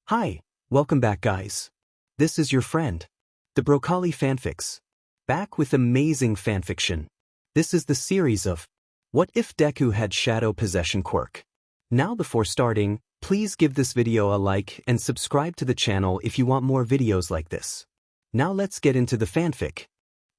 Hi, welcome back guys. This is your friend, the Broccoli Fanfics. Back with amazing fanfiction. This is the series of What If Deku Had Shadow Possession Quirk. Now before starting, please give this video a like and subscribe to the channel if you want more videos like this. Now let's get into the fanfic.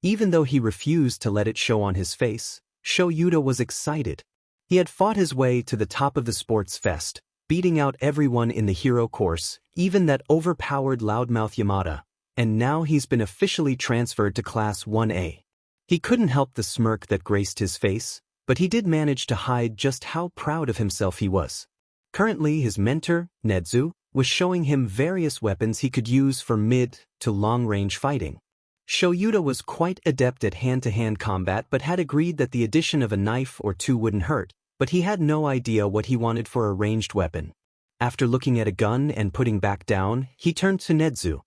Even though he refused to let it show on his face, Shouta was excited. He had fought his way to the top of the sports fest, beating out everyone in the hero course, even that overpowered loudmouth Yamada, and now he's been officially transferred to Class 1A. He couldn't help the smirk that graced his face, but he did manage to hide just how proud of himself he was. Currently his mentor, Nezu, was showing him various weapons he could use for mid to long-range fighting. Shouta was quite adept at hand-to-hand combat but had agreed that the addition of a knife or two wouldn't hurt, but he had no idea what he wanted for a ranged weapon. After looking at a gun and putting back down, he turned to Nezu.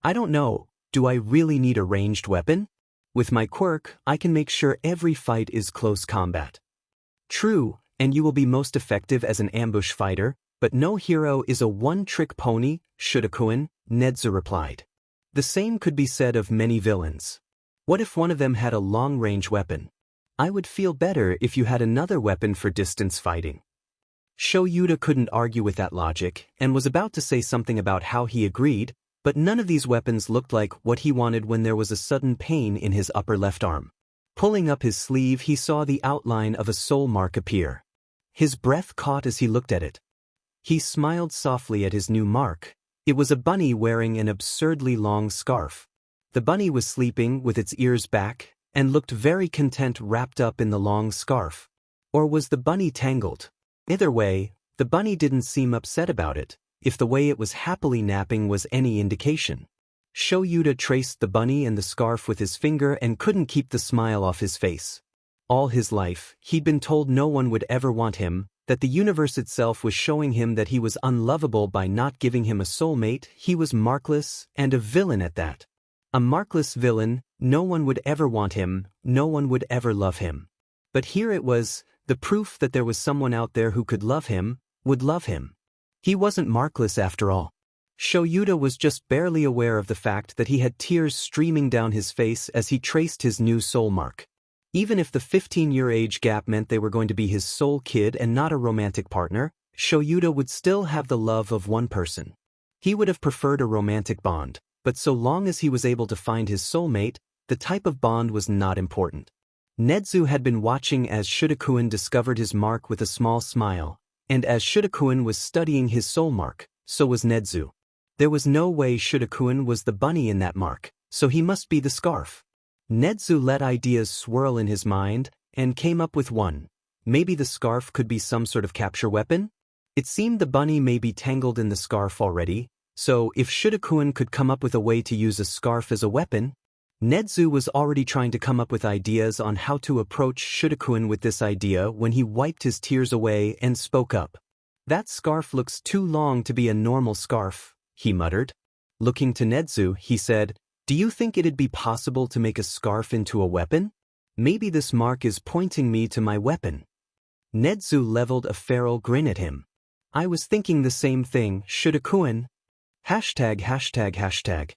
I don't know, do I really need a ranged weapon? With my quirk, I can make sure every fight is close combat. True, and you will be most effective as an ambush fighter, but no hero is a one-trick pony, Shouta-kun, Nezu replied. The same could be said of many villains. What if one of them had a long-range weapon? I would feel better if you had another weapon for distance fighting. Shouta couldn't argue with that logic and was about to say something about how he agreed, but none of these weapons looked like what he wanted when there was a sudden pain in his upper left arm. Pulling up his sleeve, he saw the outline of a soul mark appear. His breath caught as he looked at it. He smiled softly at his new mark. It was a bunny wearing an absurdly long scarf. The bunny was sleeping with its ears back and looked very content wrapped up in the long scarf. Or was the bunny tangled? Either way, the bunny didn't seem upset about it, if the way it was happily napping was any indication. Shouta traced the bunny and the scarf with his finger and couldn't keep the smile off his face. All his life, he'd been told no one would ever want him, that the universe itself was showing him that he was unlovable by not giving him a soulmate, he was markless, and a villain at that. A markless villain, no one would ever want him, no one would ever love him. But here it was, the proof that there was someone out there who could love him, would love him. He wasn't markless after all. Shouta was just barely aware of the fact that he had tears streaming down his face as he traced his new soul mark. Even if the 15-year age gap meant they were going to be his soul kid and not a romantic partner, Shouta would still have the love of one person. He would have preferred a romantic bond, but so long as he was able to find his soulmate, the type of bond was not important. Nezu had been watching as Shouta-kun discovered his mark with a small smile, and as Shouta-kun was studying his soul mark, so was Nezu. There was no way Shouta-kun was the bunny in that mark, so he must be the scarf. Nezu let ideas swirl in his mind, and came up with one. Maybe the scarf could be some sort of capture weapon? It seemed the bunny may be tangled in the scarf already, so if Shouta-kun could come up with a way to use a scarf as a weapon. Nezu was already trying to come up with ideas on how to approach Shouta-kun with this idea when he wiped his tears away and spoke up. That scarf looks too long to be a normal scarf, he muttered. Looking to Nezu, he said, do you think it'd be possible to make a scarf into a weapon? Maybe this mark is pointing me to my weapon. Nezu leveled a feral grin at him. I was thinking the same thing, Shouta-kun. ####.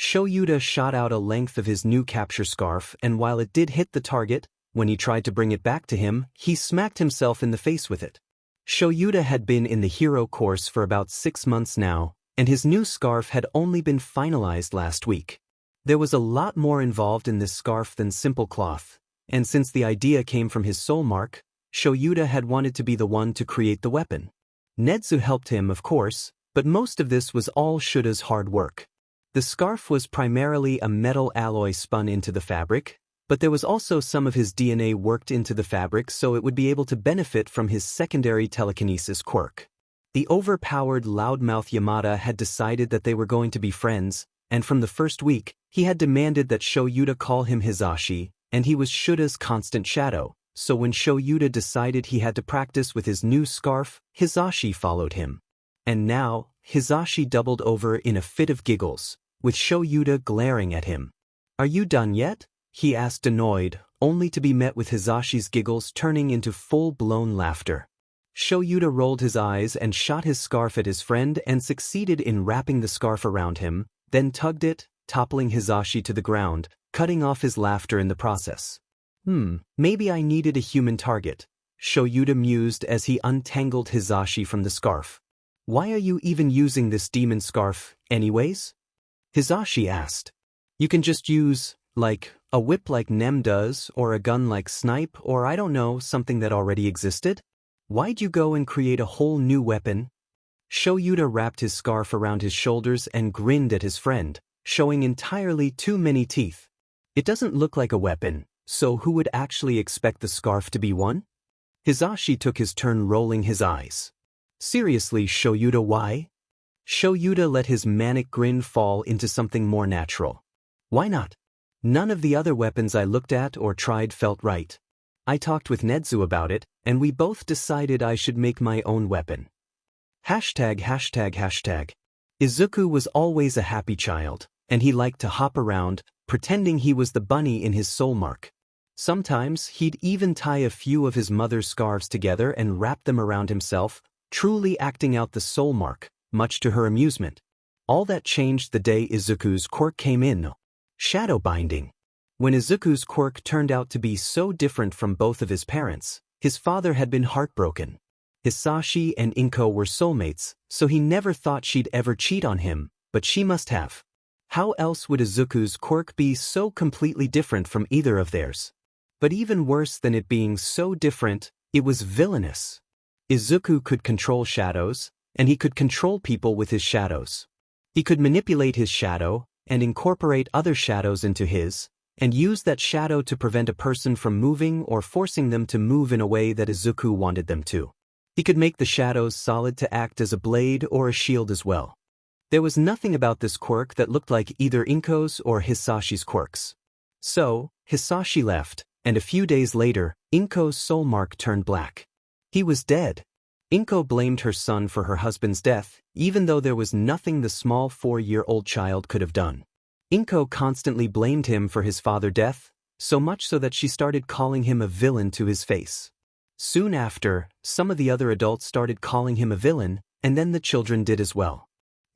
Shouta shot out a length of his new capture scarf, and while it did hit the target, when he tried to bring it back to him, he smacked himself in the face with it. Shouta had been in the hero course for about 6 months now, and his new scarf had only been finalized last week. There was a lot more involved in this scarf than simple cloth, and since the idea came from his soul mark, Shouta had wanted to be the one to create the weapon. Nezu helped him, of course, but most of this was all Shouta's hard work. The scarf was primarily a metal alloy spun into the fabric, but there was also some of his DNA worked into the fabric so it would be able to benefit from his secondary telekinesis quirk. The overpowered loudmouth Yamada had decided that they were going to be friends, and from the first week, he had demanded that Shouta call him Hizashi, and he was Shouta's constant shadow, so when Shouta decided he had to practice with his new scarf, Hizashi followed him. And now, Hizashi doubled over in a fit of giggles, with Shouta glaring at him. Are you done yet? He asked annoyed, only to be met with Hizashi's giggles turning into full-blown laughter. Shouta rolled his eyes and shot his scarf at his friend and succeeded in wrapping the scarf around him, then tugged it, toppling Hisashi to the ground, cutting off his laughter in the process. Maybe I needed a human target, Shouta mused as he untangled Hisashi from the scarf. Why are you even using this demon scarf, anyways? Hisashi asked. You can just use, like, a whip like Nem does, or a gun like Snipe, or I don't know, something that already existed? Why'd you go and create a whole new weapon? Shouta wrapped his scarf around his shoulders and grinned at his friend, showing entirely too many teeth. It doesn't look like a weapon, so who would actually expect the scarf to be one? Hisashi took his turn rolling his eyes. Seriously, Shouta, why? Shouta let his manic grin fall into something more natural. Why not? None of the other weapons I looked at or tried felt right. I talked with Nedzu about it, and we both decided I should make my own weapon. ####. Izuku was always a happy child, and he liked to hop around, pretending he was the bunny in his soul mark. Sometimes he'd even tie a few of his mother's scarves together and wrap them around himself, truly acting out the soul mark, much to her amusement. All that changed the day Izuku's quirk came in. Shadow binding. When Izuku's quirk turned out to be so different from both of his parents, his father had been heartbroken. Hisashi and Inko were soulmates, so he never thought she'd ever cheat on him, but she must have. How else would Izuku's quirk be so completely different from either of theirs? But even worse than it being so different, it was villainous. Izuku could control shadows, and he could control people with his shadows. He could manipulate his shadow, and incorporate other shadows into his, and use that shadow to prevent a person from moving or forcing them to move in a way that Izuku wanted them to. He could make the shadows solid to act as a blade or a shield as well. There was nothing about this quirk that looked like either Inko's or Hisashi's quirks. So, Hisashi left, and a few days later, Inko's soul mark turned black. He was dead. Inko blamed her son for her husband's death, even though there was nothing the small 4-year-old child could have done. Inko constantly blamed him for his father's death, so much so that she started calling him a villain to his face. Soon after, some of the other adults started calling him a villain, and then the children did as well.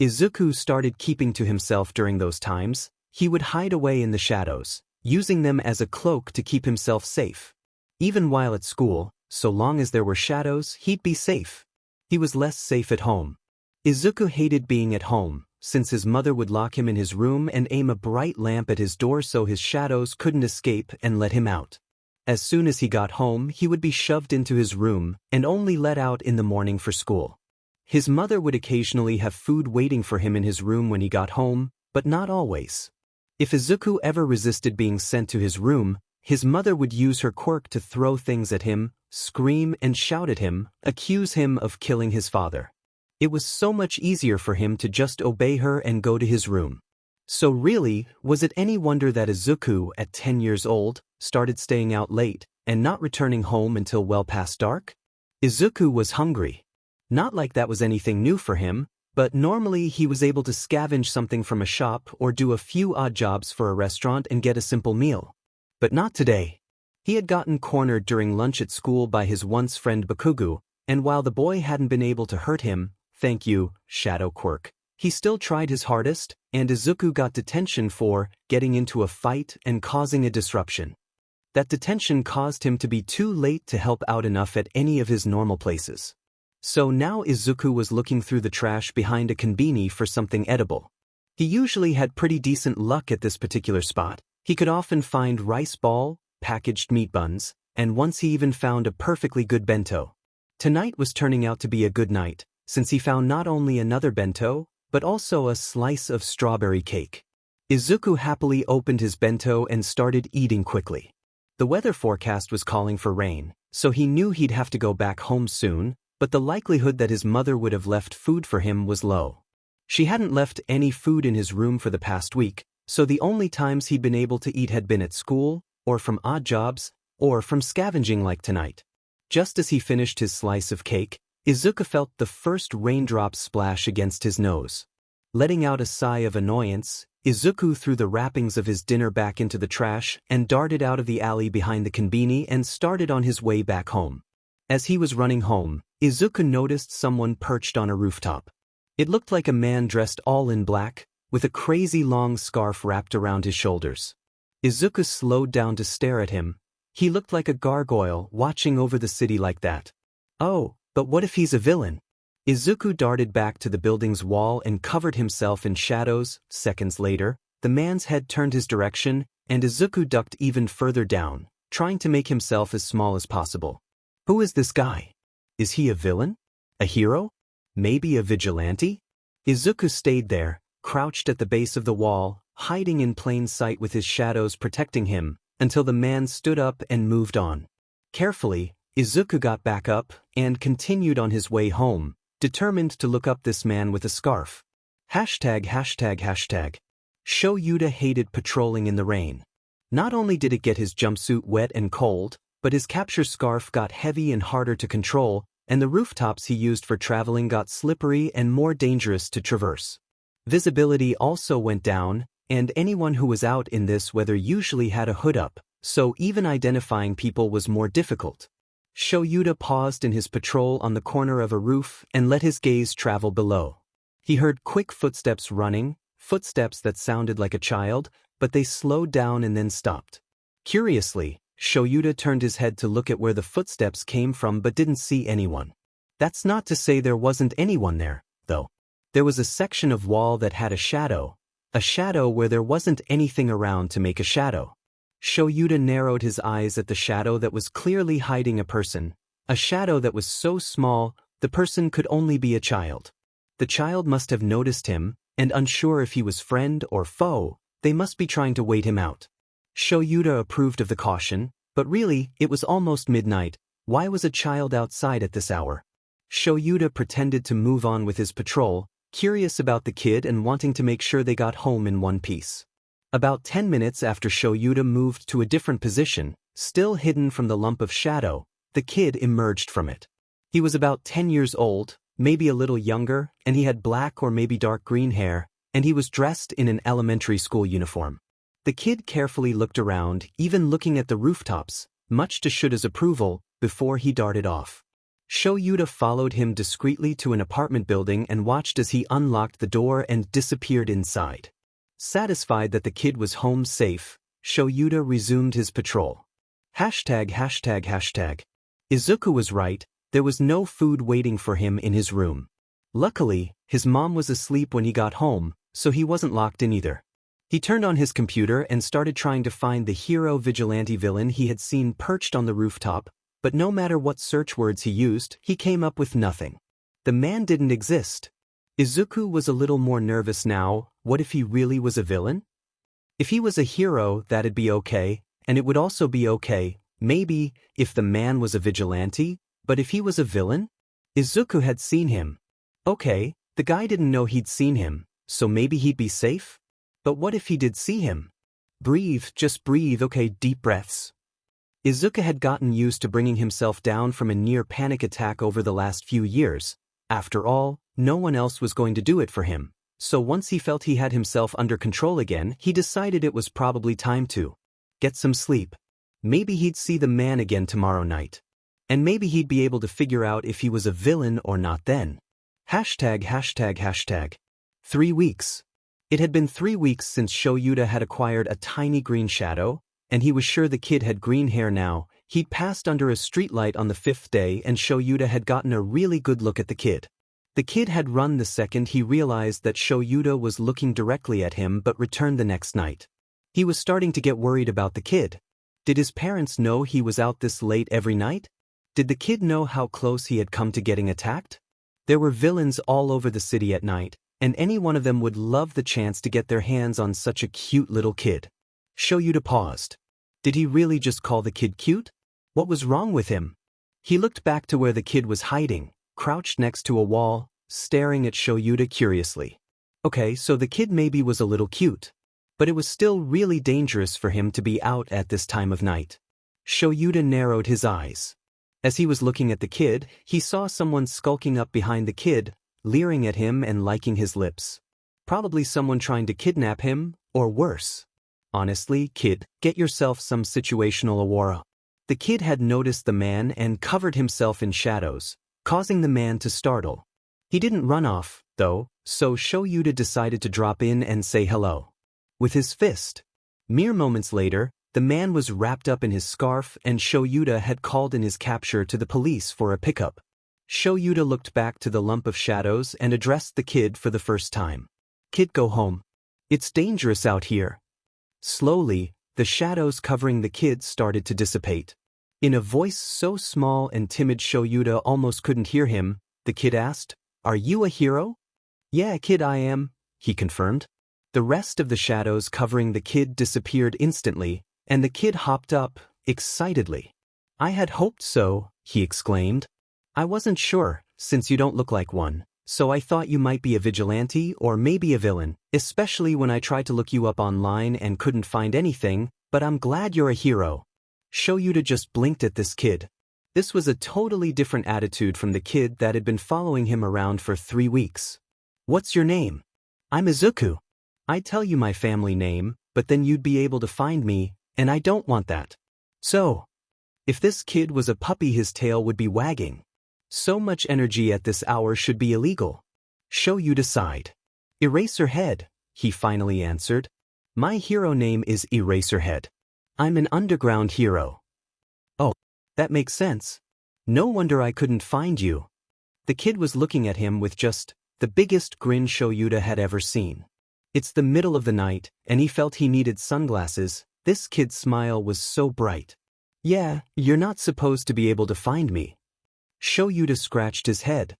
Izuku started keeping to himself during those times. He would hide away in the shadows, using them as a cloak to keep himself safe. Even while at school, so long as there were shadows, he'd be safe. He was less safe at home. Izuku hated being at home, since his mother would lock him in his room and aim a bright lamp at his door so his shadows couldn't escape and let him out. As soon as he got home, he would be shoved into his room and only let out in the morning for school. His mother would occasionally have food waiting for him in his room when he got home, but not always. If Izuku ever resisted being sent to his room, his mother would use her quirk to throw things at him, scream and shout at him, accuse him of killing his father. It was so much easier for him to just obey her and go to his room. So really, was it any wonder that Izuku, at 10 years old, started staying out late and not returning home until well past dark? Izuku was hungry. Not like that was anything new for him, but normally he was able to scavenge something from a shop or do a few odd jobs for a restaurant and get a simple meal. But not today. He had gotten cornered during lunch at school by his once friend Bakugo, and while the boy hadn't been able to hurt him, thank you, Shadow Quirk, he still tried his hardest, and Izuku got detention for getting into a fight and causing a disruption. That detention caused him to be too late to help out enough at any of his normal places. So now Izuku was looking through the trash behind a konbini for something edible. He usually had pretty decent luck at this particular spot. He could often find rice ball, packaged meat buns, and once he even found a perfectly good bento. Tonight was turning out to be a good night, since he found not only another bento, but also a slice of strawberry cake. Izuku happily opened his bento and started eating quickly. The weather forecast was calling for rain, so he knew he'd have to go back home soon, but the likelihood that his mother would have left food for him was low. She hadn't left any food in his room for the past week, so the only times he'd been able to eat had been at school, or from odd jobs, or from scavenging like tonight. Just as he finished his slice of cake, Izuku felt the first raindrops splash against his nose. Letting out a sigh of annoyance, Izuku threw the wrappings of his dinner back into the trash and darted out of the alley behind the konbini and started on his way back home. As he was running home, Izuku noticed someone perched on a rooftop. It looked like a man dressed all in black, with a crazy long scarf wrapped around his shoulders. Izuku slowed down to stare at him. He looked like a gargoyle watching over the city like that. Oh, but what if he's a villain? Izuku darted back to the building's wall and covered himself in shadows. Seconds later, the man's head turned his direction, and Izuku ducked even further down, trying to make himself as small as possible. Who is this guy? Is he a villain? A hero? Maybe a vigilante? Izuku stayed there, crouched at the base of the wall, hiding in plain sight with his shadows protecting him, until the man stood up and moved on. Carefully, Izuku got back up and continued on his way home, determined to look up this man with a scarf. Hashtag. Shouta hated patrolling in the rain. Not only did it get his jumpsuit wet and cold, but his capture scarf got heavy and harder to control, and the rooftops he used for traveling got slippery and more dangerous to traverse. Visibility also went down, and anyone who was out in this weather usually had a hood up, so even identifying people was more difficult. Shouta paused in his patrol on the corner of a roof and let his gaze travel below. He heard quick footsteps running, footsteps that sounded like a child, but they slowed down and then stopped. Curiously, Shouta turned his head to look at where the footsteps came from but didn't see anyone. That's not to say there wasn't anyone there, though. There was a section of wall that had a shadow where there wasn't anything around to make a shadow. Shouta narrowed his eyes at the shadow that was clearly hiding a person, a shadow that was so small the person could only be a child. The child must have noticed him, and unsure if he was friend or foe, they must be trying to wait him out. Shouta approved of the caution, but really, it was almost midnight. Why was a child outside at this hour? Shouta pretended to move on with his patrol, curious about the kid and wanting to make sure they got home in one piece. About 10 minutes after Shouta moved to a different position, still hidden from the lump of shadow, the kid emerged from it. He was about 10 years old, maybe a little younger, and he had black or maybe dark green hair, and he was dressed in an elementary school uniform. The kid carefully looked around, even looking at the rooftops, much to Shouda's approval, before he darted off. Shouta followed him discreetly to an apartment building and watched as he unlocked the door and disappeared inside. Satisfied that the kid was home safe, Shouta resumed his patrol. Hashtag. Izuku was right, there was no food waiting for him in his room. Luckily, his mom was asleep when he got home, so he wasn't locked in either. He turned on his computer and started trying to find the hero vigilante villain he had seen perched on the rooftop, but no matter what search words he used, he came up with nothing. The man didn't exist. Izuku was a little more nervous now. What if he really was a villain? If he was a hero, that'd be okay, and it would also be okay, maybe, if the man was a vigilante, but if he was a villain? Izuku had seen him. Okay, the guy didn't know he'd seen him, so maybe he'd be safe? But what if he did see him? Breathe, just breathe, okay, deep breaths. Izuku had gotten used to bringing himself down from a near panic attack over the last few years. After all, no one else was going to do it for him, so once he felt he had himself under control again, he decided it was probably time to get some sleep. Maybe he'd see the man again tomorrow night. And maybe he'd be able to figure out if he was a villain or not then. Hashtag. 3 weeks. It had been 3 weeks since Shouta had acquired a tiny green shadow, and he was sure the kid had green hair now. He'd passed under a streetlight on the 5th day and Shouta had gotten a really good look at the kid. The kid had run the second he realized that Shouta was looking directly at him but returned the next night. He was starting to get worried about the kid. Did his parents know he was out this late every night? Did the kid know how close he had come to getting attacked? There were villains all over the city at night, and any one of them would love the chance to get their hands on such a cute little kid. Shouta paused. Did he really just call the kid cute? What was wrong with him? He looked back to where the kid was hiding, crouched next to a wall, staring at Shouta curiously. Okay, so the kid maybe was a little cute. But it was still really dangerous for him to be out at this time of night. Shouta narrowed his eyes. As he was looking at the kid, he saw someone skulking up behind the kid, leering at him and licking his lips. Probably someone trying to kidnap him, or worse. Honestly, kid, get yourself some situational awara. The kid had noticed the man and covered himself in shadows, causing the man to startle. He didn't run off, though, so Shouta decided to drop in and say hello. With his fist. Mere moments later, the man was wrapped up in his scarf and Shouta had called in his capture to the police for a pickup. Shouta looked back to the lump of shadows and addressed the kid for the first time. "Kid, go home. It's dangerous out here." Slowly, the shadows covering the kid started to dissipate. In a voice so small and timid Shouta almost couldn't hear him, the kid asked, "Are you a hero?" "Yeah, kid, I am," he confirmed. The rest of the shadows covering the kid disappeared instantly, and the kid hopped up, excitedly. "I had hoped so," he exclaimed. "I wasn't sure, since you don't look like one, so I thought you might be a vigilante or maybe a villain, especially when I tried to look you up online and couldn't find anything, but I'm glad you're a hero." Shouta just blinked at this kid. This was a totally different attitude from the kid that had been following him around for 3 weeks. "What's your name?" "I'm Izuku. I'd tell you my family name, but then you'd be able to find me, and I don't want that." So, if this kid was a puppy, his tail would be wagging. So much energy at this hour should be illegal. Shouta sighed. "Eraserhead," he finally answered. "My hero name is Eraserhead. I'm an underground hero." "Oh, that makes sense. No wonder I couldn't find you." The kid was looking at him with just the biggest grin Shouta had ever seen. It's the middle of the night, and he felt he needed sunglasses. This kid's smile was so bright. "Yeah, you're not supposed to be able to find me." Shouta scratched his head.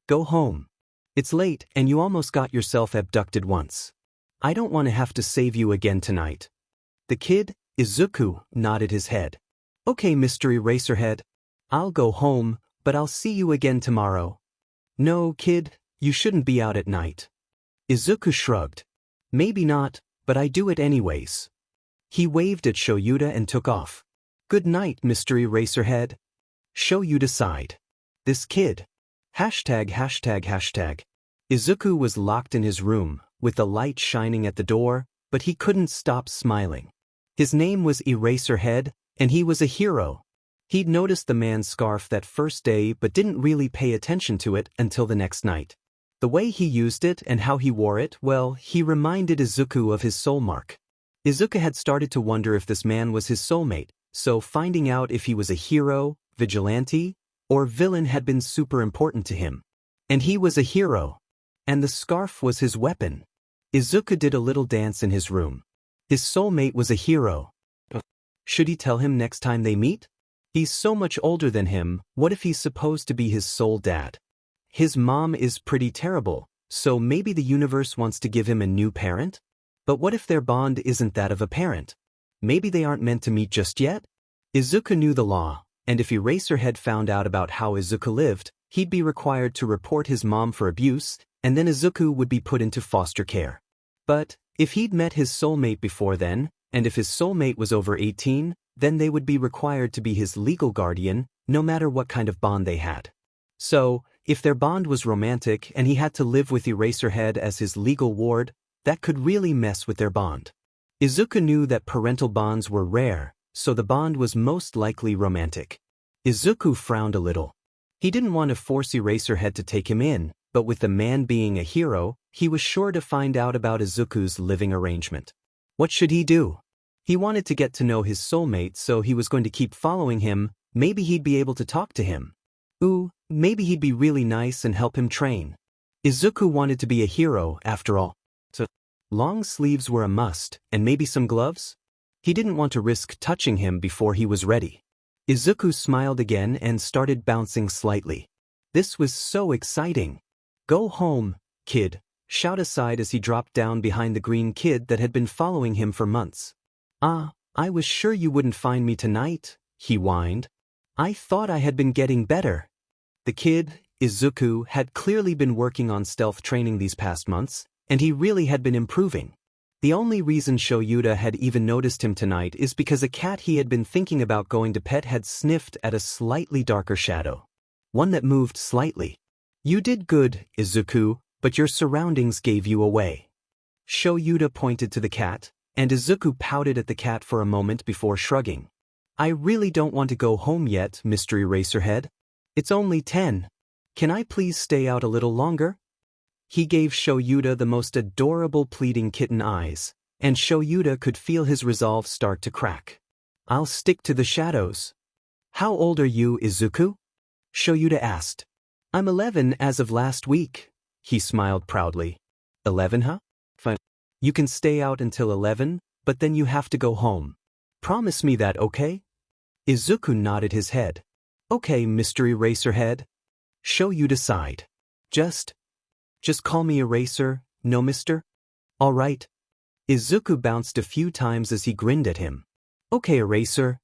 "Go home. It's late, and you almost got yourself abducted once. I don't want to have to save you again tonight." The kid, Izuku, nodded his head. "Okay, Mr. Eraserhead. I'll go home, but I'll see you again tomorrow." "No, kid, you shouldn't be out at night." Izuku shrugged. "Maybe not, but I do it anyways." He waved at Shouta and took off. "Good night, Mr. Eraserhead." Shouta sighed. This kid. Hashtag. Izuku was locked in his room, with the light shining at the door, but he couldn't stop smiling. His name was Eraserhead, and he was a hero. He'd noticed the man's scarf that first day but didn't really pay attention to it until the next night. The way he used it and how he wore it, well, he reminded Izuku of his soul mark. Izuku had started to wonder if this man was his soulmate, so finding out if he was a hero, vigilante, or villain had been super important to him. And he was a hero. And the scarf was his weapon. Izuku did a little dance in his room. His soulmate was a hero. Should he tell him next time they meet? He's so much older than him, what if he's supposed to be his soul dad? His mom is pretty terrible, so maybe the universe wants to give him a new parent? But what if their bond isn't that of a parent? Maybe they aren't meant to meet just yet? Izuku knew the law, and if Eraserhead found out about how Izuku lived, he'd be required to report his mom for abuse, and then Izuku would be put into foster care. But if he'd met his soulmate before then, and if his soulmate was over 18, then they would be required to be his legal guardian, no matter what kind of bond they had. So, if their bond was romantic and he had to live with Eraserhead as his legal ward, that could really mess with their bond. Izuku knew that parental bonds were rare, so the bond was most likely romantic. Izuku frowned a little. He didn't want to force Eraserhead to take him in, but with the man being a hero, he was sure to find out about Izuku's living arrangement. What should he do? He wanted to get to know his soulmate, so he was going to keep following him. Maybe he'd be able to talk to him. Ooh, maybe he'd be really nice and help him train. Izuku wanted to be a hero, after all. So, long sleeves were a must, and maybe some gloves? He didn't want to risk touching him before he was ready. Izuku smiled again and started bouncing slightly. This was so exciting. "Go home, kid," Shouta sighed as he dropped down behind the green kid that had been following him for months. "Ah, I was sure you wouldn't find me tonight," he whined. "I thought I had been getting better." The kid, Izuku, had clearly been working on stealth training these past months, and he really had been improving. The only reason Shouta had even noticed him tonight is because a cat he had been thinking about going to pet had sniffed at a slightly darker shadow. One that moved slightly. "You did good, Izuku, but your surroundings gave you away." Shouta pointed to the cat, and Izuku pouted at the cat for a moment before shrugging. I really don't want to go home yet, Mr. Eraserhead. It's only 10. Can I please stay out a little longer? He gave Shouta the most adorable pleading kitten eyes, and Shouta could feel his resolve start to crack. I'll stick to the shadows. How old are you, Izuku? Shouta asked. I'm 11 as of last week. He smiled proudly. 11, huh? Fine. You can stay out until 11, but then you have to go home. Promise me that, okay? Izuku nodded his head. Okay, Mr. Eraserhead. Shouta sighed. Just call me Eraser, no mister? All right. Izuku bounced a few times as he grinned at him. Okay, Eraser.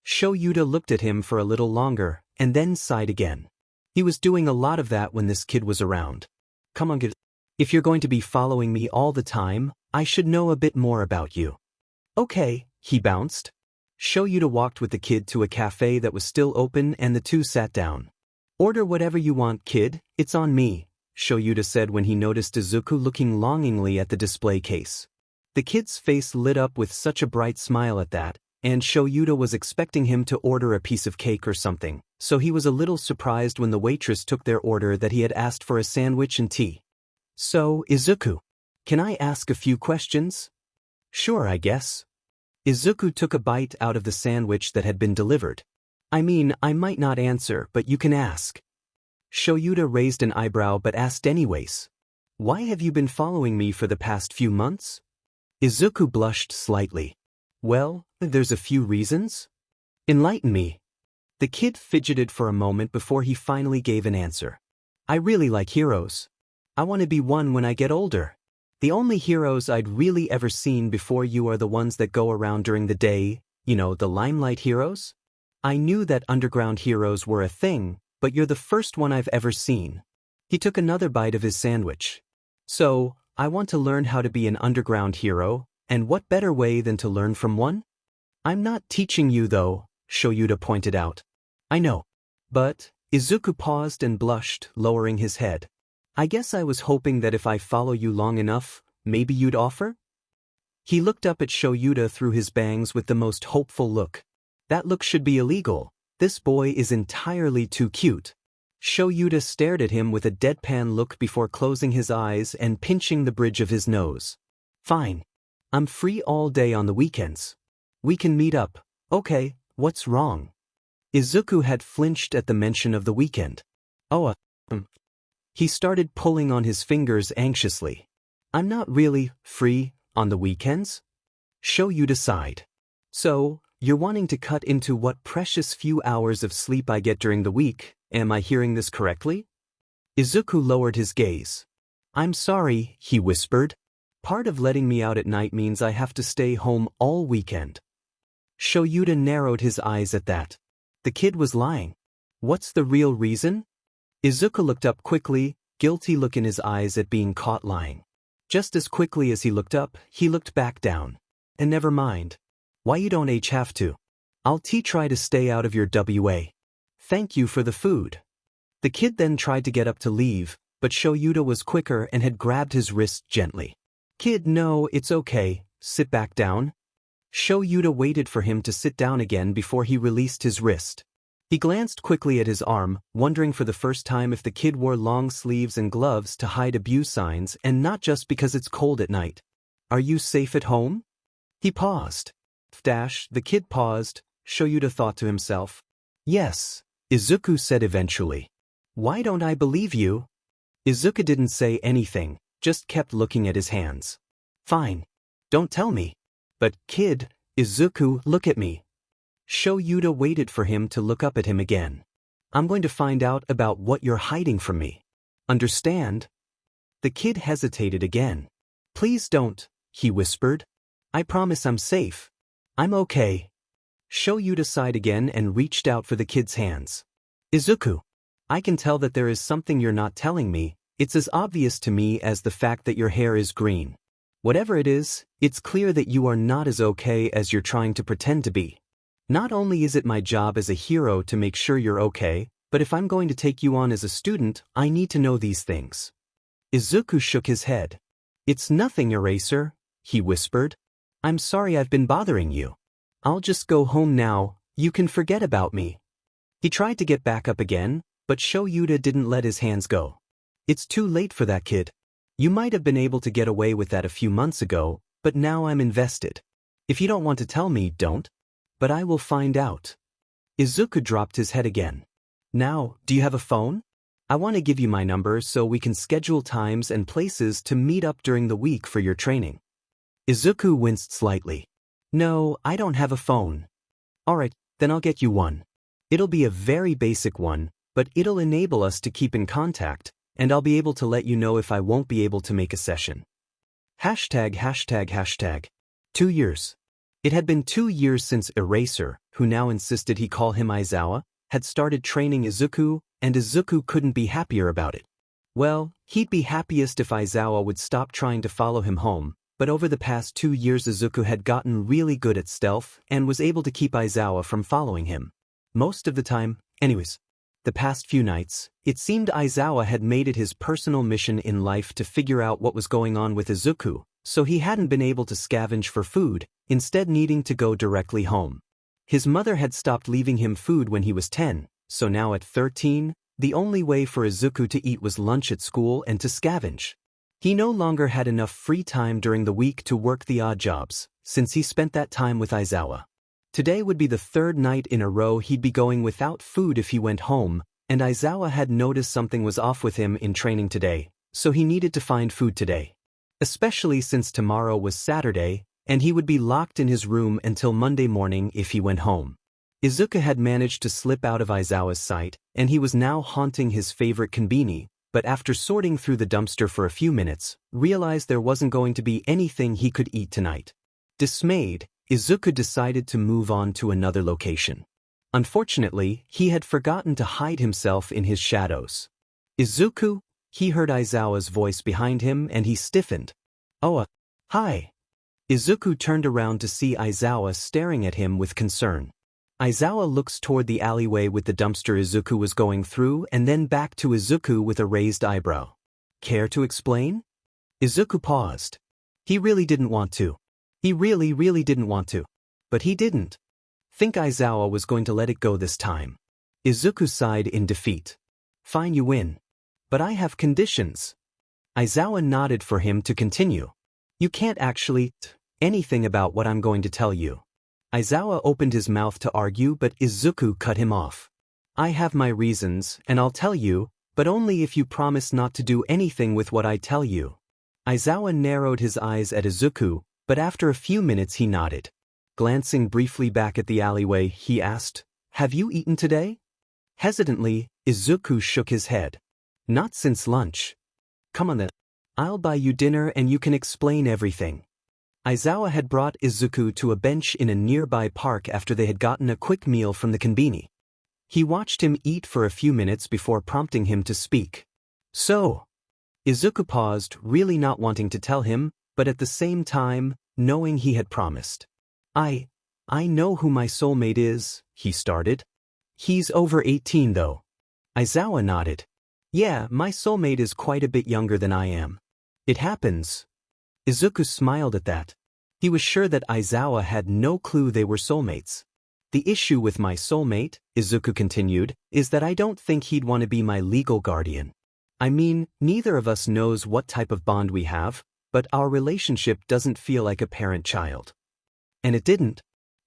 Shouta looked at him for a little longer, and then sighed again. He was doing a lot of that when this kid was around. Come on, if you're going to be following me all the time, I should know a bit more about you. Okay, he bounced. Shouta walked with the kid to a cafe that was still open and the two sat down. Order whatever you want, kid, it's on me, Shouta said when he noticed Izuku looking longingly at the display case. The kid's face lit up with such a bright smile at that, and Shouta was expecting him to order a piece of cake or something, so he was a little surprised when the waitress took their order that he had asked for a sandwich and tea. So, Izuku, can I ask a few questions? Sure, I guess. Izuku took a bite out of the sandwich that had been delivered. I mean, I might not answer, but you can ask. Shouta raised an eyebrow but asked anyways. Why have you been following me for the past few months? Izuku blushed slightly. Well, there's a few reasons. Enlighten me. The kid fidgeted for a moment before he finally gave an answer. I really like heroes. I want to be one when I get older. The only heroes I'd really ever seen before you are the ones that go around during the day, the limelight heroes. I knew that underground heroes were a thing, but you're the first one I've ever seen. He took another bite of his sandwich. So, I want to learn how to be an underground hero, and what better way than to learn from one? I'm not teaching you though, Shouta pointed out. I know. But, Izuku paused and blushed, lowering his head. I guess I was hoping that if I follow you long enough, maybe you'd offer? He looked up at Shouta through his bangs with the most hopeful look. That look should be illegal. This boy is entirely too cute. Shouta stared at him with a deadpan look before closing his eyes and pinching the bridge of his nose. Fine. I'm free all day on the weekends. We can meet up. Okay, what's wrong? Izuku had flinched at the mention of the weekend. Oh, He started pulling on his fingers anxiously. I'm not really free on the weekends? Shouta sighed. So, you're wanting to cut into what precious few hours of sleep I get during the week, am I hearing this correctly? Izuku lowered his gaze. I'm sorry, he whispered. Part of letting me out at night means I have to stay home all weekend. Shouta narrowed his eyes at that. The kid was lying. What's the real reason? Izuku looked up quickly, guilty look in his eyes at being caught lying. Just as quickly as he looked up, he looked back down. And never mind. Why you don't have to? I'll try to stay out of your WA. Thank you for the food. The kid then tried to get up to leave, but Shouta was quicker and had grabbed his wrist gently. Kid, no, it's okay, sit back down. Shouta waited for him to sit down again before he released his wrist. He glanced quickly at his arm, wondering for the first time if the kid wore long sleeves and gloves to hide abuse signs and not just because it's cold at night. Are you safe at home? He paused. The kid paused, Shouta thought to himself. Yes, Izuku said eventually. Why don't I believe you? Izuku didn't say anything, just kept looking at his hands. Fine. Don't tell me. But kid, Izuku, look at me. Shouta waited for him to look up at him again. I'm going to find out about what you're hiding from me. Understand? The kid hesitated again. Please don't, he whispered. I promise I'm safe. I'm okay. Shouta sighed again and reached out for the kid's hands. Izuku, I can tell that there is something you're not telling me. It's as obvious to me as the fact that your hair is green. Whatever it is, it's clear that you are not as okay as you're trying to pretend to be. Not only is it my job as a hero to make sure you're okay, but if I'm going to take you on as a student, I need to know these things. Izuku shook his head. It's nothing, Eraser, he whispered. I'm sorry I've been bothering you. I'll just go home now, You can forget about me. He tried to get back up again, but Shouta didn't let his hands go. It's too late for that, kid. You might have been able to get away with that a few months ago, but now I'm invested. If you don't want to tell me, don't. But I will find out. Izuku dropped his head again. Now, do you have a phone? I want to give you my number so we can schedule times and places to meet up during the week for your training. Izuku winced slightly. No, I don't have a phone. Alright, then I'll get you one. It'll be a very basic one, but it'll enable us to keep in contact, and I'll be able to let you know if I won't be able to make a session. ####. 2 years. It had been 2 years since Eraser, who now insisted he call him Aizawa, had started training Izuku, and Izuku couldn't be happier about it. Well, he'd be happiest if Aizawa would stop trying to follow him home, but over the past 2 years Izuku had gotten really good at stealth and was able to keep Aizawa from following him. Most of the time, anyways. The past few nights, it seemed Aizawa had made it his personal mission in life to figure out what was going on with Izuku, so he hadn't been able to scavenge for food, instead needing to go directly home. His mother had stopped leaving him food when he was 10, so now at 13, the only way for Izuku to eat was lunch at school and to scavenge. He no longer had enough free time during the week to work the odd jobs, since he spent that time with Aizawa. Today would be the 3rd night in a row he'd be going without food if he went home, and Aizawa had noticed something was off with him in training today, so he needed to find food today. Especially since tomorrow was Saturday, and he would be locked in his room until Monday morning if he went home. Izuku had managed to slip out of Aizawa's sight, and he was now haunting his favorite konbini, but after sorting through the dumpster for a few minutes, realized there wasn't going to be anything he could eat tonight. Dismayed, Izuku decided to move on to another location. Unfortunately, he had forgotten to hide himself in his shadows. Izuku? He heard Aizawa's voice behind him and he stiffened. Oh, hi. Izuku turned around to see Aizawa staring at him with concern. Aizawa looks toward the alleyway with the dumpster Izuku was going through and then back to Izuku with a raised eyebrow. Care to explain? Izuku paused. He really didn't want to. He really didn't want to. But he didn't. Think Aizawa was going to let it go this time. Izuku sighed in defeat. Fine, you win. But I have conditions. Aizawa nodded for him to continue. You can't actually anything about what I'm going to tell you. Aizawa opened his mouth to argue, but Izuku cut him off. I have my reasons, and I'll tell you, but only if you promise not to do anything with what I tell you. Aizawa narrowed his eyes at Izuku, but after a few minutes he nodded. Glancing briefly back at the alleyway, he asked, Have you eaten today? Hesitantly, Izuku shook his head. Not since lunch. Come on then. I'll buy you dinner and you can explain everything. Aizawa had brought Izuku to a bench in a nearby park after they had gotten a quick meal from the konbini. He watched him eat for a few minutes before prompting him to speak. So. Izuku paused, really not wanting to tell him, but at the same time, knowing he had promised. I know who my soulmate is, he started. He's over 18 though. Aizawa nodded. Yeah, my soulmate is quite a bit younger than I am. It happens. Izuku smiled at that. He was sure that Aizawa had no clue they were soulmates. The issue with my soulmate, Izuku continued, is that I don't think he'd want to be my legal guardian. I mean, neither of us knows what type of bond we have, but our relationship doesn't feel like a parent-child. And it didn't.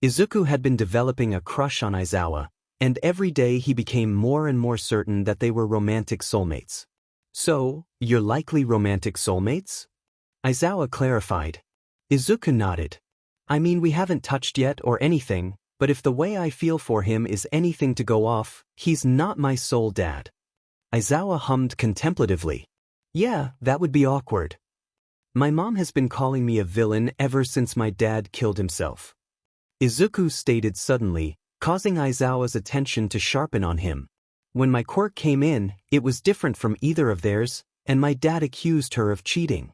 Izuku had been developing a crush on Aizawa, and every day he became more and more certain that they were romantic soulmates. So, you're likely romantic soulmates? Aizawa clarified. Izuku nodded. I mean, we haven't touched yet or anything, but if the way I feel for him is anything to go off, he's not my soul dad. Aizawa hummed contemplatively. Yeah, that would be awkward. My mom has been calling me a villain ever since my dad killed himself. Izuku stated suddenly, causing Aizawa's attention to sharpen on him. When my quirk came in, it was different from either of theirs, and my dad accused her of cheating.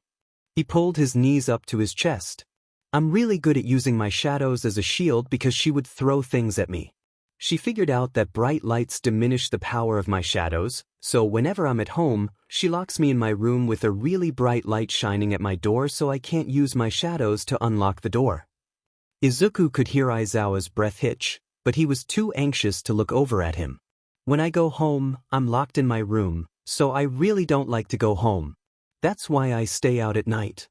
He pulled his knees up to his chest. I'm really good at using my shadows as a shield because she would throw things at me. She figured out that bright lights diminish the power of my shadows, so whenever I'm at home, she locks me in my room with a really bright light shining at my door so I can't use my shadows to unlock the door. Izuku could hear Aizawa's breath hitch, but he was too anxious to look over at him. When I go home, I'm locked in my room, so I really don't like to go home. That's why I stay out at night.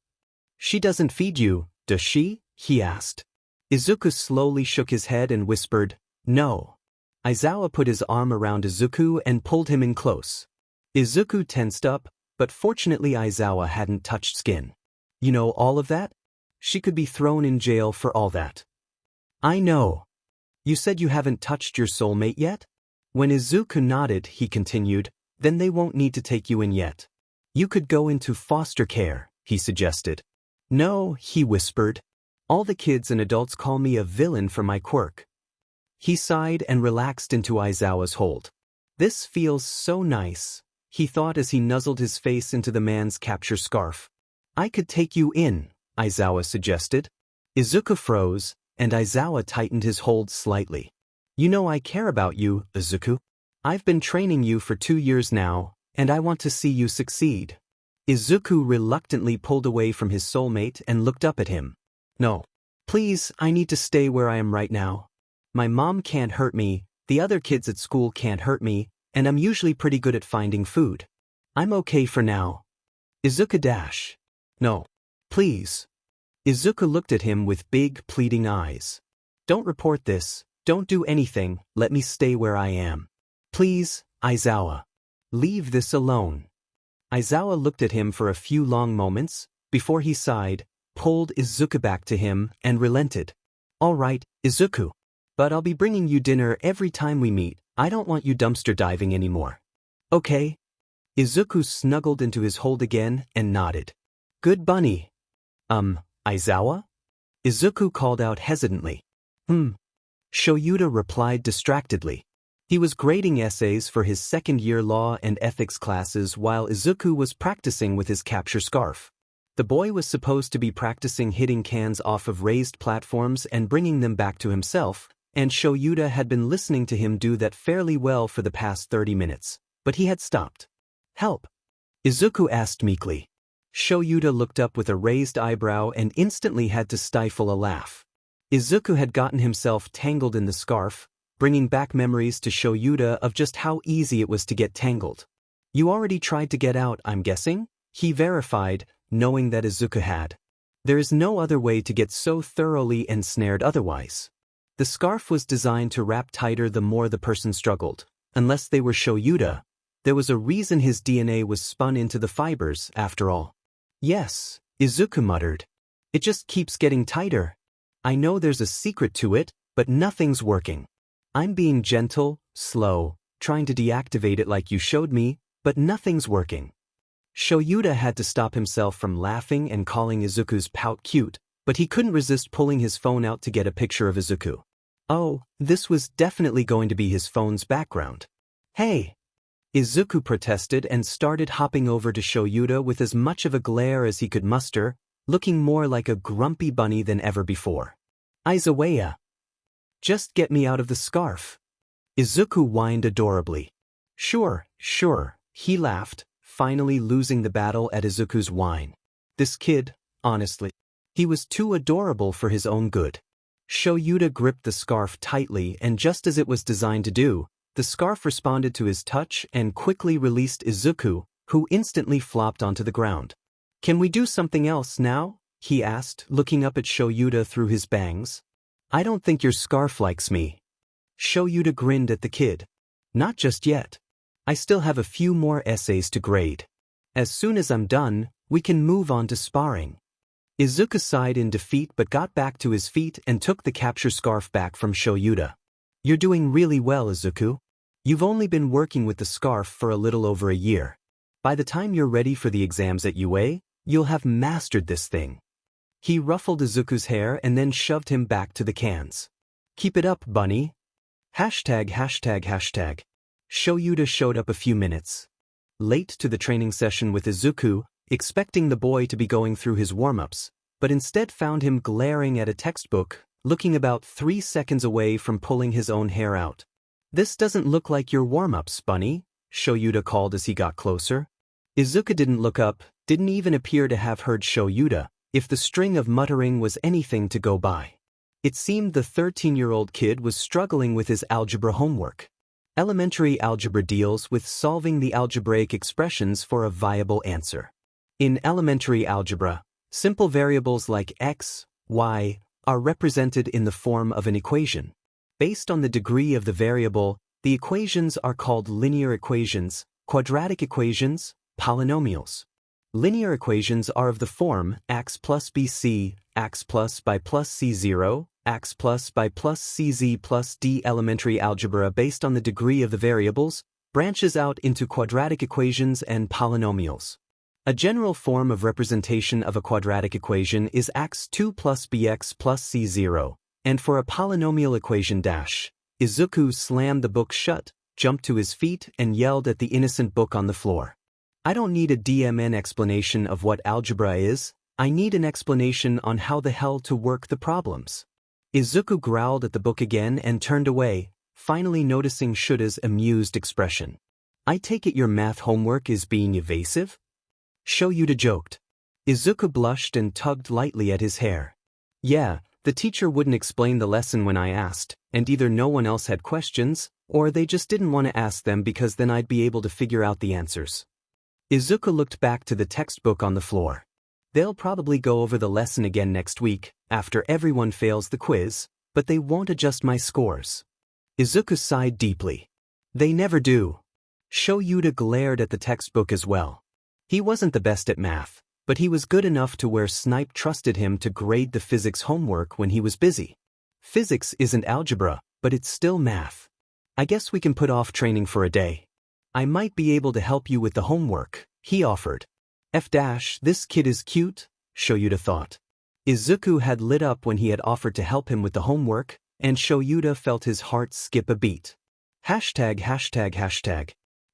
She doesn't feed you, does she? He asked. Izuku slowly shook his head and whispered, no. Aizawa put his arm around Izuku and pulled him in close. Izuku tensed up, but fortunately Aizawa hadn't touched skin. You know all of that? She could be thrown in jail for all that. I know. You said you haven't touched your soulmate yet? When Izuku nodded, he continued, then they won't need to take you in yet. You could go into foster care, he suggested. No, he whispered. All the kids and adults call me a villain for my quirk. He sighed and relaxed into Aizawa's hold. This feels so nice, he thought as he nuzzled his face into the man's capture scarf. I could take you in, Aizawa suggested. Izuku froze, and Aizawa tightened his hold slightly. You know I care about you, Izuku. I've been training you for 2 years now, and I want to see you succeed. Izuku reluctantly pulled away from his soulmate and looked up at him. No. Please, I need to stay where I am right now. My mom can't hurt me, the other kids at school can't hurt me, and I'm usually pretty good at finding food. I'm okay for now. Izuku dash. No. Please. Izuku looked at him with big, pleading eyes. Don't report this, don't do anything, let me stay where I am. Please, Aizawa. Leave this alone. Aizawa looked at him for a few long moments, before he sighed, pulled Izuku back to him, and relented. All right, Izuku. But I'll be bringing you dinner every time we meet, I don't want you dumpster diving anymore. Okay? Izuku snuggled into his hold again and nodded. Good bunny. Aizawa? Izuku called out hesitantly. Shouta replied distractedly. He was grading essays for his second-year law and ethics classes while Izuku was practicing with his capture scarf. The boy was supposed to be practicing hitting cans off of raised platforms and bringing them back to himself, and Shouta had been listening to him do that fairly well for the past 30 minutes, but he had stopped. Help! Izuku asked meekly. Shouta looked up with a raised eyebrow and instantly had to stifle a laugh. Izuku had gotten himself tangled in the scarf, bringing back memories to Shouta of just how easy it was to get tangled. You already tried to get out, I'm guessing? He verified, knowing that Izuku had. There is no other way to get so thoroughly ensnared otherwise. The scarf was designed to wrap tighter the more the person struggled. Unless they were Shouta, there was a reason his DNA was spun into the fibers, after all. Yes, Izuku muttered. It just keeps getting tighter. I know there's a secret to it, but nothing's working. I'm being gentle, slow, trying to deactivate it like you showed me, but nothing's working. Shouta had to stop himself from laughing and calling Izuku's pout cute, but he couldn't resist pulling his phone out to get a picture of Izuku. Oh, this was definitely going to be his phone's background. Hey! Izuku protested and started hopping over to Shouta with as much of a glare as he could muster, looking more like a grumpy bunny than ever before. Aizawa! Just get me out of the scarf. Izuku whined adorably. Sure, he laughed, finally losing the battle at Izuku's whine. This kid, honestly. He was too adorable for his own good. Shouta gripped the scarf tightly and just as it was designed to do, the scarf responded to his touch and quickly released Izuku, who instantly flopped onto the ground. Can we do something else now? He asked, looking up at Shouta through his bangs. I don't think your scarf likes me. Shouta grinned at the kid. Not just yet. I still have a few more essays to grade. As soon as I'm done, we can move on to sparring. Izuku sighed in defeat but got back to his feet and took the capture scarf back from Shouta. You're doing really well, Izuku. You've only been working with the scarf for a little over a year. By the time you're ready for the exams at UA, you'll have mastered this thing. He ruffled Izuku's hair and then shoved him back to the cans. Keep it up, bunny. Hashtag. Shouta showed up a few minutes late to the training session with Izuku, expecting the boy to be going through his warm-ups, but instead found him glaring at a textbook, looking about 3 seconds away from pulling his own hair out. This doesn't look like your warm-ups, bunny, Shouta called as he got closer. Izuku didn't look up, didn't even appear to have heard Shouta, if the string of muttering was anything to go by. It seemed the 13-year-old kid was struggling with his algebra homework. Elementary algebra deals with solving the algebraic expressions for a viable answer. In elementary algebra, simple variables like x, y, are represented in the form of an equation. Based on the degree of the variable, the equations are called linear equations, quadratic equations, polynomials. Linear equations are of the form x plus bc, x plus by plus c0, x plus by plus cz plus d. Elementary algebra, based on the degree of the variables, branches out into quadratic equations and polynomials. A general form of representation of a quadratic equation is x2 plus bx plus c0, and for a polynomial equation dash. Izuku slammed the book shut, jumped to his feet, and yelled at the innocent book on the floor. I don't need a DMN explanation of what algebra is, I need an explanation on how the hell to work the problems. Izuku growled at the book again and turned away, finally noticing Shouta's amused expression. I take it your math homework is being evasive? Shouta joked. Izuku blushed and tugged lightly at his hair. Yeah, the teacher wouldn't explain the lesson when I asked, and either no one else had questions, or they just didn't want to ask them because then I'd be able to figure out the answers. Izuku looked back to the textbook on the floor. They'll probably go over the lesson again next week, after everyone fails the quiz, but they won't adjust my scores. Izuku sighed deeply. They never do. Shouta glared at the textbook as well. He wasn't the best at math, but he was good enough to where Snipe trusted him to grade the physics homework when he was busy. Physics isn't algebra, but it's still math. I guess we can put off training for a day. I might be able to help you with the homework, he offered. This kid is cute, Shouta thought. Izuku had lit up when he had offered to help him with the homework, and Shouta felt his heart skip a beat. Hashtag.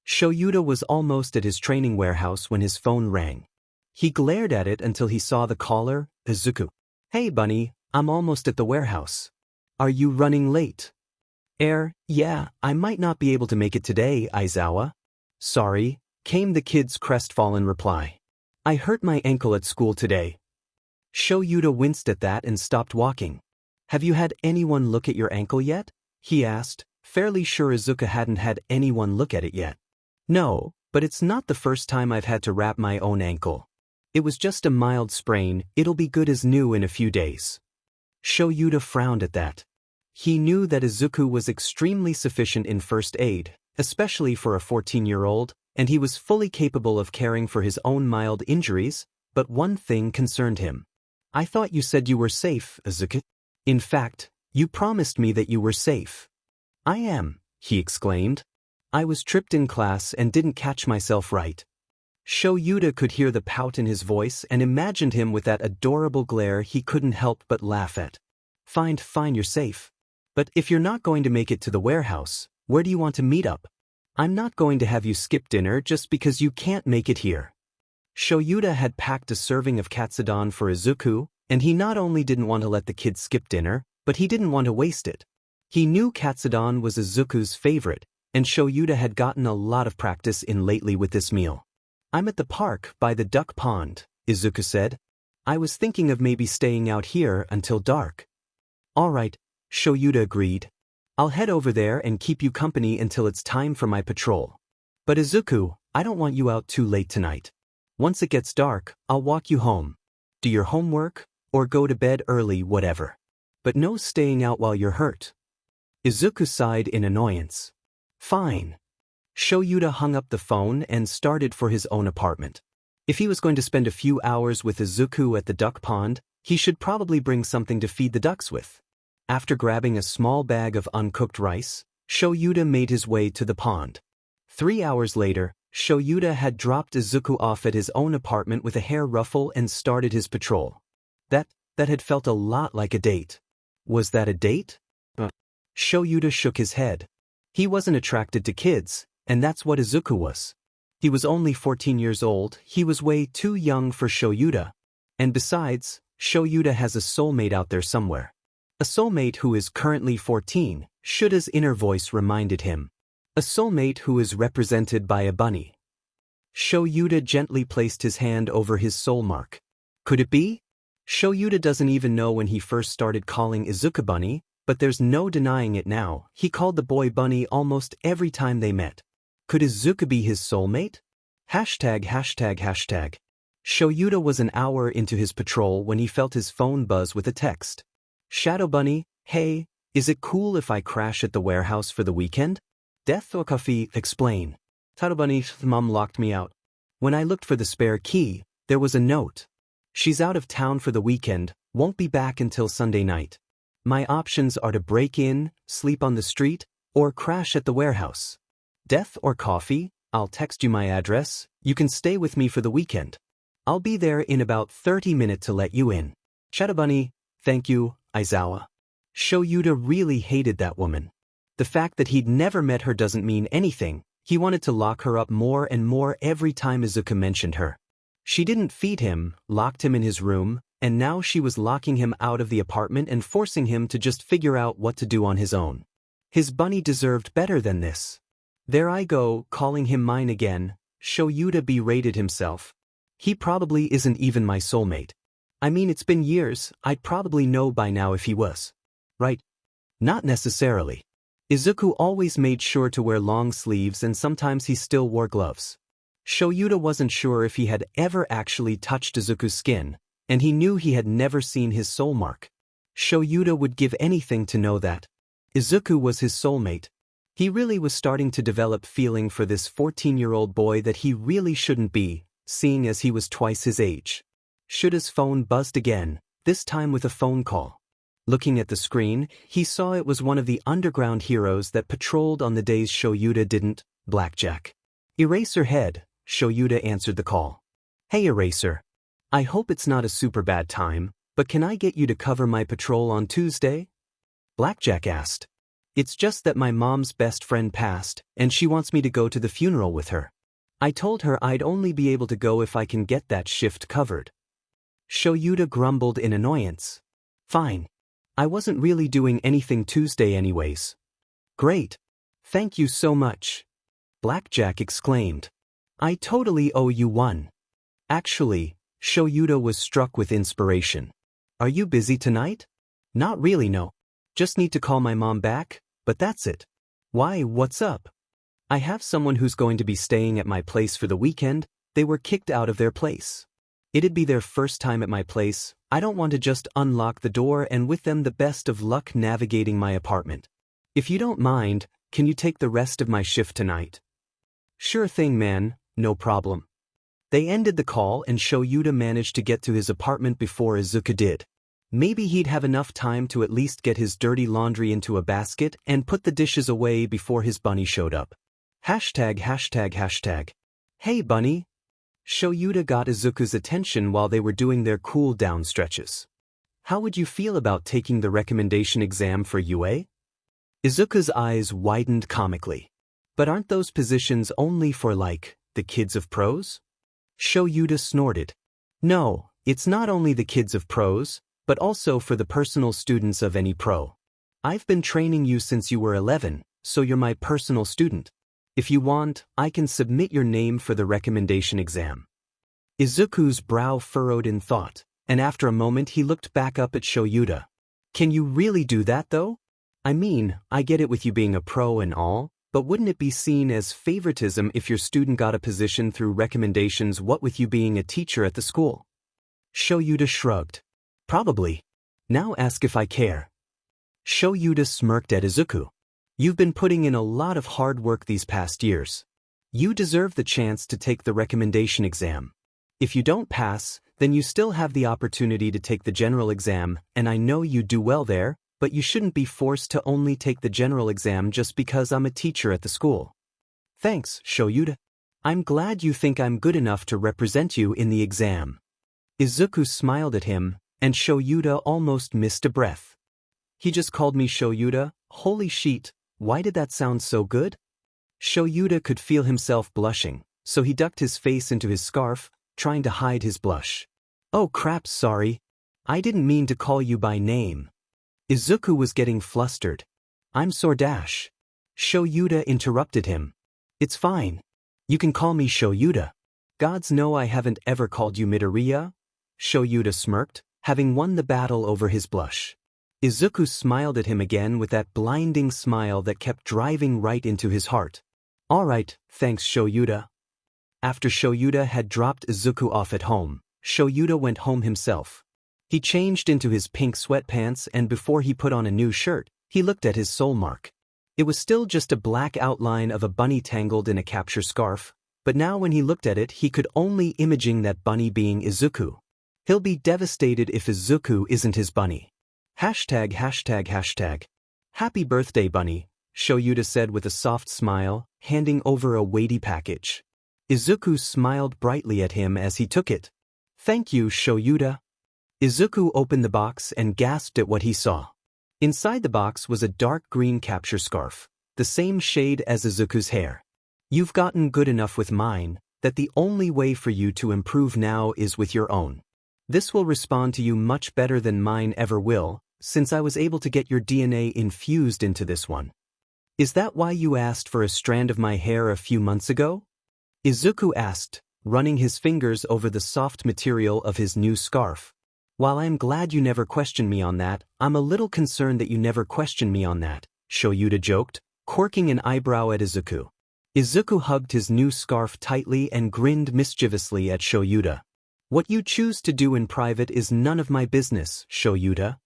Shouta was almost at his training warehouse when his phone rang. He glared at it until he saw the caller, Izuku. Hey bunny, I'm almost at the warehouse. Are you running late? Yeah, I might not be able to make it today, Aizawa. Sorry, came the kid's crestfallen reply. I hurt my ankle at school today. Shouta winced at that and stopped walking. Have you had anyone look at your ankle yet? He asked, fairly sure Izuku hadn't had anyone look at it yet. No, but it's not the first time I've had to wrap my own ankle. It was just a mild sprain, it'll be good as new in a few days. Shouta frowned at that. He knew that Izuku was extremely sufficient in first aid, especially for a 14-year-old, and he was fully capable of caring for his own mild injuries, but one thing concerned him. I thought you said you were safe, Izuku. In fact, you promised me that you were safe. I am, he exclaimed. I was tripped in class and didn't catch myself right. Shouta could hear the pout in his voice and imagined him with that adorable glare he couldn't help but laugh at. Fine, you're safe. But if you're not going to make it to the warehouse, where do you want to meet up? I'm not going to have you skip dinner just because you can't make it here. Shouta had packed a serving of katsudon for Izuku, and he not only didn't want to let the kid skip dinner, but he didn't want to waste it. He knew katsudon was Izuku's favorite, and Shouta had gotten a lot of practice in lately with this meal. I'm at the park by the duck pond, Izuku said. I was thinking of maybe staying out here until dark. All right, Shouta agreed. I'll head over there and keep you company until it's time for my patrol. But Izuku, I don't want you out too late tonight. Once it gets dark, I'll walk you home. Do your homework, or go to bed early, whatever. But no staying out while you're hurt. Izuku sighed in annoyance. Fine. Shouta hung up the phone and started for his own apartment. If he was going to spend a few hours with Izuku at the duck pond, he should probably bring something to feed the ducks with. After grabbing a small bag of uncooked rice, Shouta made his way to the pond. 3 hours later, Shouta had dropped Izuku off at his own apartment with a hair ruffle and started his patrol. That had felt a lot like a date. Was that a date? Shouta shook his head. He wasn't attracted to kids, and that's what Izuku was. He was only 14 years old, he was way too young for Shouta. And besides, Shouta has a soulmate out there somewhere. A soulmate who is currently 14, Shouta's inner voice reminded him. A soulmate who is represented by a bunny. Shouta gently placed his hand over his soul mark. Could it be? Shouta doesn't even know when he first started calling Izuku Bunny, but there's no denying it now. He called the boy Bunny almost every time they met. Could Izuku be his soulmate? Hashtag hashtag hashtag. Shouta was an hour into his patrol when he felt his phone buzz with a text. Shadow Bunny, hey, is it cool if I crash at the warehouse for the weekend? Death or coffee, explain. Shadow Bunny, Mom locked me out. When I looked for the spare key, there was a note. She's out of town for the weekend, won't be back until Sunday night. My options are to break in, sleep on the street, or crash at the warehouse. Death or coffee, I'll text you my address, you can stay with me for the weekend. I'll be there in about 30 minutes to let you in. Shadow Bunny, thank you, Aizawa. Shouta really hated that woman. The fact that he'd never met her doesn't mean anything. He wanted to lock her up more and more every time Izuku mentioned her. She didn't feed him, locked him in his room, and now she was locking him out of the apartment and forcing him to just figure out what to do on his own. His bunny deserved better than this. There I go, calling him mine again. Shouta berated himself. He probably isn't even my soulmate. I mean, it's been years, I'd probably know by now if he was. Right? Not necessarily. Izuku always made sure to wear long sleeves and sometimes he still wore gloves. Shouta wasn't sure if he had ever actually touched Izuku's skin, and he knew he had never seen his soul mark. Shouta would give anything to know that. Izuku was his soulmate. He really was starting to develop feeling for this 14-year-old boy that he really shouldn't be, seeing as he was twice his age. Shouta's phone buzzed again, this time with a phone call. Looking at the screen, he saw it was one of the underground heroes that patrolled on the days Shouta didn't, Blackjack. Eraserhead, Shouta answered the call. Hey Eraser. I hope it's not a super bad time, but can I get you to cover my patrol on Tuesday? Blackjack asked. It's just that my mom's best friend passed, and she wants me to go to the funeral with her. I told her I'd only be able to go if I can get that shift covered. Shouta grumbled in annoyance. Fine. I wasn't really doing anything Tuesday anyways. Great. Thank you so much. Blackjack exclaimed. I totally owe you one. Actually, Shouta was struck with inspiration. Are you busy tonight? Not really, no. Just need to call my mom back, but that's it. Why, what's up? I have someone who's going to be staying at my place for the weekend. They were kicked out of their place. It'd be their first time at my place. I don't want to just unlock the door and with them the best of luck navigating my apartment. If you don't mind, can you take the rest of my shift tonight? Sure thing, man, no problem. They ended the call and Shouta managed to get to his apartment before Izuku did. Maybe he'd have enough time to at least get his dirty laundry into a basket and put the dishes away before his bunny showed up. Hashtag hashtag hashtag. Hey bunny. Shouta got Izuku's attention while they were doing their cool-down stretches. How would you feel about taking the recommendation exam for UA? Izuku's eyes widened comically. But aren't those positions only for the kids of pros? Shouta snorted. No, it's not only the kids of pros, but also for the personal students of any pro. I've been training you since you were 11, so you're my personal student. If you want, I can submit your name for the recommendation exam. Izuku's brow furrowed in thought, and after a moment he looked back up at Shouta. Can you really do that though? I mean, I get it with you being a pro and all, but wouldn't it be seen as favoritism if your student got a position through recommendations, what with you being a teacher at the school? Shouta shrugged. Probably. Now ask if I care. Shouta smirked at Izuku. You've been putting in a lot of hard work these past years. You deserve the chance to take the recommendation exam. If you don't pass, then you still have the opportunity to take the general exam, and I know you do well there, but you shouldn't be forced to only take the general exam just because I'm a teacher at the school. Thanks, Shouta. I'm glad you think I'm good enough to represent you in the exam. Izuku smiled at him, and Shouta almost missed a breath. He just called me Shouta, holy shit, why did that sound so good? Shouta could feel himself blushing, so he ducked his face into his scarf, trying to hide his blush. Oh crap, sorry. I didn't mean to call you by name. Izuku was getting flustered. I'm Sordash. Shouta interrupted him. It's fine. You can call me Shouta. Gods know I haven't ever called you Midoriya. Shouta smirked. having won the battle over his blush. Izuku smiled at him again with that blinding smile that kept driving right into his heart. Alright, thanks Shouta. After Shouta had dropped Izuku off at home, Shouta went home himself. He changed into his pink sweatpants and before he put on a new shirt, he looked at his soul mark. It was still just a black outline of a bunny tangled in a capture scarf, but now when he looked at it he could only imagine that bunny being Izuku. He'll be devastated if Izuku isn't his bunny. Hashtag hashtag hashtag. Happy birthday bunny, Shouta said with a soft smile, handing over a weighty package. Izuku smiled brightly at him as he took it. Thank you, Shouta. Izuku opened the box and gasped at what he saw. Inside the box was a dark green capture scarf, the same shade as Izuku's hair. You've gotten good enough with mine, that the only way for you to improve now is with your own. This will respond to you much better than mine ever will, since I was able to get your DNA infused into this one. Is that why you asked for a strand of my hair a few months ago? Izuku asked, running his fingers over the soft material of his new scarf. While I am glad you never questioned me on that, I'm a little concerned that you never questioned me on that, Shouta joked, quirking an eyebrow at Izuku. Izuku hugged his new scarf tightly and grinned mischievously at Shouta. What you choose to do in private is none of my business, Shouta.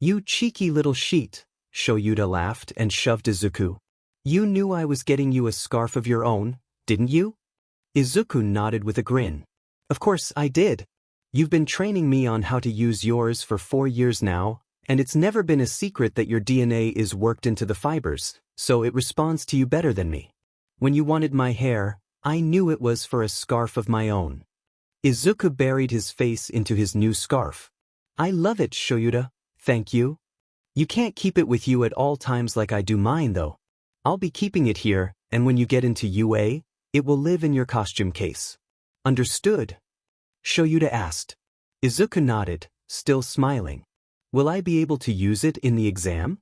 You cheeky little sheet, Shouta laughed and shoved Izuku. You knew I was getting you a scarf of your own, didn't you? Izuku nodded with a grin. Of course I did. You've been training me on how to use yours for 4 years now, and it's never been a secret that your DNA is worked into the fibers, so it responds to you better than me. When you wanted my hair, I knew it was for a scarf of my own. Izuku buried his face into his new scarf. I love it, Shouta. Thank you. You can't keep it with you at all times like I do mine though. I'll be keeping it here, and when you get into UA, it will live in your costume case. Understood? Shouta asked. Izuku nodded, still smiling. Will I be able to use it in the exam?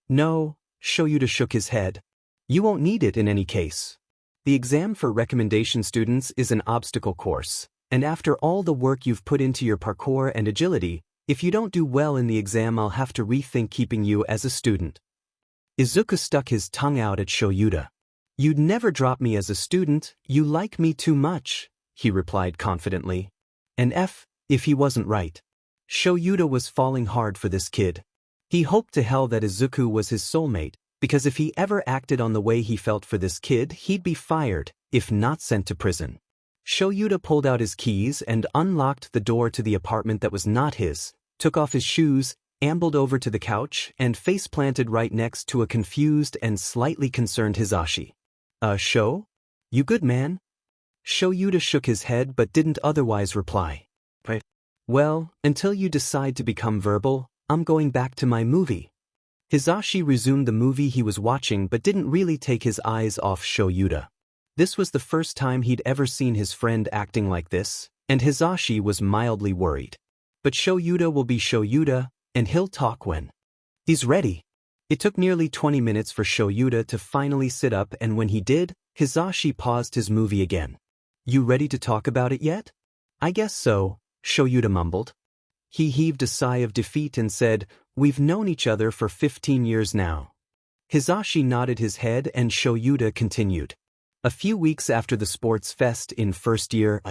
No, Shouta shook his head. You won't need it in any case. The exam for recommendation students is an obstacle course, and after all the work you've put into your parkour and agility, if you don't do well in the exam I'll have to rethink keeping you as a student. Izuku stuck his tongue out at Shouta. You'd never drop me as a student, you like me too much, he replied confidently. And if he wasn't right. Shouta was falling hard for this kid. He hoped to hell that Izuku was his soulmate, because if he ever acted on the way he felt for this kid he'd be fired, if not sent to prison. Shouta pulled out his keys and unlocked the door to the apartment that was not his, took off his shoes, ambled over to the couch, and face-planted right next to a confused and slightly concerned Hisashi. Sho? You good, man? Shouta shook his head but didn't otherwise reply. Right. Well, until you decide to become verbal, I'm going back to my movie. Hisashi resumed the movie he was watching but didn't really take his eyes off Shouta. This was the first time he'd ever seen his friend acting like this, and Hisashi was mildly worried. But Shouta will be Shouta, and he'll talk when he's ready. It took nearly 20 minutes for Shouta to finally sit up, and when he did, Hisashi paused his movie again. You ready to talk about it yet? I guess so, Shouta mumbled. He heaved a sigh of defeat and said, We've known each other for 15 years now. Hisashi nodded his head and Shouta continued. A few weeks after the sports fest in first year,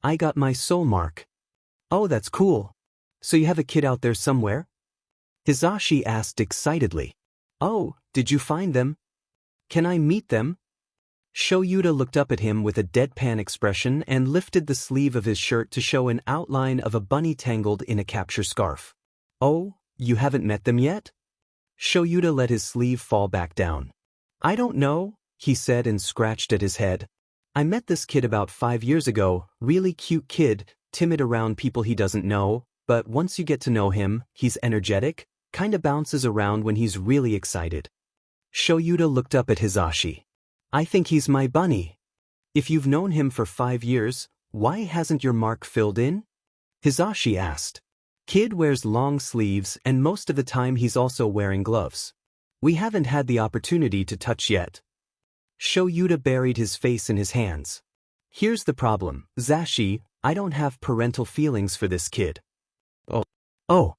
I got my soul mark. Oh, that's cool. So you have a kid out there somewhere? Hisashi asked excitedly. Oh, did you find them? Can I meet them? Shouta looked up at him with a deadpan expression and lifted the sleeve of his shirt to show an outline of a bunny tangled in a capture scarf. Oh, you haven't met them yet? Shouta let his sleeve fall back down. I don't know, he said and scratched at his head. I met this kid about 5 years ago, really cute kid, timid around people he doesn't know, but once you get to know him, he's energetic, kinda bounces around when he's really excited. Shouta looked up at Hisashi. I think he's my bunny. If you've known him for 5 years, why hasn't your mark filled in? Hisashi asked. Kid wears long sleeves and most of the time he's also wearing gloves. We haven't had the opportunity to touch yet. Shouta buried his face in his hands. Here's the problem, Zashi, I don't have parental feelings for this kid. Oh. Oh.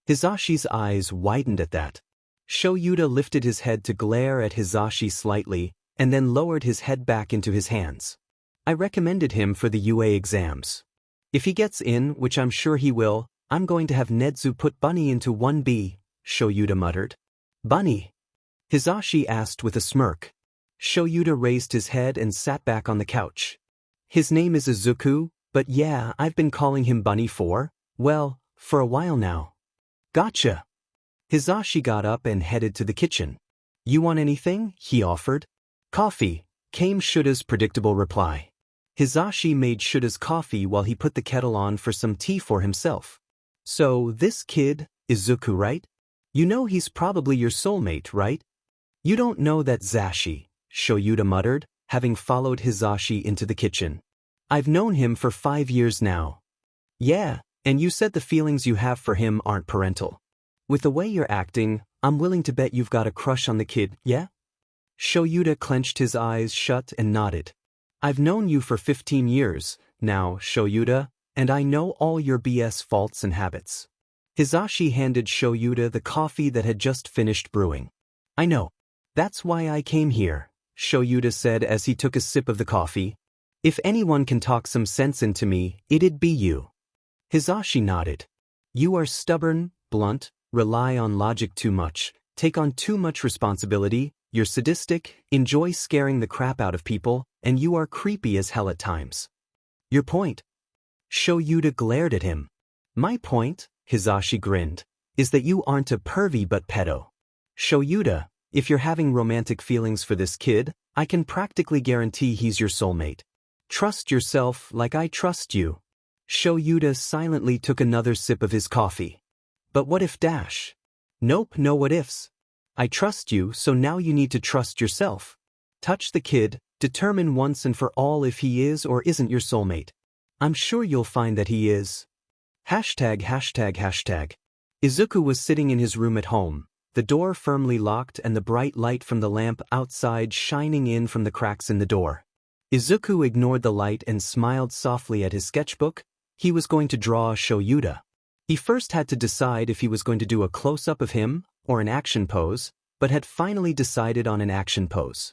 Hisashi's eyes widened at that. Shouta lifted his head to glare at Hisashi slightly, and then lowered his head back into his hands. I recommended him for the UA exams. If he gets in, which I'm sure he will, I'm going to have Nedzu put Bunny into 1B, Shouta muttered. Bunny? Hisashi asked with a smirk. Shouta raised his head and sat back on the couch. His name is Izuku, but yeah, I've been calling him Bunny for a while now. Gotcha. Hisashi got up and headed to the kitchen. You want anything? He offered. Coffee, came Shuta's predictable reply. Hisashi made Shuta's coffee while he put the kettle on for some tea for himself. So, this kid, Izuku, right? You know he's probably your soulmate, right? You don't know that Zashi, Shouta muttered, having followed Hisashi into the kitchen. I've known him for 5 years now. Yeah, and you said the feelings you have for him aren't parental. With the way you're acting, I'm willing to bet you've got a crush on the kid, yeah? Shouta clenched his eyes shut and nodded. I've known you for 15 years, now, Shouta, and I know all your BS faults and habits. Hisashi handed Shouta the coffee that had just finished brewing. I know. That's why I came here, Shouta said as he took a sip of the coffee. If anyone can talk some sense into me, it'd be you. Hisashi nodded. You are stubborn, blunt, rely on logic too much, take on too much responsibility, you're sadistic, enjoy scaring the crap out of people, and you are creepy as hell at times. Your point? Shouta glared at him. My point, Hisashi grinned, is that you aren't a pervy but pedo. Shouta, if you're having romantic feelings for this kid, I can practically guarantee he's your soulmate. Trust yourself like I trust you. Shouta silently took another sip of his coffee. But what if dash? Nope, no what ifs. I trust you, so now you need to trust yourself. Touch the kid, determine once and for all if he is or isn't your soulmate. I'm sure you'll find that he is. Hashtag. Izuku was sitting in his room at home, the door firmly locked and the bright light from the lamp outside shining in from the cracks in the door. Izuku ignored the light and smiled softly at his sketchbook. He was going to draw Shouta. He first had to decide if he was going to do a close-up of him or an action pose, but had finally decided on an action pose.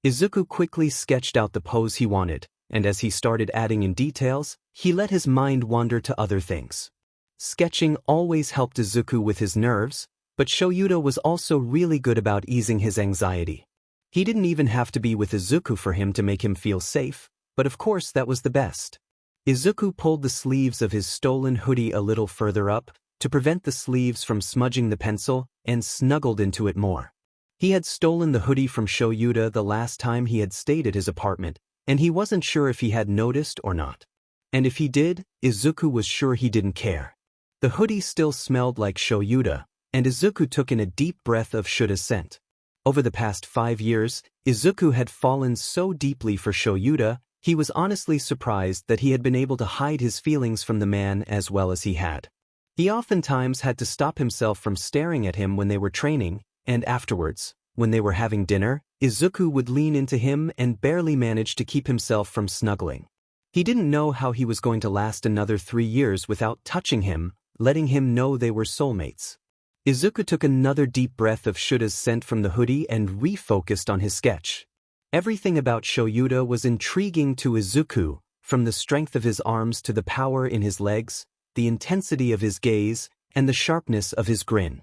Izuku quickly sketched out the pose he wanted, and as he started adding in details, he let his mind wander to other things. Sketching always helped Izuku with his nerves, but Shouta was also really good about easing his anxiety. He didn't even have to be with Izuku for him to make him feel safe, but of course that was the best. Izuku pulled the sleeves of his stolen hoodie a little further up, to prevent the sleeves from smudging the pencil, and snuggled into it more. He had stolen the hoodie from Shouta the last time he had stayed at his apartment, and he wasn't sure if he had noticed or not. And if he did, Izuku was sure he didn't care. The hoodie still smelled like Shouta, and Izuku took in a deep breath of Shuta's scent. Over the past 5 years, Izuku had fallen so deeply for Shouta, he was honestly surprised that he had been able to hide his feelings from the man as well as he had. He oftentimes had to stop himself from staring at him when they were training, and afterwards, when they were having dinner, Izuku would lean into him and barely manage to keep himself from snuggling. He didn't know how he was going to last another 3 years without touching him, letting him know they were soulmates. Izuku took another deep breath of Shuta's scent from the hoodie and refocused on his sketch. Everything about Shouta was intriguing to Izuku, from the strength of his arms to the power in his legs, the intensity of his gaze, and the sharpness of his grin.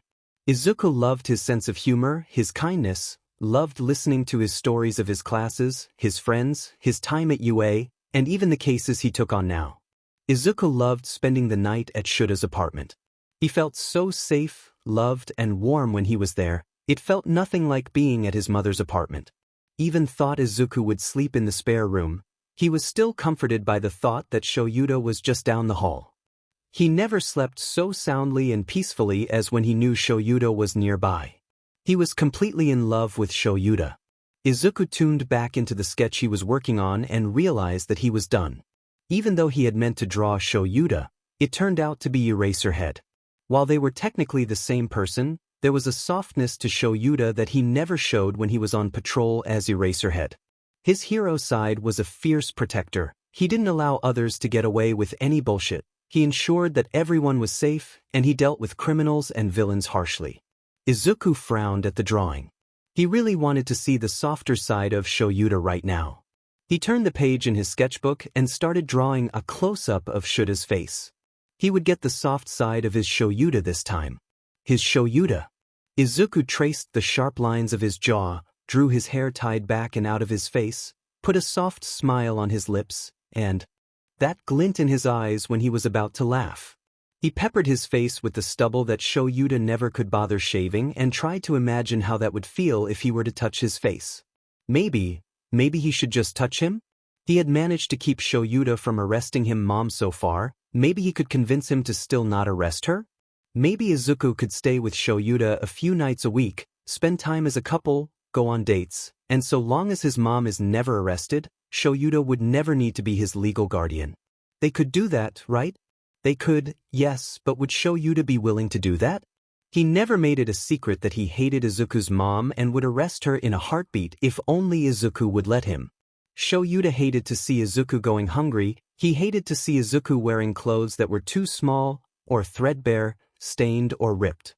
Izuku loved his sense of humor, his kindness, loved listening to his stories of his classes, his friends, his time at UA, and even the cases he took on now. Izuku loved spending the night at Shuta's apartment. He felt so safe, loved, and warm when he was there. It felt nothing like being at his mother's apartment. Even thought Izuku would sleep in the spare room, he was still comforted by the thought that Shouta was just down the hall. He never slept so soundly and peacefully as when he knew Shouta was nearby. He was completely in love with Shouta. Izuku tuned back into the sketch he was working on and realized that he was done. Even though he had meant to draw Shouta, it turned out to be Eraserhead. While they were technically the same person, there was a softness to Shouta that he never showed when he was on patrol as Eraserhead. His hero side was a fierce protector. He didn't allow others to get away with any bullshit. He ensured that everyone was safe, and he dealt with criminals and villains harshly. Izuku frowned at the drawing. He really wanted to see the softer side of Shouta right now. He turned the page in his sketchbook and started drawing a close-up of Shouta's face. He would get the soft side of his Shouta this time. His Shouta. Izuku traced the sharp lines of his jaw, drew his hair tied back and out of his face, put a soft smile on his lips, and that glint in his eyes when he was about to laugh. He peppered his face with the stubble that Shouta never could bother shaving and tried to imagine how that would feel if he were to touch his face. Maybe he should just touch him? He had managed to keep Shouta from arresting him mom so far. Maybe he could convince him to still not arrest her? Maybe Izuku could stay with Shouta a few nights a week, spend time as a couple, go on dates, and so long as his mom is never arrested, Shouta would never need to be his legal guardian. They could do that, right? They could, yes, but would Shouta be willing to do that? He never made it a secret that he hated Izuku's mom and would arrest her in a heartbeat if only Izuku would let him. Shouta hated to see Izuku going hungry. He hated to see Izuku wearing clothes that were too small, or threadbare, stained or ripped.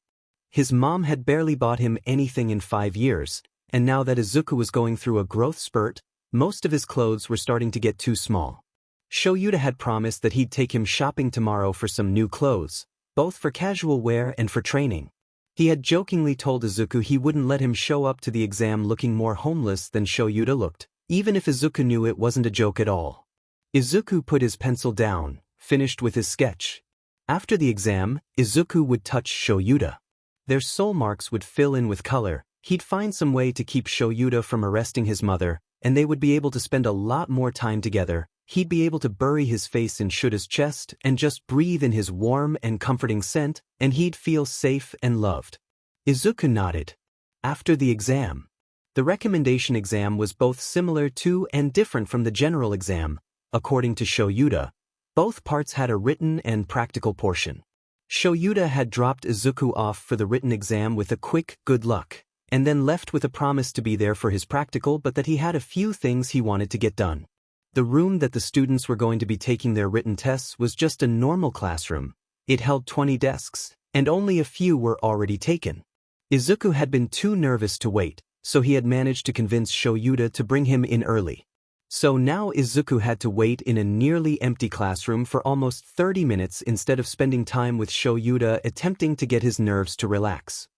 His mom had barely bought him anything in 5 years, and now that Izuku was going through a growth spurt, most of his clothes were starting to get too small. Shouta had promised that he'd take him shopping tomorrow for some new clothes, both for casual wear and for training. He had jokingly told Izuku he wouldn't let him show up to the exam looking more homeless than Shouta looked, even if Izuku knew it wasn't a joke at all. Izuku put his pencil down, finished with his sketch. After the exam, Izuku would touch Shouta. Their soul marks would fill in with color. He'd find some way to keep Shouta from arresting his mother, and they would be able to spend a lot more time together. He'd be able to bury his face in Shouta's chest and just breathe in his warm and comforting scent, and he'd feel safe and loved. Izuku nodded. After the exam. The recommendation exam was both similar to and different from the general exam. According to Shouta, both parts had a written and practical portion. Shouta had dropped Izuku off for the written exam with a quick good luck, and then left with a promise to be there for his practical, but that he had a few things he wanted to get done. The room that the students were going to be taking their written tests was just a normal classroom. It held 20 desks, and only a few were already taken. Izuku had been too nervous to wait, so he had managed to convince Shouta to bring him in early. So now Izuku had to wait in a nearly empty classroom for almost 30 minutes instead of spending time with Shouta attempting to get his nerves to relax.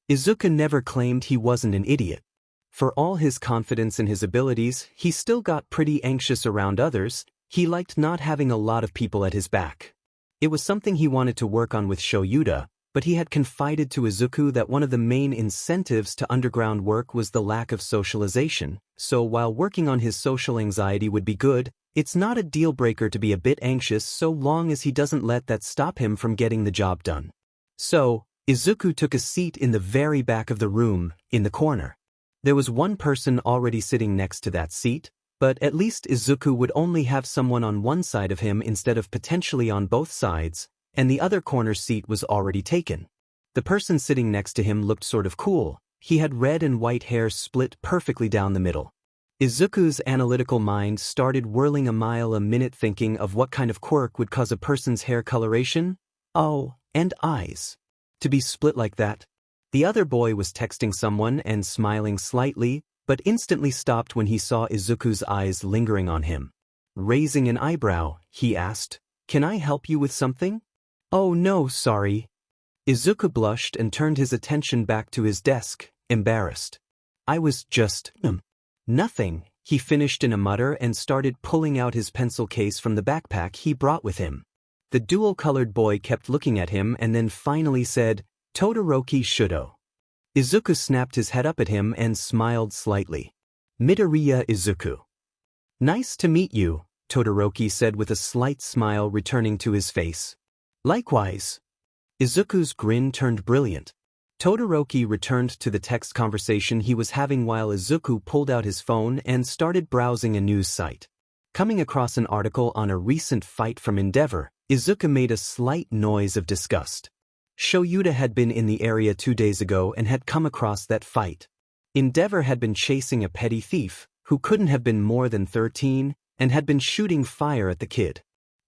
Izuku never claimed he wasn't an idiot. For all his confidence in his abilities, he still got pretty anxious around others. He liked not having a lot of people at his back. It was something he wanted to work on with Shouta, but he had confided to Izuku that one of the main incentives to underground work was the lack of socialization, so while working on his social anxiety would be good, it's not a deal-breaker to be a bit anxious so long as he doesn't let that stop him from getting the job done. So, Izuku took a seat in the very back of the room, in the corner. There was one person already sitting next to that seat, but at least Izuku would only have someone on one side of him instead of potentially on both sides, and the other corner seat was already taken. The person sitting next to him looked sort of cool. He had red and white hair split perfectly down the middle. Izuku's analytical mind started whirling a mile a minute thinking of what kind of quirk would cause a person's hair coloration. Oh, and eyes. To be split like that. The other boy was texting someone and smiling slightly, but instantly stopped when he saw Izuku's eyes lingering on him. Raising an eyebrow, he asked, "Can I help you with something?" "Oh no, sorry." Izuku blushed and turned his attention back to his desk, embarrassed. "I was just, nothing," he finished in a mutter and started pulling out his pencil case from the backpack he brought with him. The dual-colored boy kept looking at him and then finally said, "Todoroki Shudo." Izuku snapped his head up at him and smiled slightly. "Midoriya Izuku." "Nice to meet you," Todoroki said with a slight smile returning to his face. "Likewise." Izuku's grin turned brilliant. Todoroki returned to the text conversation he was having while Izuku pulled out his phone and started browsing a news site. Coming across an article on a recent fight from Endeavor, Izuku made a slight noise of disgust. Shouta had been in the area 2 days ago and had come across that fight. Endeavor had been chasing a petty thief, who couldn't have been more than 13, and had been shooting fire at the kid.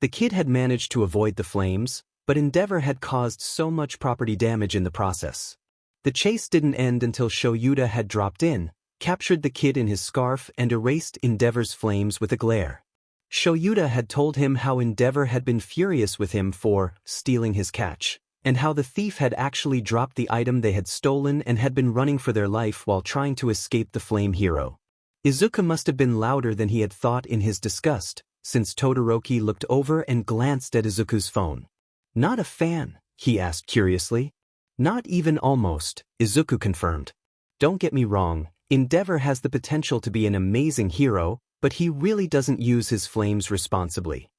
The kid had managed to avoid the flames, but Endeavor had caused so much property damage in the process. The chase didn't end until Shouta had dropped in, captured the kid in his scarf and erased Endeavor's flames with a glare. Shouta had told him how Endeavor had been furious with him for stealing his catch, and how the thief had actually dropped the item they had stolen and had been running for their life while trying to escape the flame hero. Izuku must have been louder than he had thought in his disgust, since Todoroki looked over and glanced at Izuku's phone. "Not a fan?" he asked curiously. "Not even almost," Izuku confirmed. "Don't get me wrong, Endeavor has the potential to be an amazing hero, but he really doesn't use his flames responsibly."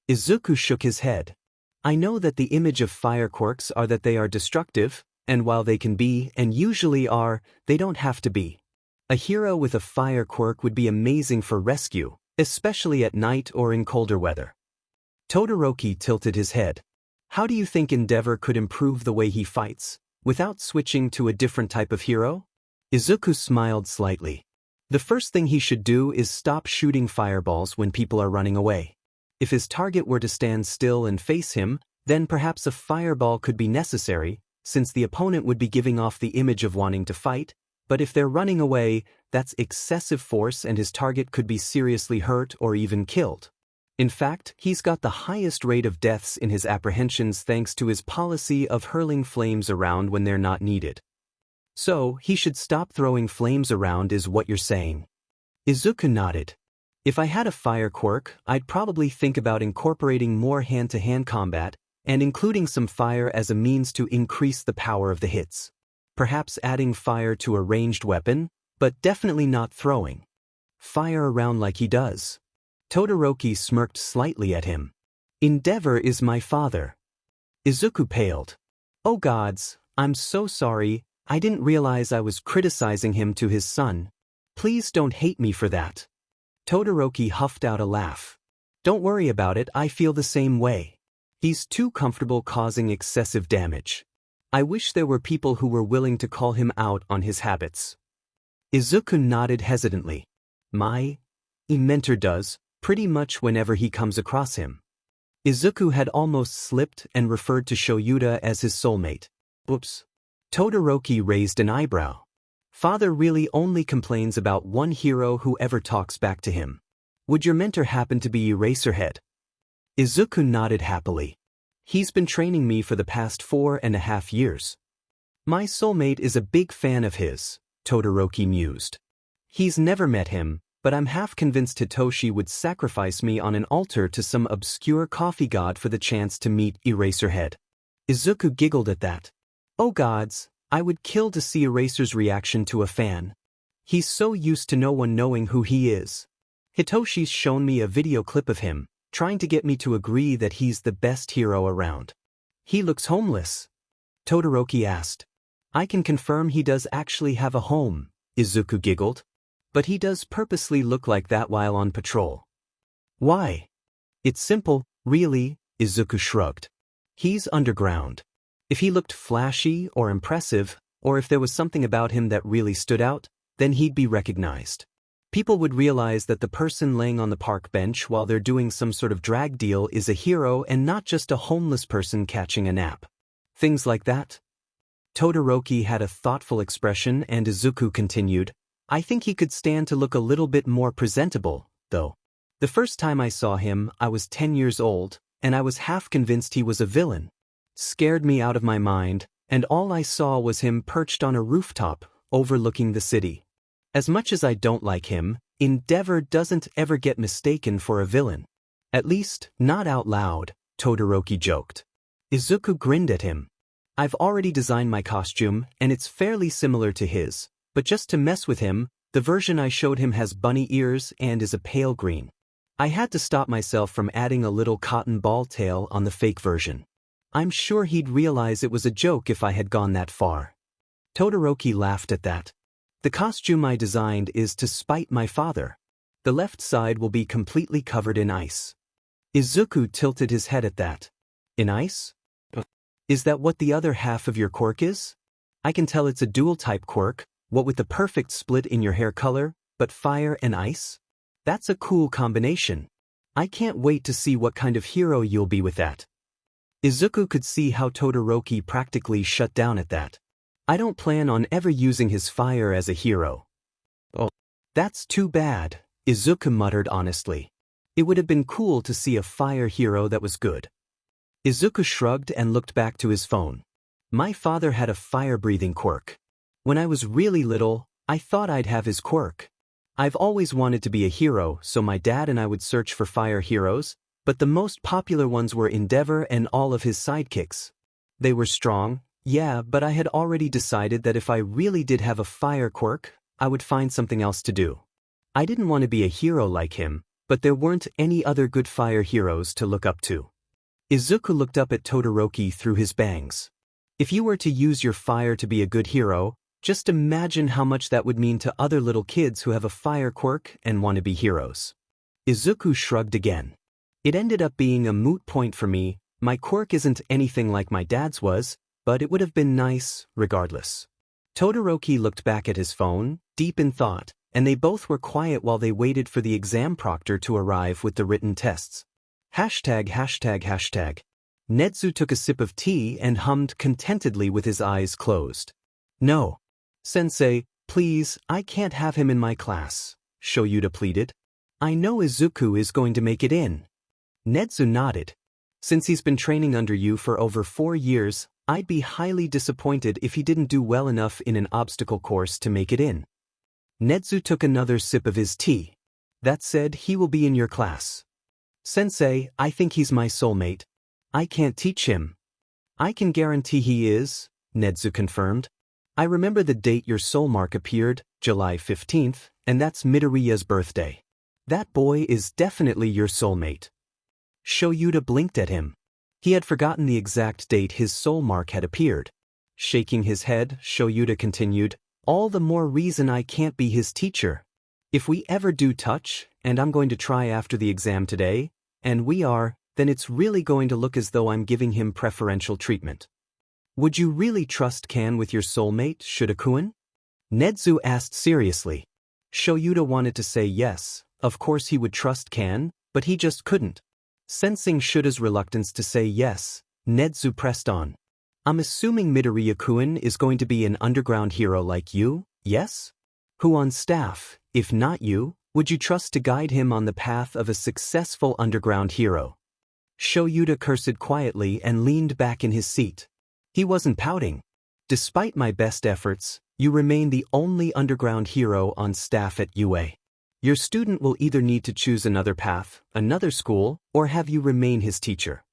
Izuku shook his head. "I know that the image of fire quirks are that they are destructive, and while they can be, and usually are, they don't have to be. A hero with a fire quirk would be amazing for rescue, especially at night or in colder weather." Todoroki tilted his head. "How do you think Endeavor could improve the way he fights, without switching to a different type of hero?" Izuku smiled slightly. "The first thing he should do is stop shooting fireballs when people are running away. If his target were to stand still and face him, then perhaps a fireball could be necessary, since the opponent would be giving off the image of wanting to fight, but if they're running away, that's excessive force and his target could be seriously hurt or even killed. In fact, he's got the highest rate of deaths in his apprehensions thanks to his policy of hurling flames around when they're not needed. So, he should stop throwing flames around is what you're saying." Izuku nodded. "If I had a fire quirk, I'd probably think about incorporating more hand-to-hand combat, and including some fire as a means to increase the power of the hits. Perhaps adding fire to a ranged weapon, but definitely not throwing fire around like he does." Todoroki smirked slightly at him. "Endeavor is my father." Izuku paled. "Oh gods, I'm so sorry, I didn't realize I was criticizing him to his son. Please don't hate me for that." Todoroki huffed out a laugh. "Don't worry about it, I feel the same way. He's too comfortable causing excessive damage. I wish there were people who were willing to call him out on his habits." Izuku nodded hesitantly. My mentor does, pretty much whenever he comes across him." Izuku had almost slipped and referred to Shouta as his soulmate. Oops. Todoroki raised an eyebrow. "Father really only complains about one hero who ever talks back to him. Would your mentor happen to be Eraserhead?" Izuku nodded happily. "He's been training me for the past 4.5 years. My soulmate is a big fan of his," Todoroki mused. "He's never met him, but I'm half convinced Hitoshi would sacrifice me on an altar to some obscure coffee god for the chance to meet Eraserhead." Izuku giggled at that. "Oh gods, I would kill to see Eraser's reaction to a fan. He's so used to no one knowing who he is. Hitoshi's shown me a video clip of him, trying to get me to agree that he's the best hero around." "He looks homeless?" Todoroki asked. "I can confirm he does actually have a home," Izuku giggled. "But he does purposely look like that while on patrol." "Why?" "It's simple, really," Izuku shrugged. "He's underground. If he looked flashy or impressive, or if there was something about him that really stood out, then he'd be recognized. People would realize that the person laying on the park bench while they're doing some sort of drag deal is a hero and not just a homeless person catching a nap. Things like that." Todoroki had a thoughtful expression and Izuku continued, "I think he could stand to look a little bit more presentable, though. The first time I saw him, I was 10 years old, and I was half convinced he was a villain. Scared me out of my mind, and all I saw was him perched on a rooftop, overlooking the city. As much as I don't like him, Endeavor doesn't ever get mistaken for a villain. At least, not out loud," Todoroki joked. Izuku grinned at him. "I've already designed my costume, and it's fairly similar to his, but just to mess with him, the version I showed him has bunny ears and is a pale green. I had to stop myself from adding a little cotton ball tail on the fake version. I'm sure he'd realize it was a joke if I had gone that far." Todoroki laughed at that. "The costume I designed is to spite my father. The left side will be completely covered in ice." Izuku tilted his head at that. "In ice? Is that what the other half of your quirk is? I can tell it's a dual-type quirk, what with the perfect split in your hair color, but fire and ice? That's a cool combination." I can't wait to see what kind of hero you'll be with that. Izuku could see how Todoroki practically shut down at that. I don't plan on ever using his fire as a hero. Oh, that's too bad, Izuku muttered honestly. It would have been cool to see a fire hero that was good. Izuku shrugged and looked back to his phone. My father had a fire-breathing quirk. When I was really little, I thought I'd have his quirk. I've always wanted to be a hero, so my dad and I would search for fire heroes, but the most popular ones were Endeavor and all of his sidekicks. They were strong, yeah, but I had already decided that if I really did have a fire quirk, I would find something else to do. I didn't want to be a hero like him, but there weren't any other good fire heroes to look up to. Izuku looked up at Todoroki through his bangs. If you were to use your fire to be a good hero, just imagine how much that would mean to other little kids who have a fire quirk and want to be heroes. Izuku shrugged again. It ended up being a moot point for me. My quirk isn't anything like my dad's was, but it would have been nice, regardless. Todoroki looked back at his phone, deep in thought, and they both were quiet while they waited for the exam proctor to arrive with the written tests. Hashtag. Nedzu took a sip of tea and hummed contentedly with his eyes closed. No. Sensei, please, I can't have him in my class, Shouta pleaded. I know Izuku is going to make it in. Nedzu nodded. Since he's been training under you for over 4 years, I'd be highly disappointed if he didn't do well enough in an obstacle course to make it in. Nedzu took another sip of his tea. That said, he will be in your class. Sensei, I think he's my soulmate. I can't teach him. I can guarantee he is, Nedzu confirmed. I remember the date your soul mark appeared, July 15th, and that's Midoriya's birthday. That boy is definitely your soulmate. Shouta blinked at him. He had forgotten the exact date his soul mark had appeared. Shaking his head, Shouta continued, all the more reason I can't be his teacher. If we ever do touch, and I'm going to try after the exam today, and we are, then it's really going to look as though I'm giving him preferential treatment. Would you really trust Kan with your soulmate, Shouta-kun? Nedzu asked seriously. Shouta wanted to say yes, of course he would trust Kan, but he just couldn't. Sensing Shuta's reluctance to say yes, Nedzu pressed on. I'm assuming Midoriya-kun is going to be an underground hero like you, yes? Who on staff, if not you, would you trust to guide him on the path of a successful underground hero? Shouta cursed quietly and leaned back in his seat. He wasn't pouting. Despite my best efforts, you remain the only underground hero on staff at UA. Your student will either need to choose another path, another school, or have you remain his teacher.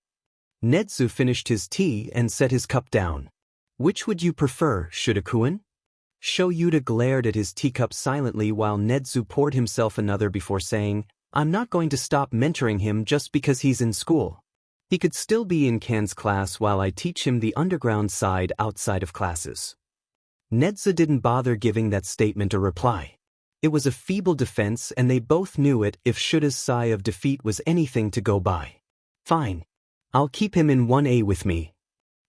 Nedzu finished his tea and set his cup down. Which would you prefer, Shouta-kun? Shouta glared at his teacup silently while Nedzu poured himself another before saying, I'm not going to stop mentoring him just because he's in school. He could still be in Kan's class while I teach him the underground side outside of classes. Nedzu didn't bother giving that statement a reply. It was a feeble defense and they both knew it if Shuta's sigh of defeat was anything to go by. Fine. I'll keep him in 1A with me.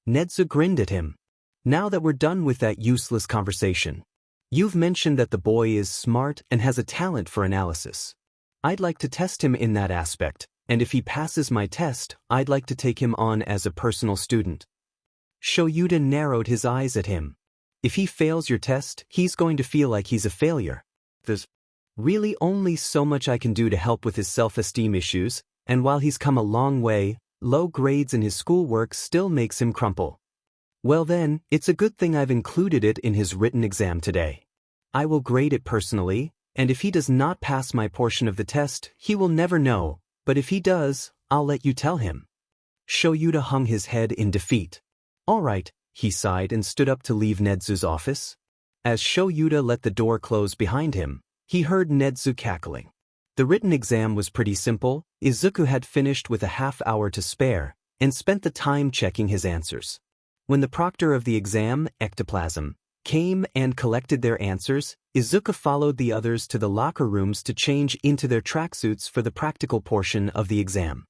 Nedzu grinned at him. Now that we're done with that useless conversation. You've mentioned that the boy is smart and has a talent for analysis. I'd like to test him in that aspect, and if he passes my test, I'd like to take him on as a personal student. Shouta narrowed his eyes at him. If he fails your test, he's going to feel like he's a failure. There's really only so much I can do to help with his self-esteem issues, and while he's come a long way, low grades in his schoolwork still makes him crumple. Well then, it's a good thing I've included it in his written exam today. I will grade it personally, and if he does not pass my portion of the test, he will never know, but if he does, I'll let you tell him. Shouta hung his head in defeat. All right, he sighed and stood up to leave Nedzu's office. As Shouta let the door close behind him, he heard Nedzu cackling. The written exam was pretty simple. Izuku had finished with a half-hour to spare, and spent the time checking his answers. When the proctor of the exam, Ectoplasm, came and collected their answers, Izuku followed the others to the locker rooms to change into their tracksuits for the practical portion of the exam.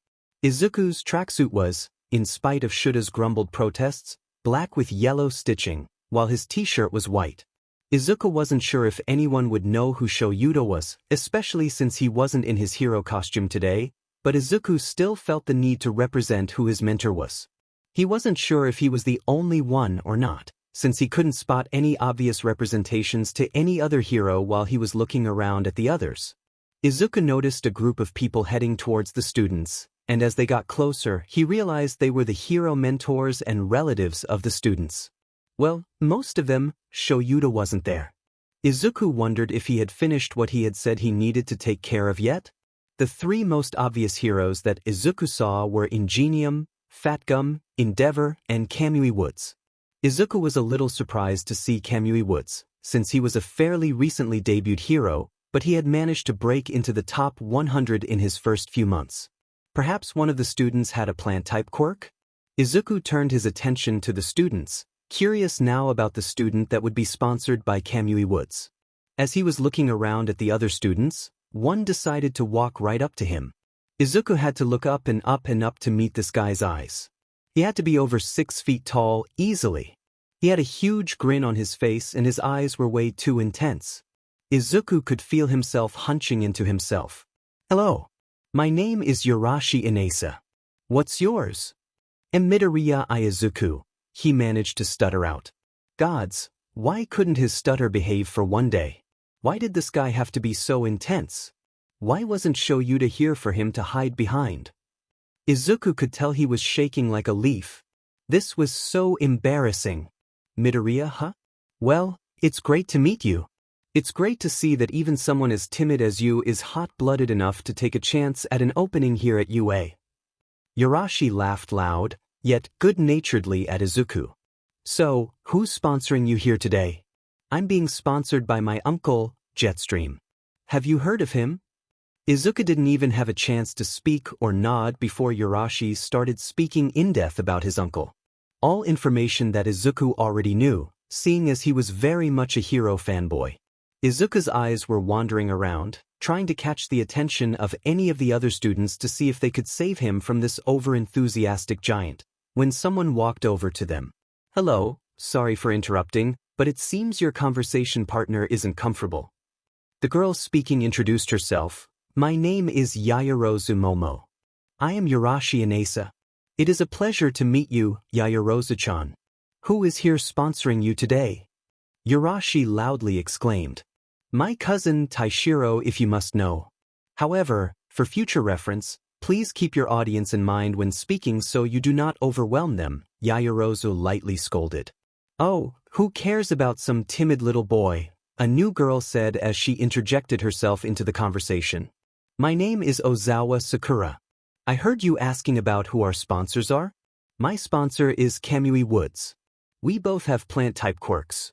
Izuku's tracksuit was, in spite of Shuta's grumbled protests, black with yellow stitching, while his t-shirt was white. Izuku wasn't sure if anyone would know who Shouta was, especially since he wasn't in his hero costume today, but Izuku still felt the need to represent who his mentor was. He wasn't sure if he was the only one or not, since he couldn't spot any obvious representations to any other hero while he was looking around at the others. Izuku noticed a group of people heading towards the students, and as they got closer, he realized they were the hero mentors and relatives of the students. Well, most of them. Shouta wasn't there. Izuku wondered if he had finished what he had said he needed to take care of yet. The three most obvious heroes that Izuku saw were Ingenium, Fatgum, Endeavor, and Kamui Woods. Izuku was a little surprised to see Kamui Woods, since he was a fairly recently debuted hero, but he had managed to break into the top 100 in his first few months. Perhaps one of the students had a plant-type quirk? Izuku turned his attention to the students, curious now about the student that would be sponsored by Kamui Woods. As he was looking around at the other students, one decided to walk right up to him. Izuku had to look up and up and up to meet this guy's eyes. He had to be over 6 feet tall, easily. He had a huge grin on his face and his eyes were way too intense. Izuku could feel himself hunching into himself. Hello. My name is Yorashi Inasa. What's yours? Midoriya Izuku. He managed to stutter out. Gods, why couldn't his stutter behave for one day? Why did this guy have to be so intense? Why wasn't Shouta here for him to hide behind? Izuku could tell he was shaking like a leaf. This was so embarrassing. Midoriya, huh? Well, it's great to meet you. It's great to see that even someone as timid as you is hot-blooded enough to take a chance at an opening here at UA. Yorashi laughed loud, yet good-naturedly at Izuku. So, who's sponsoring you here today? I'm being sponsored by my uncle, Jetstream. Have you heard of him? Izuku didn't even have a chance to speak or nod before Yorashi started speaking in-depth about his uncle. All information that Izuku already knew, seeing as he was very much a hero fanboy. Izuku's eyes were wandering around, trying to catch the attention of any of the other students to see if they could save him from this over-enthusiastic giant, when someone walked over to them. Hello, sorry for interrupting, but it seems your conversation partner isn't comfortable. The girl speaking introduced herself. My name is Yaoyorozu Momo. I am Yorashi Inasa. It is a pleasure to meet you, Yaoyorozu-chan. Who is here sponsoring you today? Yorashi loudly exclaimed. My cousin Taishiro, if you must know. However, for future reference, please keep your audience in mind when speaking so you do not overwhelm them, Yaoyorozu lightly scolded. Oh, who cares about some timid little boy? A new girl said as she interjected herself into the conversation. My name is Ozawa Sakura. I heard you asking about who our sponsors are? My sponsor is Kamui Woods. We both have plant-type quirks.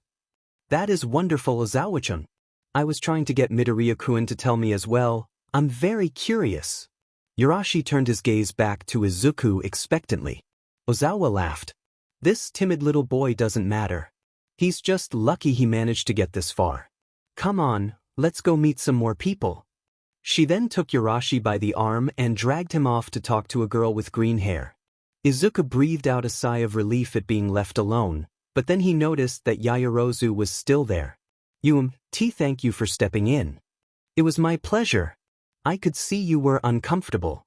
That is wonderful, Ozawa-chan. I was trying to get Midoriya-kun to tell me as well. I'm very curious. Yorashi turned his gaze back to Izuku expectantly. Ozawa laughed. This timid little boy doesn't matter. He's just lucky he managed to get this far. Come on, let's go meet some more people. She then took Yorashi by the arm and dragged him off to talk to a girl with green hair. Izuku breathed out a sigh of relief at being left alone, but then he noticed that Yaoyorozu was still there. Thank you for stepping in. It was my pleasure. I could see you were uncomfortable.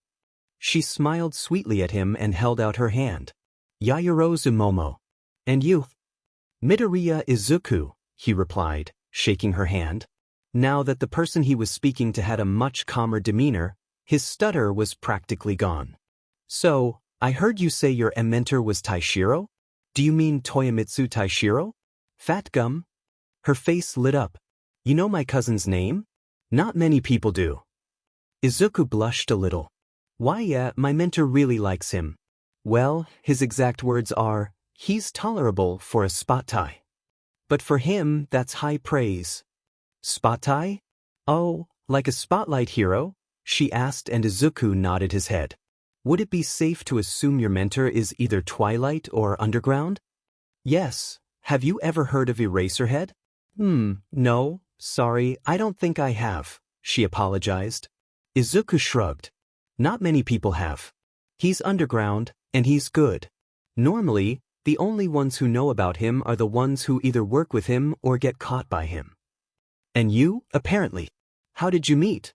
She smiled sweetly at him and held out her hand. Yaoyorozu Momo. And you? Midoriya Izuku, he replied, shaking her hand. Now that the person he was speaking to had a much calmer demeanor, his stutter was practically gone. So, I heard you say your mentor was Taishiro? Do you mean Toyomitsu Taishiro? Fatgum? Her face lit up. You know my cousin's name? Not many people do. Izuku blushed a little. Why, yeah, my mentor really likes him. Well, his exact words are, he's tolerable for a spot tie. But for him, that's high praise. Spot tie? Oh, like a spotlight hero? She asked and Izuku nodded his head. Would it be safe to assume your mentor is either Twilight or Underground? Yes. Have you ever heard of Eraserhead? No, sorry, I don't think I have, she apologized. Izuku shrugged. Not many people have. He's underground, and he's good. Normally, the only ones who know about him are the ones who either work with him or get caught by him. And you, apparently. How did you meet?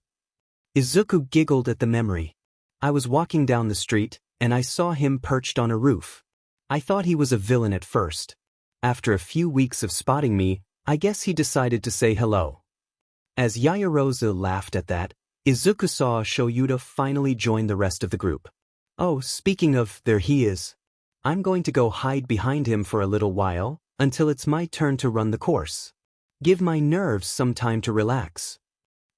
Izuku giggled at the memory. I was walking down the street, and I saw him perched on a roof. I thought he was a villain at first. After a few weeks of spotting me, I guess he decided to say hello. As Yayarozu laughed at that, Izuku saw Shouta finally join the rest of the group. Oh, speaking of, there he is. I'm going to go hide behind him for a little while, until it's my turn to run the course. Give my nerves some time to relax.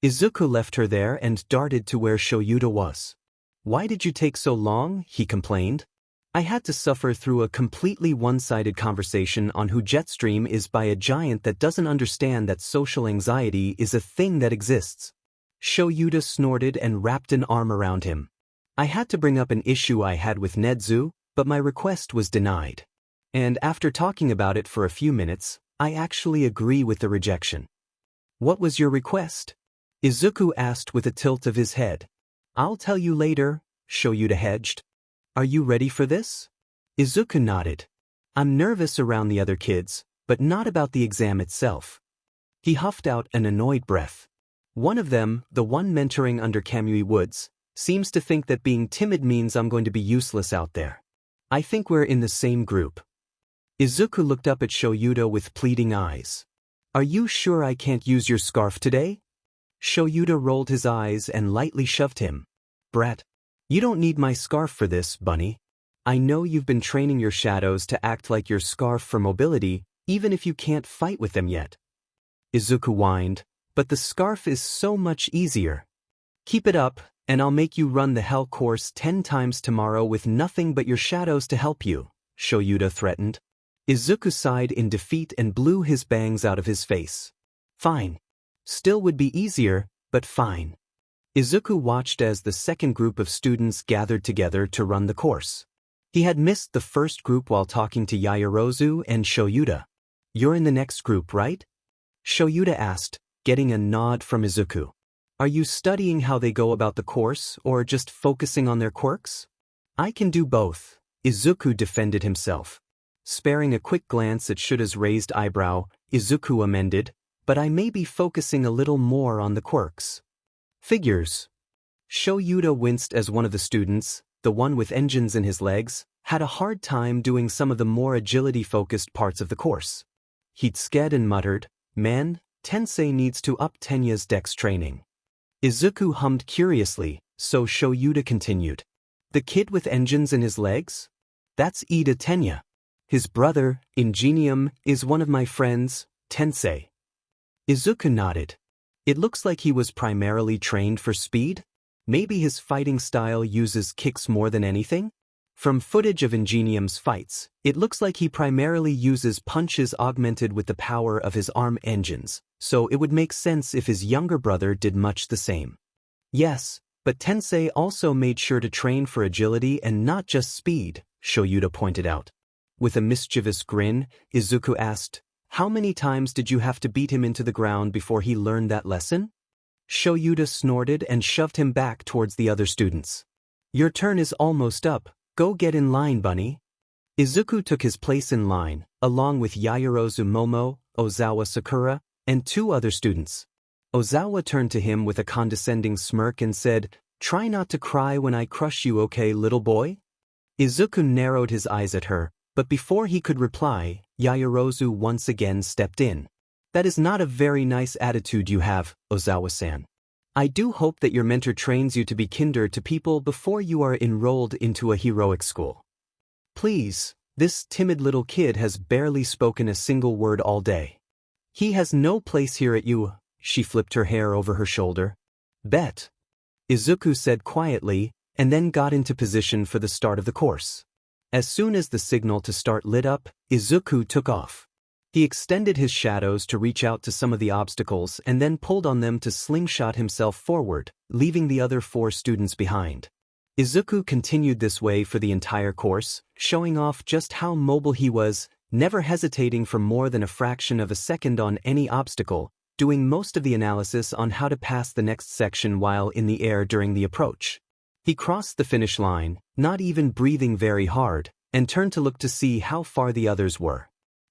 Izuku left her there and darted to where Shouta was. Why did you take so long? He complained. I had to suffer through a completely one-sided conversation on who Jetstream is by a giant that doesn't understand that social anxiety is a thing that exists. Shouta snorted and wrapped an arm around him. I had to bring up an issue I had with Nedzu, but my request was denied. And after talking about it for a few minutes, I actually agree with the rejection. What was your request? Izuku asked with a tilt of his head. I'll tell you later, Shouta hedged. Are you ready for this? Izuku nodded. I'm nervous around the other kids, but not about the exam itself. He huffed out an annoyed breath. One of them, the one mentoring under Kamui Woods, seems to think that being timid means I'm going to be useless out there. I think we're in the same group. Izuku looked up at Shouta with pleading eyes. Are you sure I can't use your scarf today? Shouta rolled his eyes and lightly shoved him. Brat, you don't need my scarf for this, bunny. I know you've been training your shadows to act like your scarf for mobility, even if you can't fight with them yet. Izuku whined, but the scarf is so much easier. Keep it up, and I'll make you run the hell course 10 times tomorrow with nothing but your shadows to help you, Shouta threatened. Izuku sighed in defeat and blew his bangs out of his face. Fine. Still would be easier, but fine. Izuku watched as the second group of students gathered together to run the course. He had missed the first group while talking to Yayarozu and Shouta. You're in the next group, right? Shouta asked, getting a nod from Izuku. Are you studying how they go about the course or just focusing on their quirks? I can do both, Izuku defended himself. Sparing a quick glance at Shouda's raised eyebrow, Izuku amended, but I may be focusing a little more on the quirks. Figures. Shouta winced as one of the students, the one with engines in his legs, had a hard time doing some of the more agility-focused parts of the course. He'd sked and muttered, Man, Tensei needs to up Tenya's dex training. Izuku hummed curiously, so Shouta continued. The kid with engines in his legs? That's Ida Tenya. His brother, Ingenium, is one of my friends, Tensei. Izuku nodded. It looks like he was primarily trained for speed? Maybe his fighting style uses kicks more than anything? From footage of Ingenium's fights, it looks like he primarily uses punches augmented with the power of his arm engines, so it would make sense if his younger brother did much the same. Yes, but Tensei also made sure to train for agility and not just speed, Shouta pointed out. With a mischievous grin, Izuku asked, How many times did you have to beat him into the ground before he learned that lesson? Shouta snorted and shoved him back towards the other students. Your turn is almost up. Go get in line, bunny. Izuku took his place in line, along with Yayarozu Momo, Ozawa Sakura, and 2 other students. Ozawa turned to him with a condescending smirk and said, Try not to cry when I crush you, okay, little boy? Izuku narrowed his eyes at her, but before he could reply, Yayarozu once again stepped in. That is not a very nice attitude you have, Ozawa-san. I do hope that your mentor trains you to be kinder to people before you are enrolled into a heroic school. Please, this timid little kid has barely spoken a single word all day. He has no place here at you, she flipped her hair over her shoulder. Bet. Izuku said quietly, and then got into position for the start of the course. As soon as the signal to start lit up, Izuku took off. He extended his shadows to reach out to some of the obstacles and then pulled on them to slingshot himself forward, leaving the other 4 students behind. Izuku continued this way for the entire course, showing off just how mobile he was, never hesitating for more than a fraction of a second on any obstacle, doing most of the analysis on how to pass the next section while in the air during the approach. He crossed the finish line, not even breathing very hard, and turned to look to see how far the others were.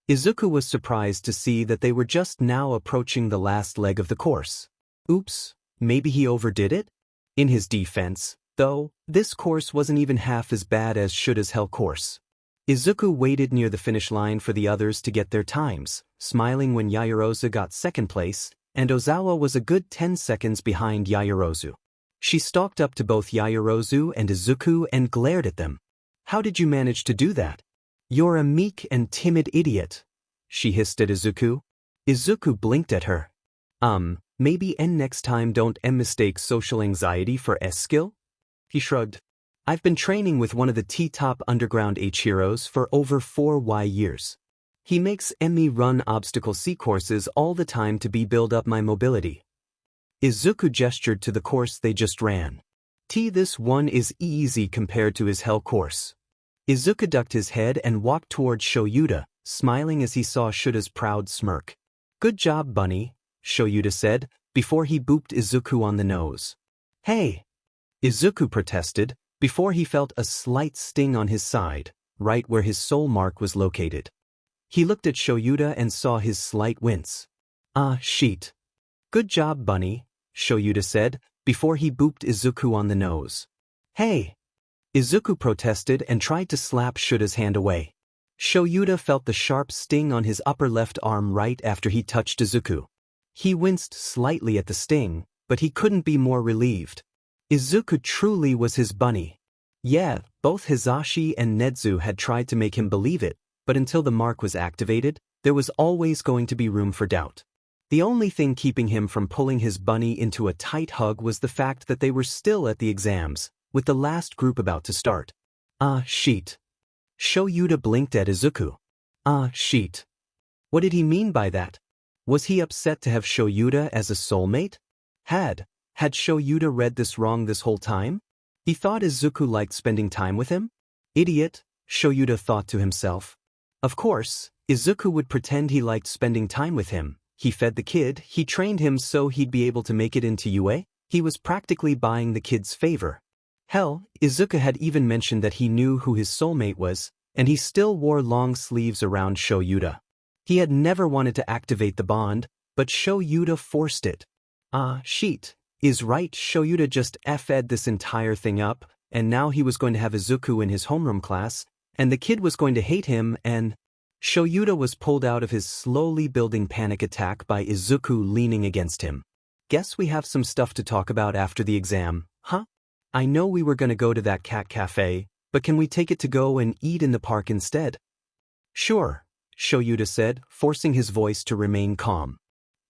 Izuku was surprised to see that they were just now approaching the last leg of the course. Oops, maybe he overdid it? In his defense, Though, this course wasn't even half as bad as Shouta's hell course. Izuku waited near the finish line for the others to get their times, smiling when Yaoyorozu got second place, and Ozawa was a good 10 seconds behind Yaoyorozu. She stalked up to both Yaoyorozu and Izuku and glared at them. "How did you manage to do that? You're a meek and timid idiot," she hissed at Izuku. Izuku blinked at her. Maybe next time don't mistake social anxiety for skill?" He shrugged. "I've been training with one of the T-top underground H heroes for over 4 years. He makes me run obstacle C courses all the time to build up my mobility." Izuku gestured to the course they just ran. This one is easy compared to his hell course." Izuku ducked his head and walked toward Shouta, smiling as he saw Shuta's proud smirk. "Good job, bunny," Shouta said, before he booped Izuku on the nose. "Hey!" Izuku protested, before he felt a slight sting on his side, right where his soul mark was located. He looked at Shouta and saw his slight wince. Shit. "Good job, bunny," Shouta said, before he booped Izuku on the nose. "Hey!" Izuku protested and tried to slap Shuta's hand away. Shouta felt the sharp sting on his upper left arm right after he touched Izuku. He winced slightly at the sting, but he couldn't be more relieved. Izuku truly was his bunny. Yeah, both Hizashi and Nezu had tried to make him believe it, but until the mark was activated, there was always going to be room for doubt. The only thing keeping him from pulling his bunny into a tight hug was the fact that they were still at the exams, with the last group about to start. Shit. Shouta blinked at Izuku. Shit. What did he mean by that? Was he upset to have Shouta as a soulmate? Had Shouta read this wrong this whole time? He thought Izuku liked spending time with him? Idiot, Shouta thought to himself. Of course, Izuku would pretend he liked spending time with him. He fed the kid, he trained him so he'd be able to make it into UA. He was practically buying the kid's favor. Hell, Izuku had even mentioned that he knew who his soulmate was, and he still wore long sleeves around Shouta. He had never wanted to activate the bond, but Shouta forced it. Shit. Is right, Shouta just F'd this entire thing up, and now he was going to have Izuku in his homeroom class, and the kid was going to hate him and… Shouta was pulled out of his slowly building panic attack by Izuku leaning against him. "Guess we have some stuff to talk about after the exam, huh? I know we were gonna go to that cat cafe, but can we take it to go and eat in the park instead?" "Sure," Shouta said, forcing his voice to remain calm.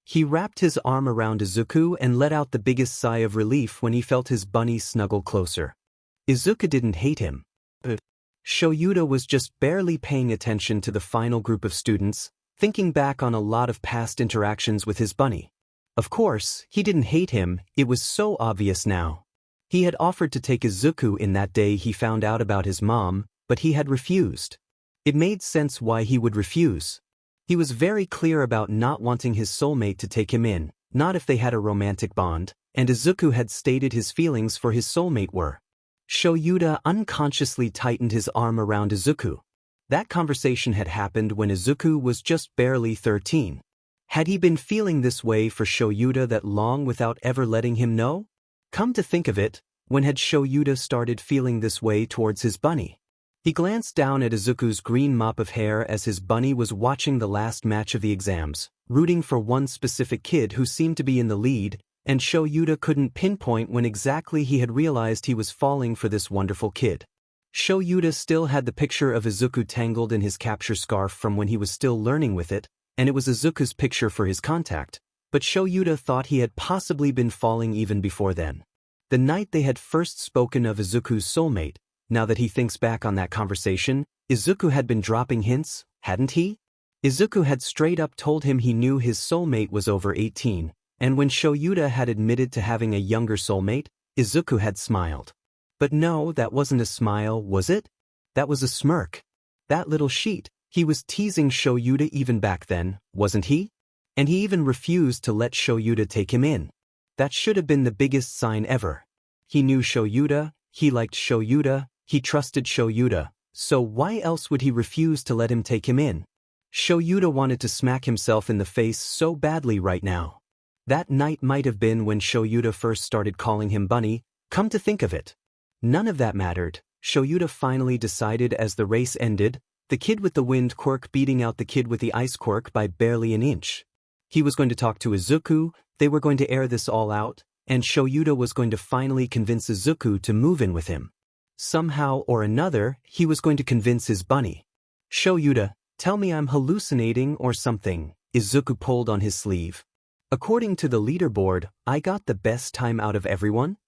He wrapped his arm around Izuku and let out the biggest sigh of relief when he felt his bunny snuggle closer. Izuku didn't hate him. But Shouta was just barely paying attention to the final group of students, thinking back on a lot of past interactions with his bunny. Of course, he didn't hate him, it was so obvious now. He had offered to take Izuku in that day he found out about his mom, but he had refused. It made sense why he would refuse. He was very clear about not wanting his soulmate to take him in, not if they had a romantic bond, and Izuku had stated his feelings for his soulmate were. Shouta unconsciously tightened his arm around Izuku. That conversation had happened when Izuku was just barely 13. Had he been feeling this way for Shouta that long without ever letting him know? Come to think of it, when had Shouta started feeling this way towards his bunny? He glanced down at Izuku's green mop of hair as his bunny was watching the last match of the exams, rooting for one specific kid who seemed to be in the lead, and Shouta couldn't pinpoint when exactly he had realized he was falling for this wonderful kid. Shouta still had the picture of Izuku tangled in his capture scarf from when he was still learning with it, and it was Izuku's picture for his contact, but Shouta thought he had possibly been falling even before then. The night they had first spoken of Izuku's soulmate, now that he thinks back on that conversation, Izuku had been dropping hints, hadn't he? Izuku had straight up told him he knew his soulmate was over 18, and when Shouta had admitted to having a younger soulmate, Izuku had smiled. But no, that wasn't a smile, was it? That was a smirk. That little sheet, he was teasing Shouta even back then, wasn't he? And he even refused to let Shouta take him in. That should have been the biggest sign ever. He knew Shouta, he liked Shouta, he trusted Shouta, so why else would he refuse to let him take him in? Shouta wanted to smack himself in the face so badly right now. That night might have been when Shouta first started calling him Bunny, come to think of it. None of that mattered. Shouta finally decided as the race ended, the kid with the wind Quirk beating out the kid with the ice Quirk by barely an inch. He was going to talk to Izuku, they were going to air this all out, and Shouta was going to finally convince Izuku to move in with him. Somehow or another, he was going to convince his bunny. Shouta, tell me I'm hallucinating or something. Izuku pulled on his sleeve. According to the leaderboard, I got the best time out of everyone?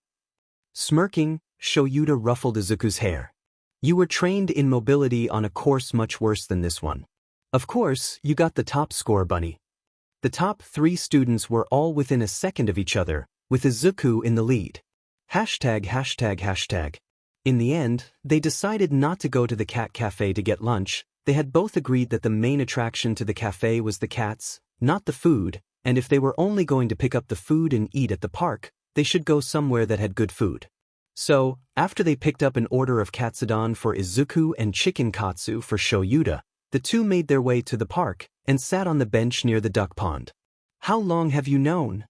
Smirking, Shouta ruffled Izuku's hair. You were trained in mobility on a course much worse than this one. Of course, you got the top score, bunny. The top 3 students were all within a second of each other, with Izuku in the lead. ####. In the end, they decided not to go to the cat cafe to get lunch. They had both agreed that the main attraction to the cafe was the cats, not the food, and if they were only going to pick up the food and eat at the park, they should go somewhere that had good food. So, after they picked up an order of katsudon for Izuku and chicken katsu for Shouta, the two made their way to the park and sat on the bench near the duck pond. How long have you known?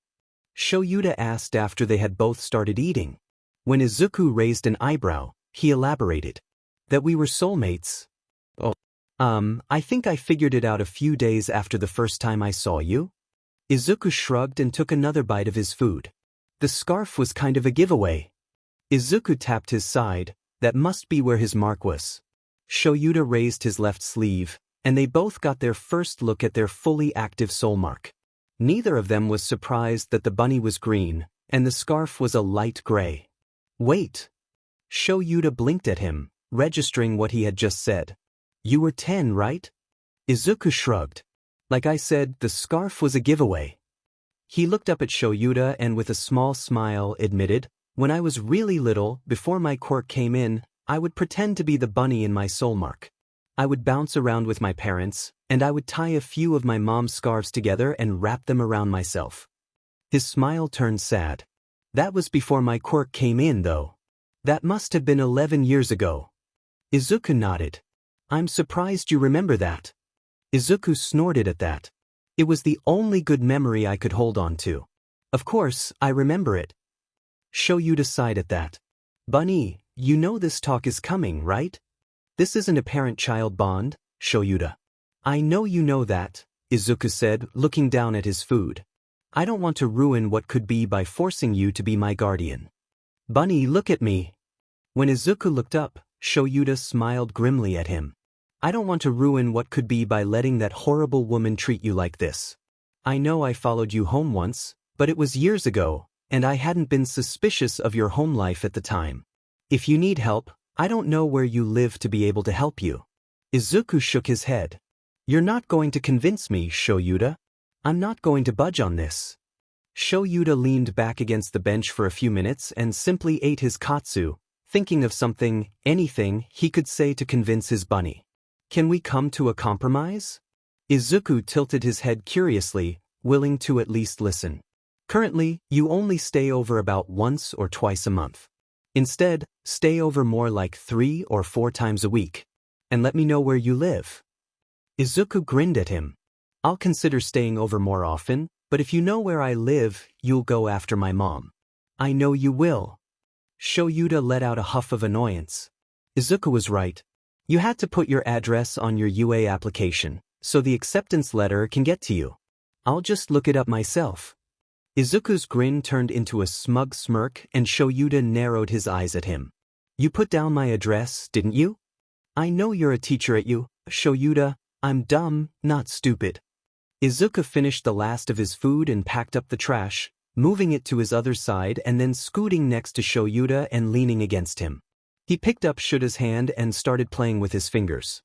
Shouta asked after they had both started eating. When Izuku raised an eyebrow, he elaborated. That we were soulmates. Oh. I think I figured it out a few days after the first time I saw you. Izuku shrugged and took another bite of his food. The scarf was kind of a giveaway. Izuku tapped his side, that must be where his mark was. Shouta raised his left sleeve, and they both got their first look at their fully active soul mark. Neither of them was surprised that the bunny was green, and the scarf was a light gray. Wait. Shouta blinked at him, registering what he had just said. You were 10, right? Izuku shrugged. Like I said, the scarf was a giveaway. He looked up at Shouta and with a small smile admitted, when I was really little, before my quirk came in, I would pretend to be the bunny in my soul mark. I would bounce around with my parents, and I would tie a few of my mom's scarves together and wrap them around myself. His smile turned sad. That was before my quirk came in, though. That must have been 11 years ago. Izuku nodded. I'm surprised you remember that. Izuku snorted at that. It was the only good memory I could hold on to. Of course, I remember it. Shouta sighed at that. Bunny, you know this talk is coming, right? This isn't a parent-child bond, Shouta. I know you know that, Izuku said, looking down at his food. I don't want to ruin what could be by forcing you to be my guardian. Bunny, look at me. When Izuku looked up, Shouta smiled grimly at him. I don't want to ruin what could be by letting that horrible woman treat you like this. I know I followed you home once, but it was years ago, and I hadn't been suspicious of your home life at the time. If you need help, I don't know where you live to be able to help you. Izuku shook his head. You're not going to convince me, Shouta. I'm not going to budge on this. Shouta leaned back against the bench for a few minutes and simply ate his katsu, thinking of something, anything, he could say to convince his bunny. Can we come to a compromise? Izuku tilted his head curiously, willing to at least listen. Currently, you only stay over about once or twice a month. Instead, stay over more like 3 or 4 times a week. And let me know where you live. Izuku grinned at him. I'll consider staying over more often, but if you know where I live, you'll go after my mom. I know you will. Shouta let out a huff of annoyance. Izuku was right. You had to put your address on your UA application, so the acceptance letter can get to you. I'll just look it up myself. Izuku's grin turned into a smug smirk and Shouta narrowed his eyes at him. You put down my address, didn't you? I know you're a teacher at you, Shouta. I'm dumb, not stupid. Izuku finished the last of his food and packed up the trash, moving it to his other side and then scooting next to Shouta and leaning against him. He picked up Shouta's hand and started playing with his fingers.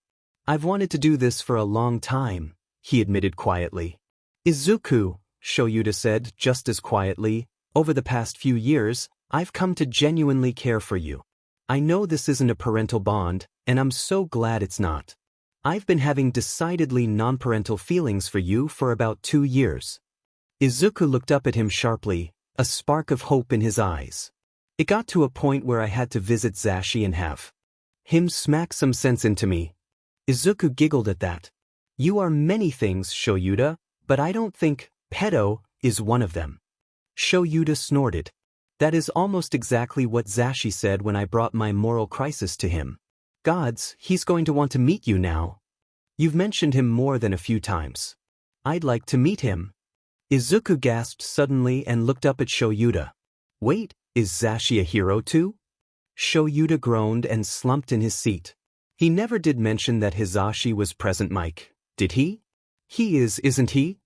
I've wanted to do this for a long time, he admitted quietly. Izuku, Shouta said just as quietly, over the past few years, I've come to genuinely care for you. I know this isn't a parental bond, and I'm so glad it's not. I've been having decidedly non-parental feelings for you for about 2 years. Izuku looked up at him sharply, a spark of hope in his eyes. It got to a point where I had to visit Zashi and have him smack some sense into me. Izuku giggled at that. You are many things, Shouta, but I don't think pedo is one of them. Shouta snorted. That is almost exactly what Zashi said when I brought my moral crisis to him. Gods, he's going to want to meet you now. You've mentioned him more than a few times. I'd like to meet him. Izuku gasped suddenly and looked up at Shouta. Wait, is Zashi a hero too? Shouta groaned and slumped in his seat. He never did mention that Hisashi was present, Mike, did he? He is, isn't he?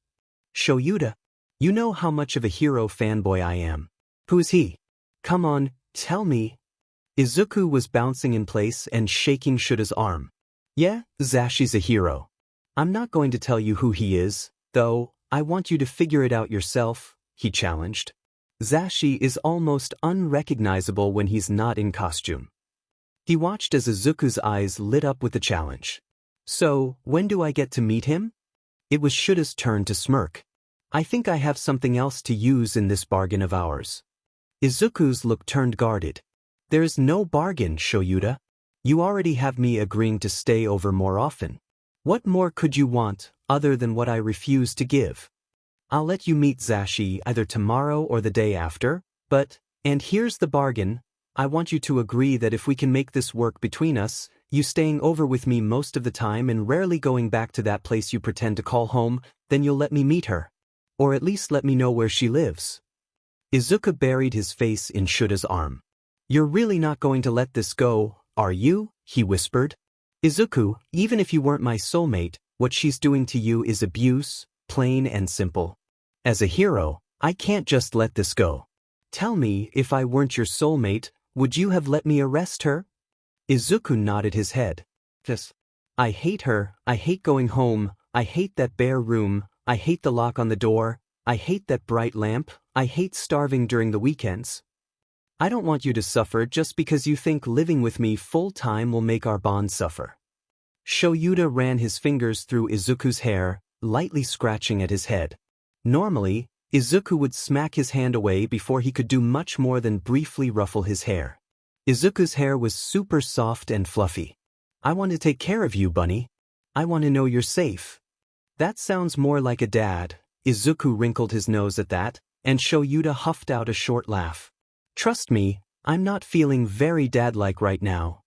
Shouta, you know how much of a hero fanboy I am. Who's he? Come on, tell me. Izuku was bouncing in place and shaking Shuta's arm. Yeah, Zashi's a hero. I'm not going to tell you who he is, though. I want you to figure it out yourself, he challenged. Zashi is almost unrecognizable when he's not in costume. He watched as Izuku's eyes lit up with the challenge. So, when do I get to meet him? It was Shuta's turn to smirk. I think I have something else to use in this bargain of ours. Izuku's look turned guarded. There's no bargain, Shouta. You already have me agreeing to stay over more often. What more could you want, other than what I refuse to give? I'll let you meet Zashi either tomorrow or the day after, but, and here's the bargain, I want you to agree that if we can make this work between us, you staying over with me most of the time and rarely going back to that place you pretend to call home, then you'll let me meet her. Or at least let me know where she lives. Izuku buried his face in Shuta's arm. You're really not going to let this go, are you? He whispered. Izuku, even if you weren't my soulmate, what she's doing to you is abuse, plain and simple. As a hero, I can't just let this go. Tell me, if I weren't your soulmate, would you have let me arrest her? Izuku nodded his head. Yes. I hate her, I hate going home, I hate that bare room, I hate the lock on the door, I hate that bright lamp, I hate starving during the weekends. I don't want you to suffer just because you think living with me full-time will make our bond suffer. Shouta ran his fingers through Izuku's hair, lightly scratching at his head. Normally, Izuku would smack his hand away before he could do much more than briefly ruffle his hair. Izuku's hair was super soft and fluffy. I want to take care of you, bunny. I want to know you're safe. That sounds more like a dad. Izuku wrinkled his nose at that, and Shouta huffed out a short laugh. Trust me, I'm not feeling very dad-like right now.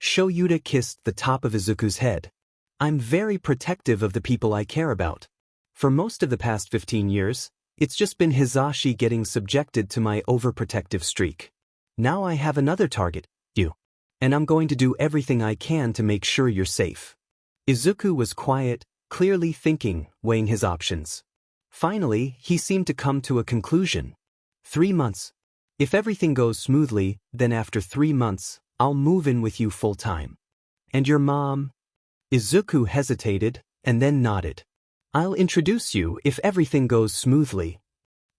Shouta kissed the top of Izuku's head. I'm very protective of the people I care about. For most of the past 15 years, it's just been Hisashi getting subjected to my overprotective streak. Now I have another target, you. And I'm going to do everything I can to make sure you're safe. Izuku was quiet, clearly thinking, weighing his options. Finally, he seemed to come to a conclusion. 3 months. If everything goes smoothly, then after 3 months, I'll move in with you full-time. And your mom? Izuku hesitated, and then nodded. I'll introduce you if everything goes smoothly.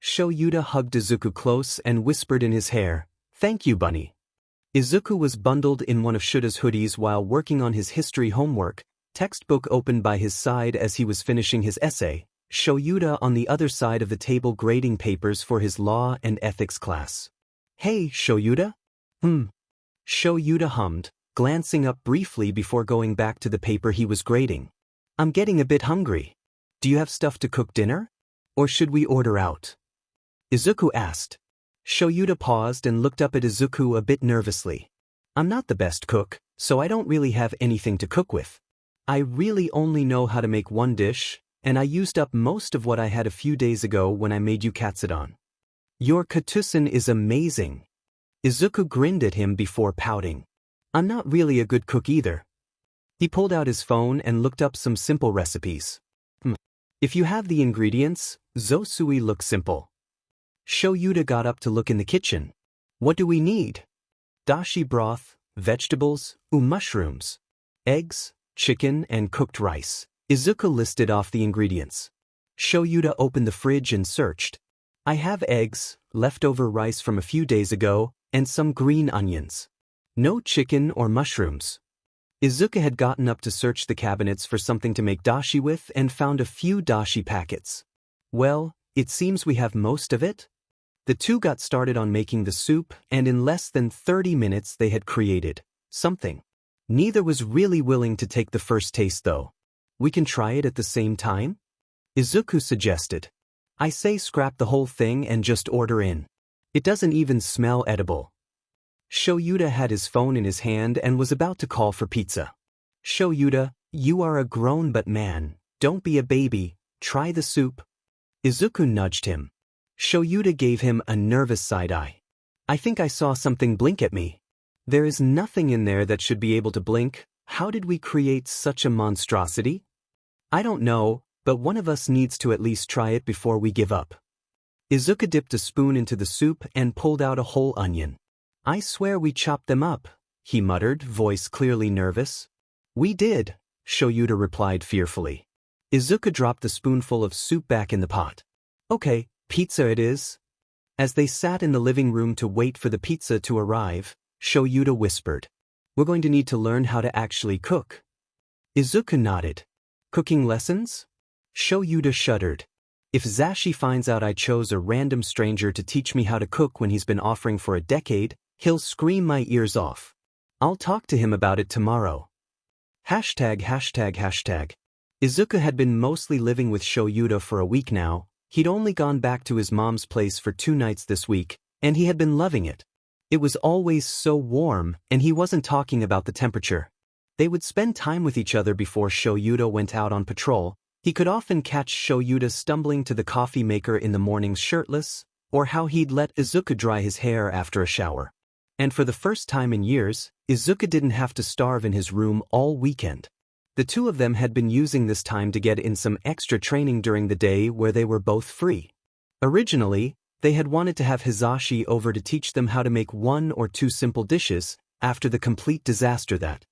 Shouta hugged Izuku close and whispered in his hair, Thank you, bunny. Izuku was bundled in one of Shuta's hoodies while working on his history homework, textbook open by his side as he was finishing his essay, Shouta on the other side of the table grading papers for his law and ethics class. Hey, Shouta? Shouta hummed, glancing up briefly before going back to the paper he was grading. I'm getting a bit hungry. Do you have stuff to cook dinner? Or should we order out? Izuku asked. Shouta paused and looked up at Izuku a bit nervously. I'm not the best cook, so I don't really have anything to cook with. I really only know how to make one dish, and I used up most of what I had a few days ago when I made you katsudon. Your katsusen is amazing. Izuku grinned at him before pouting. I'm not really a good cook either. He pulled out his phone and looked up some simple recipes. If you have the ingredients, zosui looks simple. Shouta got up to look in the kitchen. What do we need? Dashi broth, vegetables, mushrooms, eggs, chicken, and cooked rice. Izuku listed off the ingredients. Shouta opened the fridge and searched. I have eggs, leftover rice from a few days ago, and some green onions. No chicken or mushrooms. Izuku had gotten up to search the cabinets for something to make dashi with and found a few dashi packets. Well, it seems we have most of it. The two got started on making the soup, and in less than 30 minutes they had created something. Neither was really willing to take the first taste though. We can try it at the same time? Izuku suggested. I say scrap the whole thing and just order in. It doesn't even smell edible. Shouta had his phone in his hand and was about to call for pizza. Shouta, you are a grown-but man, don't be a baby, try the soup. Izuku nudged him. Shouta gave him a nervous side-eye. I think I saw something blink at me. There is nothing in there that should be able to blink. How did we create such a monstrosity? I don't know, but one of us needs to at least try it before we give up. Izuku dipped a spoon into the soup and pulled out a whole onion. I swear we chopped them up, he muttered, voice clearly nervous. We did, Shouta replied fearfully. Izuku dropped the spoonful of soup back in the pot. Okay, pizza it is. As they sat in the living room to wait for the pizza to arrive, Shouta whispered. We're going to need to learn how to actually cook. Izuku nodded. Cooking lessons? Shouta shuddered. If Zashi finds out I chose a random stranger to teach me how to cook when he's been offering for a decade, he'll scream my ears off. I'll talk to him about it tomorrow. Hashtag. Izuku had been mostly living with Shouta for a week now. He'd only gone back to his mom's place for 2 nights this week, and he had been loving it. It was always so warm, and he wasn't talking about the temperature. They would spend time with each other before Shouta went out on patrol. He could often catch Shouta stumbling to the coffee maker in the mornings shirtless, or how he'd let Izuku dry his hair after a shower. And for the first time in years, Izuku didn't have to starve in his room all weekend. The two of them had been using this time to get in some extra training during the day where they were both free. Originally, they had wanted to have Hisashi over to teach them how to make 1 or 2 simple dishes after the complete disaster that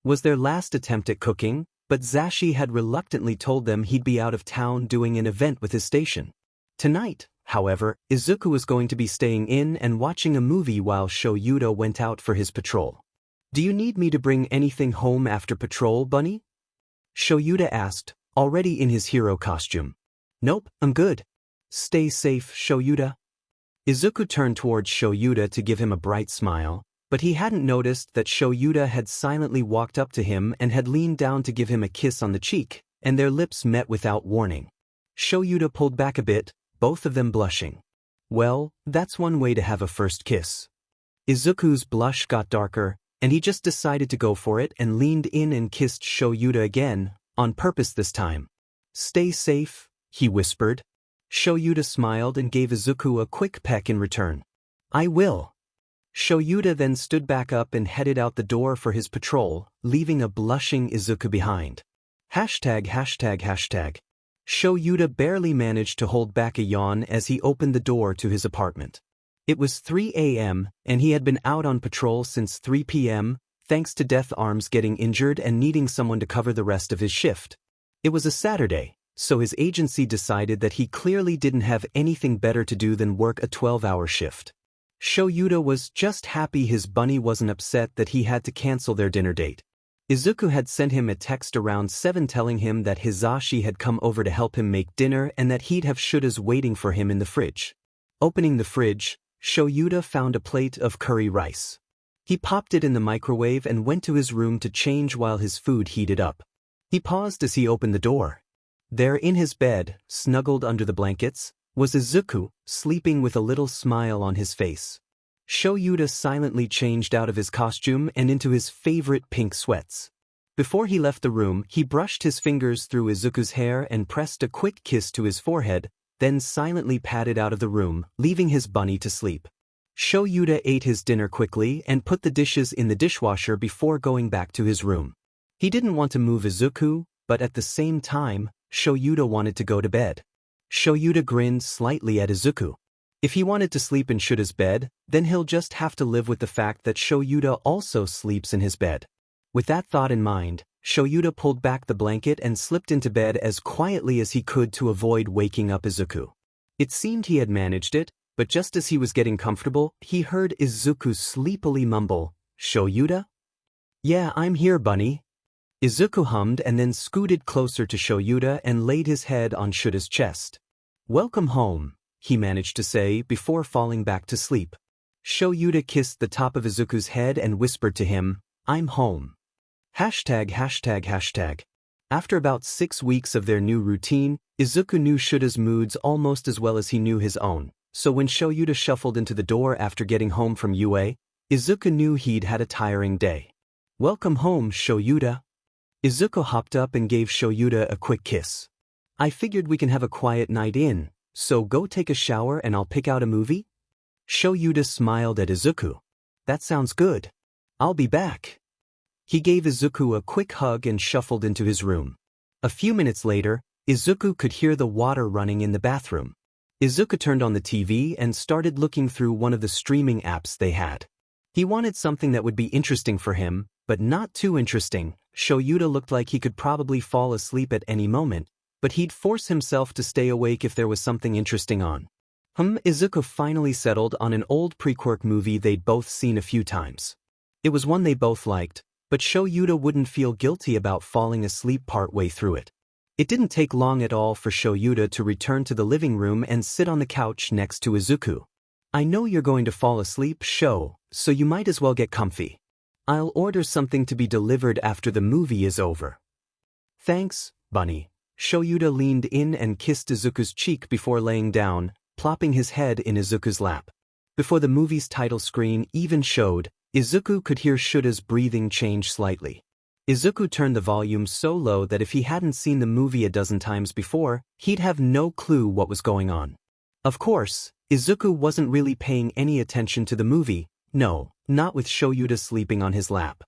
was their last attempt at cooking, but Zashi had reluctantly told them he'd be out of town doing an event with his station. Tonight, however, Izuku was going to be staying in and watching a movie while Shouta went out for his patrol. Do you need me to bring anything home after patrol, Bunny? Shouta asked, already in his hero costume. Nope, I'm good. Stay safe, Shouta. Izuku turned towards Shouta to give him a bright smile, but he hadn't noticed that Shouta had silently walked up to him and had leaned down to give him a kiss on the cheek, and their lips met without warning. Shouta pulled back a bit, both of them blushing. Well, that's one way to have a first kiss. Izuku's blush got darker, and he just decided to go for it and leaned in and kissed Shouta again, on purpose this time. Stay safe, he whispered. Shouta smiled and gave Izuku a quick peck in return. I will. Shouta then stood back up and headed out the door for his patrol, leaving a blushing Izuku behind. Hashtag. Shouta barely managed to hold back a yawn as he opened the door to his apartment. It was 3 a.m., and he had been out on patrol since 3 p.m., thanks to Death Arms getting injured and needing someone to cover the rest of his shift. It was a Saturday, so his agency decided that he clearly didn't have anything better to do than work a 12-hour shift. Shouta was just happy his bunny wasn't upset that he had to cancel their dinner date. Izuku had sent him a text around 7 telling him that Hisashi had come over to help him make dinner and that he'd have Shoutas waiting for him in the fridge. Opening the fridge, Shouta found a plate of curry rice. He popped it in the microwave and went to his room to change while his food heated up. He paused as he opened the door. There in his bed, snuggled under the blankets, was Izuku, sleeping with a little smile on his face. Shouta silently changed out of his costume and into his favorite pink sweats. Before he left the room, he brushed his fingers through Izuku's hair and pressed a quick kiss to his forehead, then silently padded out of the room, leaving his bunny to sleep. Shouta ate his dinner quickly and put the dishes in the dishwasher before going back to his room. He didn't want to move Izuku, but at the same time, Shouta wanted to go to bed. Shouta grinned slightly at Izuku. If he wanted to sleep in Shouda's bed, then he'll just have to live with the fact that Shouta also sleeps in his bed. With that thought in mind, Shouta pulled back the blanket and slipped into bed as quietly as he could to avoid waking up Izuku. It seemed he had managed it, but just as he was getting comfortable, he heard Izuku sleepily mumble, Shouta? Yeah, I'm here, bunny. Izuku hummed and then scooted closer to Shouta and laid his head on Shouda's chest. Welcome home, he managed to say before falling back to sleep. Shouta kissed the top of Izuku's head and whispered to him, I'm home. Hashtag. After about 6 weeks of their new routine, Izuku knew Shouda's moods almost as well as he knew his own, So when Shouta shuffled into the door after getting home from UA, Izuku knew he'd had a tiring day. "Welcome home, Shouta." Izuku hopped up and gave Shouta a quick kiss. "I figured we can have a quiet night in, so go take a shower and I'll pick out a movie?" Shouta smiled at Izuku. "That sounds good. I'll be back." He gave Izuku a quick hug and shuffled into his room. A few minutes later, Izuku could hear the water running in the bathroom. Izuku turned on the TV and started looking through one of the streaming apps they had. He wanted something that would be interesting for him, but not too interesting. Shouta looked like he could probably fall asleep at any moment, but he'd force himself to stay awake if there was something interesting on. Izuku finally settled on an old pre-Quirk movie they'd both seen a few times. It was one they both liked, but Shouta wouldn't feel guilty about falling asleep partway through it. It didn't take long at all for Shouta to return to the living room and sit on the couch next to Izuku. "I know you're going to fall asleep, so you might as well get comfy. I'll order something to be delivered after the movie is over." "Thanks, Bunny." Shouta leaned in and kissed Izuku's cheek before laying down, plopping his head in Izuku's lap. Before the movie's title screen even showed, Izuku could hear Shouta's breathing change slightly. Izuku turned the volume so low that if he hadn't seen the movie a dozen times before, he'd have no clue what was going on. Of course, Izuku wasn't really paying any attention to the movie, no, not with Shouta sleeping on his lap.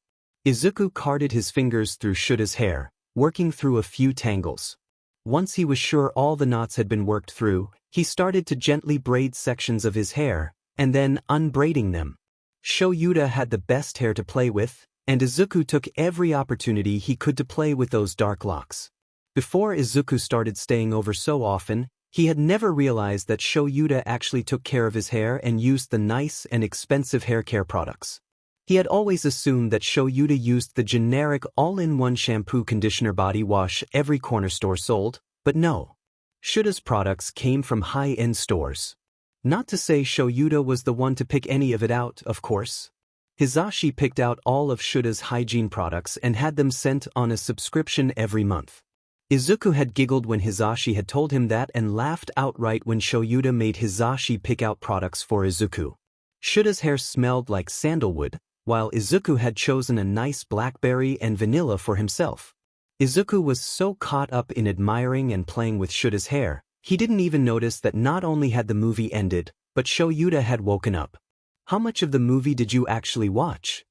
Izuku carted his fingers through Shouta's hair, working through a few tangles. Once he was sure all the knots had been worked through, he started to gently braid sections of his hair, and then unbraiding them. Shouta had the best hair to play with, and Izuku took every opportunity he could to play with those dark locks. Before Izuku started staying over so often, he had never realized that Shouta actually took care of his hair and used the nice and expensive hair care products. He had always assumed that Shouta used the generic all-in-one shampoo conditioner body wash every corner store sold, but no. Shouta's products came from high-end stores. Not to say Shouta was the one to pick any of it out, of course. Hizashi picked out all of Shouta's hygiene products and had them sent on a subscription every month. Izuku had giggled when Hizashi had told him that and laughed outright when Shouta made Hizashi pick out products for Izuku. Shouta's hair smelled like sandalwood, while Izuku had chosen a nice blackberry and vanilla for himself. Izuku was so caught up in admiring and playing with Shouta's hair, he didn't even notice that not only had the movie ended, but Shouta had woken up. "How much of the movie did you actually watch?"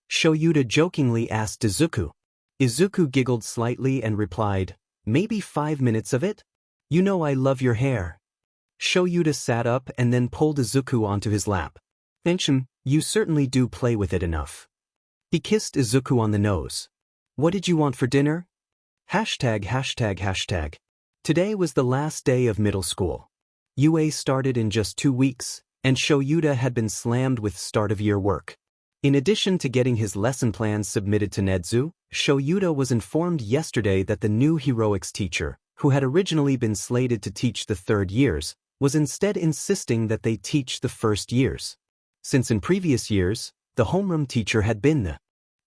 Shouta jokingly asked Izuku. Izuku giggled slightly and replied, "Maybe 5 minutes of it? You know I love your hair." Shouta sat up and then pulled Izuku onto his lap. "Thanks, you certainly do play with it enough." He kissed Izuku on the nose. "What did you want for dinner?" ####. Today was the last day of middle school. UA started in just 2 weeks, and Shouta had been slammed with start-of-year work. In addition to getting his lesson plans submitted to Nedzu, Shouta was informed yesterday that the new heroics teacher, who had originally been slated to teach the third years, was instead insisting that they teach the first years. Since in previous years, the homeroom teacher had been the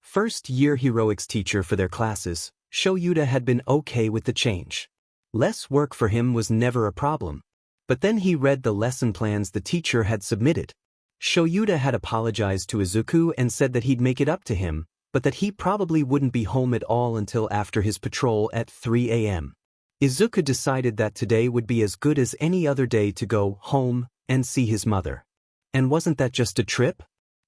first-year heroics teacher for their classes, Shouta had been okay with the change. Less work for him was never a problem. But then he read the lesson plans the teacher had submitted. Shouta had apologized to Izuku and said that he'd make it up to him, but that he probably wouldn't be home at all until after his patrol at 3 a.m. Izuku decided that today would be as good as any other day to go home and see his mother. And wasn't that just a trip?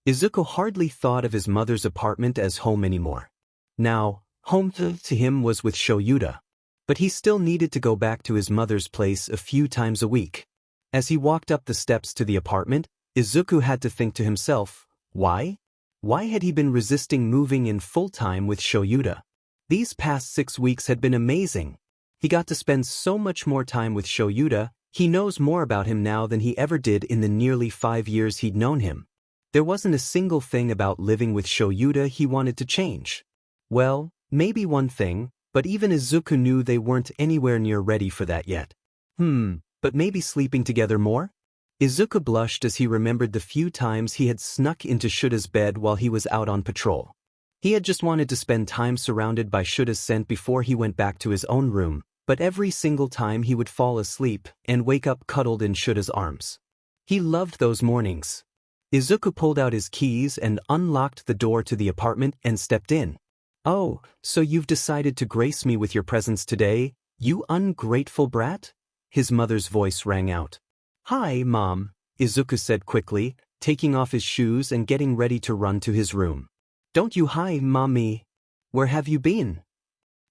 Izuku hardly thought of his mother's apartment as home anymore. Now, home to him was with Shouta. But he still needed to go back to his mother's place a few times a week. As he walked up the steps to the apartment, Izuku had to think to himself, why? Why had he been resisting moving in full-time with Shouta? These past 6 weeks had been amazing. He got to spend so much more time with Shouta. He knows more about him now than he ever did in the nearly 5 years he'd known him. There wasn't a single thing about living with Shouta he wanted to change. Well, maybe one thing, but even Izuku knew they weren't anywhere near ready for that yet. But maybe sleeping together more? Izuku blushed as he remembered the few times he had snuck into Shouta's bed while he was out on patrol. He had just wanted to spend time surrounded by Shouta's scent before he went back to his own room, but every single time he would fall asleep and wake up cuddled in Shouta's arms. He loved those mornings. Izuku pulled out his keys and unlocked the door to the apartment and stepped in. "Oh, so you've decided to grace me with your presence today, you ungrateful brat?" His mother's voice rang out. "Hi, Mom," Izuku said quickly, taking off his shoes and getting ready to run to his room. "Don't you hi, Mommy. Where have you been?"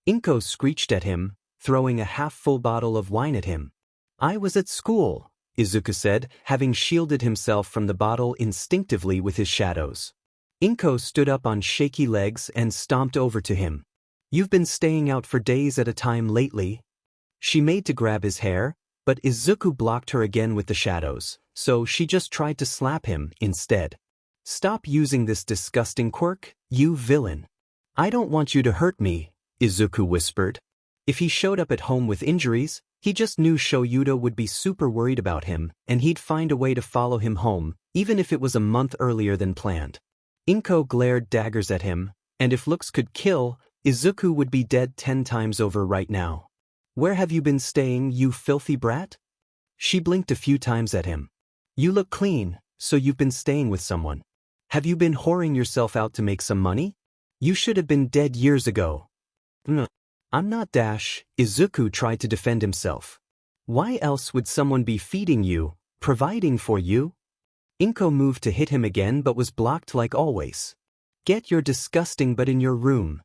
Inko screeched at him, throwing a half-full bottle of wine at him. "I was at school," Izuku said, having shielded himself from the bottle instinctively with his shadows. Inko stood up on shaky legs and stomped over to him. "You've been staying out for days at a time lately." She made to grab his hair, but Izuku blocked her again with the shadows, so she just tried to slap him instead. "Stop using this disgusting quirk, you villain." "I don't want you to hurt me," Izuku whispered. If he showed up at home with injuries, he just knew Shouta would be super worried about him, and he'd find a way to follow him home, even if it was a month earlier than planned. Inko glared daggers at him, and if looks could kill, Izuku would be dead 10 times over right now. "Where have you been staying, you filthy brat?" She blinked a few times at him. "You look clean, so you've been staying with someone. Have you been whoring yourself out to make some money? You should have been dead years ago." "I'm not Dash," Izuku tried to defend himself. "Why else would someone be feeding you, providing for you?" Inko moved to hit him again but was blocked like always. "Get your disgusting butt in your room."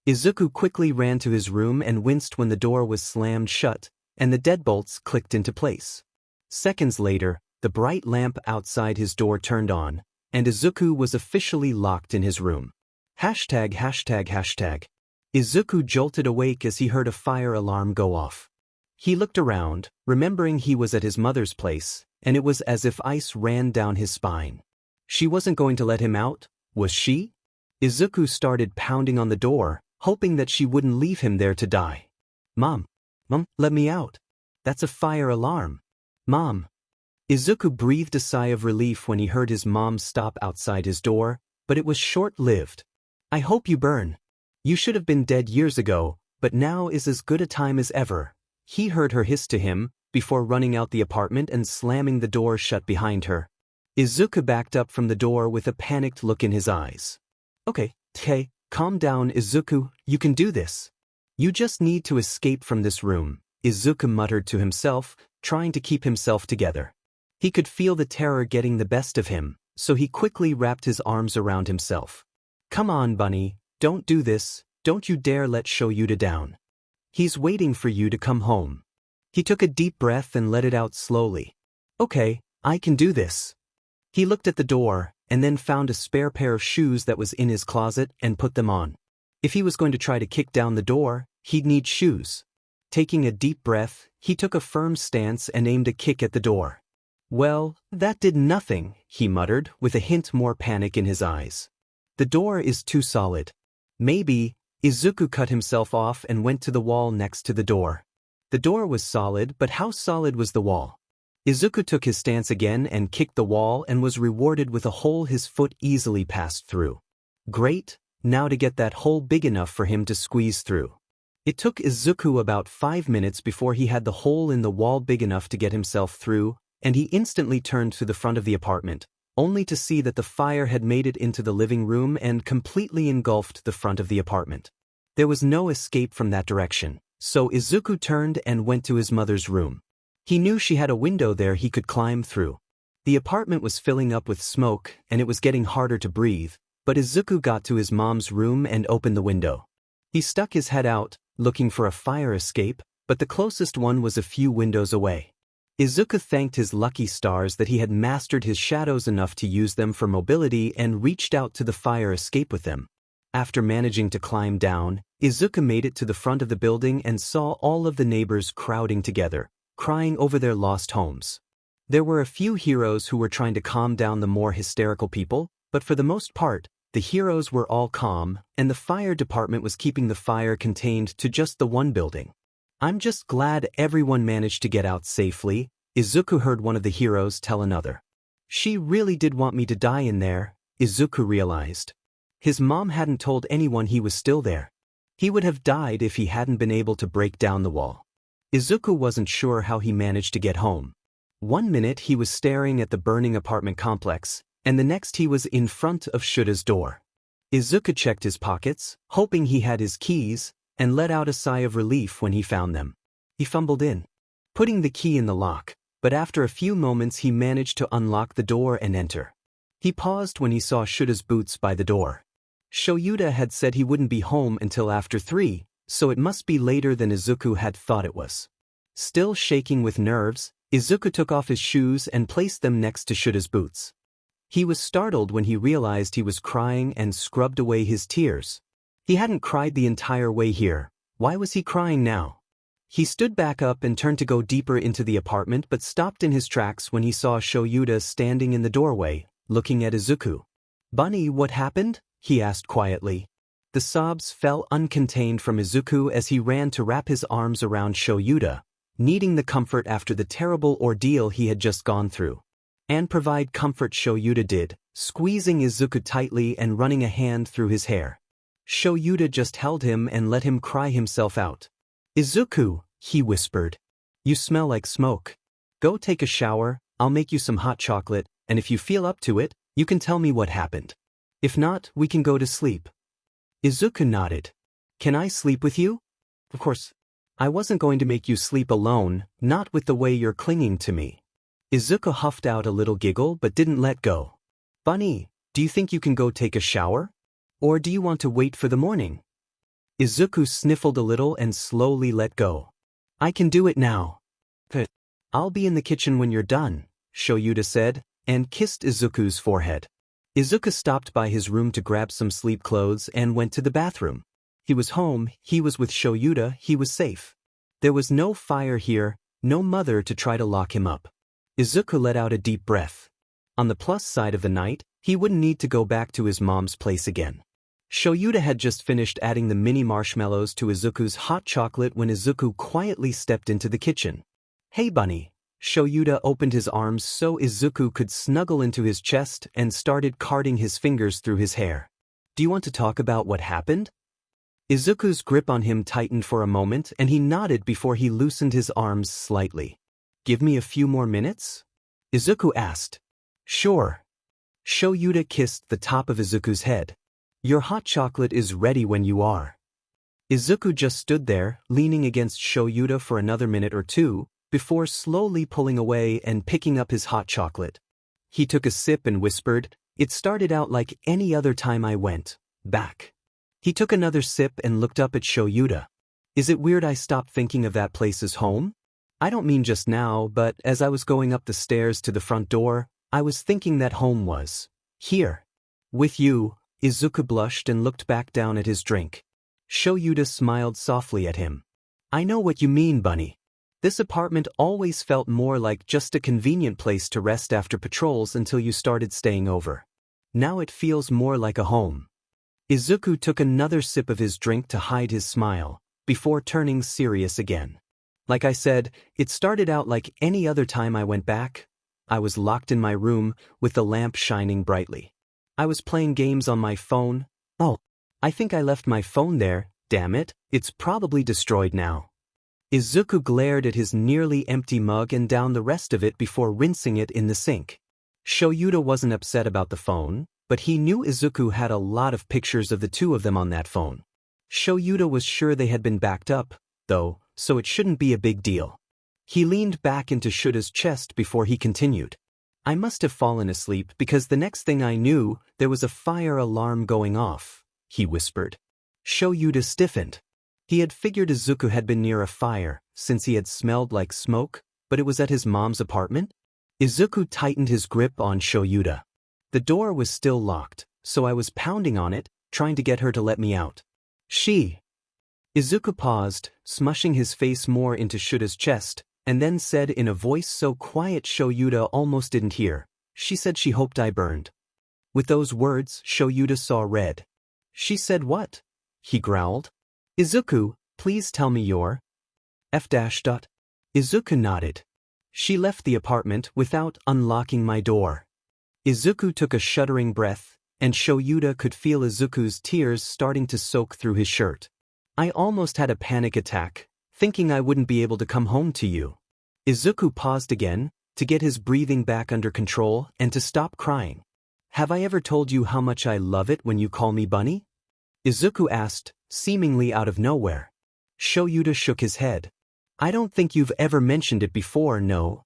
Izuku quickly ran to his room and winced when the door was slammed shut, and the deadbolts clicked into place. Seconds later, the bright lamp outside his door turned on, and Izuku was officially locked in his room. ####. Izuku jolted awake as he heard a fire alarm go off. He looked around, remembering he was at his mother's place, and it was as if ice ran down his spine. She wasn't going to let him out, was she? Izuku started pounding on the door, hoping that she wouldn't leave him there to die. Mom, let me out. That's a fire alarm. Mom." Izuku breathed a sigh of relief when he heard his mom stop outside his door, but it was short-lived. "I hope you burn. You should have been dead years ago, but now is as good a time as ever," he heard her hiss to him, before running out the apartment and slamming the door shut behind her. Izuku backed up from the door with a panicked look in his eyes. Okay, calm down, Izuku, you can do this. You just need to escape from this room," Izuku muttered to himself, trying to keep himself together. He could feel the terror getting the best of him, so he quickly wrapped his arms around himself. "Come on, Bunny, don't do this, don't you dare let Shouta down. He's waiting for you to come home." He took a deep breath and let it out slowly. "Okay, I can do this." He looked at the door, and then found a spare pair of shoes that was in his closet and put them on. If he was going to try to kick down the door, he'd need shoes. Taking a deep breath, he took a firm stance and aimed a kick at the door. "Well, that did nothing," he muttered, with a hint more panic in his eyes. "The door is too solid. Maybe." Izuku cut himself off and went to the wall next to the door. The door was solid, but how solid was the wall? Izuku took his stance again and kicked the wall and was rewarded with a hole his foot easily passed through. Great, now to get that hole big enough for him to squeeze through. It took Izuku about 5 minutes before he had the hole in the wall big enough to get himself through, and he instantly turned to the front of the apartment, only to see that the fire had made it into the living room and completely engulfed the front of the apartment. There was no escape from that direction, so Izuku turned and went to his mother's room. He knew she had a window there he could climb through. The apartment was filling up with smoke, and it was getting harder to breathe, but Izuku got to his mom's room and opened the window. He stuck his head out, looking for a fire escape, but the closest one was a few windows away. Izuku thanked his lucky stars that he had mastered his shadows enough to use them for mobility and reached out to the fire escape with them. After managing to climb down, Izuku made it to the front of the building and saw all of the neighbors crowding together, crying over their lost homes. There were a few heroes who were trying to calm down the more hysterical people, but for the most part, the heroes were all calm, and the fire department was keeping the fire contained to just the one building. "I'm just glad everyone managed to get out safely," Izuku heard one of the heroes tell another. "She really did want me to die in there," Izuku realized. His mom hadn't told anyone he was still there. He would have died if he hadn't been able to break down the wall. Izuku wasn't sure how he managed to get home. One minute he was staring at the burning apartment complex, and the next he was in front of Shouta's door. Izuku checked his pockets, hoping he had his keys, and let out a sigh of relief when he found them. He fumbled in, putting the key in the lock, but after a few moments he managed to unlock the door and enter. He paused when he saw Shouta's boots by the door. Shouta had said he wouldn't be home until after 3, so it must be later than Izuku had thought it was. Still shaking with nerves, Izuku took off his shoes and placed them next to Shouta's boots. He was startled when he realized he was crying and scrubbed away his tears. He hadn't cried the entire way here. Why was he crying now? He stood back up and turned to go deeper into the apartment but stopped in his tracks when he saw Shouta standing in the doorway, looking at Izuku. "Bunny, what happened?" he asked quietly. The sobs fell uncontained from Izuku as he ran to wrap his arms around Shouta, needing the comfort after the terrible ordeal he had just gone through. And provide comfort Shouta did, squeezing Izuku tightly and running a hand through his hair. Shouta just held him and let him cry himself out. "Izuku," he whispered. "You smell like smoke. Go take a shower, I'll make you some hot chocolate, and if you feel up to it, you can tell me what happened. If not, we can go to sleep." Izuku nodded. "Can I sleep with you?" "Of course. I wasn't going to make you sleep alone, not with the way you're clinging to me." Izuku huffed out a little giggle but didn't let go. "Bunny, do you think you can go take a shower? Or do you want to wait for the morning?" Izuku sniffled a little and slowly let go. "I can do it now." "Good. I'll be in the kitchen when you're done," Shouta said, and kissed Izuku's forehead. Izuku stopped by his room to grab some sleep clothes and went to the bathroom. He was home, he was with Shouta, he was safe. There was no fire here, no mother to try to lock him up. Izuku let out a deep breath. On the plus side of the night, he wouldn't need to go back to his mom's place again. Shouta had just finished adding the mini marshmallows to Izuku's hot chocolate when Izuku quietly stepped into the kitchen. "Hey Bunny." Shouta opened his arms so Izuku could snuggle into his chest and started carting his fingers through his hair. "Do you want to talk about what happened?" Izuku's grip on him tightened for a moment and he nodded before he loosened his arms slightly. "Give me a few more minutes?" Izuku asked. "Sure." Shouta kissed the top of Izuku's head. "Your hot chocolate is ready when you are." Izuku just stood there, leaning against Shouta for another minute or two, before slowly pulling away and picking up his hot chocolate. He took a sip and whispered, "It started out like any other time I went back." He took another sip and looked up at Shouta. "Is it weird I stopped thinking of that place as home? I don't mean just now, but as I was going up the stairs to the front door, I was thinking that home was here. With you." Izuku blushed and looked back down at his drink. Shouta smiled softly at him. "I know what you mean, Bunny. This apartment always felt more like just a convenient place to rest after patrols until you started staying over. Now it feels more like a home." Izuku took another sip of his drink to hide his smile, before turning serious again. "Like I said, it started out like any other time I went back. I was locked in my room, with the lamp shining brightly. I was playing games on my phone. Oh, I think I left my phone there, damn it, it's probably destroyed now." Izuku glared at his nearly empty mug and downed the rest of it before rinsing it in the sink. Shouta wasn't upset about the phone, but he knew Izuku had a lot of pictures of the two of them on that phone. Shouta was sure they had been backed up, though, so it shouldn't be a big deal. He leaned back into Shouta's chest before he continued. "I must have fallen asleep because the next thing I knew, there was a fire alarm going off," he whispered. Shouta stiffened. He had figured Izuku had been near a fire, since he had smelled like smoke, but it was at his mom's apartment? Izuku tightened his grip on Shouta. The door was still locked, so I was pounding on it, trying to get her to let me out. Izuku paused, smushing his face more into Shouta's chest, and then said in a voice so quiet Shouta almost didn't hear, "She said she hoped I burned." With those words, Shouta saw red. "She said what?" he growled. "Izuku, please tell me your F-. Izuku nodded. "She left the apartment without unlocking my door." Izuku took a shuddering breath, and Shouta could feel Izuku's tears starting to soak through his shirt. "I almost had a panic attack, thinking I wouldn't be able to come home to you." Izuku paused again, to get his breathing back under control and to stop crying. Have I ever told you how much I love it when you call me Bunny? Izuku asked, seemingly out of nowhere. Shouta shook his head. I don't think you've ever mentioned it before, no.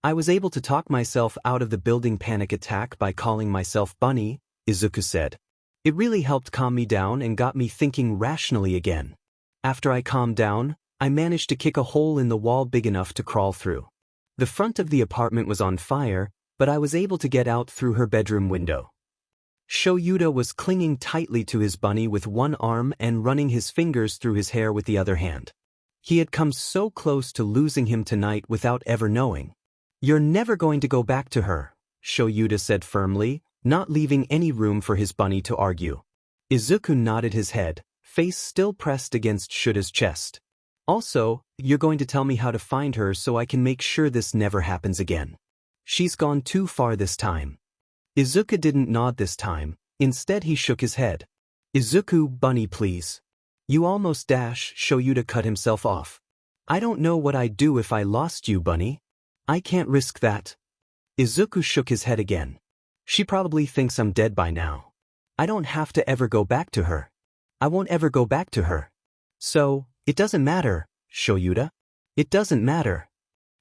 I was able to talk myself out of the building panic attack by calling myself Bunny, Izuku said. It really helped calm me down and got me thinking rationally again. After I calmed down, I managed to kick a hole in the wall big enough to crawl through. The front of the apartment was on fire, but I was able to get out through her bedroom window. Shouta was clinging tightly to his bunny with one arm and running his fingers through his hair with the other hand. He had come so close to losing him tonight without ever knowing. You're never going to go back to her, Shouta said firmly, not leaving any room for his bunny to argue. Izuku nodded his head, face still pressed against Shouta's chest. Also, you're going to tell me how to find her so I can make sure this never happens again. She's gone too far this time. Izuku didn't nod this time, instead he shook his head. Izuku, Bunny please. You almost Shouta cut himself off. I don't know what I'd do if I lost you, Bunny. I can't risk that. Izuku shook his head again. She probably thinks I'm dead by now. I don't have to ever go back to her. I won't ever go back to her. So, it doesn't matter, Shouta. It doesn't matter.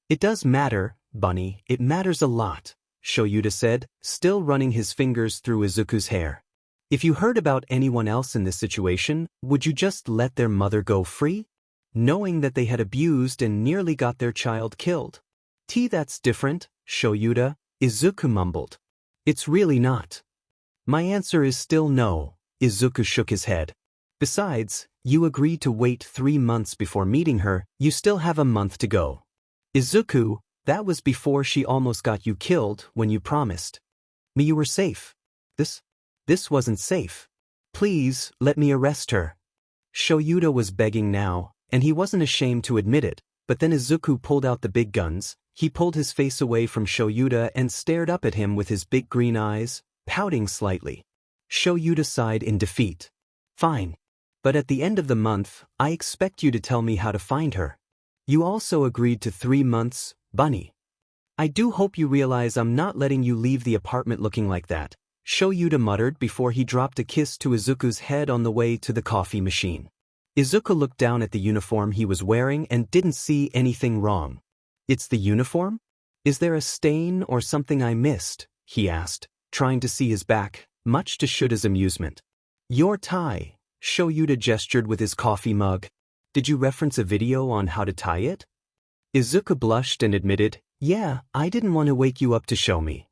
It does matter, Bunny, it matters a lot, Shouta said, still running his fingers through Izuku's hair. If you heard about anyone else in this situation, would you just let their mother go free? Knowing that they had abused and nearly got their child killed. That's different, Shouta, Izuku mumbled. It's really not. My answer is still no, Izuku shook his head. Besides, you agreed to wait 3 months before meeting her, you still have a month to go. Izuku, that was before she almost got you killed when you promised me you were safe. This wasn't safe. Please, let me arrest her. Shouta was begging now, and he wasn't ashamed to admit it, but then Izuku pulled out the big guns. He pulled his face away from Shouta and stared up at him with his big green eyes, pouting slightly. Shouta sighed in defeat. Fine. But at the end of the month, I expect you to tell me how to find her. You also agreed to 3 months, Bunny. I do hope you realize I'm not letting you leave the apartment looking like that, Shouta muttered before he dropped a kiss to Izuku's head on the way to the coffee machine. Izuku looked down at the uniform he was wearing and didn't see anything wrong. It's the uniform? Is there a stain or something I missed? He asked, trying to see his back, much to Shouta's amusement. Your tie, Shouta gestured with his coffee mug. Did you reference a video on how to tie it? Izuku blushed and admitted, yeah, I didn't want to wake you up to show me.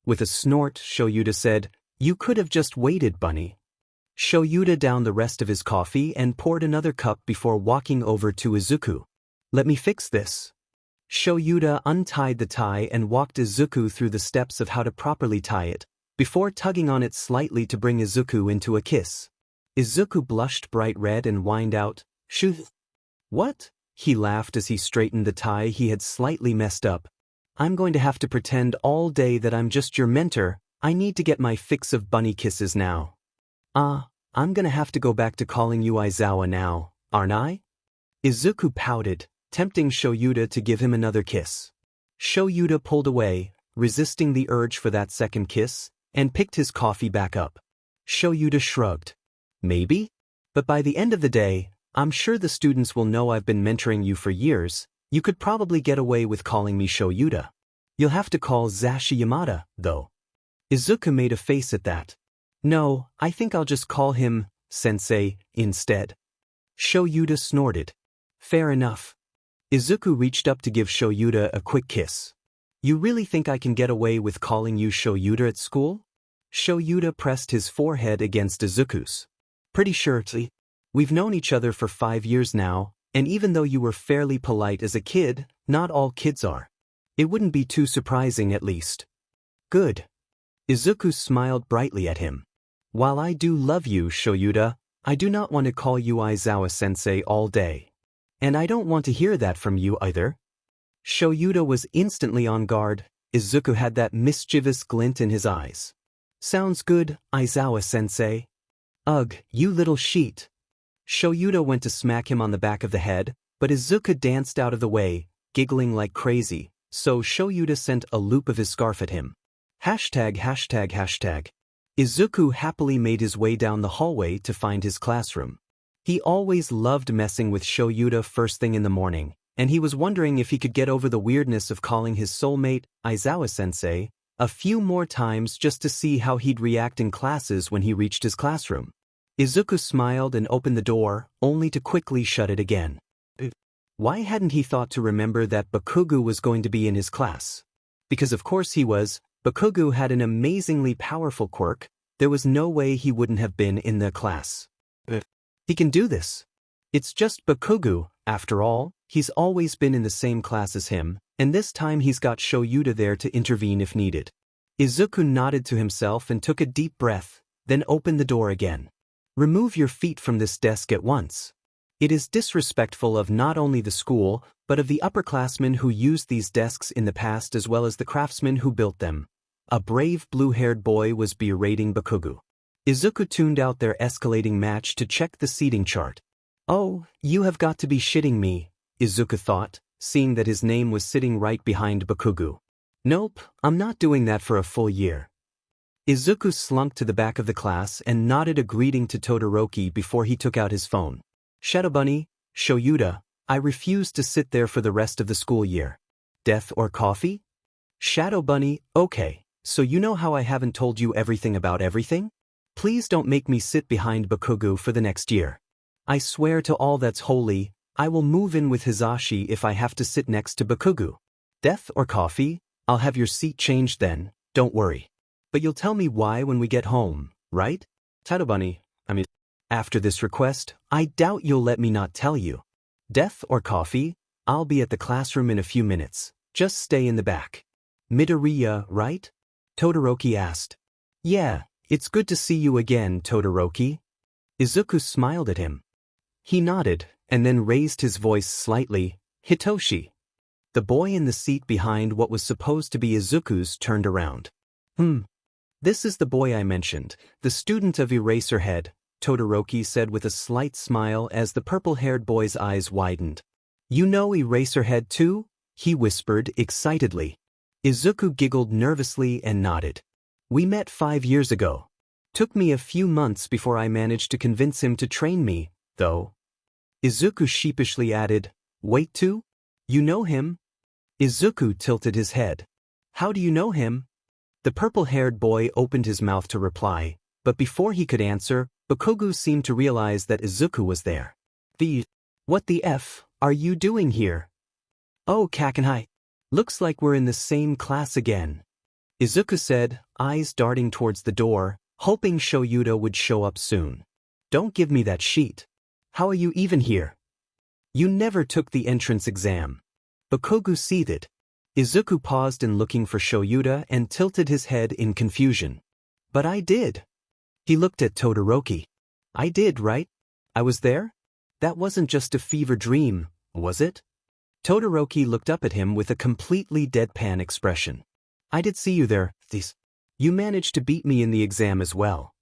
With a snort, Shouta said, you could have just waited, Bunny. Shouta downed the rest of his coffee and poured another cup before walking over to Izuku. Let me fix this. Shouta untied the tie and walked Izuku through the steps of how to properly tie it, before tugging on it slightly to bring Izuku into a kiss. Izuku blushed bright red and whined out, Shoo. What? He laughed as he straightened the tie he had slightly messed up. I'm going to have to pretend all day that I'm just your mentor. I need to get my fix of bunny kisses now. I'm gonna have to go back to calling you Aizawa now, aren't I? Izuku pouted, tempting Shouta to give him another kiss. Shouta pulled away, resisting the urge for that second kiss, and picked his coffee back up. Shouta shrugged. Maybe? But by the end of the day, I'm sure the students will know I've been mentoring you for years. You could probably get away with calling me Shouta. You'll have to call Zashi Yamada, though. Izuku made a face at that. No, I think I'll just call him Sensei instead. Shouta snorted. Fair enough. Izuku reached up to give Shouta a quick kiss. You really think I can get away with calling you Shouta at school? Shouta pressed his forehead against Izuku's. Pretty sure, we've known each other for 5 years now, and even though you were fairly polite as a kid, not all kids are. It wouldn't be too surprising at least. Good. Izuku smiled brightly at him. While I do love you, Shouta, I do not want to call you Aizawa-sensei all day. And I don't want to hear that from you either. Shouta was instantly on guard. Izuku had that mischievous glint in his eyes. Sounds good, Aizawa-sensei. Ugh, you little sheet. Shouta went to smack him on the back of the head, but Izuku danced out of the way, giggling like crazy, so Shouta sent a loop of his scarf at him. Hashtag hashtag hashtag. Izuku happily made his way down the hallway to find his classroom. He always loved messing with Shouta first thing in the morning, and he was wondering if he could get over the weirdness of calling his soulmate, Aizawa-sensei, a few more times just to see how he'd react in classes when he reached his classroom. Izuku smiled and opened the door, only to quickly shut it again. Why hadn't he thought to remember that Bakugo was going to be in his class? Because of course he was. Bakugo had an amazingly powerful quirk. There was no way he wouldn't have been in the class. He can do this. It's just Bakugo, after all. He's always been in the same class as him, and this time he's got Shouta there to intervene if needed. Izuku nodded to himself and took a deep breath, then opened the door again. Remove your feet from this desk at once. It is disrespectful of not only the school, but of the upperclassmen who used these desks in the past as well as the craftsmen who built them. A brave blue-haired boy was berating Bakugo. Izuku tuned out their escalating match to check the seating chart. Oh, you have got to be shitting me, Izuku thought, seeing that his name was sitting right behind Bakugo. Nope, I'm not doing that for a full year. Izuku slunk to the back of the class and nodded a greeting to Todoroki before he took out his phone. Shadow Bunny, Shouta, I refuse to sit there for the rest of the school year. Death or coffee? Shadow Bunny, okay, so you know how I haven't told you everything about everything? Please don't make me sit behind Bakugo for the next year. I swear to all that's holy, I will move in with Hizashi if I have to sit next to Bakugo. Death or coffee? I'll have your seat changed then, don't worry. But you'll tell me why when we get home, right? Shadow Bunny, after this request, I doubt you'll let me not tell you. Death or coffee? I'll be at the classroom in a few minutes. Just stay in the back. Midoriya, right? Todoroki asked. Yeah, it's good to see you again, Todoroki. Izuku smiled at him. He nodded, and then raised his voice slightly. Hitoshi. The boy in the seat behind what was supposed to be Izuku's turned around. This is the boy I mentioned, the student of Eraserhead, Todoroki said with a slight smile as the purple-haired boy's eyes widened. You know Eraserhead too? He whispered excitedly. Izuku giggled nervously and nodded. We met 5 years ago. Took me a few months before I managed to convince him to train me, though. Izuku sheepishly added, Wait too? You know him? Izuku tilted his head. How do you know him? The purple-haired boy opened his mouth to reply, but before he could answer, Bakugo seemed to realize that Izuku was there. What the F are you doing here? Oh, Kakenhai. Looks like we're in the same class again. Izuku said, eyes darting towards the door, hoping Shouta would show up soon. Don't give me that sheet. How are you even here? You never took the entrance exam. Bakugo seethed. Izuku paused in looking for Shouta and tilted his head in confusion. But I did. He looked at Todoroki. I did, right? I was there? That wasn't just a fever dream, was it? Todoroki looked up at him with a completely deadpan expression. I did see you there, You managed to beat me in the exam as well.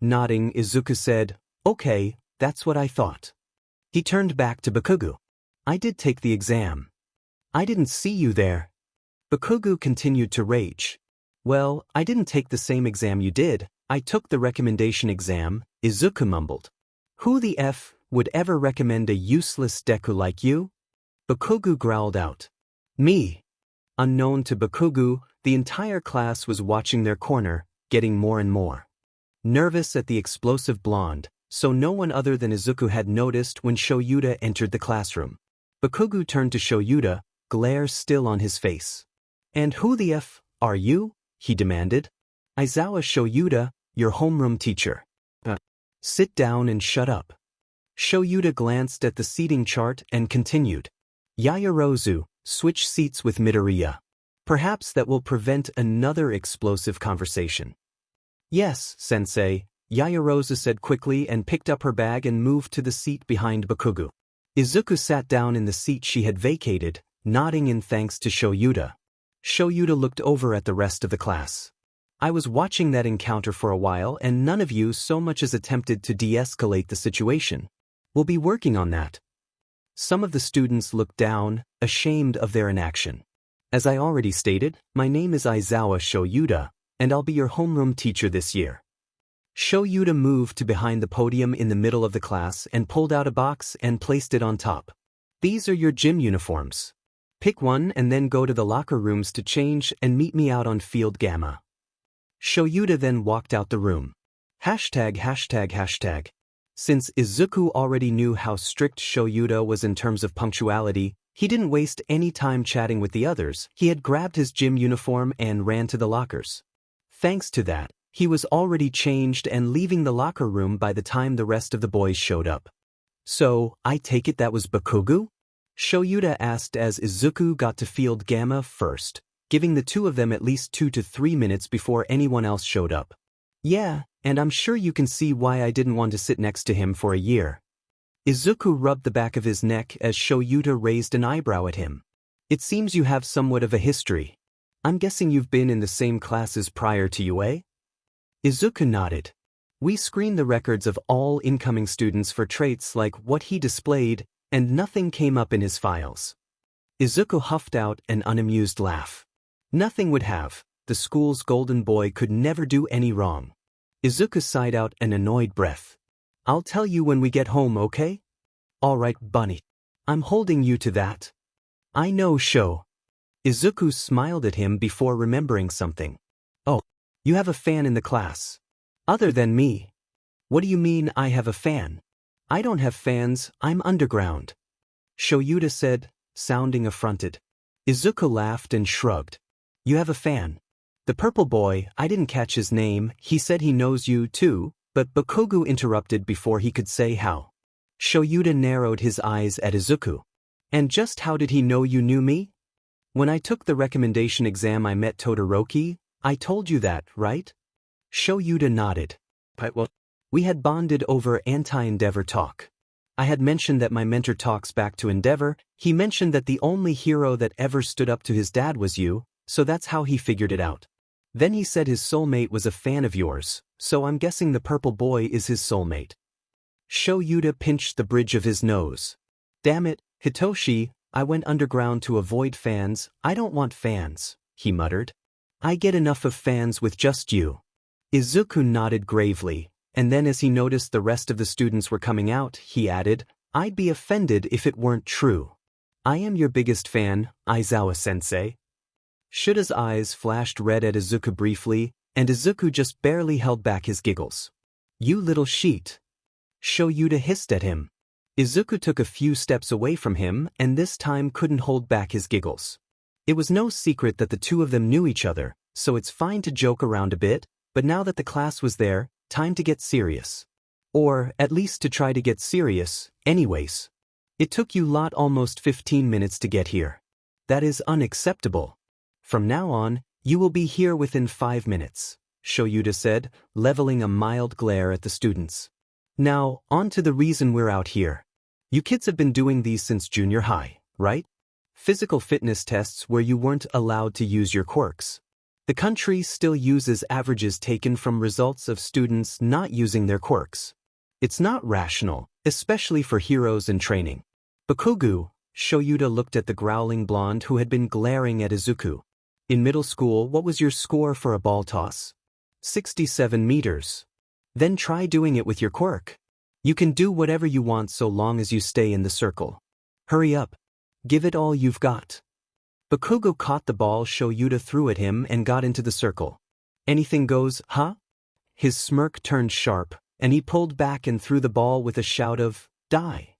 Nodding, Izuku said, Okay, that's what I thought. He turned back to Bakugo. I did take the exam. I didn't see you there. Bakugo continued to rage. Well, I didn't take the same exam you did. I took the recommendation exam, Izuku mumbled. Who the F would ever recommend a useless Deku like you? Bakugo growled out. Me. Unknown to Bakugo, the entire class was watching their corner, getting more and more nervous at the explosive blonde, so no one other than Izuku had noticed when Shouta entered the classroom. Bakugo turned to Shouta, glare still on his face. And who the F are you? He demanded. Aizawa Shouta, your homeroom teacher. Sit down and shut up. Shouta glanced at the seating chart and continued. Yaoyorozu, switch seats with Midoriya. Perhaps that will prevent another explosive conversation. Yes, sensei, Yaoyorozu said quickly and picked up her bag and moved to the seat behind Bakugo. Izuku sat down in the seat she had vacated, nodding in thanks to Shouta. Shouta looked over at the rest of the class. I was watching that encounter for a while and none of you so much as attempted to de-escalate the situation. We'll be working on that. Some of the students looked down, ashamed of their inaction. As I already stated, my name is Aizawa Shouta, and I'll be your homeroom teacher this year. Shouta moved to behind the podium in the middle of the class and pulled out a box and placed it on top. These are your gym uniforms. Pick one and then go to the locker rooms to change and meet me out on field gamma. Shouta then walked out the room. ####. Since Izuku already knew how strict Shouta was in terms of punctuality, he didn't waste any time chatting with the others. He had grabbed his gym uniform and ran to the lockers. Thanks to that, he was already changed and leaving the locker room by the time the rest of the boys showed up. So, I take it that was Bakugo? Shouta asked as Izuku got to field gamma first, giving the two of them at least 2 to 3 minutes before anyone else showed up. Yeah, and I'm sure you can see why I didn't want to sit next to him for a year. Izuku rubbed the back of his neck as Shouta raised an eyebrow at him. It seems you have somewhat of a history. I'm guessing you've been in the same classes prior to you, eh? Izuku nodded. We screened the records of all incoming students for traits like what he displayed, and nothing came up in his files. Izuku huffed out an unamused laugh. Nothing would have. The school's golden boy could never do any wrong. Izuku sighed out an annoyed breath. I'll tell you when we get home, okay? Alright, bunny. I'm holding you to that. I know, Sho. Izuku smiled at him before remembering something. Oh, you have a fan in the class. Other than me. What do you mean I have a fan? I don't have fans, I'm underground. Shouta said, sounding affronted. Izuku laughed and shrugged. You have a fan. The purple boy, I didn't catch his name, he said he knows you too, but Bakugo interrupted before he could say how. Shouta narrowed his eyes at Izuku. And just how did he know you knew me? When I took the recommendation exam I met Todoroki, I told you that, right? Shouta nodded. Well, we had bonded over anti-Endeavor talk. I had mentioned that my mentor talks back to Endeavor, he mentioned that the only hero that ever stood up to his dad was you, so that's how he figured it out. Then he said his soulmate was a fan of yours, so I'm guessing the purple boy is his soulmate. Shouta pinched the bridge of his nose. Damn it, Hitoshi, I went underground to avoid fans, I don't want fans, he muttered. I get enough of fans with just you. Izuku nodded gravely, and then as he noticed the rest of the students were coming out, he added, I'd be offended if it weren't true. I am your biggest fan, Aizawa-sensei. Shuta's eyes flashed red at Izuku briefly, and Izuku just barely held back his giggles. You little sheet. Shouta hissed at him. Izuku took a few steps away from him and this time couldn't hold back his giggles. It was no secret that the two of them knew each other, so it's fine to joke around a bit, but now that the class was there, time to get serious. Or, at least to try to get serious, anyways. It took you lot almost 15 minutes to get here. That is unacceptable. From now on, you will be here within 5 minutes, Shouta said, leveling a mild glare at the students. Now, on to the reason we're out here. You kids have been doing these since junior high, right? Physical fitness tests where you weren't allowed to use your quirks. The country still uses averages taken from results of students not using their quirks. It's not rational, especially for heroes in training. Bakugo, Shouta looked at the growling blonde who had been glaring at Izuku. In middle school, what was your score for a ball toss? 67 meters. Then try doing it with your quirk. You can do whatever you want so long as you stay in the circle. Hurry up. Give it all you've got. Bakugo caught the ball Shouta threw at him and got into the circle. Anything goes, huh? His smirk turned sharp, and he pulled back and threw the ball with a shout of, die,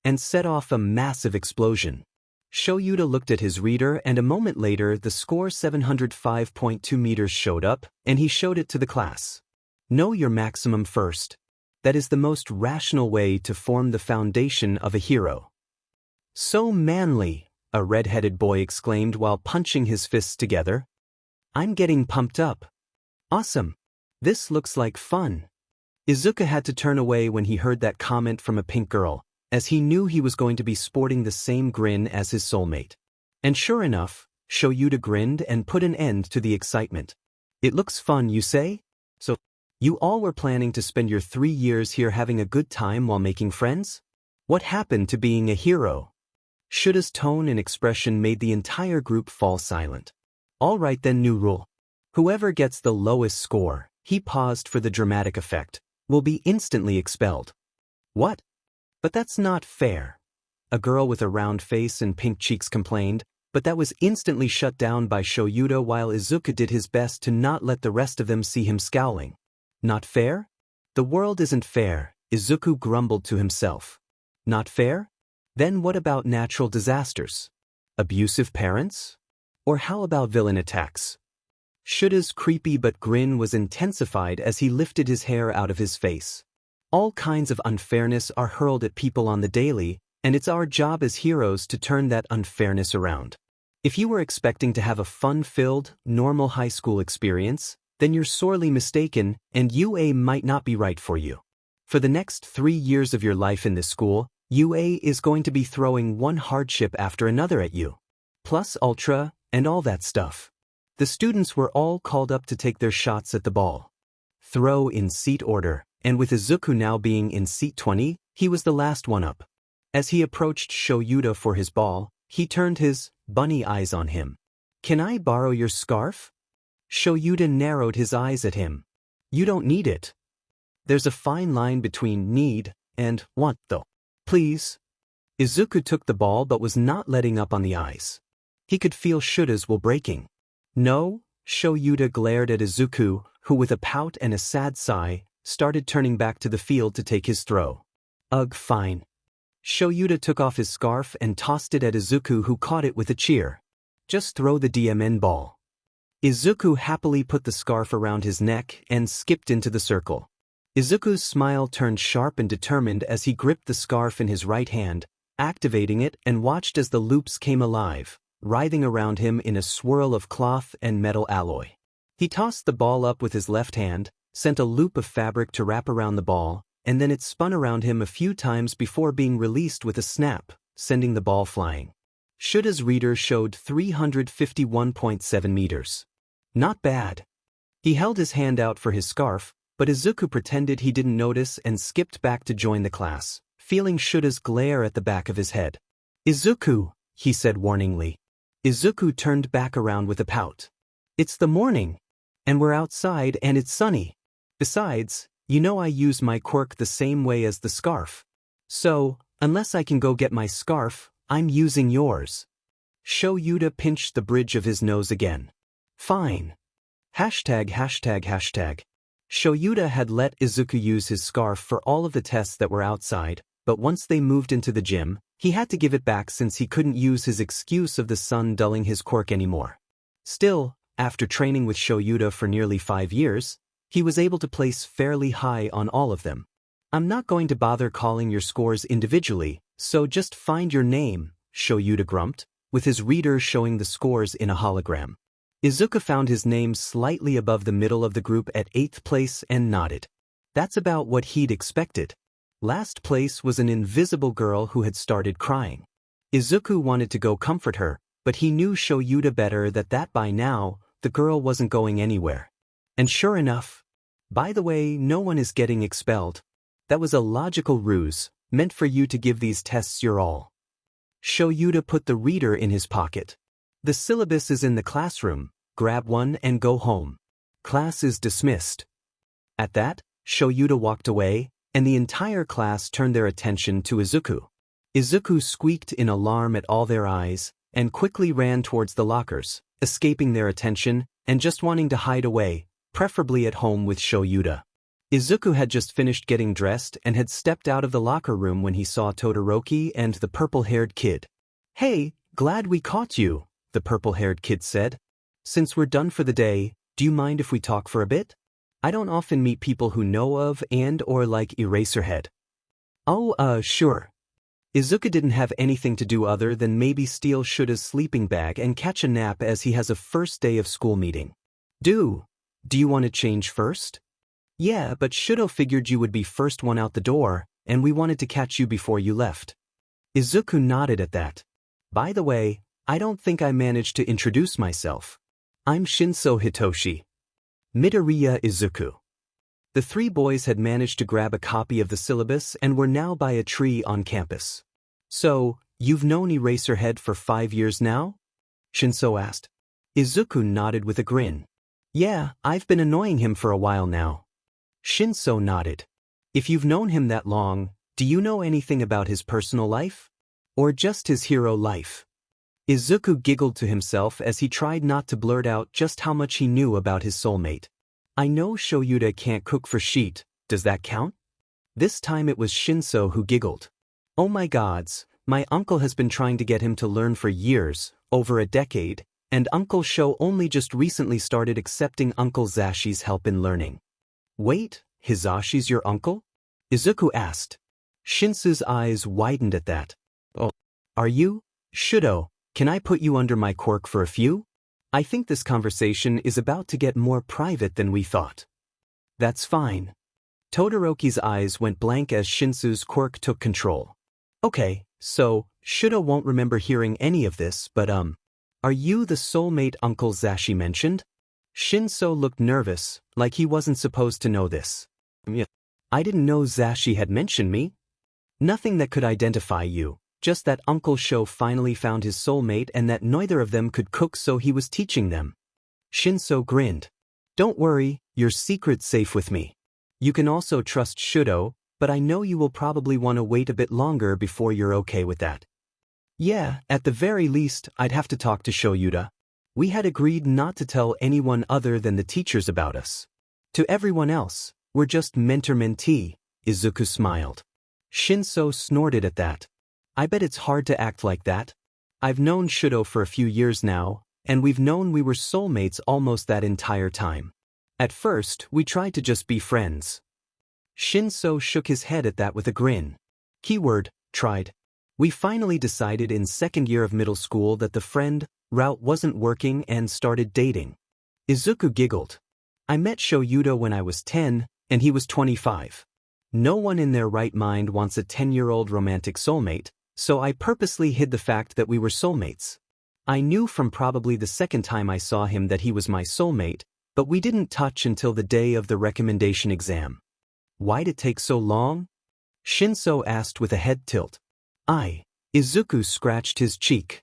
and set off a massive explosion. Shouta looked at his reader and a moment later the score 705.2 meters showed up, and he showed it to the class. Know your maximum first. That is the most rational way to form the foundation of a hero. So manly, a red-headed boy exclaimed while punching his fists together. I'm getting pumped up. Awesome. This looks like fun. Izuku had to turn away when he heard that comment from a pink girl, as he knew he was going to be sporting the same grin as his soulmate. And sure enough, Shouta grinned and put an end to the excitement. It looks fun, you say? So, you all were planning to spend your 3 years here having a good time while making friends? What happened to being a hero? Shouta's tone and expression made the entire group fall silent. All right then, new rule. Whoever gets the lowest score, he paused for the dramatic effect, will be instantly expelled. What? But that's not fair. A girl with a round face and pink cheeks complained, but that was instantly shut down by Shouta while Izuku did his best to not let the rest of them see him scowling. Not fair? The world isn't fair, Izuku grumbled to himself. Not fair? Then what about natural disasters? Abusive parents? Or how about villain attacks? Shouta's creepy but grin was intensified as he lifted his hair out of his face. All kinds of unfairness are hurled at people on the daily, and it's our job as heroes to turn that unfairness around. If you were expecting to have a fun-filled, normal high school experience, then you're sorely mistaken, and UA might not be right for you. For the next 3 years of your life in this school, UA is going to be throwing one hardship after another at you. Plus ultra, and all that stuff. The students were all called up to take their shots at the ball. Throw in seat order, and with Izuku now being in seat 20, he was the last one up. As he approached Shouta for his ball, he turned his bunny eyes on him. Can I borrow your scarf? Shouta narrowed his eyes at him. You don't need it. There's a fine line between need and want, though. Please. Izuku took the ball but was not letting up on the eyes. He could feel Shouta's will breaking. No, Shouta glared at Izuku, who with a pout and a sad sigh, started turning back to the field to take his throw. Ugh, fine. Shouta took off his scarf and tossed it at Izuku, who caught it with a cheer. Just throw the DMN ball. Izuku happily put the scarf around his neck and skipped into the circle. Izuku's smile turned sharp and determined as he gripped the scarf in his right hand, activating it and watched as the loops came alive, writhing around him in a swirl of cloth and metal alloy. He tossed the ball up with his left hand, sent a loop of fabric to wrap around the ball, and then it spun around him a few times before being released with a snap, sending the ball flying. Shouta's reader showed 351.7 meters. Not bad. He held his hand out for his scarf, but Izuku pretended he didn't notice and skipped back to join the class, feeling Shouta's glare at the back of his head. Izuku, he said warningly. Izuku turned back around with a pout. It's the morning. And we're outside and it's sunny. Besides, you know I use my quirk the same way as the scarf. So, unless I can go get my scarf, I'm using yours. Shouta pinched the bridge of his nose again. Fine. Hashtag. Shouta had let Izuku use his scarf for all of the tests that were outside, but once they moved into the gym, he had to give it back since he couldn't use his excuse of the sun dulling his quirk anymore. Still, after training with Shouta for nearly 5 years, he was able to place fairly high on all of them. I'm not going to bother calling your scores individually, so just find your name, Shouta grumped, with his reader showing the scores in a hologram. Izuku found his name slightly above the middle of the group at 8th place and nodded. That's about what he'd expected. Last place was an invisible girl who had started crying. Izuku wanted to go comfort her, but he knew Shouta better that by now, the girl wasn't going anywhere. And sure enough, by the way, no one is getting expelled. That was a logical ruse, meant for you to give these tests your all. Shouta put the reader in his pocket. The syllabus is in the classroom, grab one and go home. Class is dismissed. At that, Shouta walked away, and the entire class turned their attention to Izuku. Izuku squeaked in alarm at all their eyes, and quickly ran towards the lockers, escaping their attention, and just wanting to hide away, preferably at home with Shouta. Izuku had just finished getting dressed and had stepped out of the locker room when he saw Todoroki and the purple-haired kid. Hey, glad we caught you, the purple-haired kid said. Since we're done for the day, do you mind if we talk for a bit? I don't often meet people who know of and/or like Eraserhead. Oh, sure. Izuku didn't have anything to do other than maybe steal Shouta's sleeping bag and catch a nap as he has a first day of school meeting. Do you want to change first? Yeah, but Shouta figured you would be first one out the door, and we wanted to catch you before you left. Izuku nodded at that. By the way, I don't think I managed to introduce myself. I'm Shinso Hitoshi. Midoriya Izuku. The 3 boys had managed to grab a copy of the syllabus and were now by a tree on campus. So, You've known Eraserhead for 5 years now? Shinso asked. Izuku nodded with a grin. Yeah, I've been annoying him for a while now. Shinso nodded. If you've known him that long, do you know anything about his personal life? Or just his hero life? Izuku giggled to himself as he tried not to blurt out just how much he knew about his soulmate. I know Shouta can't cook for sheet, does that count? This time it was Shinso who giggled. Oh my gods, my uncle has been trying to get him to learn for years, over a decade, and Uncle Sho only just recently started accepting Uncle Zashi's help in learning. Wait, Hisashi's your uncle? Izuku asked. Shinso's eyes widened at that. Oh, are you? Shudo, can I put you under my quirk for a few? I think this conversation is about to get more private than we thought. That's fine. Todoroki's eyes went blank as Shinso's quirk took control. Okay, so, Shudo won't remember hearing any of this, but are you the soulmate Uncle Zashi mentioned? Shinso looked nervous, like he wasn't supposed to know this. Yeah. I didn't know Zashi had mentioned me. Nothing that could identify you, just that Uncle Sho finally found his soulmate and that neither of them could cook, so he was teaching them. Shinso grinned. Don't worry, your secret's safe with me. You can also trust Shudo, but I know you will probably want to wait a bit longer before you're okay with that. Yeah, at the very least, I'd have to talk to Shouta. We had agreed not to tell anyone other than the teachers about us. To everyone else, we're just mentor-mentee, Izuku smiled. Shinso snorted at that. I bet it's hard to act like that. I've known Shudo for a few years now, and we've known we were soulmates almost that entire time. At first, we tried to just be friends. Shinso shook his head at that with a grin. Keyword, tried. We finally decided in second year of middle school that the friend route wasn't working and started dating. Izuku giggled. I met Shouta when I was 10, and he was 25. No one in their right mind wants a 10-year-old romantic soulmate, so I purposely hid the fact that we were soulmates. I knew from probably the second time I saw him that he was my soulmate, but we didn't touch until the day of the recommendation exam. Why'd it take so long? Shinso asked with a head tilt. Izuku scratched his cheek.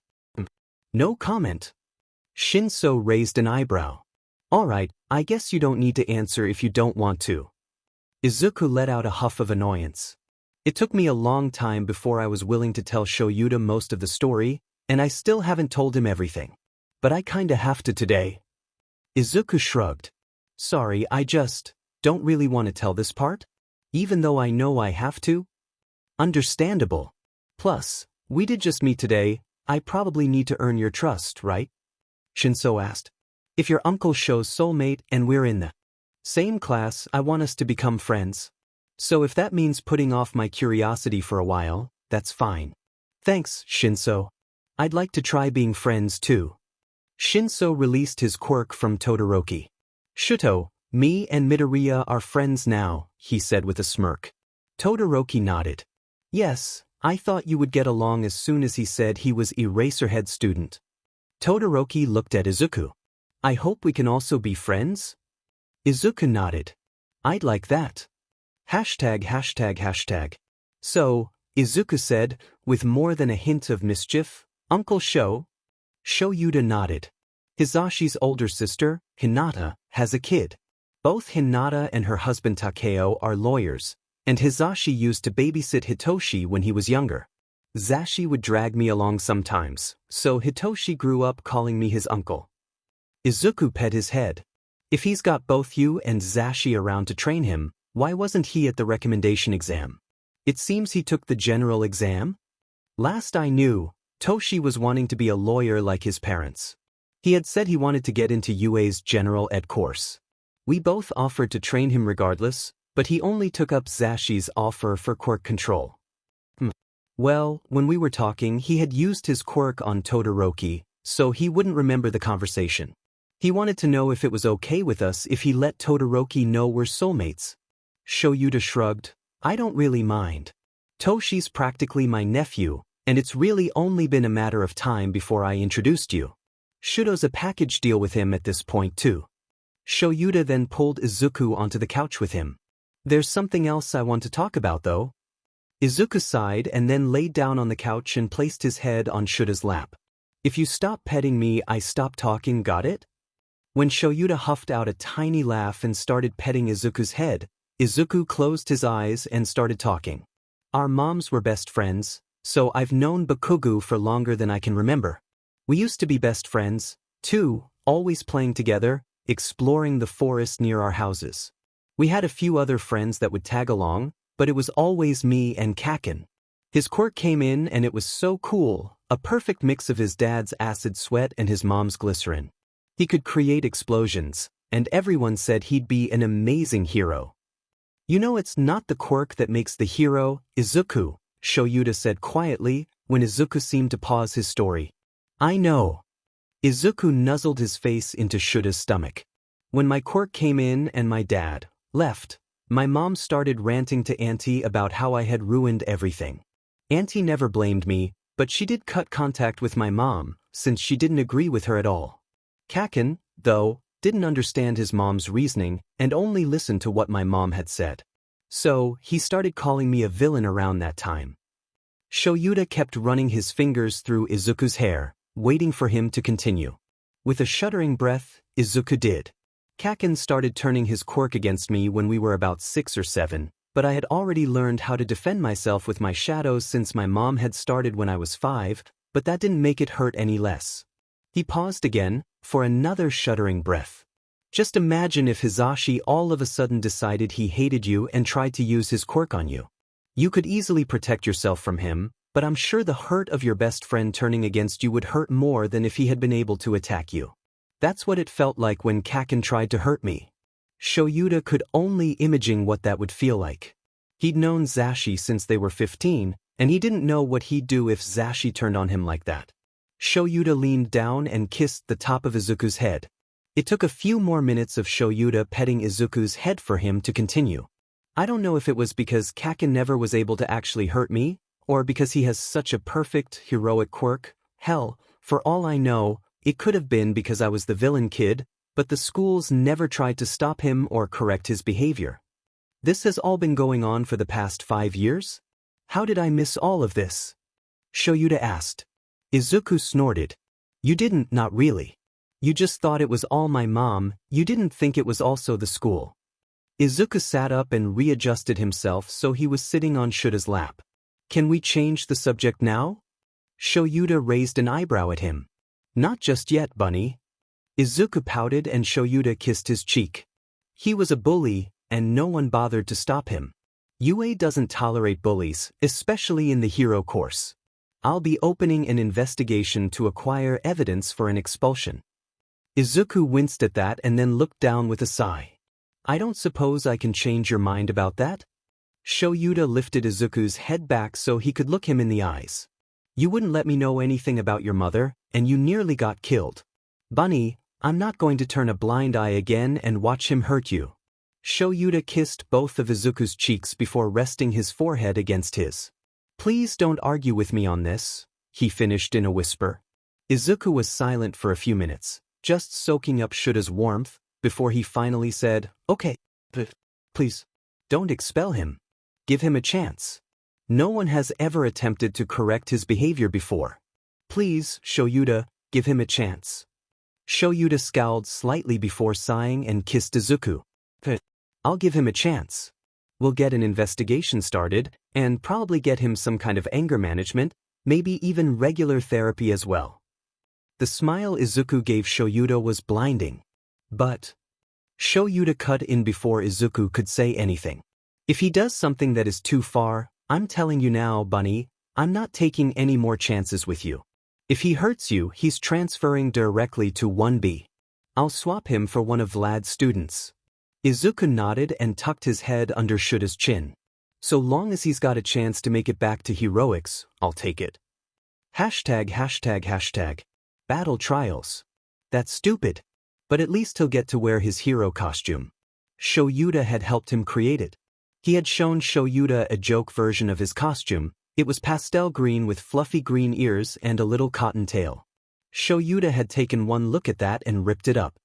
No comment. Shinso raised an eyebrow. Alright, I guess you don't need to answer if you don't want to. Izuku let out a huff of annoyance. It took me a long time before I was willing to tell Shouta most of the story, and I still haven't told him everything. But I kinda have to today. Izuku shrugged. Sorry, I just don't really want to tell this part, even though I know I have to. Understandable. Plus, we did just meet today, I probably need to earn your trust, right? Shinso asked. If your uncle shows soulmate and we're in the same class, I want us to become friends. So if that means putting off my curiosity for a while, that's fine. Thanks, Shinso. I'd like to try being friends too. Shinso released his quirk from Todoroki. Shuto, me and Midoriya are friends now, he said with a smirk. Todoroki nodded. Yes, I thought you would get along as soon as he said he was Eraserhead student. Todoroki looked at Izuku. I hope we can also be friends? Izuku nodded. I'd like that. ####. So, Izuku said, with more than a hint of mischief, Uncle Sho? Shouta nodded. Hisashi's older sister, Hinata, has a kid. Both Hinata and her husband Takeo are lawyers, and Hisashi used to babysit Hitoshi when he was younger. Zashi would drag me along sometimes, so Hitoshi grew up calling me his uncle. Izuku pet his head. If he's got both you and Zashi around to train him, why wasn't he at the recommendation exam? It seems he took the general exam? Last I knew, Toshi was wanting to be a lawyer like his parents. He had said he wanted to get into UA's general ed course. We both offered to train him regardless, but he only took up Zashi's offer for quirk control. Well, when we were talking, he had used his quirk on Todoroki, so he wouldn't remember the conversation. He wanted to know if it was okay with us if he let Todoroki know we're soulmates. Shouta shrugged. I don't really mind. Toshi's practically my nephew, and it's really only been a matter of time before I introduced you. Shudo's a package deal with him at this point too. Shouta then pulled Izuku onto the couch with him. There's something else I want to talk about though. Izuku sighed and then laid down on the couch and placed his head on Shouta's lap. If you stop petting me, I stop talking, got it? When Shouta huffed out a tiny laugh and started petting Izuku's head, Izuku closed his eyes and started talking. Our moms were best friends, so I've known Bakugo for longer than I can remember. We used to be best friends, too, always playing together, exploring the forest near our houses. We had a few other friends that would tag along, but it was always me and Kaken. His quirk came in and it was so cool, a perfect mix of his dad's acid sweat and his mom's glycerin. He could create explosions, and everyone said he'd be an amazing hero. You know, it's not the quirk that makes the hero, Izuku, Shouta said quietly when Izuku seemed to pause his story. I know. Izuku nuzzled his face into Shouta's stomach. When my quirk came in and my dad left, my mom started ranting to Auntie about how I had ruined everything. Auntie never blamed me, but she did cut contact with my mom, since she didn't agree with her at all. Kaken, though, didn't understand his mom's reasoning and only listened to what my mom had said. So, he started calling me a villain around that time. Shouta kept running his fingers through Izuku's hair, waiting for him to continue. With a shuddering breath, Izuku did. Kaken started turning his quirk against me when we were about 6 or 7, but I had already learned how to defend myself with my shadows since my mom had started when I was 5, but that didn't make it hurt any less. He paused again, for another shuddering breath. Just imagine if Hisashi all of a sudden decided he hated you and tried to use his quirk on you. You could easily protect yourself from him, but I'm sure the hurt of your best friend turning against you would hurt more than if he had been able to attack you. That's what it felt like when Kaken tried to hurt me. Shouta could only imagine what that would feel like. He'd known Zashi since they were 15, and he didn't know what he'd do if Zashi turned on him like that. Shouta leaned down and kissed the top of Izuku's head. It took a few more minutes of Shouta petting Izuku's head for him to continue. I don't know if it was because Kaken never was able to actually hurt me, or because he has such a perfect, heroic quirk. Hell, for all I know, it could have been because I was the villain kid, but the schools never tried to stop him or correct his behavior. This has all been going on for the past 5 years? How did I miss all of this? Shouta asked. Izuku snorted. You didn't, not really. You just thought it was all my mom, you didn't think it was also the school. Izuku sat up and readjusted himself so he was sitting on Shouta's lap. Can we change the subject now? Shouta raised an eyebrow at him. Not just yet, bunny. Izuku pouted and Shouta kissed his cheek. He was a bully, and no one bothered to stop him. UA doesn't tolerate bullies, especially in the hero course. I'll be opening an investigation to acquire evidence for an expulsion. Izuku winced at that and then looked down with a sigh. I don't suppose I can change your mind about that? Shouta lifted Izuku's head back so he could look him in the eyes. You wouldn't let me know anything about your mother, and you nearly got killed. Bunny, I'm not going to turn a blind eye again and watch him hurt you. Shouta kissed both of Izuku's cheeks before resting his forehead against his. Please don't argue with me on this, he finished in a whisper. Izuku was silent for a few minutes, just soaking up Shouta's warmth, before he finally said, Okay, but please, don't expel him. Give him a chance. No one has ever attempted to correct his behavior before. Please, Shouta, give him a chance. Shouta scowled slightly before sighing and kissed Izuku. I'll give him a chance. We'll get an investigation started, and probably get him some kind of anger management, maybe even regular therapy as well. The smile Izuku gave Shouta was blinding. But Shouta cut in before Izuku could say anything. If he does something that is too far, I'm telling you now, bunny, I'm not taking any more chances with you. If he hurts you, he's transferring directly to 1B. I'll swap him for one of Vlad's students. Izuku nodded and tucked his head under Shouta's chin. So long as he's got a chance to make it back to heroics, I'll take it. ####. Battle trials. That's stupid. But at least he'll get to wear his hero costume. Shouta had helped him create it. He had shown Shouta a joke version of his costume. It was pastel green with fluffy green ears and a little cotton tail. Shouta had taken one look at that and ripped it up.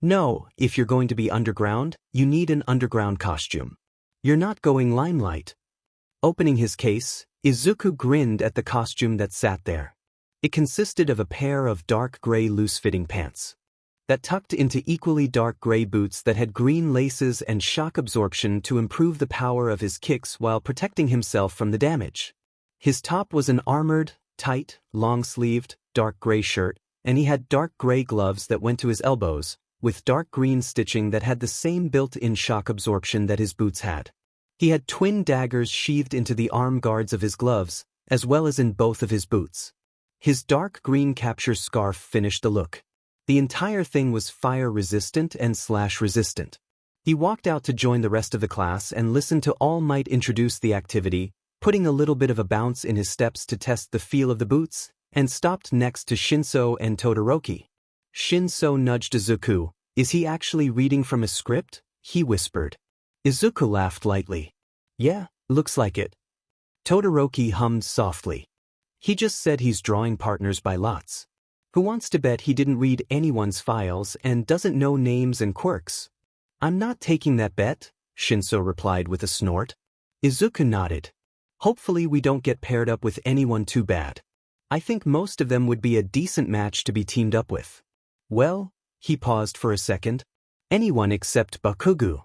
No, if you're going to be underground, you need an underground costume. You're not going limelight. Opening his case, Izuku grinned at the costume that sat there. It consisted of a pair of dark gray loose-fitting pants that tucked into equally dark gray boots that had green laces and shock absorption to improve the power of his kicks while protecting himself from the damage. His top was an armored, tight, long-sleeved, dark gray shirt, and he had dark gray gloves that went to his elbows, with dark green stitching that had the same built-in shock absorption that his boots had. He had twin daggers sheathed into the arm guards of his gloves, as well as in both of his boots. His dark green capture scarf finished the look. The entire thing was fire-resistant and slash-resistant. He walked out to join the rest of the class and listened to All Might introduce the activity, putting a little bit of a bounce in his steps to test the feel of the boots, and stopped next to Shinso and Todoroki. Shinso nudged Izuku. "Is he actually reading from a script?" he whispered. Izuku laughed lightly. "Yeah, looks like it." Todoroki hummed softly. "He just said he's drawing partners by lots. Who wants to bet he didn't read anyone's files and doesn't know names and quirks?" "I'm not taking that bet," Shinso replied with a snort. Izuku nodded. "Hopefully we don't get paired up with anyone too bad. I think most of them would be a decent match to be teamed up with." "Well," he paused for a second, "anyone except Bakugo."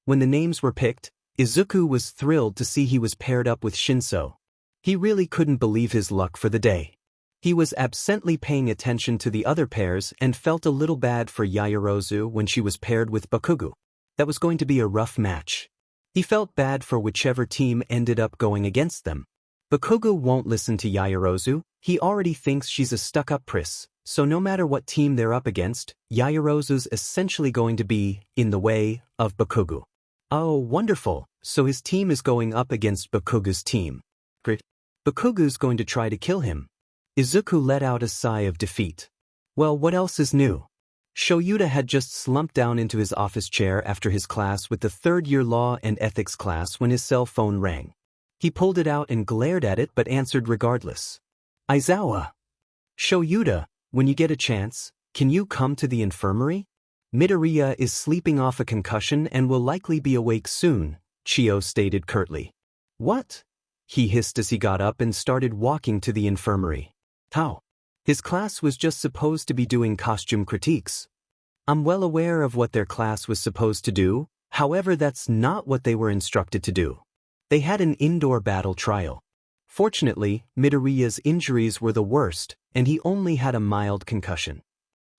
When the names were picked, Izuku was thrilled to see he was paired up with Shinso. He really couldn't believe his luck for the day. He was absently paying attention to the other pairs and felt a little bad for Yaoyorozu when she was paired with Bakugo. That was going to be a rough match. He felt bad for whichever team ended up going against them. Bakugo won't listen to Yaoyorozu. He already thinks she's a stuck-up priss, so no matter what team they're up against, Yaoyorozu's essentially going to be in the way of Bakugo. Oh, wonderful, so his team is going up against Bakugo's team. Great. Bakugo's going to try to kill him. Izuku let out a sigh of defeat. Well, what else is new? Shouta had just slumped down into his office chair after his class with the third-year law and ethics class when his cell phone rang. He pulled it out and glared at it but answered regardless. "Aizawa. Shouta, when you get a chance, can you come to the infirmary? Midoriya is sleeping off a concussion and will likely be awake soon," Chio stated curtly. "What?" he hissed as he got up and started walking to the infirmary. "How? His class was just supposed to be doing costume critiques. I'm well aware of what their class was supposed to do, however that's not what they were instructed to do. They had an indoor battle trial. Fortunately, Midoriya's injuries were the worst, and he only had a mild concussion."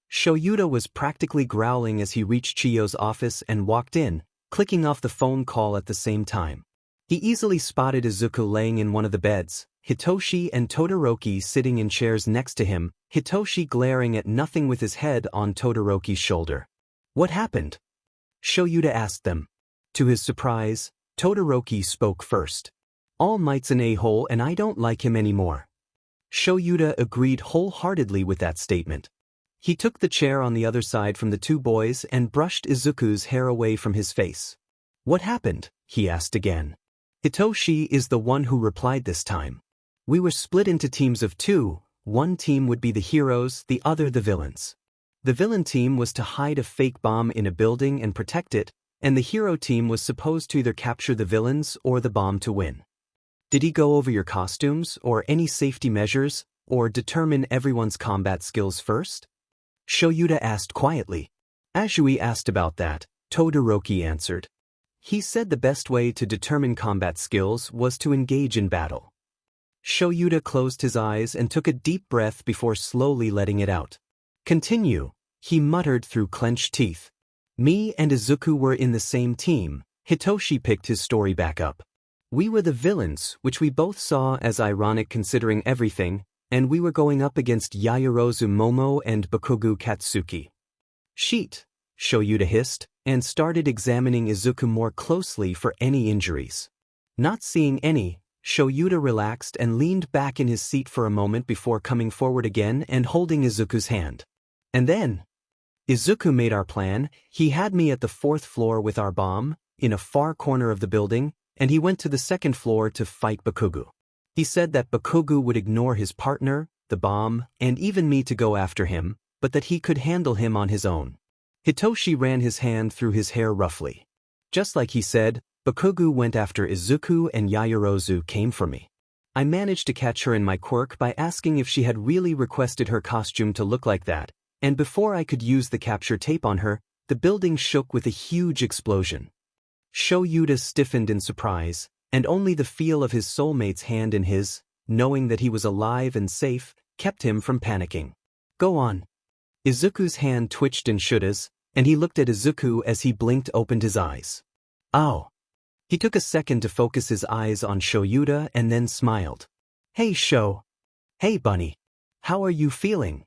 Shouta was practically growling as he reached Chio's office and walked in, clicking off the phone call at the same time. He easily spotted Izuku laying in one of the beds, Hitoshi and Todoroki sitting in chairs next to him, Hitoshi glaring at nothing with his head on Todoroki's shoulder. "What happened?" Shouta asked them. To his surprise, Todoroki spoke first. "All Might's an a-hole and I don't like him anymore." Shouta agreed wholeheartedly with that statement. He took the chair on the other side from the two boys and brushed Izuku's hair away from his face. "What happened?" he asked again. Hitoshi is the one who replied this time. "We were split into teams of two. One team would be the heroes, the other the villains. The villain team was to hide a fake bomb in a building and protect it, and the hero team was supposed to either capture the villains or the bomb to win." "Did he go over your costumes, or any safety measures, or determine everyone's combat skills first?" Shouta asked quietly. Ashui asked about that, Todoroki answered. "He said the best way to determine combat skills was to engage in battle." Shouta closed his eyes and took a deep breath before slowly letting it out. "Continue," he muttered through clenched teeth. "Me and Izuku were in the same team." Hitoshi picked his story back up. "We were the villains, which we both saw as ironic considering everything, and we were going up against Yaoyorozu Momo and Bakugo Katsuki." "Sheet," Shouta hissed, and started examining Izuku more closely for any injuries. Not seeing any, Shouta relaxed and leaned back in his seat for a moment before coming forward again and holding Izuku's hand. "And then Izuku made our plan. He had me at the 4th floor with our bomb, in a far corner of the building, and he went to the 2nd floor to fight Bakugo. He said that Bakugo would ignore his partner, the bomb, and even me to go after him, but that he could handle him on his own." Hitoshi ran his hand through his hair roughly. "Just like he said, Bakugo went after Izuku and Yaoyorozu came for me. I managed to catch her in my quirk by asking if she had really requested her costume to look like that, and before I could use the capture tape on her, the building shook with a huge explosion. Shouta stiffened in surprise, and only the feel of his soulmate's hand in his, knowing that he was alive and safe, kept him from panicking. Go on. Izuku's hand twitched in Shouta's, and he looked at Izuku as he blinked opened his eyes. Oh. He took a second to focus his eyes on Shouta and then smiled. Hey Shou. Hey bunny. How are you feeling?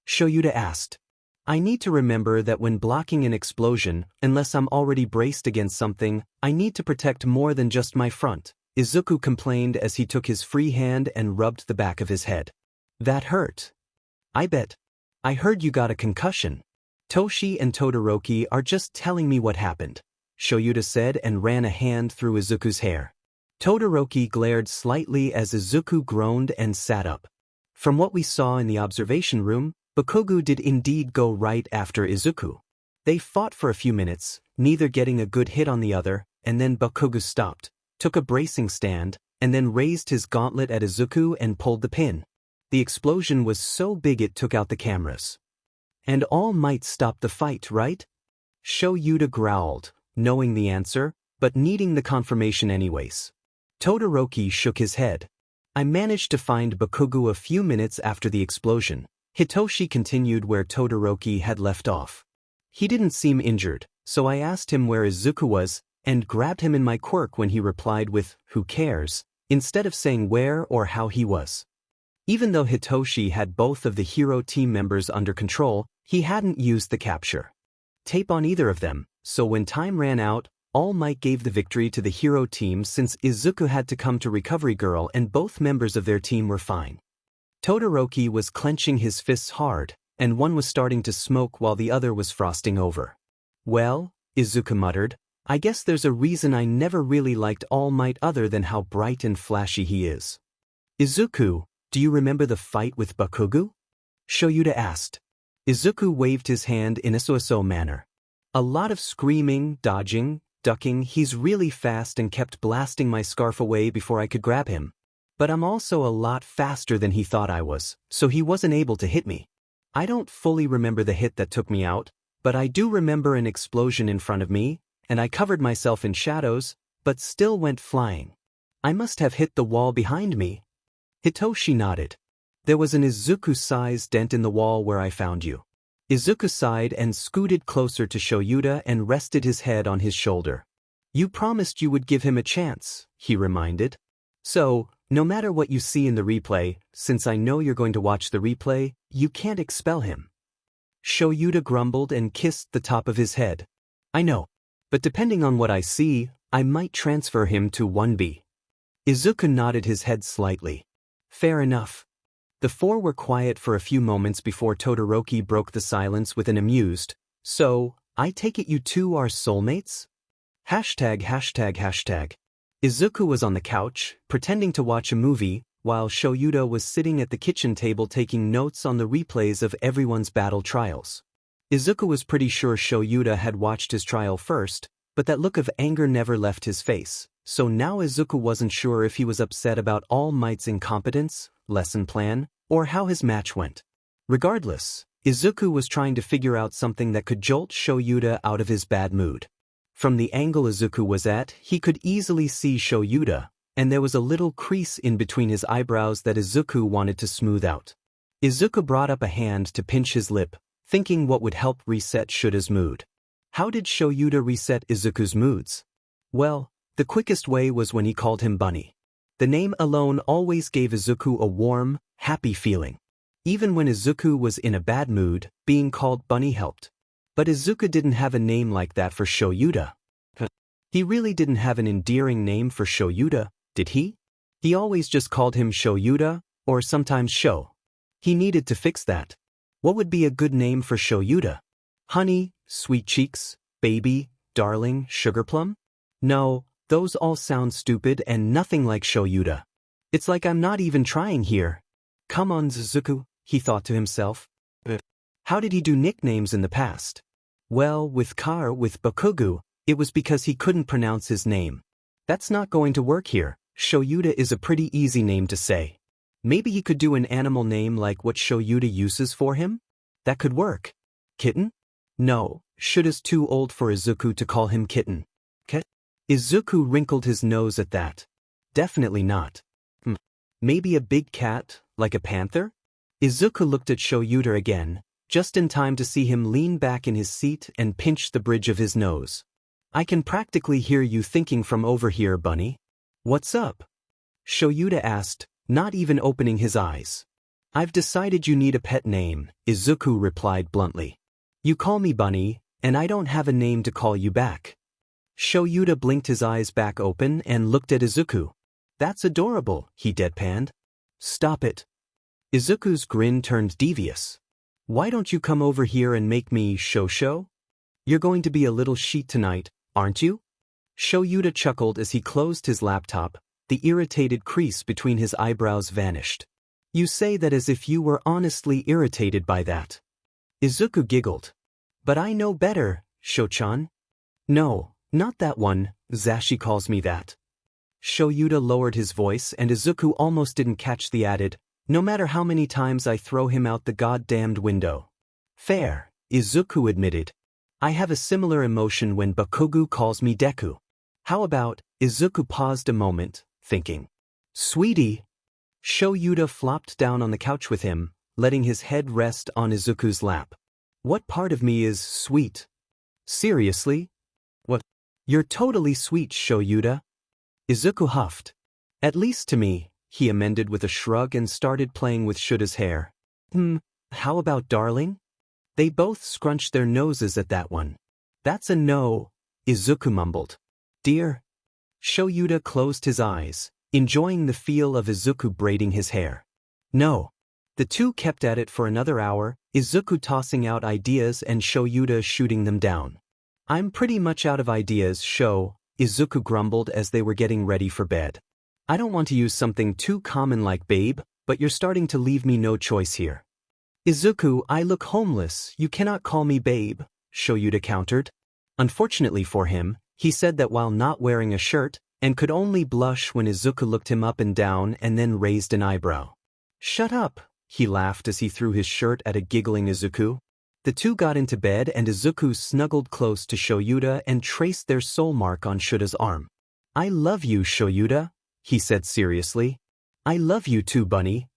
Shouta asked. I need to remember that when blocking an explosion, unless I'm already braced against something, I need to protect more than just my front, Izuku complained as he took his free hand and rubbed the back of his head. That hurt. I bet. I heard you got a concussion. Toshi and Todoroki are just telling me what happened, Shouta said and ran a hand through Izuku's hair. Todoroki glared slightly as Izuku groaned and sat up. From what we saw in the observation room, Bakugo did indeed go right after Izuku. They fought for a few minutes, neither getting a good hit on the other, and then Bakugo stopped, took a bracing stand, and then raised his gauntlet at Izuku and pulled the pin. The explosion was so big it took out the cameras. And all might stop the fight, right? Shouta growled, knowing the answer, but needing the confirmation anyways. Todoroki shook his head. I managed to find Bakugo a few minutes after the explosion. Hitoshi continued where Todoroki had left off. He didn't seem injured, so I asked him where Izuku was, and grabbed him in my quirk when he replied with, "Who cares?" instead of saying where or how he was. Even though Hitoshi had both of the hero team members under control, he hadn't used the capture tape on either of them, so when time ran out, All Might gave the victory to the hero team since Izuku had to come to Recovery Girl and both members of their team were fine. Todoroki was clenching his fists hard, and one was starting to smoke while the other was frosting over. Well, Izuku muttered, I guess there's a reason I never really liked All Might other than how bright and flashy he is. Izuku, do you remember the fight with Bakugo? Shouta asked. Izuku waved his hand in a so-so manner. A lot of screaming, dodging, ducking, he's really fast and kept blasting my scarf away before I could grab him. But I'm also a lot faster than he thought I was, so he wasn't able to hit me. I don't fully remember the hit that took me out, but I do remember an explosion in front of me, and I covered myself in shadows, but still went flying. I must have hit the wall behind me. Hitoshi nodded. There was an Izuku-sized dent in the wall where I found you. Izuku sighed and scooted closer to Shouta and rested his head on his shoulder. You promised you would give him a chance, he reminded. So, no matter what you see in the replay, since I know you're going to watch the replay, you can't expel him. Shouta grumbled and kissed the top of his head. I know, but depending on what I see, I might transfer him to 1B. Izuku nodded his head slightly. Fair enough. The four were quiet for a few moments before Todoroki broke the silence with an amused, so, I take it you two are soulmates? ####. Izuku was on the couch, pretending to watch a movie, while Shouta was sitting at the kitchen table taking notes on the replays of everyone's battle trials. Izuku was pretty sure Shouta had watched his trial first, but that look of anger never left his face, so now Izuku wasn't sure if he was upset about All Might's incompetence, lesson plan, or how his match went. Regardless, Izuku was trying to figure out something that could jolt Shouta out of his bad mood. From the angle Izuku was at, he could easily see Shouta, and there was a little crease in between his eyebrows that Izuku wanted to smooth out. Izuku brought up a hand to pinch his lip, thinking what would help reset Shouta's mood. How did Shouta reset Izuku's moods? Well, the quickest way was when he called him Bunny. The name alone always gave Izuku a warm, happy feeling. Even when Izuku was in a bad mood, being called Bunny helped. But Izuku didn't have a name like that for Shouta. He really didn't have an endearing name for Shouta, did he? He always just called him Shouta, or sometimes Shou. He needed to fix that. What would be a good name for Shouta? Honey, sweet cheeks, baby, darling, sugarplum? No, those all sound stupid and nothing like Shouta. It's like I'm not even trying here. Come on, Izuku, he thought to himself. How did he do nicknames in the past? Well, with Bakugo, It was because he couldn't pronounce his name. That's not going to work here. Shouta is a pretty easy name to say. Maybe he could do an animal name like what Shouta uses for him? That could work. Kitten? No, Shouta's too old for Izuku to call him kitten. Izuku wrinkled his nose at that. Definitely not. Maybe a big cat, like a panther? Izuku looked at Shouta again, just in time to see him lean back in his seat and pinch the bridge of his nose. I can practically hear you thinking from over here, Bunny. What's up? Shouta asked, not even opening his eyes. I've decided you need a pet name, Izuku replied bluntly. You call me Bunny, and I don't have a name to call you back. Shouta blinked his eyes back open and looked at Izuku. That's adorable, he deadpanned. Stop it. Izuku's grin turned devious. Why don't you come over here and make me Shosho? You're going to be a little sheet tonight, aren't you? Shouta chuckled as he closed his laptop. The irritated crease between his eyebrows vanished. You say that as if you were honestly irritated by that. Izuku giggled. But I know better, Shochan. No, not that one, Zashi calls me that. Shouta lowered his voice and Izuku almost didn't catch the added, no matter how many times I throw him out the goddamned window. Fair, Izuku admitted. I have a similar emotion when Bakugo calls me Deku. How about, Izuku paused a moment, thinking. Sweetie. Shouta flopped down on the couch with him, letting his head rest on Izuku's lap. What part of me is sweet? Seriously? What? You're totally sweet, Shouta. Izuku huffed. At least to me, he amended with a shrug and started playing with Shouta's hair. How about darling? They both scrunched their noses at that one. That's a no, Izuku mumbled. Dear? Shouta closed his eyes, enjoying the feel of Izuku braiding his hair. No. The two kept at it for another hour, Izuku tossing out ideas and Shouta shooting them down. I'm pretty much out of ideas, Izuku grumbled as they were getting ready for bed. I don't want to use something too common like babe, but you're starting to leave me no choice here. Izuku, I look homeless, you cannot call me babe, Shouta countered. Unfortunately for him, he said that while not wearing a shirt, and could only blush when Izuku looked him up and down and then raised an eyebrow. Shut up, he laughed as he threw his shirt at a giggling Izuku. The two got into bed and Izuku snuggled close to Shouta and traced their soul mark on Shouta's arm. I love you, Shouta, he said seriously. I love you too, Bunny.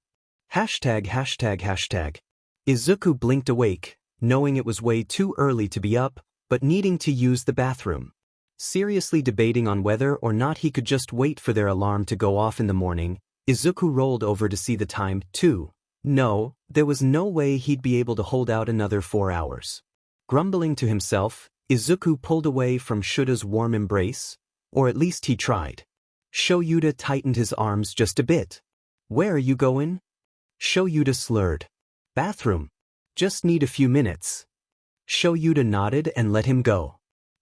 Hashtag. Izuku blinked awake, knowing it was way too early to be up, but needing to use the bathroom. Seriously debating on whether or not he could just wait for their alarm to go off in the morning, Izuku rolled over to see the time, too. No, there was no way he'd be able to hold out another 4 hours. Grumbling to himself, Izuku pulled away from Shouta's warm embrace, or at least he tried. Shouta tightened his arms just a bit. Where are you going? Shouta slurred. Bathroom. Just need a few minutes. Shouta nodded and let him go.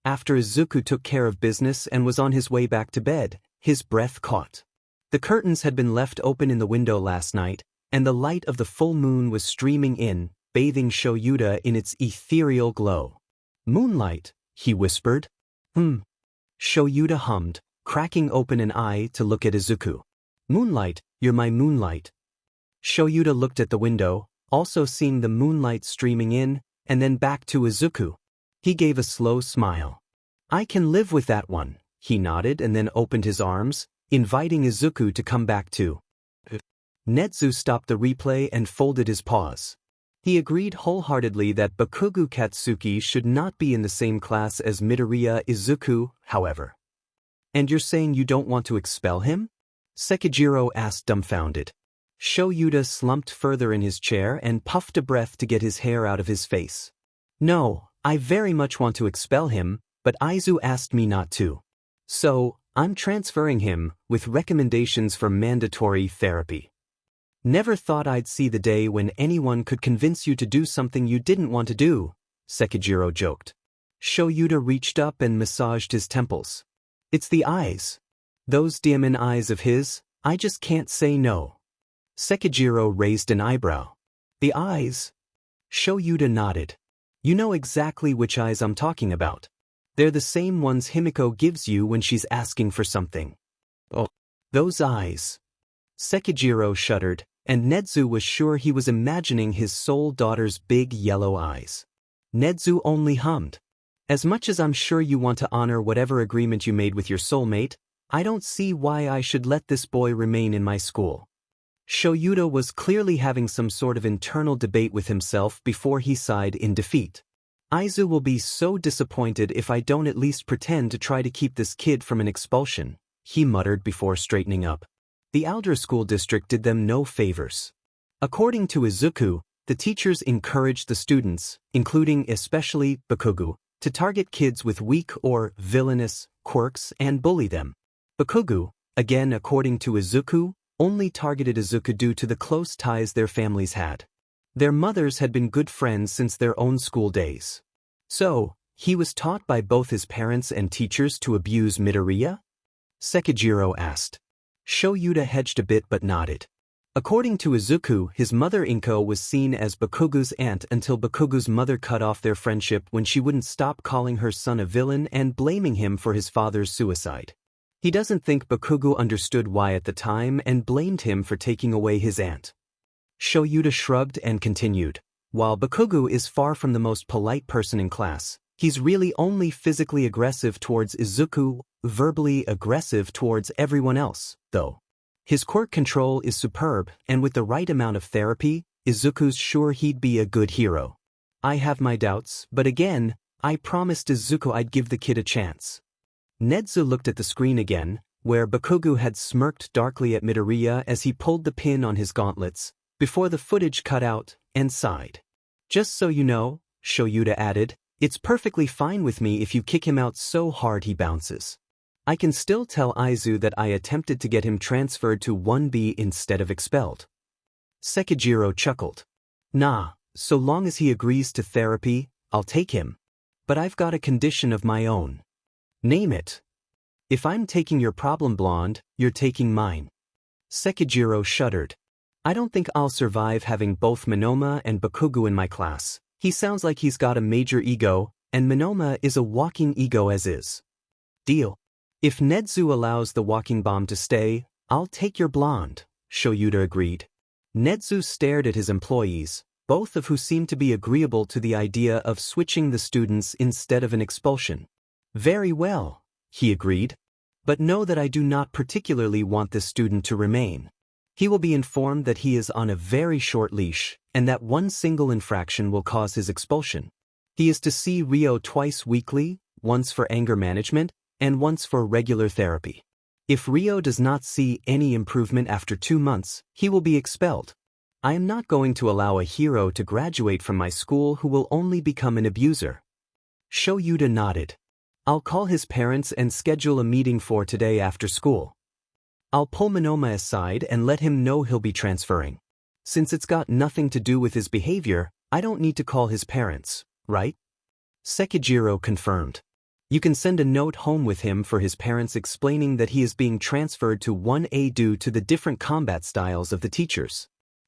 After Izuku took care of business and was on his way back to bed, his breath caught. The curtains had been left open in the window last night, and the light of the full moon was streaming in, bathing Shouta in its ethereal glow. Moonlight, he whispered. Shouta hummed, cracking open an eye to look at Izuku. Moonlight, you're my moonlight. Shouta looked at the window, also seeing the moonlight streaming in, and then back to Izuku. He gave a slow smile. I can live with that one, he nodded and then opened his arms, inviting Izuku to come back too. Netsu stopped the replay and folded his paws. He agreed wholeheartedly that Bakugo Katsuki should not be in the same class as Midoriya Izuku, however. And you're saying you don't want to expel him? Sekijiro asked dumbfounded. Shouta slumped further in his chair and puffed a breath to get his hair out of his face. No, I very much want to expel him, but Aizu asked me not to. So, I'm transferring him, with recommendations for mandatory therapy. Never thought I'd see the day when anyone could convince you to do something you didn't want to do, Sekijiro joked. Shouta reached up and massaged his temples. It's the eyes. Those diamond eyes of his, I just can't say no. Sekijiro raised an eyebrow. The eyes? Shouta nodded. You know exactly which eyes I'm talking about. They're the same ones Himiko gives you when she's asking for something. Oh, those eyes. Sekijiro shuddered, and Nedzu was sure he was imagining his soul daughter's big yellow eyes. Nedzu only hummed. As much as I'm sure you want to honor whatever agreement you made with your soulmate, I don't see why I should let this boy remain in my school. Shouta was clearly having some sort of internal debate with himself before he sighed in defeat. Aizu will be so disappointed if I don't at least pretend to try to keep this kid from an expulsion, he muttered before straightening up. The Aldra School District did them no favors. According to Izuku, the teachers encouraged the students, including especially Bakugu, to target kids with weak or villainous quirks and bully them. Bakugu, again according to Izuku, only targeted Izuku due to the close ties their families had. Their mothers had been good friends since their own school days. So, he was taught by both his parents and teachers to abuse Midoriya? Sekijiro asked. Shouta hedged a bit but nodded. According to Izuku, his mother Inko was seen as Bakugu's aunt until Bakugu's mother cut off their friendship when she wouldn't stop calling her son a villain and blaming him for his father's suicide. He doesn't think Bakugu understood why at the time and blamed him for taking away his aunt. Shouta shrugged and continued. While Bakugu is far from the most polite person in class, he's really only physically aggressive towards Izuku, verbally aggressive towards everyone else, though. His quirk control is superb, and with the right amount of therapy, Izuku's sure he'd be a good hero. I have my doubts, but again, I promised Izuku I'd give the kid a chance. Nedzu looked at the screen again, where Bakugu had smirked darkly at Midoriya as he pulled the pin on his gauntlets, before the footage cut out, and sighed. Just so you know, Shouta added, it's perfectly fine with me if you kick him out so hard he bounces. I can still tell Aizu that I attempted to get him transferred to 1B instead of expelled. Sekijiro chuckled. Nah, so long as he agrees to therapy, I'll take him. But I've got a condition of my own. Name it. If I'm taking your problem blonde, you're taking mine. Sekijiro shuddered. I don't think I'll survive having both Monoma and Bakugu in my class. He sounds like he's got a major ego, and Monoma is a walking ego as is. Deal. If Nedzu allows the walking bomb to stay, I'll take your blonde, Shouta agreed. Nedzu stared at his employees, both of who seemed to be agreeable to the idea of switching the students instead of an expulsion. Very well, he agreed. But know that I do not particularly want this student to remain. He will be informed that he is on a very short leash, and that one single infraction will cause his expulsion. He is to see Ryo twice weekly, once for anger management, and once for regular therapy. If Ryo does not see any improvement after 2 months, he will be expelled. I am not going to allow a hero to graduate from my school who will only become an abuser. Shouta nodded. I'll call his parents and schedule a meeting for today after school. I'll pull Monoma aside and let him know he'll be transferring. Since it's got nothing to do with his behavior, I don't need to call his parents, right? Sekijiro confirmed. You can send a note home with him for his parents explaining that he is being transferred to 1A due to the different combat styles of the teachers.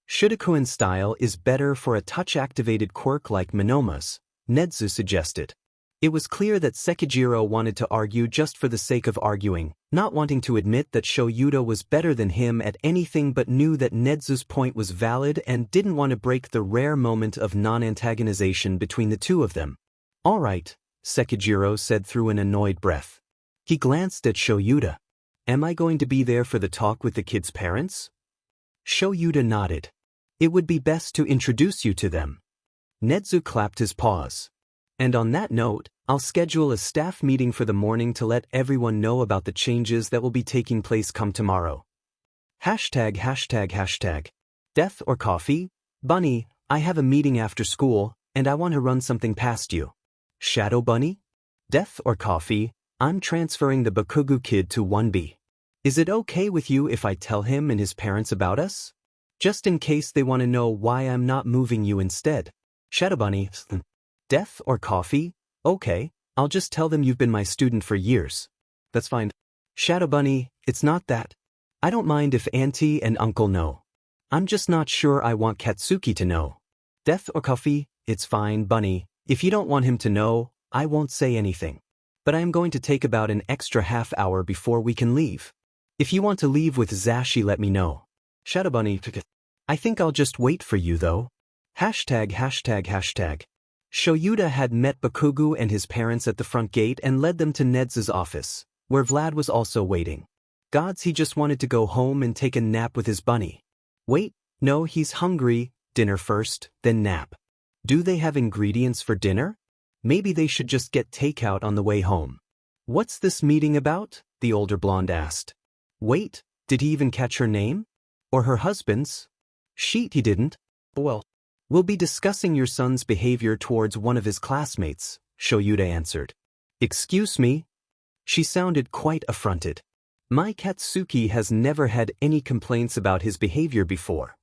Shudakuin's style is better for a touch-activated quirk like Monoma's, Nedzu suggested. It was clear that Sekijiro wanted to argue just for the sake of arguing, not wanting to admit that Shouta was better than him at anything but knew that Nedzu's point was valid and didn't want to break the rare moment of non-antagonization between the two of them. All right, Sekijiro said through an annoyed breath. He glanced at Shouta. Am I going to be there for the talk with the kids' parents? Shouta nodded. It would be best to introduce you to them. Nedzu clapped his paws. And on that note, I'll schedule a staff meeting for the morning to let everyone know about the changes that will be taking place come tomorrow. ###. Death or coffee? Bunny, I have a meeting after school, and I want to run something past you. Shadow Bunny? Death or coffee? I'm transferring the Bakugu kid to 1B. Is it okay with you if I tell him and his parents about us? Just in case they want to know why I'm not moving you instead. Shadow Bunny. Death or coffee? Okay, I'll just tell them you've been my student for years. That's fine. Shadow Bunny, it's not that. I don't mind if Auntie and Uncle know. I'm just not sure I want Katsuki to know. Death or coffee? It's fine, Bunny. If you don't want him to know, I won't say anything. but I am going to take about an extra half hour before we can leave. If you want to leave with Zashi, let me know. Shouta Bunny. I think I'll just wait for you though. Hashtag. Shouta had met Bakugo and his parents at the front gate and led them to Ned's office, where Vlad was also waiting. Gods, he just wanted to go home and take a nap with his bunny. Wait, no, he's hungry. Dinner first, then nap. Do they have ingredients for dinner? Maybe they should just get takeout on the way home. What's this meeting about? The older blonde asked. Wait, did he even catch her name? Or her husband's? Sheet, he didn't. Well, we'll be discussing your son's behavior towards one of his classmates, Shouta answered. Excuse me? She sounded quite affronted. My Katsuki has never had any complaints about his behavior before.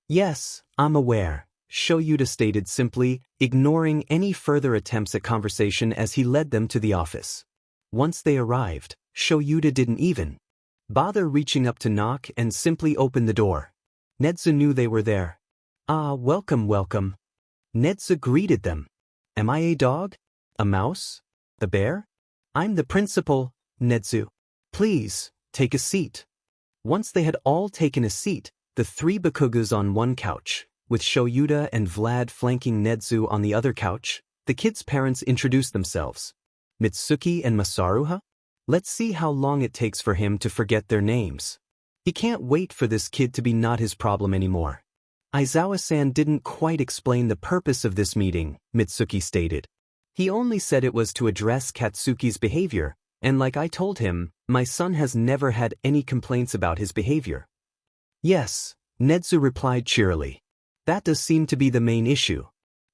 Yes, I'm aware, Shouta stated simply, ignoring any further attempts at conversation as he led them to the office. Once they arrived, Shouta didn't even bother reaching up to knock and simply opened the door. Nedzu knew they were there. Ah, welcome. Nedzu greeted them. Am I a dog? A mouse? A bear? I'm the principal, Nedzu. Please, take a seat. Once they had all taken a seat, the three Bakugas on one couch, with Shouta and Vlad flanking Nedzu on the other couch, the kids' parents introduced themselves. Mitsuki and Masaruha? Let's see how long it takes for him to forget their names. He can't wait for this kid to be not his problem anymore. Aizawa-san didn't quite explain the purpose of this meeting, Mitsuki stated. He only said it was to address Katsuki's behavior, and like I told him, my son has never had any complaints about his behavior. Yes, Nedzu replied cheerily. That does seem to be the main issue.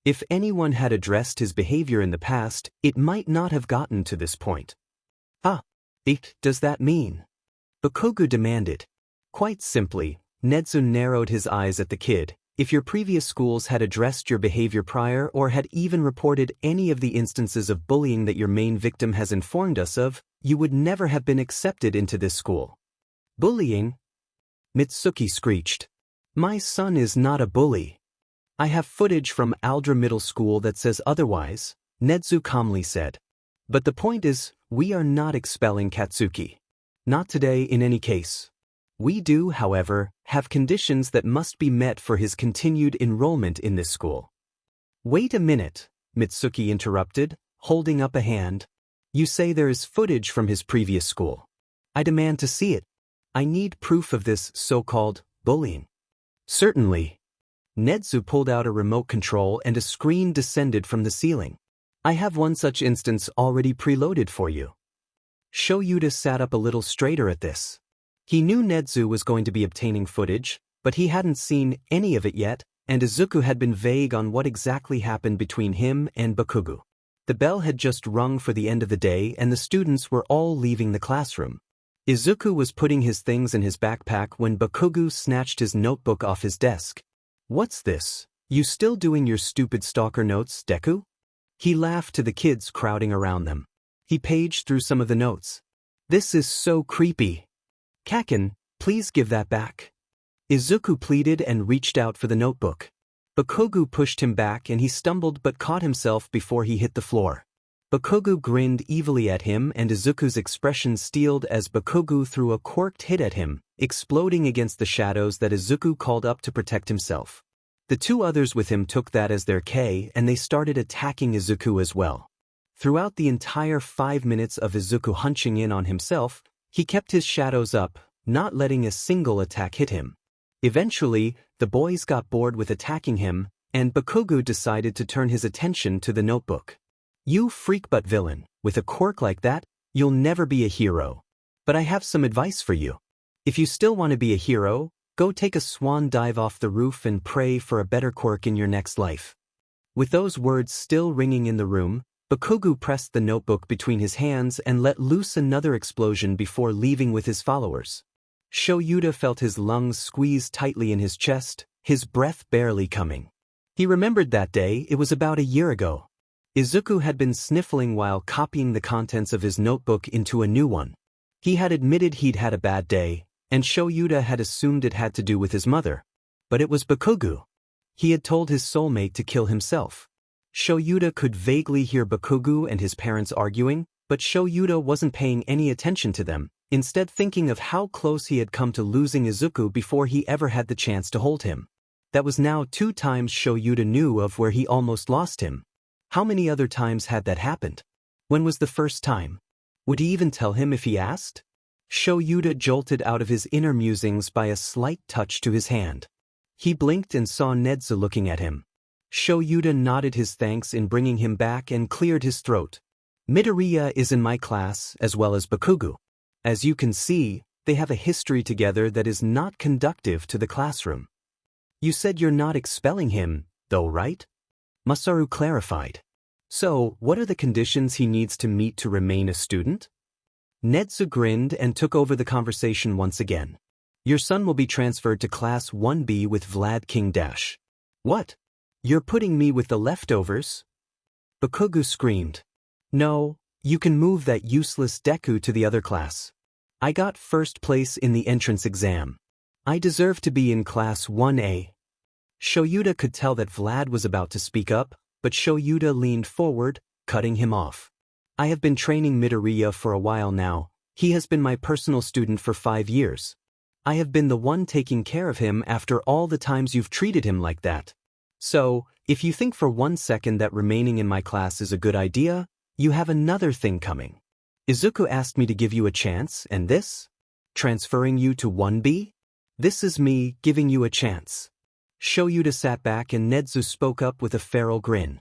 If anyone had addressed his behavior in the past, it might not have gotten to this point. Ah, does that mean? Bakugo demanded. Quite simply, Nedzu narrowed his eyes at the kid. If your previous schools had addressed your behavior prior or had even reported any of the instances of bullying that your main victim has informed us of, you would never have been accepted into this school. Bullying? Mitsuki screeched. My son is not a bully. I have footage from Aldra Middle School that says otherwise, Nedzu calmly said. But the point is, we are not expelling Katsuki. Not today in any case. We do, however, have conditions that must be met for his continued enrollment in this school. Wait a minute, Mitsuki interrupted, holding up a hand. You say there is footage from his previous school. I demand to see it. I need proof of this so-called bullying. Certainly. Nedzu pulled out a remote control and a screen descended from the ceiling. I have one such instance already preloaded for you. Shouta sat up a little straighter at this. He knew Nedzu was going to be obtaining footage, but he hadn't seen any of it yet, and Izuku had been vague on what exactly happened between him and Bakugo. The bell had just rung for the end of the day and the students were all leaving the classroom. Izuku was putting his things in his backpack when Bakugo snatched his notebook off his desk. What's this? You still doing your stupid stalker notes, Deku? He laughed to the kids crowding around them. He paged through some of the notes. This is so creepy. Kaken, please give that back. Izuku pleaded and reached out for the notebook. Bakugo pushed him back and he stumbled but caught himself before he hit the floor. Bakugo grinned evilly at him and Izuku's expression steeled as Bakugo threw a quirked hit at him, exploding against the shadows that Izuku called up to protect himself. The two others with him took that as their K and they started attacking Izuku as well. Throughout the entire 5 minutes of Izuku hunching in on himself, he kept his shadows up, not letting a single attack hit him. Eventually, the boys got bored with attacking him, and Bakugo decided to turn his attention to the notebook. You freak-butt villain, with a quirk like that, you'll never be a hero. But I have some advice for you. If you still want to be a hero, go take a swan dive off the roof and pray for a better quirk in your next life. With those words still ringing in the room, Bakugo pressed the notebook between his hands and let loose another explosion before leaving with his followers. Shouta felt his lungs squeeze tightly in his chest, his breath barely coming. He remembered that day. It was about a year ago. Izuku had been sniffling while copying the contents of his notebook into a new one. He had admitted he'd had a bad day, and Shouta had assumed it had to do with his mother. But it was Bakugo. He had told his soulmate to kill himself. Shouta could vaguely hear Bakugo and his parents arguing, But Shouta wasn't paying any attention to them, instead thinking of how close he had come to losing Izuku before he ever had the chance to hold him. That was now 2 times Shouta knew of where he almost lost him. How many other times had that happened? When was the first time? Would he even tell him if he asked? Shouta jolted out of his inner musings by a slight touch to his hand. He blinked and saw Nezu looking at him. Shouta nodded his thanks in bringing him back and cleared his throat. Midoriya is in my class as well as Bakugo. As you can see, they have a history together that is not conducive to the classroom. You said you're not expelling him, though, right? Masaru clarified. So, what are the conditions he needs to meet to remain a student? Nezu grinned and took over the conversation once again. Your son will be transferred to Class 1B with Vlad King Dash. What? You're putting me with the leftovers? Bakugo screamed. No, you can move that useless Deku to the other class. I got first place in the entrance exam. I deserve to be in Class 1A. Shouta could tell that Vlad was about to speak up, but Shouta leaned forward, cutting him off. I have been training Midoriya for a while now. He has been my personal student for 5 years. I have been the one taking care of him after all the times you've treated him like that. So, if you think for 1 second that remaining in my class is a good idea, you have another thing coming. Izuku asked me to give you a chance, and this? Transferring you to 1B? This is me giving you a chance. Shouta sat back and Nezu spoke up with a feral grin.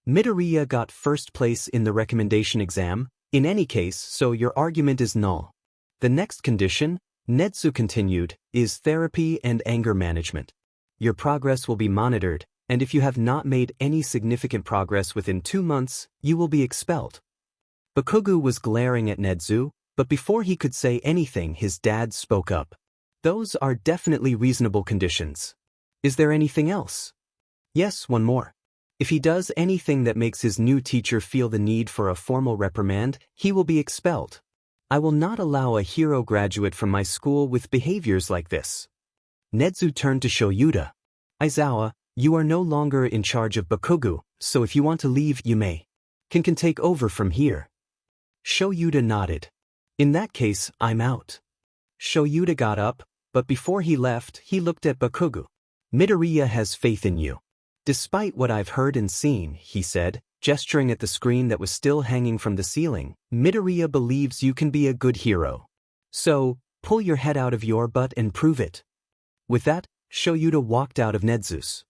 Midoriya got first place in the recommendation exam, in any case, so your argument is null. The next condition, Nezu continued, is therapy and anger management. Your progress will be monitored, and if you have not made any significant progress within 2 months, you will be expelled. Bakugo was glaring at Nezu, but before he could say anything his dad spoke up. Those are definitely reasonable conditions. Is there anything else? Yes, one more. If he does anything that makes his new teacher feel the need for a formal reprimand, he will be expelled. I will not allow a hero graduate from my school with behaviors like this. Nezu turned to Shouta. Aizawa, you are no longer in charge of Bakugo, so if you want to leave, you may. Can take over from here. Shouta nodded. In that case, I'm out. Shouta got up, but before he left, he looked at Bakugo. Midoriya has faith in you. Despite what I've heard and seen, he said, gesturing at the screen that was still hanging from the ceiling, Midoriya believes you can be a good hero. So, pull your head out of your butt and prove it. With that, Shouta walked out of Nezu's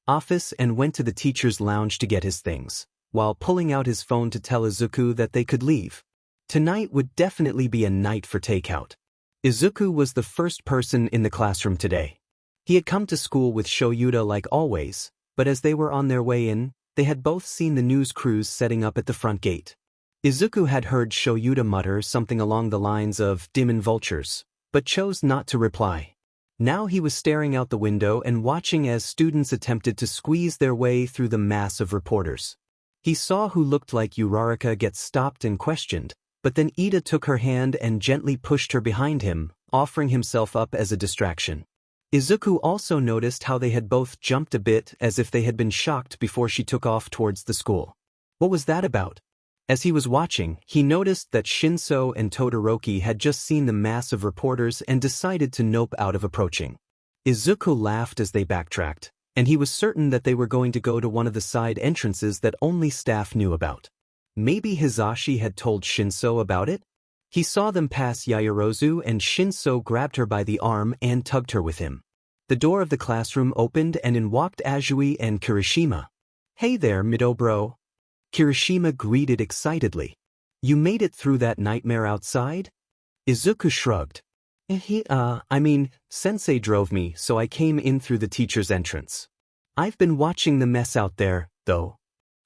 office and went to the teacher's lounge to get his things, while pulling out his phone to tell Izuku that they could leave. Tonight would definitely be a night for takeout. Izuku was the first person in the classroom today. He had come to school with Shouta like always, but as they were on their way in, they had both seen the news crews setting up at the front gate. Izuku had heard Shouta mutter something along the lines of demon vultures, but chose not to reply. Now he was staring out the window and watching as students attempted to squeeze their way through the mass of reporters. He saw who looked like Uraraka get stopped and questioned, but then Ida took her hand and gently pushed her behind him, offering himself up as a distraction. Izuku also noticed how they had both jumped a bit as if they had been shocked before she took off towards the school. What was that about? As he was watching, he noticed that Shinso and Todoroki had just seen the mass of reporters and decided to nope out of approaching. Izuku laughed as they backtracked, and he was certain that they were going to go to one of the side entrances that only staff knew about. Maybe Hizashi had told Shinso about it? He saw them pass Yaoyorozu and Shinso grabbed her by the arm and tugged her with him. The door of the classroom opened and in walked Azui and Kirishima. Hey there, Midobro. Kirishima greeted excitedly. You made it through that nightmare outside? Izuku shrugged. Sensei drove me, so I came in through the teacher's entrance. I've been watching the mess out there, though.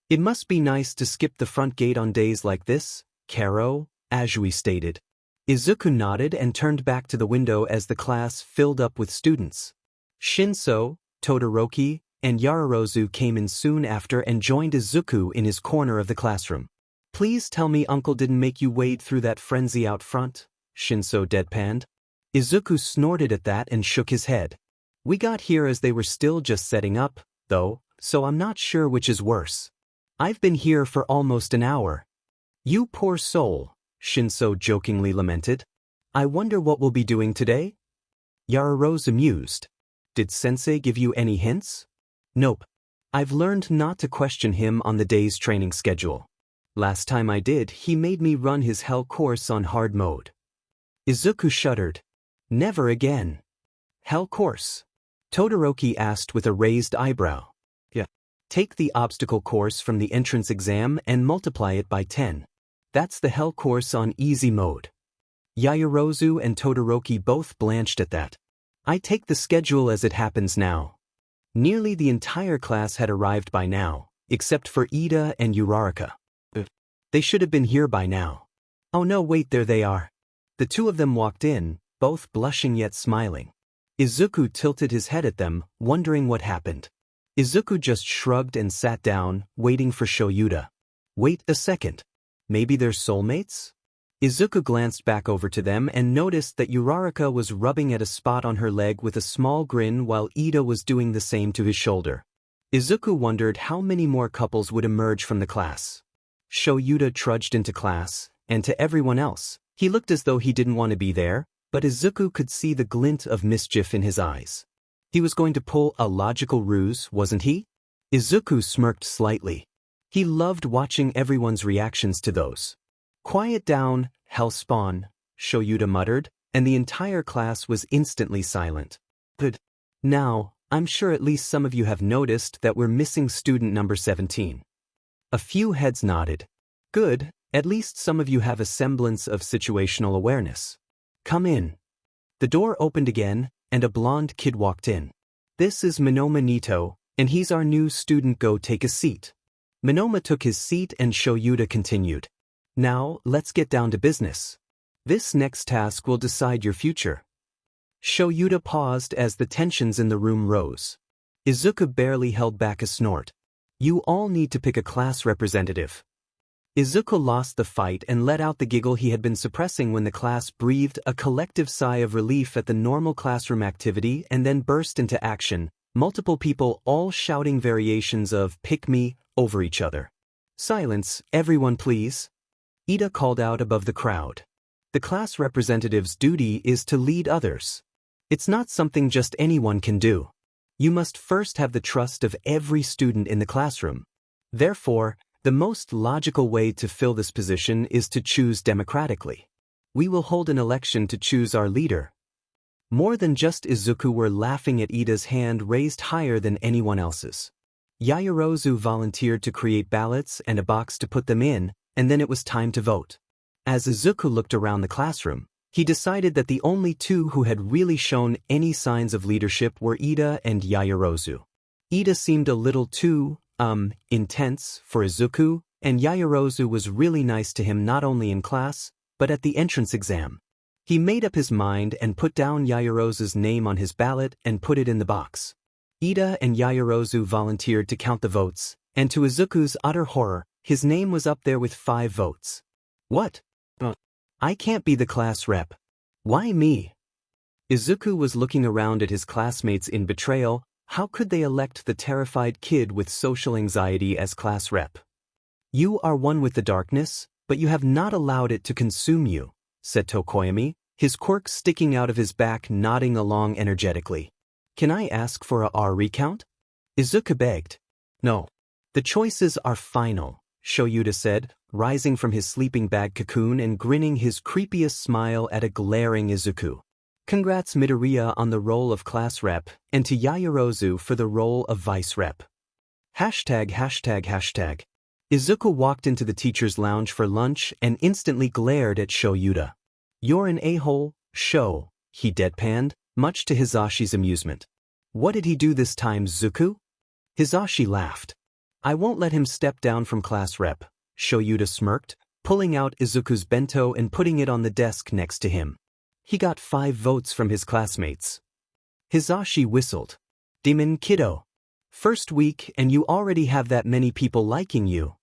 It must be nice to skip the front gate on days like this, Karo, Azui stated. Izuku nodded and turned back to the window as the class filled up with students. Shinso, Todoroki, and Yaoyorozu came in soon after and joined Izuku in his corner of the classroom. Please tell me Uncle didn't make you wade through that frenzy out front, Shinso deadpanned. Izuku snorted at that and shook his head. We got here as they were still just setting up, though, so I'm not sure which is worse. I've been here for almost an hour. You poor soul, Shinso jokingly lamented. I wonder what we'll be doing today? Yara rose amused. Did Sensei give you any hints? Nope. I've learned not to question him on the day's training schedule. Last time I did, he made me run his hell course on hard mode. Izuku shuddered. Never again. Hell course? Todoroki asked with a raised eyebrow. Yeah. Take the obstacle course from the entrance exam and multiply it by 10. That's the hell course on easy mode. Yaoyorozu and Todoroki both blanched at that. I take the schedule as it happens now. Nearly the entire class had arrived by now, except for Ida and Uraraka. They should have been here by now. Oh no, wait, there they are. The two of them walked in, both blushing yet smiling. Izuku tilted his head at them, wondering what happened. Izuku just shrugged and sat down, waiting for Shouta. Wait a second. Maybe they're soulmates? Izuku glanced back over to them and noticed that Uraraka was rubbing at a spot on her leg with a small grin while Ida was doing the same to his shoulder. Izuku wondered how many more couples would emerge from the class. Shouta trudged into class, and to everyone else, he looked as though he didn't want to be there, but Izuku could see the glint of mischief in his eyes. He was going to pull a logical ruse, wasn't he? Izuku smirked slightly. He loved watching everyone's reactions to those. Quiet down, hellspawn, Shouta muttered, and the entire class was instantly silent. Good. Now, I'm sure at least some of you have noticed that we're missing student number 17. A few heads nodded. Good, at least some of you have a semblance of situational awareness. Come in. The door opened again, and a blonde kid walked in. This is Minoma Nito, and he's our new student. Go take a seat. Minoma took his seat and Shouta continued. Now, let's get down to business. This next task will decide your future. Shouta paused as the tensions in the room rose. Izuku barely held back a snort. You all need to pick a class representative. Izuku lost the fight and let out the giggle he had been suppressing when the class breathed a collective sigh of relief at the normal classroom activity and then burst into action, multiple people all shouting variations of "pick me" over each other. Silence, everyone please. Ida called out above the crowd. The class representative's duty is to lead others. It's not something just anyone can do. You must first have the trust of every student in the classroom. Therefore, the most logical way to fill this position is to choose democratically. We will hold an election to choose our leader. More than just Izuku were laughing at Ida's hand raised higher than anyone else's. Yaoyorozu volunteered to create ballots and a box to put them in, and then it was time to vote. As Izuku looked around the classroom, he decided that the only two who had really shown any signs of leadership were Ida and Yaoyorozu. Ida seemed a little too, intense for Izuku, and Yaoyorozu was really nice to him not only in class, but at the entrance exam. He made up his mind and put down Yaoyorozu's name on his ballot and put it in the box. Ida and Yaoyorozu volunteered to count the votes, and to Izuku's utter horror, his name was up there with 5 votes. What? I can't be the class rep. Why me? Izuku was looking around at his classmates in betrayal. How could they elect the terrified kid with social anxiety as class rep? You are one with the darkness, but you have not allowed it to consume you, said Tokoyami, his quirk sticking out of his back nodding along energetically. Can I ask for a R recount? Izuku begged. No. The choices are final, Shouta said, rising from his sleeping bag cocoon and grinning his creepiest smile at a glaring Izuku. Congrats Midoriya on the role of class rep, and to Yaoyorozu for the role of vice rep. Hashtag. Izuku walked into the teacher's lounge for lunch and instantly glared at Shouta. You're an a-hole, Sho, he deadpanned, much to Hisashi's amusement. What did he do this time, Zuku? Hisashi laughed. I won't let him step down from class rep, Shouta smirked, pulling out Izuku's bento and putting it on the desk next to him. He got 5 votes from his classmates. Hisashi whistled. Demon kiddo. First week and you already have that many people liking you.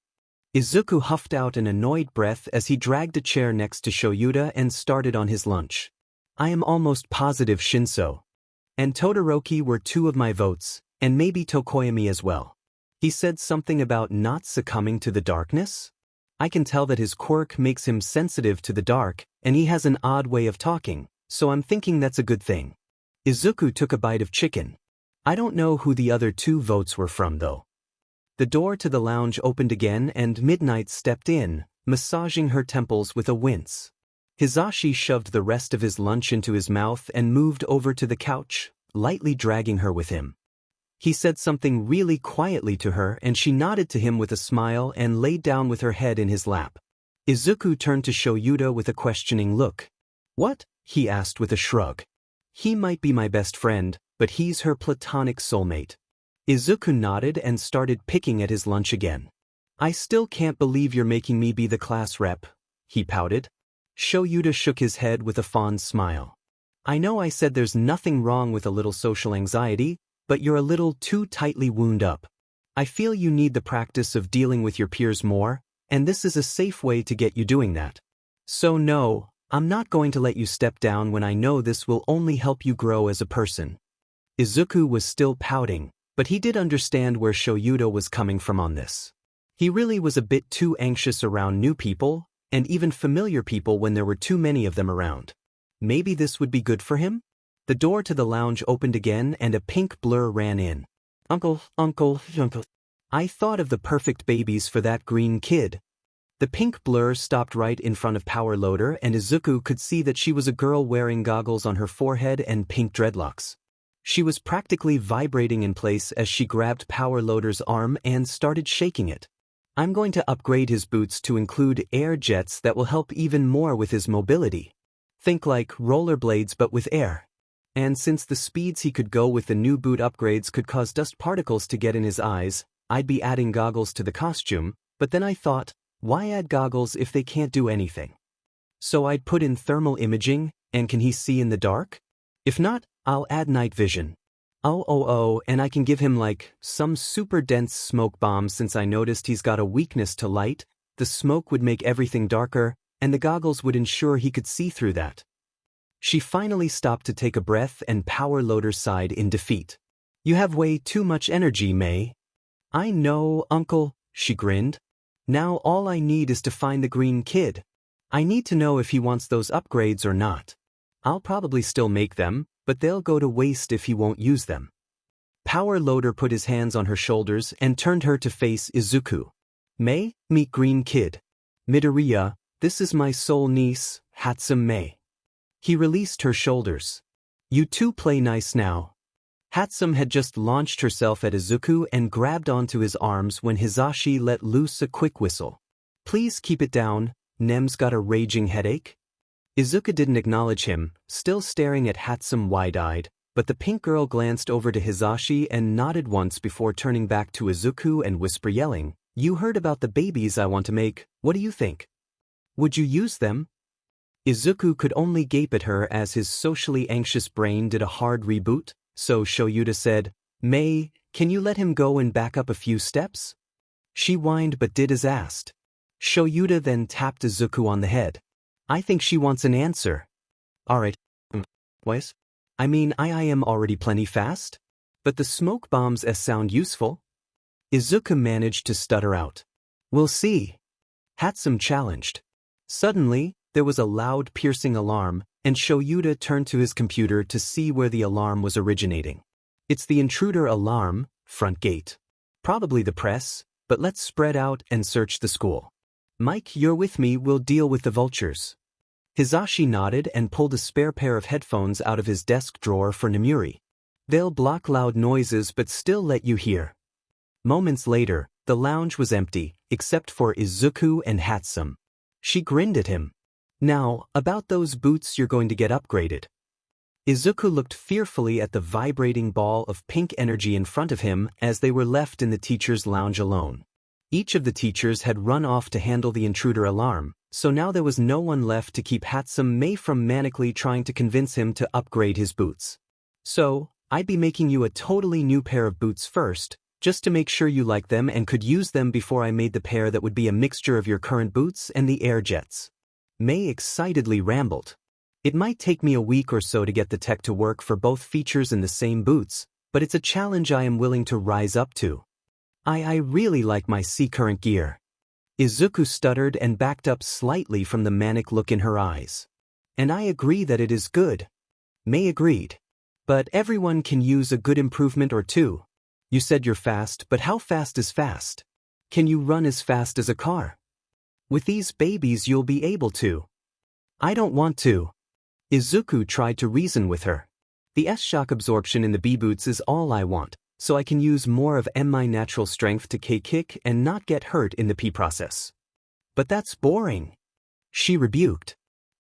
Izuku huffed out an annoyed breath as he dragged a chair next to Shouta and started on his lunch. I am almost positive Shinso. And Todoroki were 2 of my votes, and maybe Tokoyami as well. He said something about not succumbing to the darkness? I can tell that his quirk makes him sensitive to the dark, and he has an odd way of talking, so I'm thinking that's a good thing. Izuku took a bite of chicken. I don't know who the other 2 votes were from though. The door to the lounge opened again and Midnight stepped in, massaging her temples with a wince. Hisashi shoved the rest of his lunch into his mouth and moved over to the couch, lightly dragging her with him. He said something really quietly to her and she nodded to him with a smile and laid down with her head in his lap. Izuku turned to Shouta with a questioning look. What? He asked with a shrug. He might be my best friend, but he's her platonic soulmate. Izuku nodded and started picking at his lunch again. I still can't believe you're making me be the class rep, he pouted. Shouta shook his head with a fond smile. I know I said there's nothing wrong with a little social anxiety, but you're a little too tightly wound up. I feel you need the practice of dealing with your peers more, and this is a safe way to get you doing that. So no, I'm not going to let you step down when I know this will only help you grow as a person. Izuku was still pouting, but he did understand where Shouta was coming from on this. He really was a bit too anxious around new people, and even familiar people when there were too many of them around. Maybe this would be good for him? The door to the lounge opened again and a pink blur ran in. Uncle. I thought of the perfect babies for that green kid. The pink blur stopped right in front of Power Loader and Izuku could see that she was a girl wearing goggles on her forehead and pink dreadlocks. She was practically vibrating in place as she grabbed Power Loader's arm and started shaking it. I'm going to upgrade his boots to include air jets that will help even more with his mobility. Think like rollerblades but with air. And since the speeds he could go with the new boot upgrades could cause dust particles to get in his eyes, I'd be adding goggles to the costume, but then I thought, why add goggles if they can't do anything? So I'd put in thermal imaging, and can he see in the dark? If not, I'll add night vision. And I can give him like some super dense smoke bomb since I noticed he's got a weakness to light. The smoke would make everything darker, and the goggles would ensure he could see through that. She finally stopped to take a breath and Power Loader sighed in defeat. You have way too much energy, May. I know, Uncle, she grinned. Now all I need is to find the green kid. I need to know if he wants those upgrades or not. I'll probably still make them, but they'll go to waste if he won't use them. Power Loader put his hands on her shoulders and turned her to face Izuku. May, meet green kid. Midoriya, this is my soul niece, Hatsum May. He released her shoulders. You two play nice now. Hatsum had just launched herself at Izuku and grabbed onto his arms when Hisashi let loose a quick whistle. Please keep it down, Nem's got a raging headache. Izuku didn't acknowledge him, still staring at Hatsum wide-eyed, but the pink girl glanced over to Hisashi and nodded once before turning back to Izuku and yelling, You heard about the babies I want to make, what do you think? Would you use them? Izuku could only gape at her as his socially anxious brain did a hard reboot, so Shouta said, May, can you let him go and back up a few steps? She whined but did as asked. Shouta then tapped Izuku on the head. I think she wants an answer. Alright. What? I mean I am already plenty fast? But the smoke bombs sound useful? Izuku managed to stutter out. We'll see. Hatsum challenged. Suddenly, there was a loud piercing alarm, and Shouta turned to his computer to see where the alarm was originating. It's the intruder alarm, front gate. Probably the press, but let's spread out and search the school. Mike, you're with me, we'll deal with the vultures. Hisashi nodded and pulled a spare pair of headphones out of his desk drawer for Nemuri. They'll block loud noises but still let you hear. Moments later, the lounge was empty, except for Izuku and Hatsum. She grinned at him. Now, about those boots you're going to get upgraded. Izuku looked fearfully at the vibrating ball of pink energy in front of him as they were left in the teacher's lounge alone. Each of the teachers had run off to handle the intruder alarm, so now there was no one left to keep Hatsum May from manically trying to convince him to upgrade his boots. So, I'd be making you a totally new pair of boots first, just to make sure you like them and could use them before I made the pair that would be a mixture of your current boots and the air jets. May excitedly rambled. It might take me a week or so to get the tech to work for both features in the same boots, but it's a challenge I am willing to rise up to. I really like my C-current gear. Izuku stuttered and backed up slightly from the manic look in her eyes. And I agree that it is good. May agreed. But everyone can use a good improvement or two. You said you're fast, but how fast is fast? Can you run as fast as a car? With these babies you'll be able to. I don't want to. Izuku tried to reason with her. The S-shock absorption in the B-boots is all I want, so I can use more of my natural strength to K-kick and not get hurt in the P process. But that's boring. She rebuked.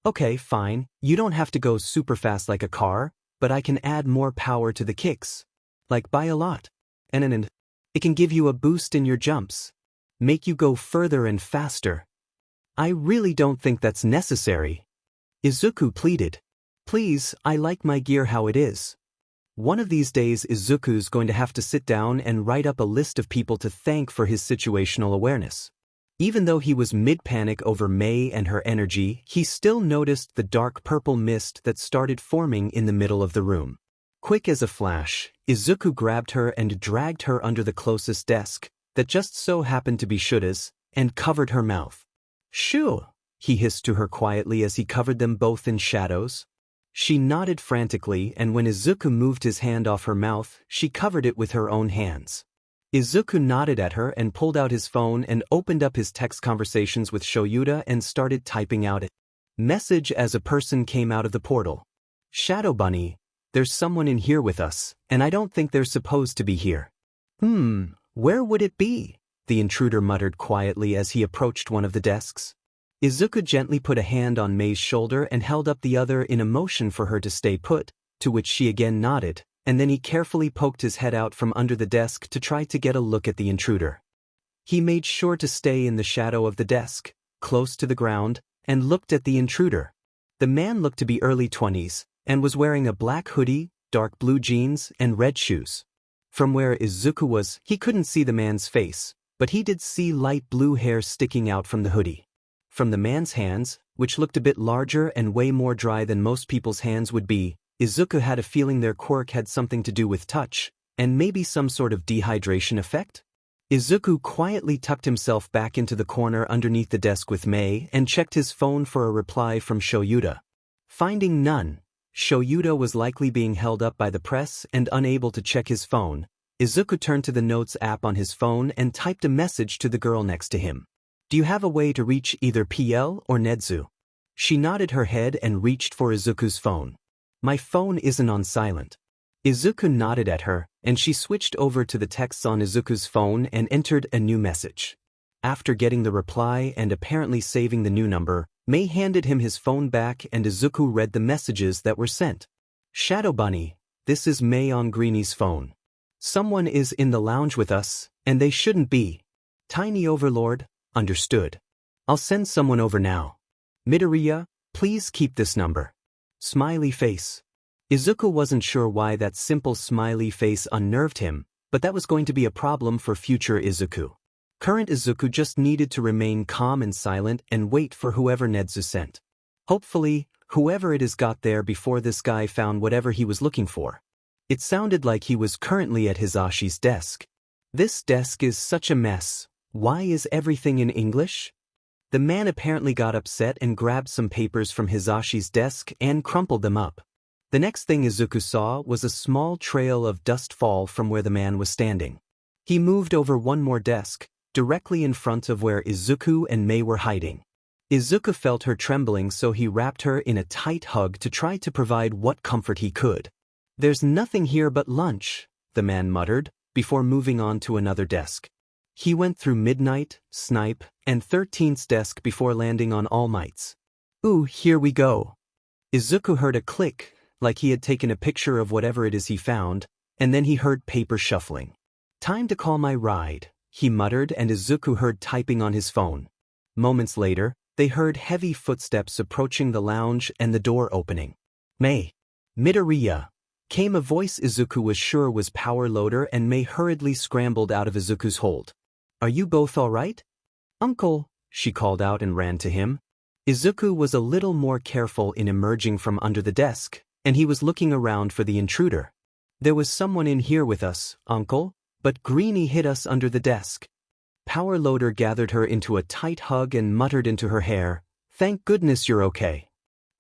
Okay, fine, you don't have to go super fast like a car, but I can add more power to the kicks. Like by a lot. And it can give you a boost in your jumps. Make you go further and faster. I really don't think that's necessary. Izuku pleaded. Please, I like my gear how it is. One of these days Izuku's going to have to sit down and write up a list of people to thank for his situational awareness. Even though he was mid-panic over Mei and her energy, he still noticed the dark purple mist that started forming in the middle of the room. Quick as a flash, Izuku grabbed her and dragged her under the closest desk, that just so happened to be Shouta's, and covered her mouth. Shoo! He hissed to her quietly as he covered them both in shadows. She nodded frantically, and when Izuku moved his hand off her mouth, she covered it with her own hands. Izuku nodded at her and pulled out his phone and opened up his text conversations with Shouta and started typing out a message as a person came out of the portal. Shadow Bunny, there's someone in here with us, and I don't think they're supposed to be here. Where would it be? The intruder muttered quietly as he approached one of the desks. Izuku gently put a hand on Mei's shoulder and held up the other in a motion for her to stay put, to which she again nodded, and then he carefully poked his head out from under the desk to try to get a look at the intruder. He made sure to stay in the shadow of the desk, close to the ground, and looked at the intruder. The man looked to be early 20s, and was wearing a black hoodie, dark blue jeans, and red shoes. From where Izuku was, he couldn't see the man's face, but he did see light blue hair sticking out from the hoodie. From the man's hands, which looked a bit larger and way more dry than most people's hands would be, Izuku had a feeling their quirk had something to do with touch, and maybe some sort of dehydration effect? Izuku quietly tucked himself back into the corner underneath the desk with Mei and checked his phone for a reply from Shouta. Finding none, Shouta was likely being held up by the press and unable to check his phone. Izuku turned to the Notes app on his phone and typed a message to the girl next to him. Do you have a way to reach either PL or Nedzu? She nodded her head and reached for Izuku's phone. My phone isn't on silent. Izuku nodded at her, and she switched over to the texts on Izuku's phone and entered a new message. After getting the reply and apparently saving the new number, Mei handed him his phone back and Izuku read the messages that were sent. Shadow Bunny, this is Mei on Greenie's phone. Someone is in the lounge with us, and they shouldn't be. Tiny Overlord, understood. I'll send someone over now. Midoriya, please keep this number. Smiley face. Izuku wasn't sure why that simple smiley face unnerved him, but that was going to be a problem for future Izuku. Current Izuku just needed to remain calm and silent and wait for whoever Nedzu sent. Hopefully, whoever it is got there before this guy found whatever he was looking for. It sounded like he was currently at Hisashi's desk. This desk is such a mess. Why is everything in English? The man apparently got upset and grabbed some papers from Hisashi's desk and crumpled them up. The next thing Izuku saw was a small trail of dust fall from where the man was standing. He moved over one more desk, directly in front of where Izuku and Mei were hiding. Izuku felt her trembling, so he wrapped her in a tight hug to try to provide what comfort he could. There's nothing here but lunch, the man muttered, before moving on to another desk. He went through Midnight, Snipe, and 13th's desk before landing on All Might's. Ooh, here we go. Izuku heard a click, like he had taken a picture of whatever it is he found, and then he heard paper shuffling. Time to call my ride, he muttered, and Izuku heard typing on his phone. Moments later, they heard heavy footsteps approaching the lounge and the door opening. Mei. Midoriya. Came a voice Izuku was sure was Power Loader, and Mei hurriedly scrambled out of Izuku's hold. Are you both all right? Uncle, she called out and ran to him. Izuku was a little more careful in emerging from under the desk, and he was looking around for the intruder. There was someone in here with us, Uncle, but Greenie hid us under the desk. power loader gathered her into a tight hug and muttered into her hair, "Thank goodness you're okay."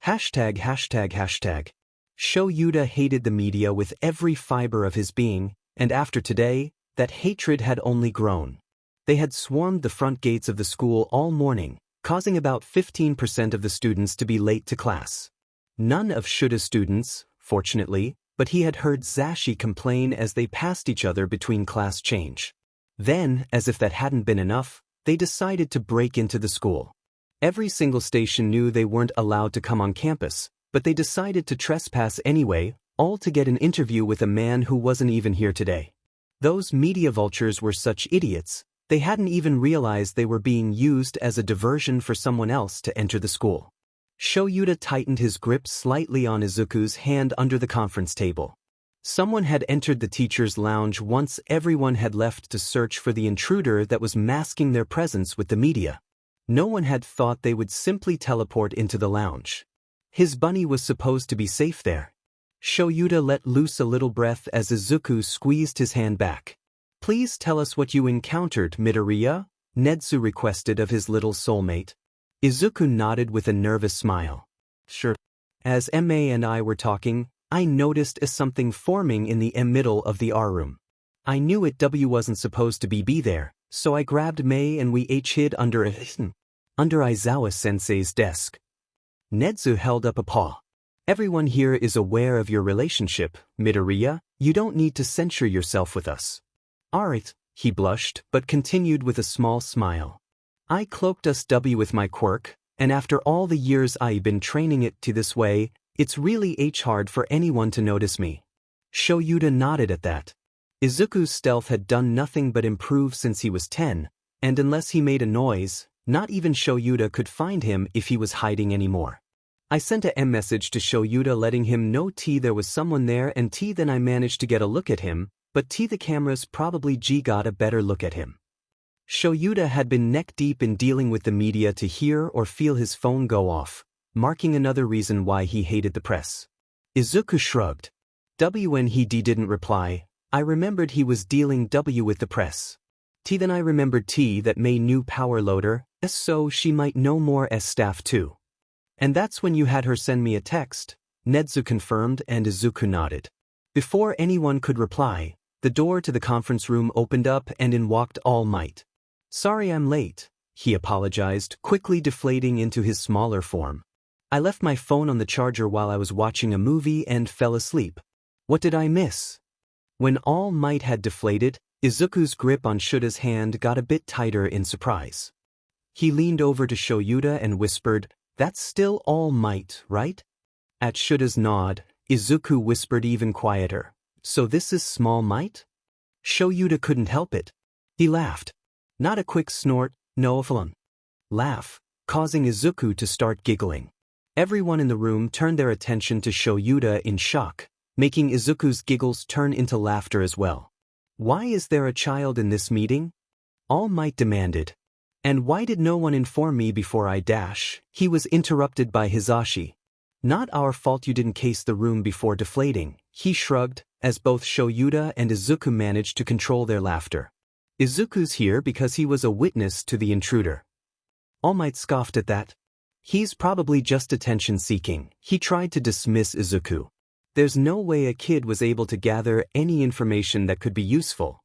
Hashtag hashtag hashtag. Shouta hated the media with every fiber of his being, and after today, that hatred had only grown. They had swarmed the front gates of the school all morning, causing about 15% of the students to be late to class. None of Shouta's students, fortunately, but he had heard Zashi complain as they passed each other between class change. Then, as if that hadn't been enough, they decided to break into the school. Every single station knew they weren't allowed to come on campus, but they decided to trespass anyway, all to get an interview with a man who wasn't even here today. Those media vultures were such idiots, they hadn't even realized they were being used as a diversion for someone else to enter the school. Shouta tightened his grip slightly on Izuku's hand under the conference table. Someone had entered the teacher's lounge once everyone had left to search for the intruder that was masking their presence with the media. No one had thought they would simply teleport into the lounge. His bunny was supposed to be safe there. Shouta let loose a little breath as Izuku squeezed his hand back. "Please tell us what you encountered, Midoriya," Netsu requested of his little soulmate. Izuku nodded with a nervous smile. "Sure." As Ma and I were talking, I noticed something forming in the middle of the R room. I knew wasn't supposed to be there, so I grabbed Mei and we hid under Aizawa-sensei's desk. Netsu held up a paw. "Everyone here is aware of your relationship, Midoriya. You don't need to censure yourself with us." "Alright," he blushed, but continued with a small smile. "I cloaked us with my quirk, and after all the years I've been training it to this way, it's really hard for anyone to notice me." Shouta nodded at that. Izuku's stealth had done nothing but improve since he was 10, and unless he made a noise, not even Shouta could find him if he was hiding anymore. I sent a message to Shouta letting him know there was someone there and then I managed to get a look at him, but the cameras probably got a better look at him. Shouta had been neck-deep in dealing with the media to hear or feel his phone go off, marking another reason why he hated the press. Izuku shrugged. When he didn't reply, I remembered he was dealing with the press. Then I remembered that Mei knew Power Loader, so she might know more as staff too. "And that's when you had her send me a text," Netsu confirmed and Izuku nodded. Before anyone could reply, the door to the conference room opened up and in walked All Might. "Sorry I'm late," he apologized, quickly deflating into his smaller form. "I left my phone on the charger while I was watching a movie and fell asleep. What did I miss?" When All Might had deflated, Izuku's grip on Shouta's hand got a bit tighter in surprise. He leaned over to Shouta and whispered, "That's still All Might, right?" At Shouta's nod, Izuku whispered even quieter, "So this is Small Might?" Shouta couldn't help it. He laughed. Not a quick snort, no a full laugh, causing Izuku to start giggling. Everyone in the room turned their attention to Shouta in shock, making Izuku's giggles turn into laughter as well. "Why is there a child in this meeting?" All Might demanded. "And why did no one inform me before I dash?" He was interrupted by Hisashi. "Not our fault you didn't case the room before deflating," he shrugged, as both Shouta and Izuku managed to control their laughter. "Izuku's here because he was a witness to the intruder." All Might scoffed at that. "He's probably just attention-seeking," he tried to dismiss Izuku. "There's no way a kid was able to gather any information that could be useful."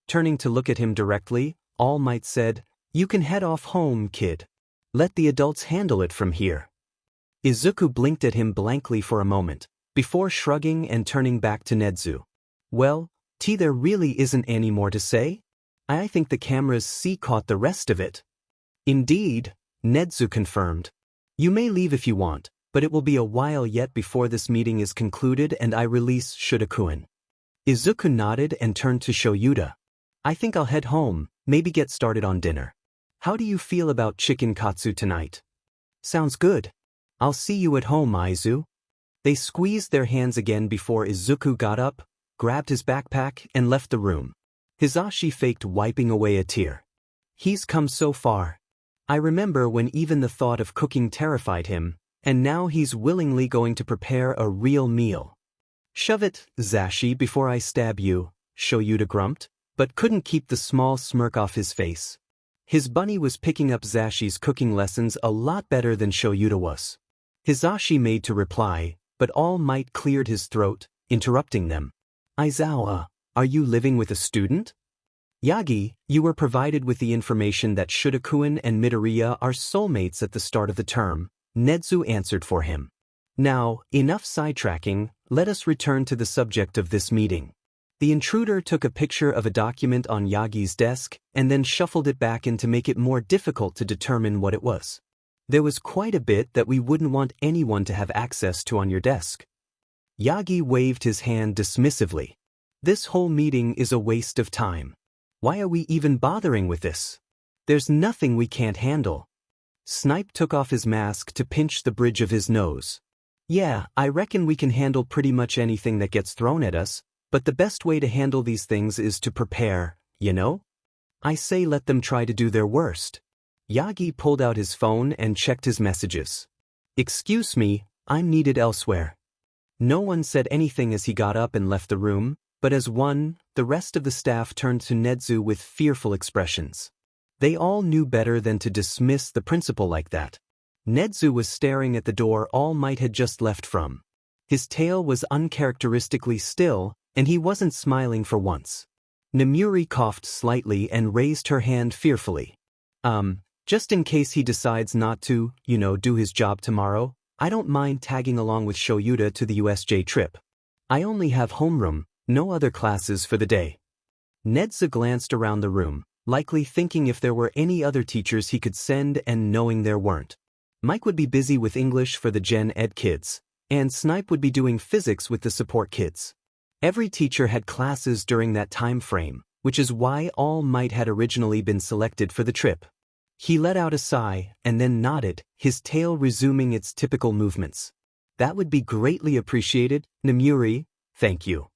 Turning to look at him directly, All Might said, "You can head off home, kid. Let the adults handle it from here." Izuku blinked at him blankly for a moment, before shrugging and turning back to Netsu. "Well, there really isn't any more to say? I think the cameras caught the rest of it." "Indeed," Netsu confirmed. "You may leave if you want, but it will be a while yet before this meeting is concluded and I release Shouta-kun." Izuku nodded and turned to Shouta. "I think I'll head home, maybe get started on dinner. How do you feel about chicken katsu tonight?" "Sounds good. I'll see you at home, Aizu." They squeezed their hands again before Izuku got up, grabbed his backpack, and left the room. Hisashi faked wiping away a tear. He's come so far. I remember when even the thought of cooking terrified him, and now he's willingly going to prepare a real meal. "Shove it, Zashi, before I stab you," Shouta grumped. but couldn't keep the small smirk off his face. His bunny was picking up Zashi's cooking lessons a lot better than Shouta was. Hisashi made to reply, but All Might cleared his throat, interrupting them. Aizawa, are you living with a student? Yagi, you were provided with the information that Shouta-kun and Midoriya are soulmates at the start of the term, Nedzu answered for him. Now, enough sidetracking, let us return to the subject of this meeting. The intruder took a picture of a document on Yagi's desk and then shuffled it back in to make it more difficult to determine what it was. There was quite a bit that we wouldn't want anyone to have access to on your desk. Yagi waved his hand dismissively. This whole meeting is a waste of time. Why are we even bothering with this? There's nothing we can't handle. Snipe took off his mask to pinch the bridge of his nose. Yeah, I reckon we can handle pretty much anything that gets thrown at us, but the best way to handle these things is to prepare, you know? I say let them try to do their worst. Yagi pulled out his phone and checked his messages. Excuse me, I'm needed elsewhere. No one said anything as he got up and left the room, but as one, the rest of the staff turned to Nedzu with fearful expressions. They all knew better than to dismiss the principal like that. Nedzu was staring at the door All Might had just left from. His tail was uncharacteristically still, and he wasn't smiling for once. Nemuri coughed slightly and raised her hand fearfully. Just in case he decides not to, do his job tomorrow, I don't mind tagging along with Shouta to the USJ trip. I only have homeroom, no other classes for the day. Nedzu glanced around the room, likely thinking if there were any other teachers he could send and knowing there weren't. Mike would be busy with English for the Gen Ed kids, and Snipe would be doing physics with the support kids. Every teacher had classes during that time frame, which is why All Might had originally been selected for the trip. He let out a sigh and then nodded, his tail resuming its typical movements. That would be greatly appreciated, Nemuri, thank you.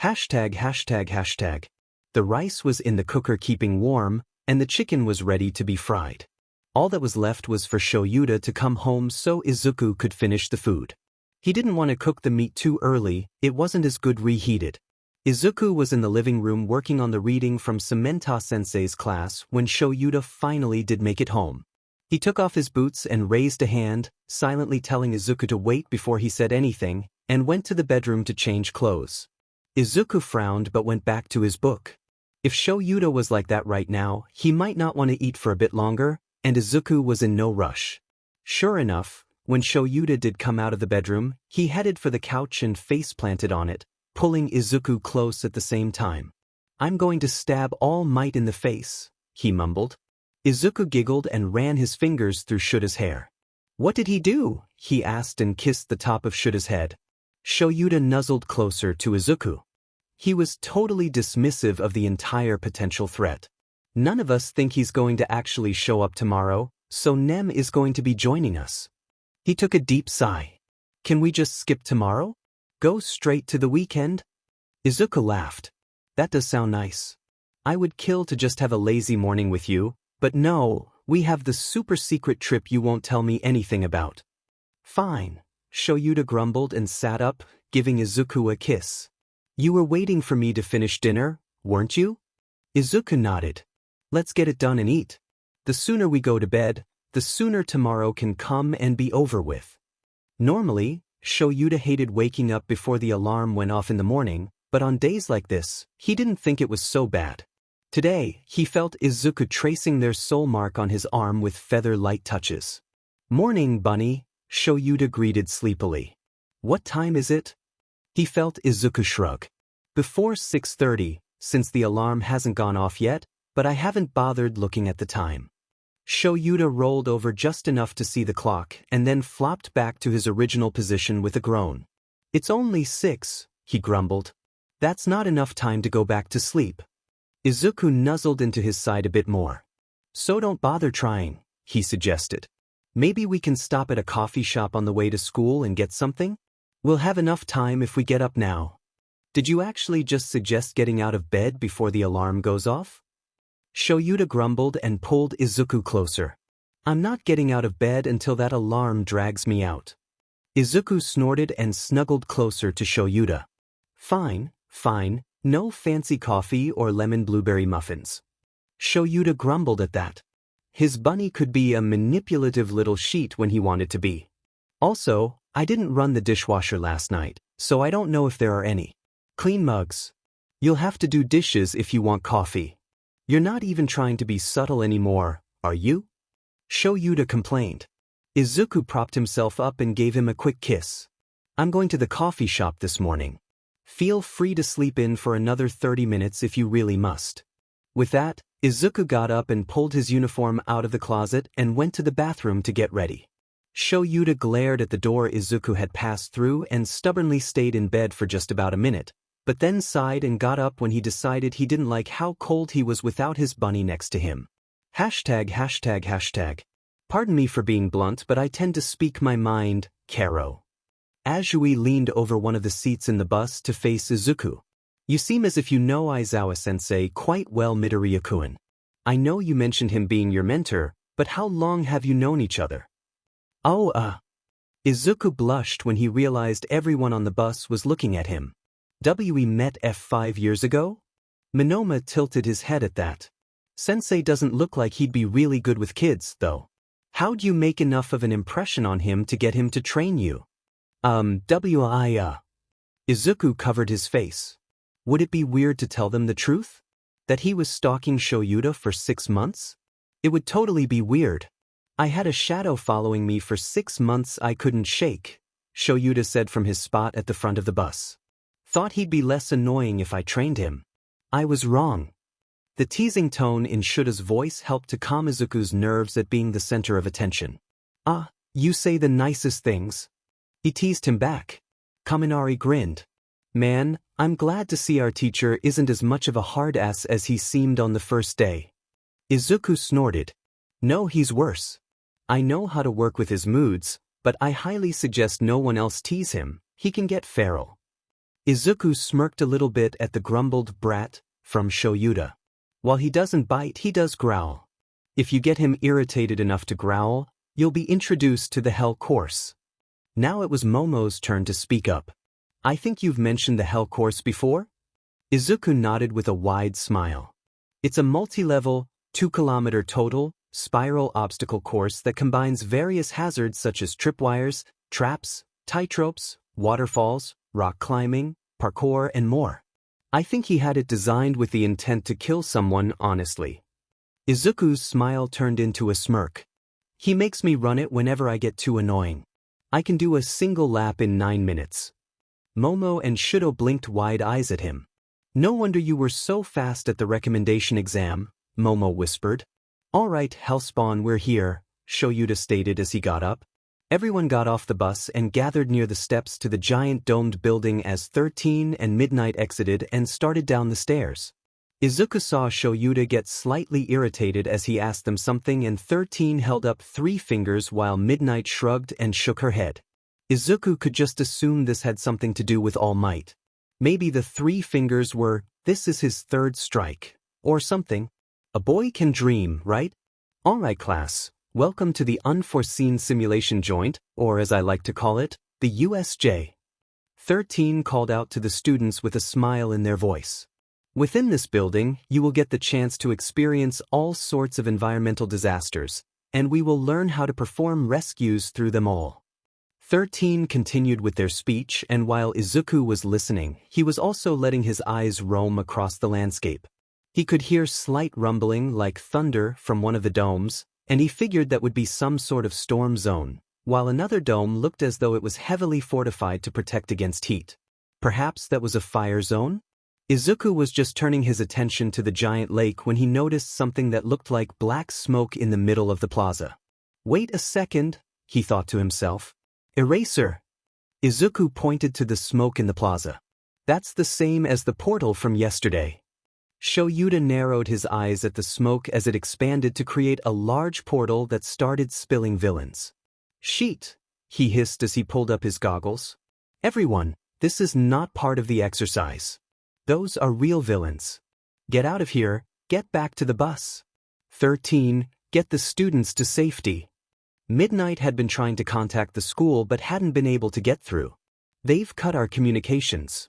####. The rice was in the cooker keeping warm, and the chicken was ready to be fried. All that was left was for Shouta to come home so Izuku could finish the food. He didn't want to cook the meat too early, it wasn't as good reheated. Izuku was in the living room working on the reading from Samenta-sensei's class when Shouta finally did make it home. He took off his boots and raised a hand, silently telling Izuku to wait before he said anything, and went to the bedroom to change clothes. Izuku frowned but went back to his book. If Shouta was like that right now, he might not want to eat for a bit longer, and Izuku was in no rush. Sure enough, when Shouta did come out of the bedroom, he headed for the couch and face-planted on it, pulling Izuku close at the same time. I'm going to stab All Might in the face, he mumbled. Izuku giggled and ran his fingers through Shouda's hair. What did he do? He asked and kissed the top of Shouda's head. Shouta nuzzled closer to Izuku. He was totally dismissive of the entire potential threat. None of us think he's going to actually show up tomorrow, so Nem is going to be joining us. He took a deep sigh. Can we just skip tomorrow? Go straight to the weekend? Izuku laughed. That does sound nice. I would kill to just have a lazy morning with you, but no, we have the super secret trip you won't tell me anything about. Fine, Shouta grumbled and sat up, giving Izuku a kiss. You were waiting for me to finish dinner, weren't you? Izuku nodded. Let's get it done and eat. The sooner we go to bed, the sooner tomorrow can come and be over with. Normally, Shouta hated waking up before the alarm went off in the morning, but on days like this, he didn't think it was so bad. Today, he felt Izuku tracing their soul mark on his arm with feather-light touches. Morning, bunny, Shouta greeted sleepily. What time is it? He felt Izuku shrug. Before 6:30, since the alarm hasn't gone off yet, but I haven't bothered looking at the time. Shouta rolled over just enough to see the clock and then flopped back to his original position with a groan. It's only 6, he grumbled. That's not enough time to go back to sleep. Izuku nuzzled into his side a bit more. So don't bother trying, he suggested. Maybe we can stop at a coffee shop on the way to school and get something? We'll have enough time if we get up now. Did you actually just suggest getting out of bed before the alarm goes off? Shouta grumbled and pulled Izuku closer. I'm not getting out of bed until that alarm drags me out. Izuku snorted and snuggled closer to Shouta. Fine, No fancy coffee or lemon blueberry muffins. Shouta grumbled at that. His bunny could be a manipulative little sheet when he wanted to be. Also, I didn't run the dishwasher last night, so I don't know if there are any clean mugs. You'll have to do dishes if you want coffee. You're not even trying to be subtle anymore, are you? Shouta complained. Izuku propped himself up and gave him a quick kiss. I'm going to the coffee shop this morning. Feel free to sleep in for another 30 minutes if you really must. With that, Izuku got up and pulled his uniform out of the closet and went to the bathroom to get ready. Shouta glared at the door Izuku had passed through and stubbornly stayed in bed for just about a minute, but then sighed and got up when he decided he didn't like how cold he was without his bunny next to him. ####. Pardon me for being blunt, but I tend to speak my mind, Karo. Azui leaned over one of the seats in the bus to face Izuku. You seem as if you know Aizawa-sensei quite well, Midoriya-kun. I know you mentioned him being your mentor, but how long have you known each other? Izuku blushed when he realized everyone on the bus was looking at him. We met 5 years ago? Minoma tilted his head at that. Sensei doesn't look like he'd be really good with kids, though. How'd you make enough of an impression on him to get him to train you? Izuku covered his face. Would it be weird to tell them the truth? That he was stalking Shouta for 6 months? It would totally be weird. I had a shadow following me for 6 months I couldn't shake, Shouta said from his spot at the front of the bus. Thought he'd be less annoying if I trained him. I was wrong. The teasing tone in Shouta's voice helped to calm Izuku's nerves at being the center of attention. You say the nicest things. He teased him back. Kaminari grinned. Man, I'm glad to see our teacher isn't as much of a hard ass as he seemed on the first day. Izuku snorted. No, he's worse. I know how to work with his moods, but I highly suggest no one else tease him, he can get feral. Izuku smirked a little bit at the grumbled brat from Shouta. While he doesn't bite, he does growl. If you get him irritated enough to growl, you'll be introduced to the Hell Course. Now it was Momo's turn to speak up. I think you've mentioned the Hell Course before? Izuku nodded with a wide smile. It's a multi-level, 2-kilometer total, spiral obstacle course that combines various hazards such as tripwires, traps, tightropes, waterfalls, rock climbing, parkour, and more. I think he had it designed with the intent to kill someone, honestly. Izuku's smile turned into a smirk. He makes me run it whenever I get too annoying. I can do a single lap in 9 minutes. Momo and Shouta blinked wide eyes at him. No wonder you were so fast at the recommendation exam, Momo whispered. All right, Hellspawn, we're here, Shouta stated as he got up. Everyone got off the bus and gathered near the steps to the giant domed building as 13 and Midnight exited and started down the stairs. Izuku saw Shouta get slightly irritated as he asked them something, and 13 held up 3 fingers while Midnight shrugged and shook her head. Izuku could just assume this had something to do with All Might. Maybe the 3 fingers were, this is his 3rd strike, or something. A boy can dream, right? All right, class. Welcome to the Unforeseen Simulation Joint, or as I like to call it, the USJ. 13 called out to the students with a smile in their voice. Within this building, you will get the chance to experience all sorts of environmental disasters, and we will learn how to perform rescues through them all. 13 continued with their speech, and while Izuku was listening, he was also letting his eyes roam across the landscape. He could hear slight rumbling like thunder from one of the domes, and he figured that would be some sort of storm zone, while another dome looked as though it was heavily fortified to protect against heat. Perhaps that was a fire zone? Izuku was just turning his attention to the giant lake when he noticed something that looked like black smoke in the middle of the plaza. Wait a second, he thought to himself. Eraser. Izuku pointed to the smoke in the plaza. That's the same as the portal from yesterday. Shouta narrowed his eyes at the smoke as it expanded to create a large portal that started spilling villains. Sheet, he hissed as he pulled up his goggles. Everyone, this is not part of the exercise. Those are real villains. Get out of here, get back to the bus. 13, get the students to safety. Midnight had been trying to contact the school but hadn't been able to get through. They've cut our communications.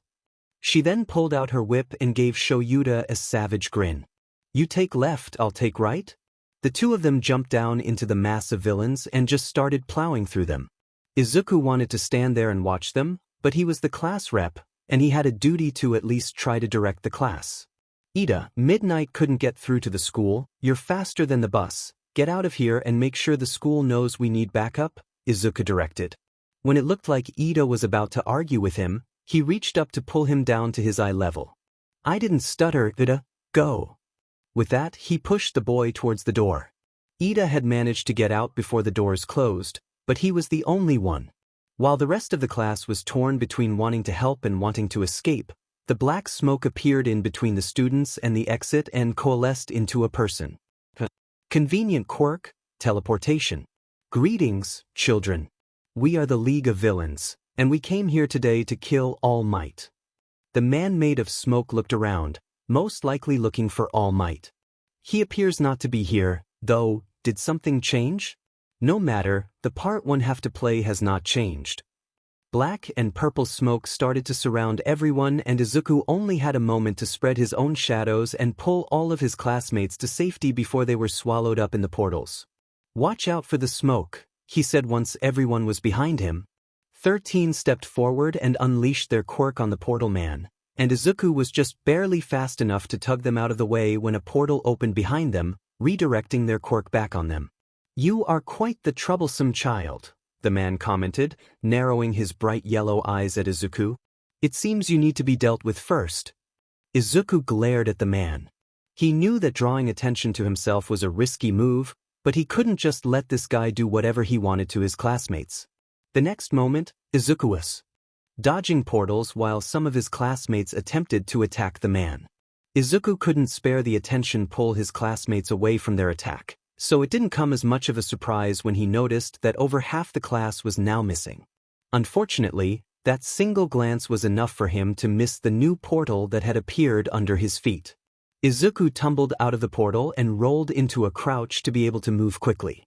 She then pulled out her whip and gave Shouta a savage grin. You take left, I'll take right? The two of them jumped down into the mass of villains and just started plowing through them. Izuku wanted to stand there and watch them, but he was the class rep, and he had a duty to at least try to direct the class. Ida, Midnight couldn't get through to the school. You're faster than the bus. Get out of here and make sure the school knows we need backup, Izuku directed. When it looked like Ida was about to argue with him, he reached up to pull him down to his eye level. I didn't stutter, Ida, go. With that, he pushed the boy towards the door. Ida had managed to get out before the doors closed, but he was the only one. While the rest of the class was torn between wanting to help and wanting to escape, the black smoke appeared in between the students and the exit and coalesced into a person. Convenient quirk, teleportation. Greetings, children. We are the League of Villains, and we came here today to kill All Might. The man made of smoke looked around, most likely looking for All Might. He appears not to be here, though. Did something change? No matter, the part one have to play has not changed. Black and purple smoke started to surround everyone, and Izuku only had a moment to spread his own shadows and pull all of his classmates to safety before they were swallowed up in the portals. Watch out for the smoke, he said once everyone was behind him. 13 stepped forward and unleashed their quirk on the portal man, and Izuku was just barely fast enough to tug them out of the way when a portal opened behind them, redirecting their quirk back on them. You are quite the troublesome child, the man commented, narrowing his bright yellow eyes at Izuku. It seems you need to be dealt with first. Izuku glared at the man. He knew that drawing attention to himself was a risky move, but he couldn't just let this guy do whatever he wanted to his classmates. The next moment, Izuku was dodging portals while some of his classmates attempted to attack the man. Izuku couldn't spare the attention pull his classmates away from their attack, so it didn't come as much of a surprise when he noticed that over half the class was now missing. Unfortunately, that single glance was enough for him to miss the new portal that had appeared under his feet. Izuku tumbled out of the portal and rolled into a crouch to be able to move quickly.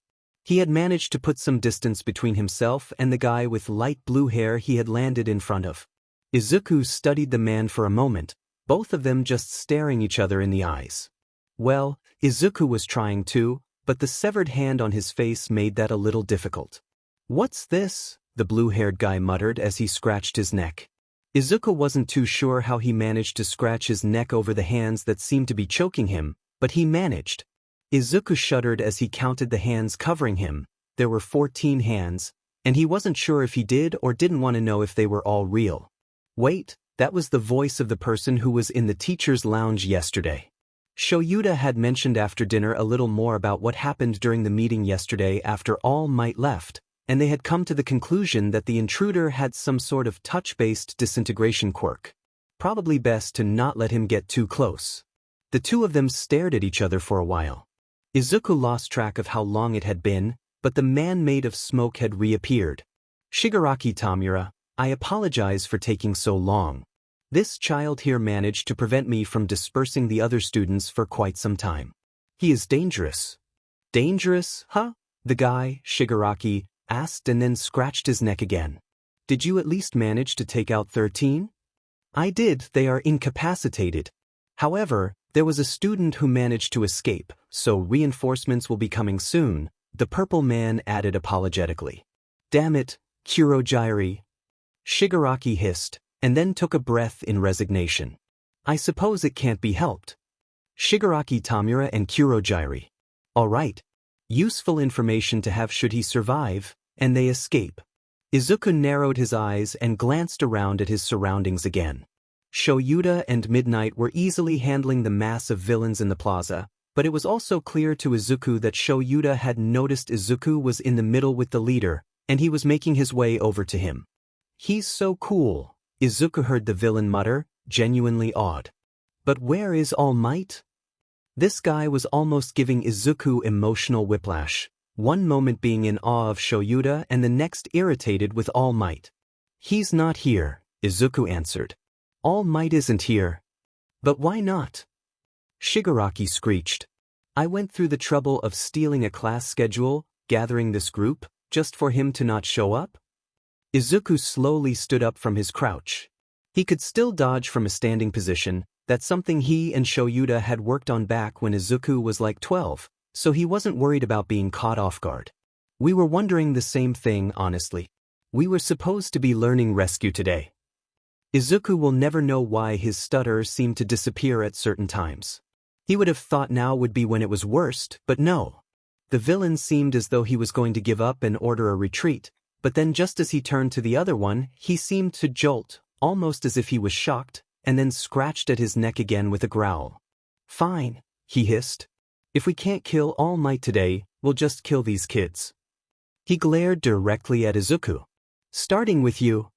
He had managed to put some distance between himself and the guy with light blue hair he had landed in front of. Izuku studied the man for a moment, both of them just staring each other in the eyes. Well, Izuku was trying to, but the severed hand on his face made that a little difficult. What's this? The blue-haired guy muttered as he scratched his neck. Izuku wasn't too sure how he managed to scratch his neck over the hands that seemed to be choking him, but he managed. Izuku shuddered as he counted the hands covering him. There were 14 hands, and he wasn't sure if he did or didn't want to know if they were all real. Wait, that was the voice of the person who was in the teacher's lounge yesterday. Shouta had mentioned after dinner a little more about what happened during the meeting yesterday after All Might left, and they had come to the conclusion that the intruder had some sort of touch-based disintegration quirk. Probably best to not let him get too close. The two of them stared at each other for a while. Izuku lost track of how long it had been, but the man made of smoke had reappeared. Shigaraki Tamura, I apologize for taking so long. This child here managed to prevent me from dispersing the other students for quite some time. He is dangerous. Dangerous, huh? The guy, Shigaraki, asked and then scratched his neck again. Did you at least manage to take out 13? I did, they are incapacitated. However, there was a student who managed to escape, so reinforcements will be coming soon, the purple man added apologetically. Damn it, Kurogiri. Shigaraki hissed, and then took a breath in resignation. I suppose it can't be helped. Shigaraki Tamura and Kurogiri. All right. Useful information to have should he survive, and they escape. Izuku narrowed his eyes and glanced around at his surroundings again. Shouta and Midnight were easily handling the mass of villains in the plaza, but it was also clear to Izuku that Shouta had noticed Izuku was in the middle with the leader, and he was making his way over to him. He's so cool, Izuku heard the villain mutter, genuinely awed. But where is All Might? This guy was almost giving Izuku emotional whiplash, one moment being in awe of Shouta and the next irritated with All Might. He's not here, Izuku answered. All Might isn't here. But why not? Shigaraki screeched. I went through the trouble of stealing a class schedule, gathering this group, just for him to not show up? Izuku slowly stood up from his crouch. He could still dodge from a standing position. That's something he and Shouta had worked on back when Izuku was like 12, so he wasn't worried about being caught off guard. We were wondering the same thing, honestly. We were supposed to be learning rescue today. Izuku will never know why his stutter seemed to disappear at certain times. He would have thought now would be when it was worst, but no. The villain seemed as though he was going to give up and order a retreat, but then just as he turned to the other one, he seemed to jolt, almost as if he was shocked, and then scratched at his neck again with a growl. "Fine," he hissed. "If we can't kill All Might today, we'll just kill these kids." He glared directly at Izuku. "Starting with you."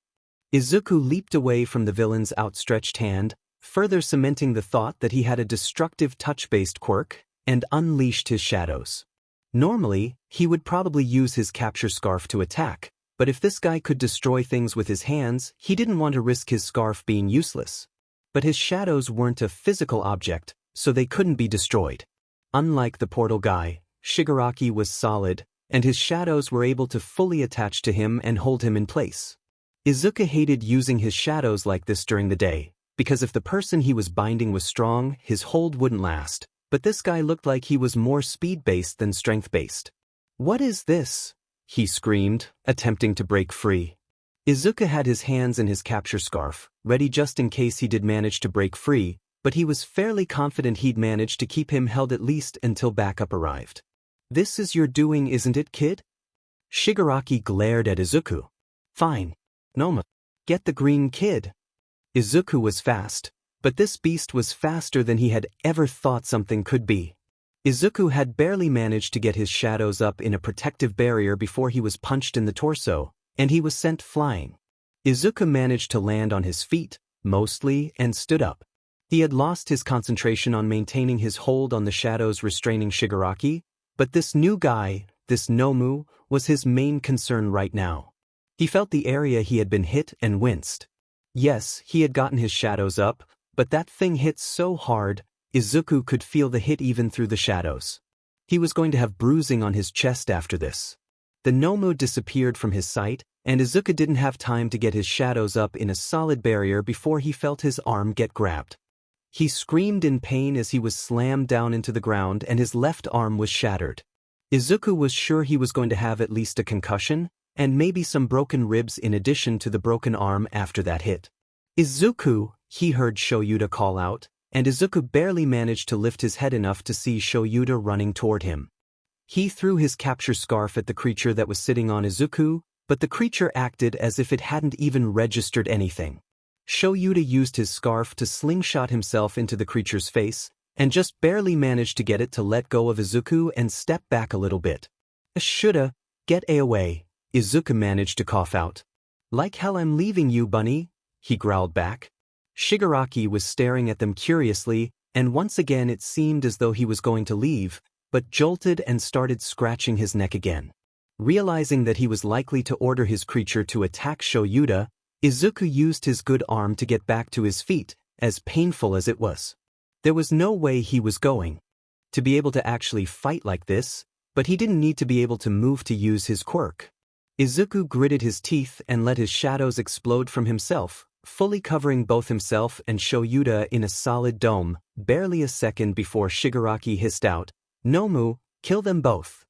Izuku leaped away from the villain's outstretched hand, further cementing the thought that he had a destructive touch-based quirk, and unleashed his shadows. Normally, he would probably use his capture scarf to attack, but if this guy could destroy things with his hands, he didn't want to risk his scarf being useless. But his shadows weren't a physical object, so they couldn't be destroyed. Unlike the portal guy, Shigaraki was solid, and his shadows were able to fully attach to him and hold him in place. Izuku hated using his shadows like this during the day, because if the person he was binding was strong, his hold wouldn't last, but this guy looked like he was more speed-based than strength-based. "What is this?" he screamed, attempting to break free. Izuku had his hands in his capture scarf, ready just in case he did manage to break free, but he was fairly confident he'd manage to keep him held at least until backup arrived. "This is your doing, isn't it, kid?" Shigaraki glared at Izuku. "Fine. Noma. Get the green kid." Izuku was fast, but this beast was faster than he had ever thought something could be. Izuku had barely managed to get his shadows up in a protective barrier before he was punched in the torso, and he was sent flying. Izuku managed to land on his feet, mostly, and stood up. He had lost his concentration on maintaining his hold on the shadows restraining Shigaraki, but this new guy, this Nomu, was his main concern right now. He felt the area he had been hit and winced. Yes, he had gotten his shadows up, but that thing hit so hard, Izuku could feel the hit even through the shadows. He was going to have bruising on his chest after this. The Nomu disappeared from his sight, and Izuku didn't have time to get his shadows up in a solid barrier before he felt his arm get grabbed. He screamed in pain as he was slammed down into the ground and his left arm was shattered. Izuku was sure he was going to have at least a concussion, and maybe some broken ribs in addition to the broken arm after that hit. "Izuku," he heard Shouta call out, and Izuku barely managed to lift his head enough to see Shouta running toward him. He threw his capture scarf at the creature that was sitting on Izuku, but the creature acted as if it hadn't even registered anything. Shouta used his scarf to slingshot himself into the creature's face, and just barely managed to get it to let go of Izuku and step back a little bit. "Shoulda, get away," Izuku managed to cough out. "Like hell I'm leaving you, bunny," he growled back. Shigaraki was staring at them curiously, and once again it seemed as though he was going to leave, but jolted and started scratching his neck again. Realizing that he was likely to order his creature to attack Shouta, Izuku used his good arm to get back to his feet, as painful as it was. There was no way he was going to be able to actually fight like this, but he didn't need to be able to move to use his quirk. Izuku gritted his teeth and let his shadows explode from himself, fully covering both himself and Shouta in a solid dome, barely a second before Shigaraki hissed out, "Nomu, kill them both."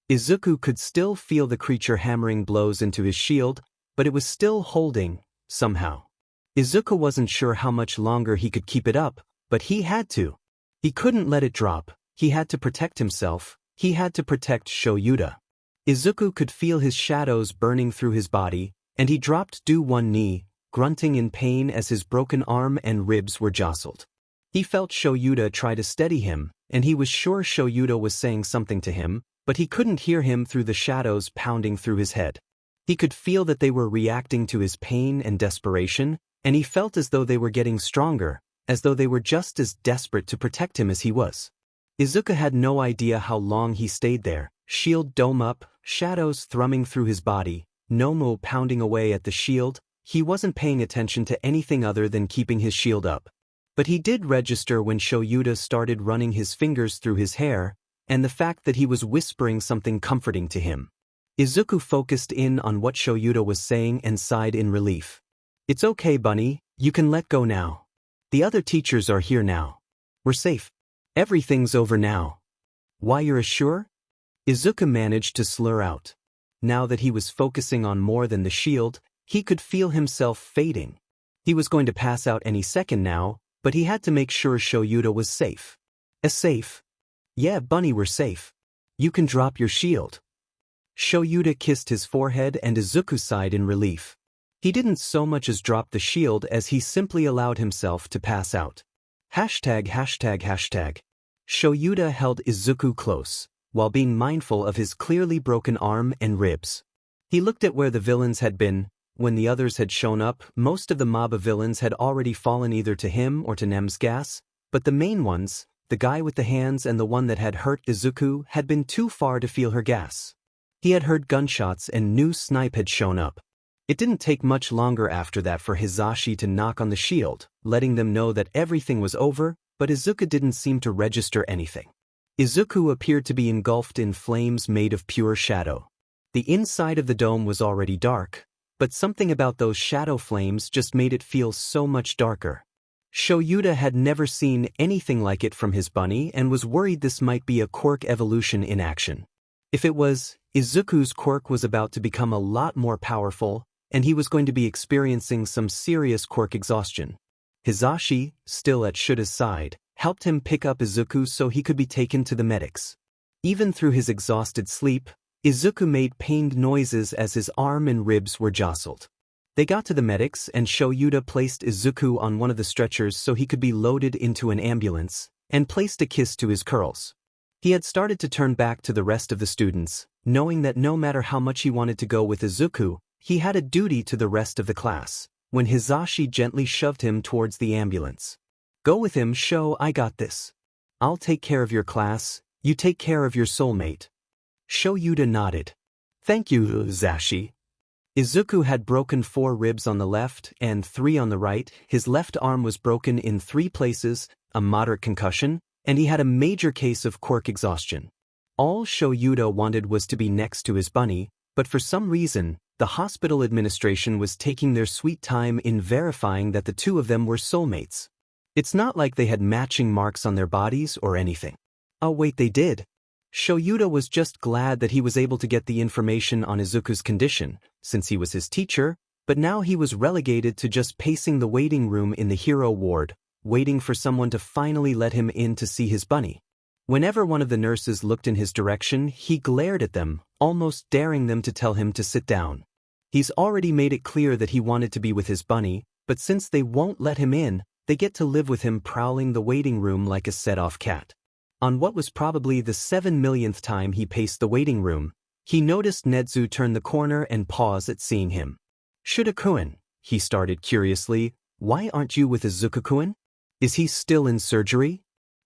Izuku could still feel the creature hammering blows into his shield, but it was still holding, somehow. Izuku wasn't sure how much longer he could keep it up, but he had to. He couldn't let it drop, he had to protect himself, he had to protect Shouta. Izuku could feel his shadows burning through his body, and he dropped to one knee, grunting in pain as his broken arm and ribs were jostled. He felt Shouta try to steady him, and he was sure Shouta was saying something to him, but he couldn't hear him through the shadows pounding through his head. He could feel that they were reacting to his pain and desperation, and he felt as though they were getting stronger, as though they were just as desperate to protect him as he was. Izuku had no idea how long he stayed there, shield dome up, shadows thrumming through his body, Nomu pounding away at the shield. He wasn't paying attention to anything other than keeping his shield up. But he did register when Shouta started running his fingers through his hair, and the fact that he was whispering something comforting to him. Izuku focused in on what Shouta was saying and sighed in relief. "It's okay, bunny, You can let go now. The other teachers are here now. We're safe. Everything's over now. Why you're sure? Izuku managed to slur out. Now that he was focusing on more than the shield, he could feel himself fading. He was going to pass out any second now, but he had to make sure Shouta was safe. Safe? Yeah, Bunny, we're safe. You can drop your shield. Shouta kissed his forehead and Izuku sighed in relief. He didn't so much as drop the shield as he simply allowed himself to pass out. Hashtag. Shouta held Izuku close, while being mindful of his clearly broken arm and ribs. He looked at where the villains had been. When the others had shown up, most of the mob of villains had already fallen either to him or to Nem's gas, but the main ones, the guy with the hands and the one that had hurt Izuku, had been too far to feel her gas. He had heard gunshots and knew Snipe had shown up. It didn't take much longer after that for Hizashi to knock on the shield, letting them know that everything was over, but Izuku didn't seem to register anything. Izuku appeared to be engulfed in flames made of pure shadow. The inside of the dome was already dark, but something about those shadow flames just made it feel so much darker. Shouta had never seen anything like it from his bunny and was worried this might be a quirk evolution in action. If it was, Izuku's quirk was about to become a lot more powerful, and he was going to be experiencing some serious quirk exhaustion. Hizashi, still at Shouta's side, helped him pick up Izuku so he could be taken to the medics. Even through his exhausted sleep, Izuku made pained noises as his arm and ribs were jostled. They got to the medics and Shouta placed Izuku on one of the stretchers so he could be loaded into an ambulance, and placed a kiss to his curls. He had started to turn back to the rest of the students, knowing that no matter how much he wanted to go with Izuku, he had a duty to the rest of the class, when Hizashi gently shoved him towards the ambulance. Go with him, Sho, I got this. I'll take care of your class, you take care of your soulmate. Shouta nodded. Thank you, Hizashi. Izuku had broken 4 ribs on the left and 3 on the right, his left arm was broken in 3 places, a moderate concussion, and he had a major case of quirk exhaustion. All Shouta wanted was to be next to his bunny, but for some reason, the hospital administration was taking their sweet time in verifying that the two of them were soulmates. It's not like they had matching marks on their bodies or anything. Oh wait, they did. Shouta was just glad that he was able to get the information on Izuku's condition, since he was his teacher, but now he was relegated to just pacing the waiting room in the hero ward, waiting for someone to finally let him in to see his bunny. Whenever one of the nurses looked in his direction, he glared at them, almost daring them to tell him to sit down. He's already made it clear that he wanted to be with his bunny, but since they won't let him in, they get to live with him prowling the waiting room like a set-off cat. On what was probably the 7 millionth time he paced the waiting room, he noticed Nezu turn the corner and pause at seeing him. Shouta-kun, he started curiously, why aren't you with Izuku-kun? Is he still in surgery?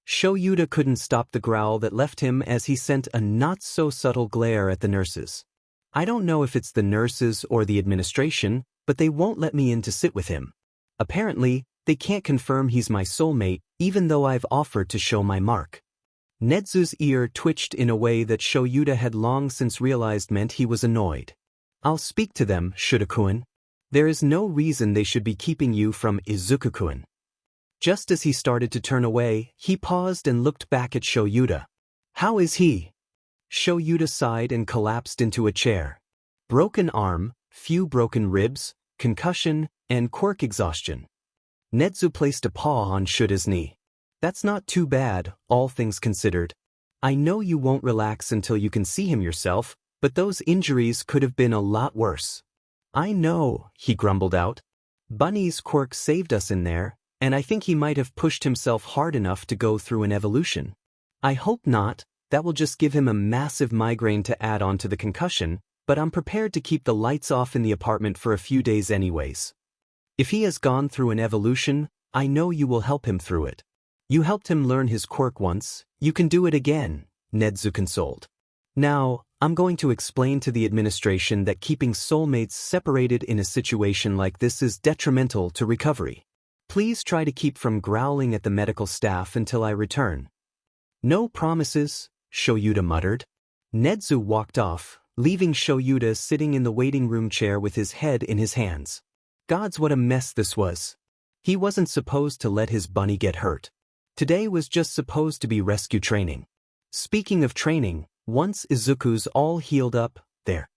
Shouta couldn't stop the growl that left him as he sent a not-so-subtle glare at the nurses. I don't know if it's the nurses or the administration, but they won't let me in to sit with him. Apparently, they can't confirm he's my soulmate, even though I've offered to show my mark. Nezu's ear twitched in a way that Shouta had long since realized meant he was annoyed. I'll speak to them, Shouta-kun. There is no reason they should be keeping you from Izuku-kun. Just as he started to turn away, he paused and looked back at Shouta. How is he? Shouta sighed and collapsed into a chair. Broken arm, few broken ribs, concussion, and quirk exhaustion. Nezu placed a paw on Shouta's knee. That's not too bad, all things considered. I know you won't relax until you can see him yourself, but those injuries could have been a lot worse. I know, he grumbled out. Bunny's quirk saved us in there, and I think he might have pushed himself hard enough to go through an evolution. I hope not, that will just give him a massive migraine to add on to the concussion, but I'm prepared to keep the lights off in the apartment for a few days anyways. If he has gone through an evolution, I know you will help him through it. You helped him learn his quirk once, you can do it again, Nezu consoled. Now, I'm going to explain to the administration that keeping soulmates separated in a situation like this is detrimental to recovery. Please try to keep from growling at the medical staff until I return. No promises, Shouta muttered. Nezu walked off, leaving Shouta sitting in the waiting room chair with his head in his hands. Gods, what a mess this was. He wasn't supposed to let his bunny get hurt. Today was just supposed to be rescue training. Speaking of training, once Izuku's all healed up, they're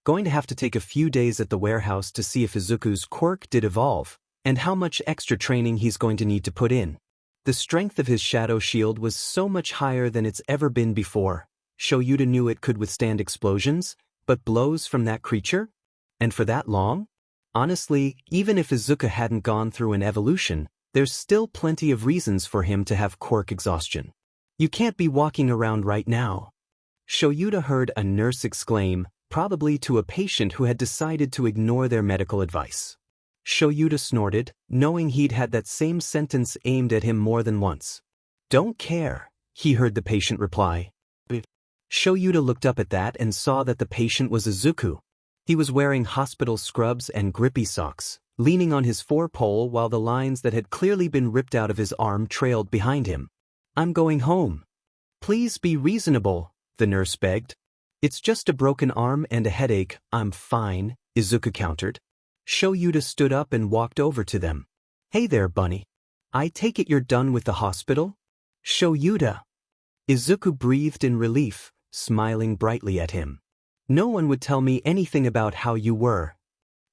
going to have to take a few days at the warehouse to see if Izuku's quirk did evolve, and how much extra training he's going to need to put in. The strength of his shadow shield was so much higher than it's ever been before. Shouta knew it could withstand explosions, but blows from that creature? And for that long? Honestly, even if Izuku hadn't gone through an evolution, there's still plenty of reasons for him to have quirk exhaustion. You can't be walking around right now. Shouta heard a nurse exclaim, probably to a patient who had decided to ignore their medical advice. Shouta snorted, knowing he'd had that same sentence aimed at him more than once. Don't care, he heard the patient reply. Shouta looked up at that and saw that the patient was Izuku. He was wearing hospital scrubs and grippy socks, leaning on his four-pole while the lines that had clearly been ripped out of his arm trailed behind him. I'm going home. Please be reasonable, the nurse begged. It's just a broken arm and a headache, I'm fine, Izuku countered. Shouta stood up and walked over to them. Hey there, bunny. I take it you're done with the hospital? Shouta. Izuku breathed in relief, smiling brightly at him. No one would tell me anything about how you were.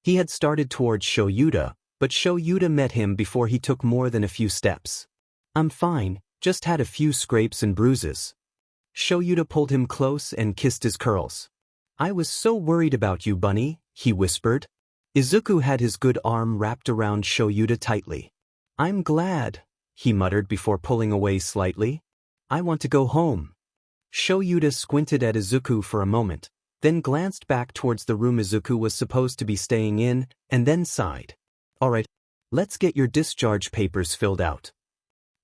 He had started towards Shouta, but Shouta met him before he took more than a few steps. I'm fine, just had a few scrapes and bruises. Shouta pulled him close and kissed his curls. I was so worried about you, bunny, he whispered. Izuku had his good arm wrapped around Shouta tightly. I'm glad, he muttered before pulling away slightly. I want to go home. Shouta squinted at Izuku for a moment, then glanced back towards the room Izuku was supposed to be staying in, and then sighed. Alright, let's get your discharge papers filled out.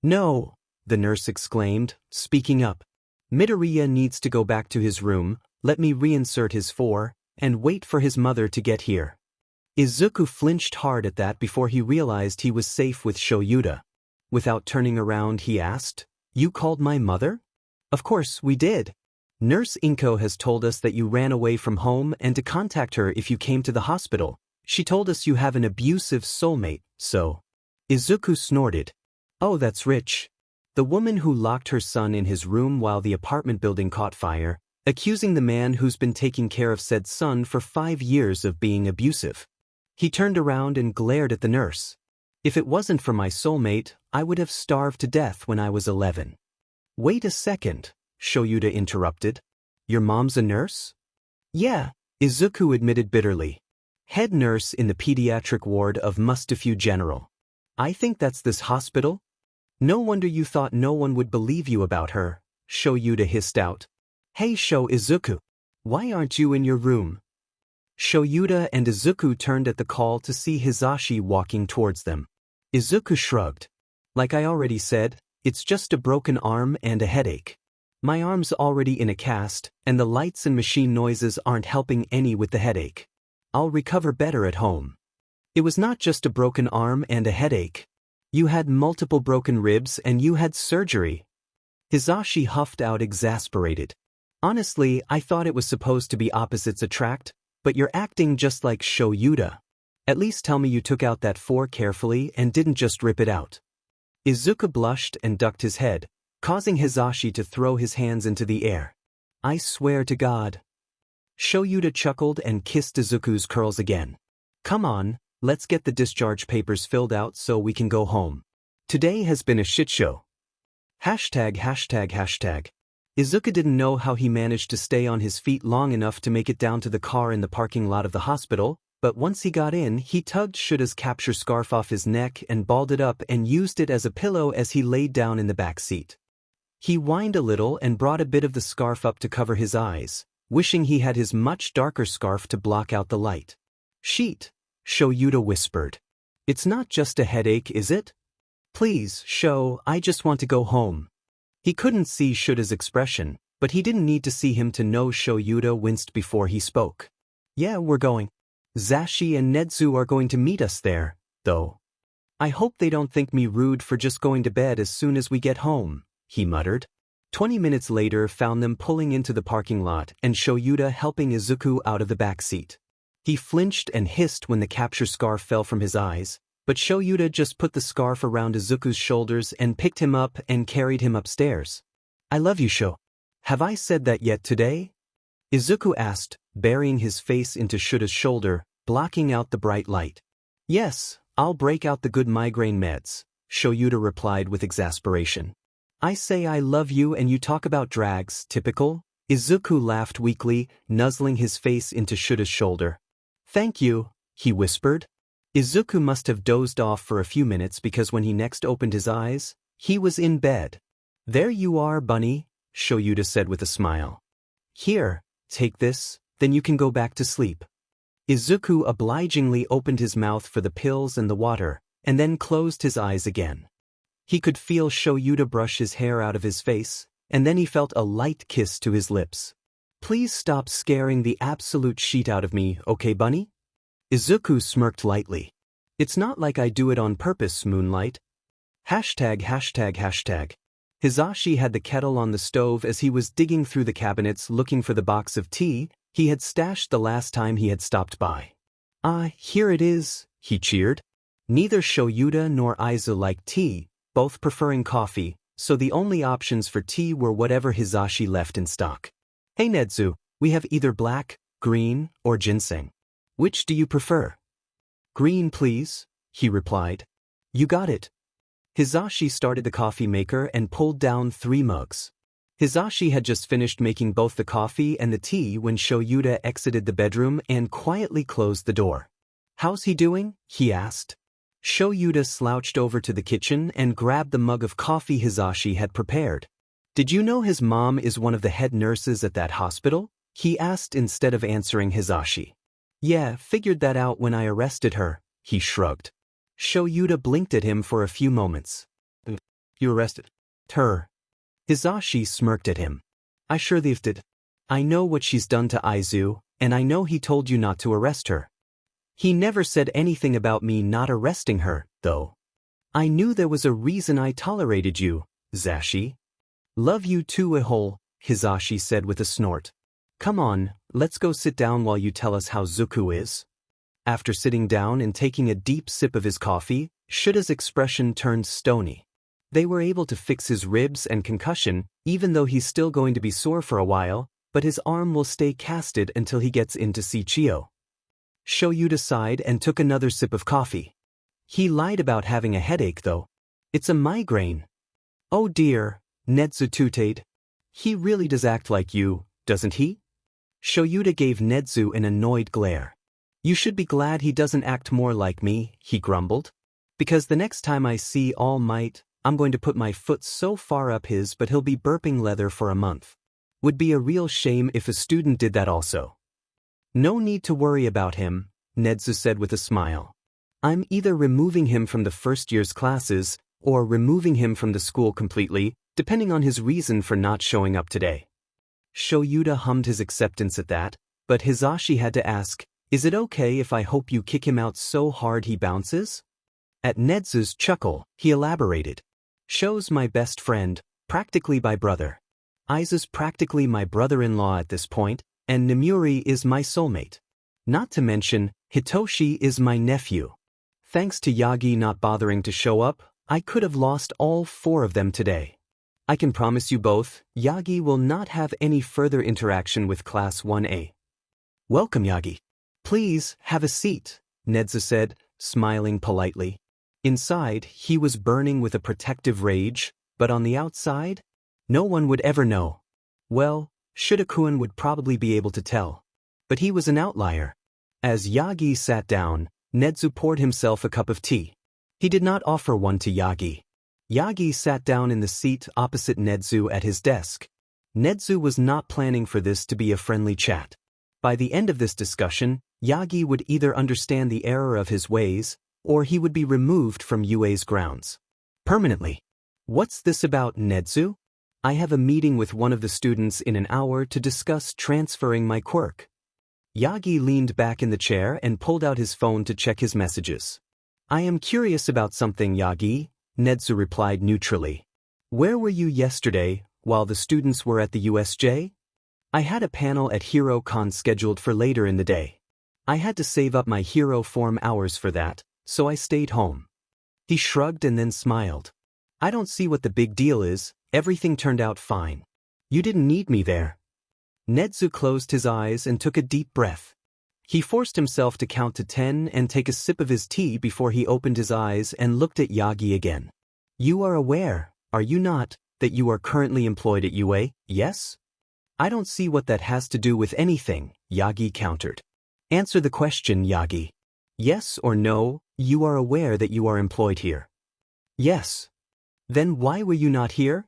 No, the nurse exclaimed, speaking up. Midoriya needs to go back to his room, let me reinsert his and wait for his mother to get here. Izuku flinched hard at that before he realized he was safe with Shouta. Without turning around, he asked, You called my mother? Of course we did. Nurse Inko has told us that you ran away from home and to contact her if you came to the hospital. She told us you have an abusive soulmate, so. Izuku snorted. Oh, that's rich. The woman who locked her son in his room while the apartment building caught fire, accusing the man who's been taking care of said son for 5 years of being abusive. He turned around and glared at the nurse. If it wasn't for my soulmate, I would have starved to death when I was 11. Wait a second, Shouta interrupted. Your mom's a nurse? Yeah, Izuku admitted bitterly. Head nurse in the pediatric ward of Mustafu General. I think that's this hospital? No wonder you thought no one would believe you about her, Shouta hissed out. Hey Izuku. Why aren't you in your room? Shouta and Izuku turned at the call to see Hisashi walking towards them. Izuku shrugged. Like I already said, it's just a broken arm and a headache. My arm's already in a cast, and the lights and machine noises aren't helping any with the headache. I'll recover better at home. It was not just a broken arm and a headache. You had multiple broken ribs and you had surgery. Hisashi huffed out exasperated. Honestly, I thought it was supposed to be opposites attract, but you're acting just like Shouta. At least tell me you took out that carefully and didn't just rip it out. Izuku blushed and ducked his head, causing Hisashi to throw his hands into the air. I swear to God. Shouta chuckled and kissed Izuku's curls again. Come on, let's get the discharge papers filled out so we can go home. Today has been a shit show. Hashtag. Izuku didn't know how he managed to stay on his feet long enough to make it down to the car in the parking lot of the hospital, but once he got in, he tugged Shouda's capture scarf off his neck and balled it up and used it as a pillow as he laid down in the back seat. He whined a little and brought a bit of the scarf up to cover his eyes, wishing he had his much darker scarf to block out the light. Sheet, Shouta whispered. It's not just a headache, is it? Please, I just want to go home. He couldn't see Shouda's expression, but he didn't need to see him to know Shouta winced before he spoke. Yeah, we're going. Zashi and Netsu are going to meet us there, though. I hope they don't think me rude for just going to bed as soon as we get home, he muttered. 20 minutes later found them pulling into the parking lot and Shouta helping Izuku out of the back seat. He flinched and hissed when the capture scarf fell from his eyes, But Shouta just put the scarf around Izuku's shoulders and picked him up and carried him upstairs. I love you, Shou. Have I said that yet today? Izuku asked, burying his face into Shouta's shoulder, blocking out the bright light. Yes, I'll break out the good migraine meds, Shouta replied with exasperation. I say I love you and you talk about drags, typical? Izuku laughed weakly, nuzzling his face into Shouta's shoulder. Thank you, he whispered. Izuku must have dozed off for a few minutes because when he next opened his eyes, he was in bed. There you are, bunny, Shouta said with a smile. Here, take this, then you can go back to sleep. Izuku obligingly opened his mouth for the pills and the water, and then closed his eyes again. He could feel Shouta brush his hair out of his face, and then he felt a light kiss to his lips. Please stop scaring the absolute shit out of me, okay, bunny? Izuku smirked lightly. It's not like I do it on purpose, Moonlight. Hashtag. Hisashi had the kettle on the stove as he was digging through the cabinets looking for the box of tea he had stashed the last time he had stopped by. Ah, here it is, he cheered. Neither Shouta nor Aizu liked tea, both preferring coffee, so the only options for tea were whatever Hisashi left in stock. Hey Nedzu, we have either black, green, or ginseng. Which do you prefer? Green, please, he replied. You got it. Hisashi started the coffee maker and pulled down 3 mugs. Hisashi had just finished making both the coffee and the tea when Shouta exited the bedroom and quietly closed the door. How's he doing? He asked. Shouta slouched over to the kitchen and grabbed the mug of coffee Hisashi had prepared. Did you know his mom is one of the head nurses at that hospital? He asked instead of answering Hisashi. Yeah, figured that out when I arrested her, he shrugged. Shouta blinked at him for a few moments. You arrested her? Hisashi smirked at him. I sure did. I know what she's done to Aizu, and I know he told you not to arrest her. He never said anything about me not arresting her, though. I knew there was a reason I tolerated you, Zashi. Love you too, Ihole, Hisashi said with a snort. Come on, let's go sit down while you tell us how Zuku is. After sitting down and taking a deep sip of his coffee, Shouta's expression turned stony. They were able to fix his ribs and concussion, even though he's still going to be sore for a while, but his arm will stay casted until he gets in to see Chio. Shouta sighed and took another sip of coffee. He lied about having a headache, though. It's a migraine. Oh dear, Nedzu tooted. He really does act like you, doesn't he? Shouta gave Nedzu an annoyed glare. You should be glad he doesn't act more like me, he grumbled. Because the next time I see All Might, I'm going to put my foot so far up his but he'll be burping leather for a month. Would be a real shame if a student did that also. No need to worry about him, Nedzu said with a smile. I'm either removing him from the first year's classes or removing him from the school completely, depending on his reason for not showing up today. Shouta hummed his acceptance at that, but Hisashi had to ask, is it okay if I hope you kick him out so hard he bounces? At Nedzu's chuckle, he elaborated. Shou's my best friend, practically my brother. Aizu's practically my brother-in-law at this point, and Nemuri is my soulmate. Not to mention, Hitoshi is my nephew. Thanks to Yagi not bothering to show up, I could have lost all 4 of them today. I can promise you both, Yagi will not have any further interaction with Class 1A. Welcome, Yagi. Please, have a seat, Nedzu said, smiling politely. Inside, he was burning with a protective rage, but on the outside, no one would ever know. Well, Shouta-kun would probably be able to tell. But he was an outlier. As Yagi sat down, Nedzu poured himself a cup of tea. He did not offer one to Yagi. Yagi sat down in the seat opposite Nedzu at his desk. Nedzu was not planning for this to be a friendly chat. By the end of this discussion, Yagi would either understand the error of his ways, or he would be removed from UA's grounds. Permanently. What's this about, Nedzu? I have a meeting with one of the students in an hour to discuss transferring my quirk. Yagi leaned back in the chair and pulled out his phone to check his messages. I am curious about something, Yagi, Nedzu replied neutrally. Where were you yesterday, while the students were at the USJ? I had a panel at HeroCon scheduled for later in the day. I had to save up my hero form hours for that, so I stayed home. He shrugged and then smiled. I don't see what the big deal is, everything turned out fine. You didn't need me there. Nezu closed his eyes and took a deep breath. He forced himself to count to 10 and take a sip of his tea before he opened his eyes and looked at Yagi again. You are aware, are you not, that you are currently employed at UA, yes? I don't see what that has to do with anything, Yagi countered. Answer the question, Yagi. Yes or no, you are aware that you are employed here. Yes. Then why were you not here?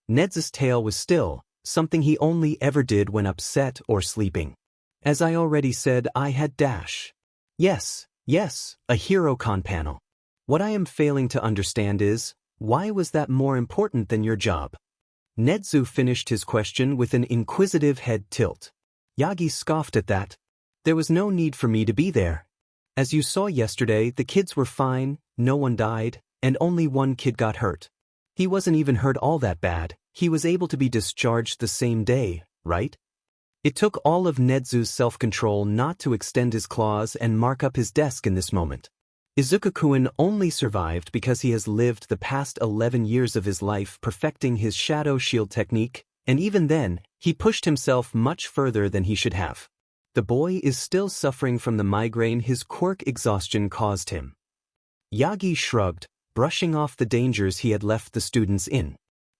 Ned's tail was still, something he only ever did when upset or sleeping. As I already said, I had dash. Yes, a HeroCon panel. What I am failing to understand is, why was that more important than your job? Nezu finished his question with an inquisitive head tilt. Yagi scoffed at that. There was no need for me to be there. As you saw yesterday, the kids were fine, no one died, and only one kid got hurt. He wasn't even hurt all that bad, he was able to be discharged the same day, right? It took all of Nezu's self-control not to extend his claws and mark up his desk in this moment. Izuku-kun only survived because he has lived the past 11 years of his life perfecting his shadow shield technique, and even then, he pushed himself much further than he should have. The boy is still suffering from the migraine his quirk exhaustion caused him. Yagi shrugged, brushing off the dangers he had left the students in.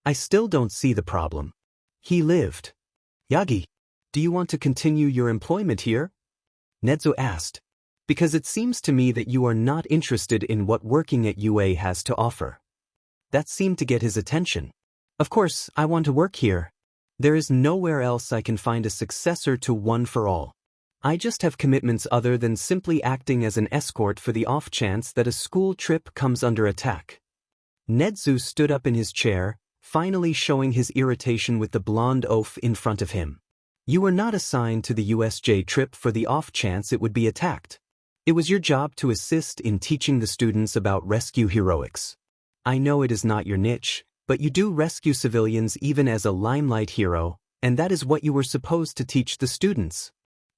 I still don't see the problem. He lived. Yagi, do you want to continue your employment here? Nezu asked. Because it seems to me that you are not interested in what working at UA has to offer. That seemed to get his attention. Of course, I want to work here. There is nowhere else I can find a successor to One for All. I just have commitments other than simply acting as an escort for the off chance that a school trip comes under attack. Nezu stood up in his chair, finally showing his irritation with the blonde oaf in front of him. You were not assigned to the USJ trip for the off chance it would be attacked. It was your job to assist in teaching the students about rescue heroics. I know it is not your niche, but you do rescue civilians even as a limelight hero, and that is what you were supposed to teach the students.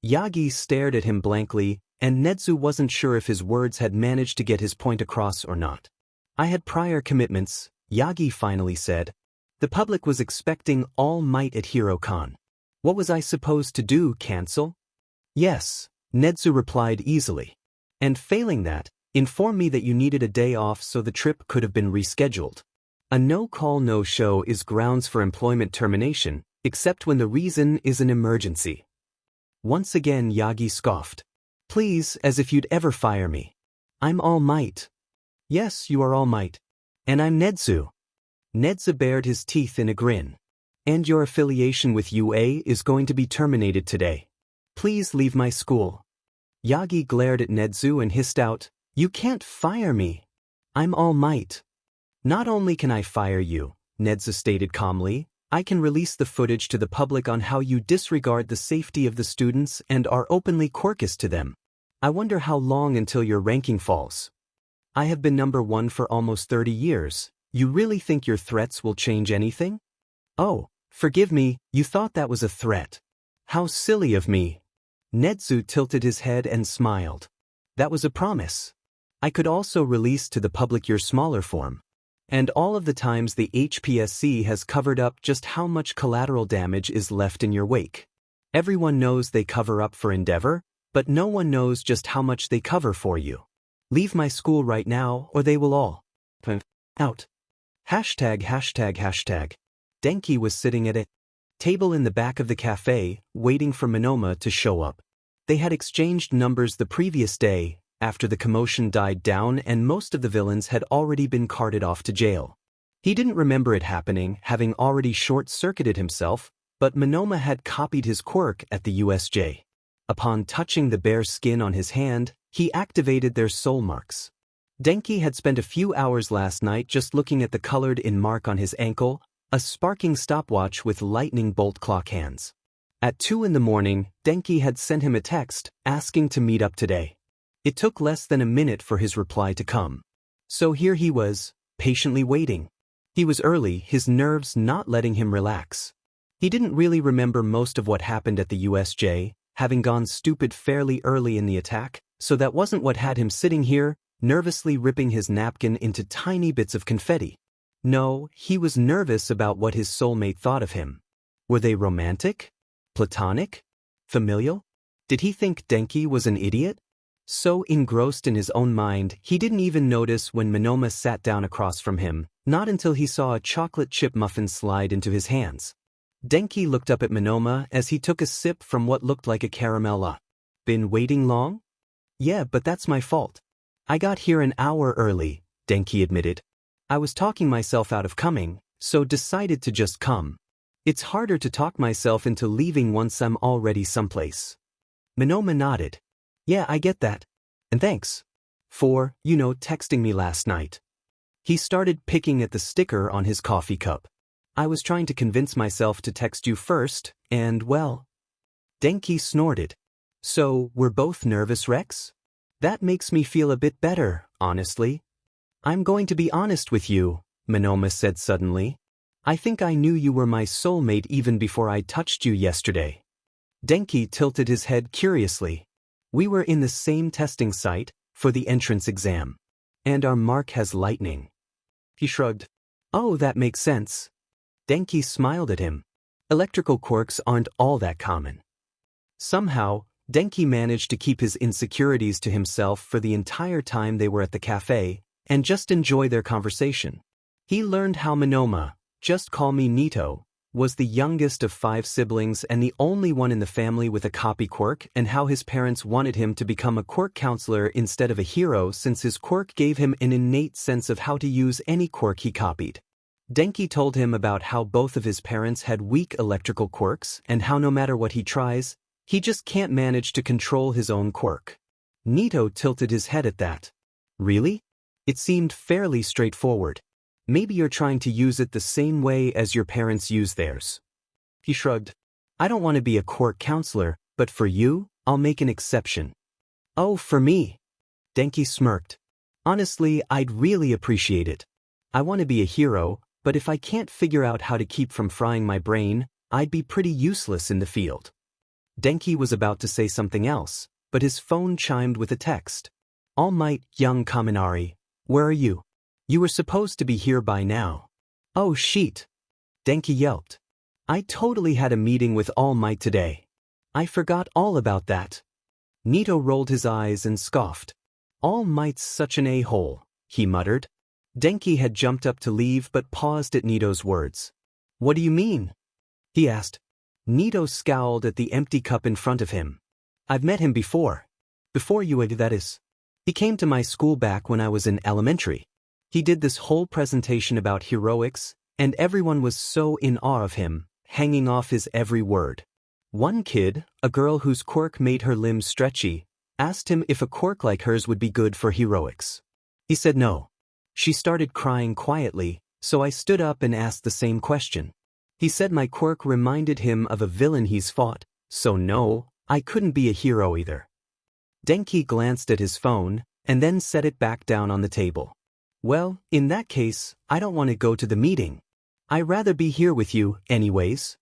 Yagi stared at him blankly, and Nezu wasn't sure if his words had managed to get his point across or not. I had prior commitments, Yagi finally said. The public was expecting all might at HeroCon. What was I supposed to do, cancel? Yes, Nezu replied easily. And failing that, inform me that you needed a day off so the trip could have been rescheduled. A no-call no-show is grounds for employment termination, except when the reason is an emergency. Once again Yagi scoffed. Please, as if you'd ever fire me. I'm All Might. Yes, you are All Might. And I'm Nezu. Nezu bared his teeth in a grin. And your affiliation with UA is going to be terminated today. Please leave my school. Yagi glared at Nezu and hissed out, You can't fire me. I'm All Might. Not only can I fire you, Nezu stated calmly, I can release the footage to the public on how you disregard the safety of the students and are openly quirkish to them. I wonder how long until your ranking falls. I have been number 1 for almost 30 years. You really think your threats will change anything? Oh, forgive me, you thought that was a threat. How silly of me. Nezu tilted his head and smiled. That was a promise. I could also release to the public your smaller form. And all of the times the HPSC has covered up just how much collateral damage is left in your wake. Everyone knows they cover up for Endeavor, but no one knows just how much they cover for you. Leave my school right now or they will all out. Hashtag. Denki was sitting at a table in the back of the cafe, waiting for Monoma to show up. They had exchanged numbers the previous day, after the commotion died down and most of the villains had already been carted off to jail. He didn't remember it happening, having already short-circuited himself, but Monoma had copied his quirk at the USJ. Upon touching the bare skin on his hand, he activated their soul marks. Denki had spent a few hours last night just looking at the colored-in mark on his ankle, a sparking stopwatch with lightning bolt clock hands. At 2 in the morning, Denki had sent him a text, asking to meet up today. It took less than a minute for his reply to come. So here he was, patiently waiting. He was early, his nerves not letting him relax. He didn't really remember most of what happened at the USJ, having gone stupid fairly early in the attack, so that wasn't what had him sitting here, nervously ripping his napkin into tiny bits of confetti. No, he was nervous about what his soulmate thought of him. Were they romantic? Platonic? Familial? Did he think Denki was an idiot? So engrossed in his own mind, he didn't even notice when Monoma sat down across from him, not until he saw a chocolate chip muffin slide into his hands. Denki looked up at Monoma as he took a sip from what looked like a caramella. Been waiting long? Yeah, but that's my fault. I got here an hour early, Denki admitted. I was talking myself out of coming, so decided to just come. It's harder to talk myself into leaving once I'm already someplace. Monoma nodded. Yeah, I get that. And thanks. For, texting me last night. He started picking at the sticker on his coffee cup. I was trying to convince myself to text you first, and well. Denki snorted. So, we're both nervous wrecks? That makes me feel a bit better, honestly. I'm going to be honest with you, Monoma said suddenly. I think I knew you were my soulmate even before I touched you yesterday. Denki tilted his head curiously. We were in the same testing site for the entrance exam. And our mark has lightning. He shrugged. Oh, that makes sense. Denki smiled at him. Electrical quirks aren't all that common. Somehow, Denki managed to keep his insecurities to himself for the entire time they were at the cafe, and just enjoy their conversation. He learned how Monoma, just call me Nito, was the youngest of 5 siblings and the only one in the family with a copy quirk, and how his parents wanted him to become a quirk counselor instead of a hero since his quirk gave him an innate sense of how to use any quirk he copied. Denki told him about how both of his parents had weak electrical quirks and how no matter what he tries, he just can't manage to control his own quirk. Nito tilted his head at that. Really? It seemed fairly straightforward. Maybe you're trying to use it the same way as your parents use theirs. He shrugged. I don't want to be a quirk counselor, but for you, I'll make an exception. Oh, for me? Denki smirked. Honestly, I'd really appreciate it. I want to be a hero, but if I can't figure out how to keep from frying my brain, I'd be pretty useless in the field. Denki was about to say something else, but his phone chimed with a text. All Might, young Kaminari, where are you? You were supposed to be here by now. Oh shit. Denki yelped. I totally had a meeting with All Might today. I forgot all about that. Nito rolled his eyes and scoffed. All Might's such an a-hole, he muttered. Denki had jumped up to leave but paused at Nito's words. What do you mean? He asked. Nito scowled at the empty cup in front of him. I've met him before. Before you, that is. He came to my school back when I was in elementary. He did this whole presentation about heroics, and everyone was so in awe of him, hanging off his every word. One kid, a girl whose quirk made her limbs stretchy, asked him if a quirk like hers would be good for heroics. He said no. She started crying quietly, so I stood up and asked the same question. He said my quirk reminded him of a villain he's fought, so no, I couldn't be a hero either. Denki glanced at his phone, and then set it back down on the table. Well, in that case, I don't want to go to the meeting. I'd rather be here with you, anyways.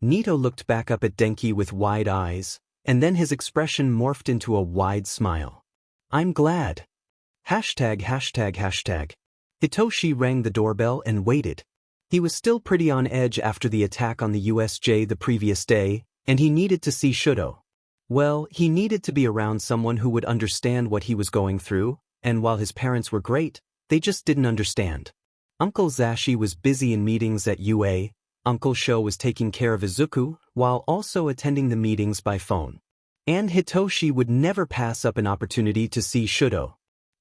Nito looked back up at Denki with wide eyes, and then his expression morphed into a wide smile. I'm glad. Hashtag. Hitoshi rang the doorbell and waited. He was still pretty on edge after the attack on the USJ the previous day, and he needed to see Shouta. Well, he needed to be around someone who would understand what he was going through, and while his parents were great, they just didn't understand. Uncle Zashi was busy in meetings at UA, Uncle Sho was taking care of Izuku, while also attending the meetings by phone. And Hitoshi would never pass up an opportunity to see Shouta.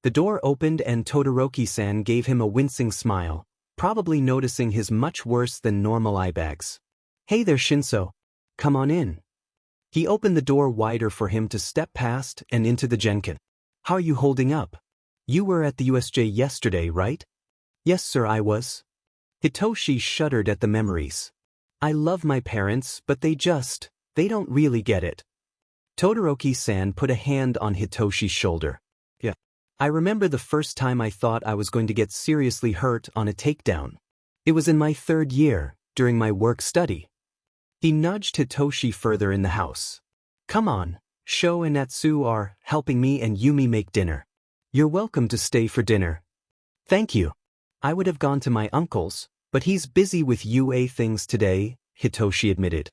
The door opened and Todoroki-san gave him a wincing smile, probably noticing his much worse than normal eye bags. Hey there, Shinso. Come on in. He opened the door wider for him to step past and into the Genkin. How are you holding up? You were at the USJ yesterday, right? Yes, sir, I was. Hitoshi shuddered at the memories. I love my parents, but they don't really get it. Todoroki-san put a hand on Hitoshi's shoulder. Yeah. I remember the first time I thought I was going to get seriously hurt on a takedown. It was in my 3rd year, during my work-study. He nudged Hitoshi further in the house. Come on, Sho and Natsu are helping me and Yumi make dinner. You're welcome to stay for dinner. Thank you. I would have gone to my uncle's, but he's busy with UA things today, Hitoshi admitted.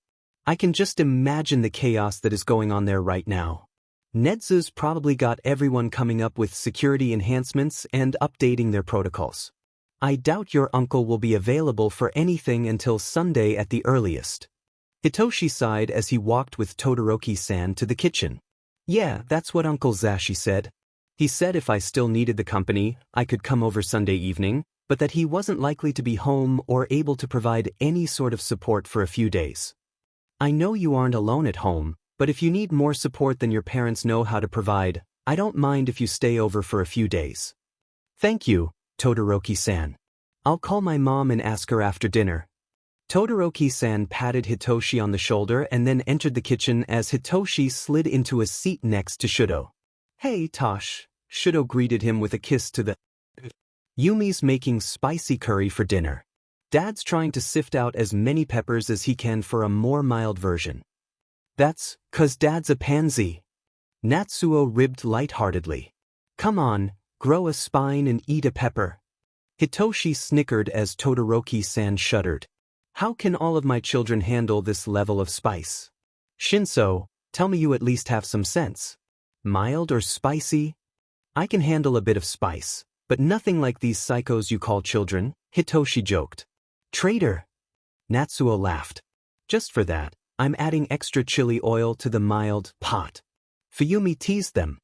I can just imagine the chaos that is going on there right now. Netsu's probably got everyone coming up with security enhancements and updating their protocols. I doubt your uncle will be available for anything until Sunday at the earliest. Hitoshi sighed as he walked with Todoroki-san to the kitchen. Yeah, that's what Uncle Zashi said. He said if I still needed the company, I could come over Sunday evening, but that he wasn't likely to be home or able to provide any sort of support for a few days. I know you aren't alone at home, but if you need more support than your parents know how to provide, I don't mind if you stay over for a few days. Thank you, Todoroki-san. I'll call my mom and ask her after dinner. Todoroki-san patted Hitoshi on the shoulder and then entered the kitchen as Hitoshi slid into a seat next to Shudo. Hey, Tosh. Shudo greeted him with a kiss to the... Yumi's making spicy curry for dinner. Dad's trying to sift out as many peppers as he can for a more mild version. That's 'cause Dad's a pansy. Natsuo ribbed lightheartedly. Come on, grow a spine and eat a pepper. Hitoshi snickered as Todoroki-san shuddered. How can all of my children handle this level of spice? Shinso, tell me you at least have some sense. Mild or spicy? I can handle a bit of spice, but nothing like these psychos you call children, Hitoshi joked. Traitor! Natsuo laughed. Just for that, I'm adding extra chili oil to the mild pot. Fuyumi teased them.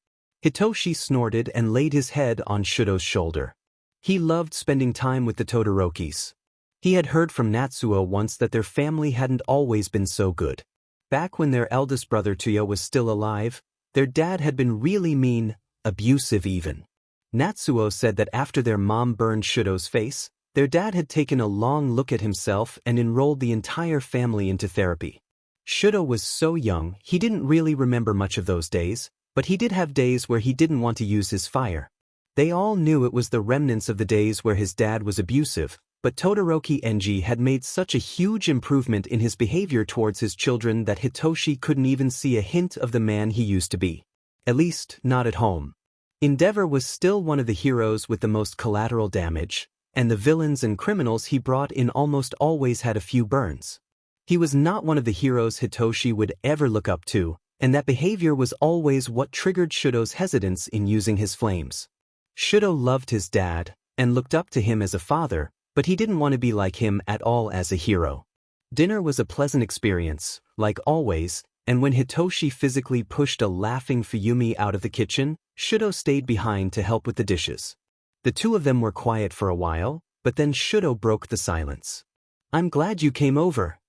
Hitoshi snorted and laid his head on Shudo's shoulder. He loved spending time with the Todorokis. He had heard from Natsuo once that their family hadn't always been so good. Back when their eldest brother Tuyo was still alive, their dad had been really mean, abusive even. Natsuo said that after their mom burned Shudo's face, their dad had taken a long look at himself and enrolled the entire family into therapy. Shudo was so young he didn't really remember much of those days, but he did have days where he didn't want to use his fire. They all knew it was the remnants of the days where his dad was abusive, but Todoroki Enji had made such a huge improvement in his behavior towards his children that Hitoshi couldn't even see a hint of the man he used to be. At least, not at home. Endeavor was still one of the heroes with the most collateral damage, and the villains and criminals he brought in almost always had a few burns. He was not one of the heroes Hitoshi would ever look up to, and that behavior was always what triggered Shudo's hesitance in using his flames. Shudo loved his dad, and looked up to him as a father, but he didn't want to be like him at all as a hero. Dinner was a pleasant experience, like always, and when Hitoshi physically pushed a laughing Fuyumi out of the kitchen, Shudo stayed behind to help with the dishes. The two of them were quiet for a while, but then Shudo broke the silence. I'm glad you came over.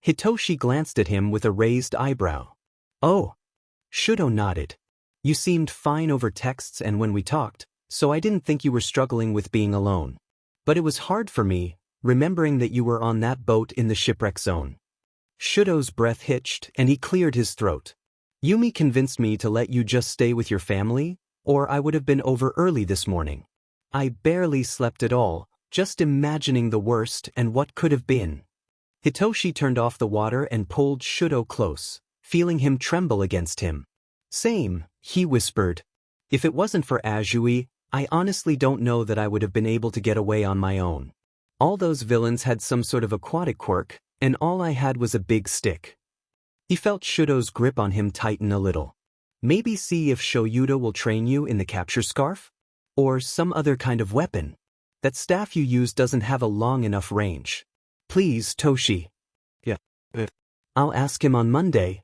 Hitoshi glanced at him with a raised eyebrow. Oh. Shudo nodded. You seemed fine over texts and when we talked, so I didn't think you were struggling with being alone. But it was hard for me, remembering that you were on that boat in the shipwreck zone. Shudo's breath hitched and he cleared his throat. Yumi convinced me to let you just stay with your family, or I would have been over early this morning. I barely slept at all, just imagining the worst and what could have been. Hitoshi turned off the water and pulled Shudo close, feeling him tremble against him. Same, he whispered. If it wasn't for Azui, I honestly don't know that I would have been able to get away on my own. All those villains had some sort of aquatic quirk, and all I had was a big stick. He felt Shudo's grip on him tighten a little. Maybe see if Shouta will train you in the capture scarf? Or some other kind of weapon. That staff you use doesn't have a long enough range. Please, Toshi. Yeah. I'll ask him on Monday.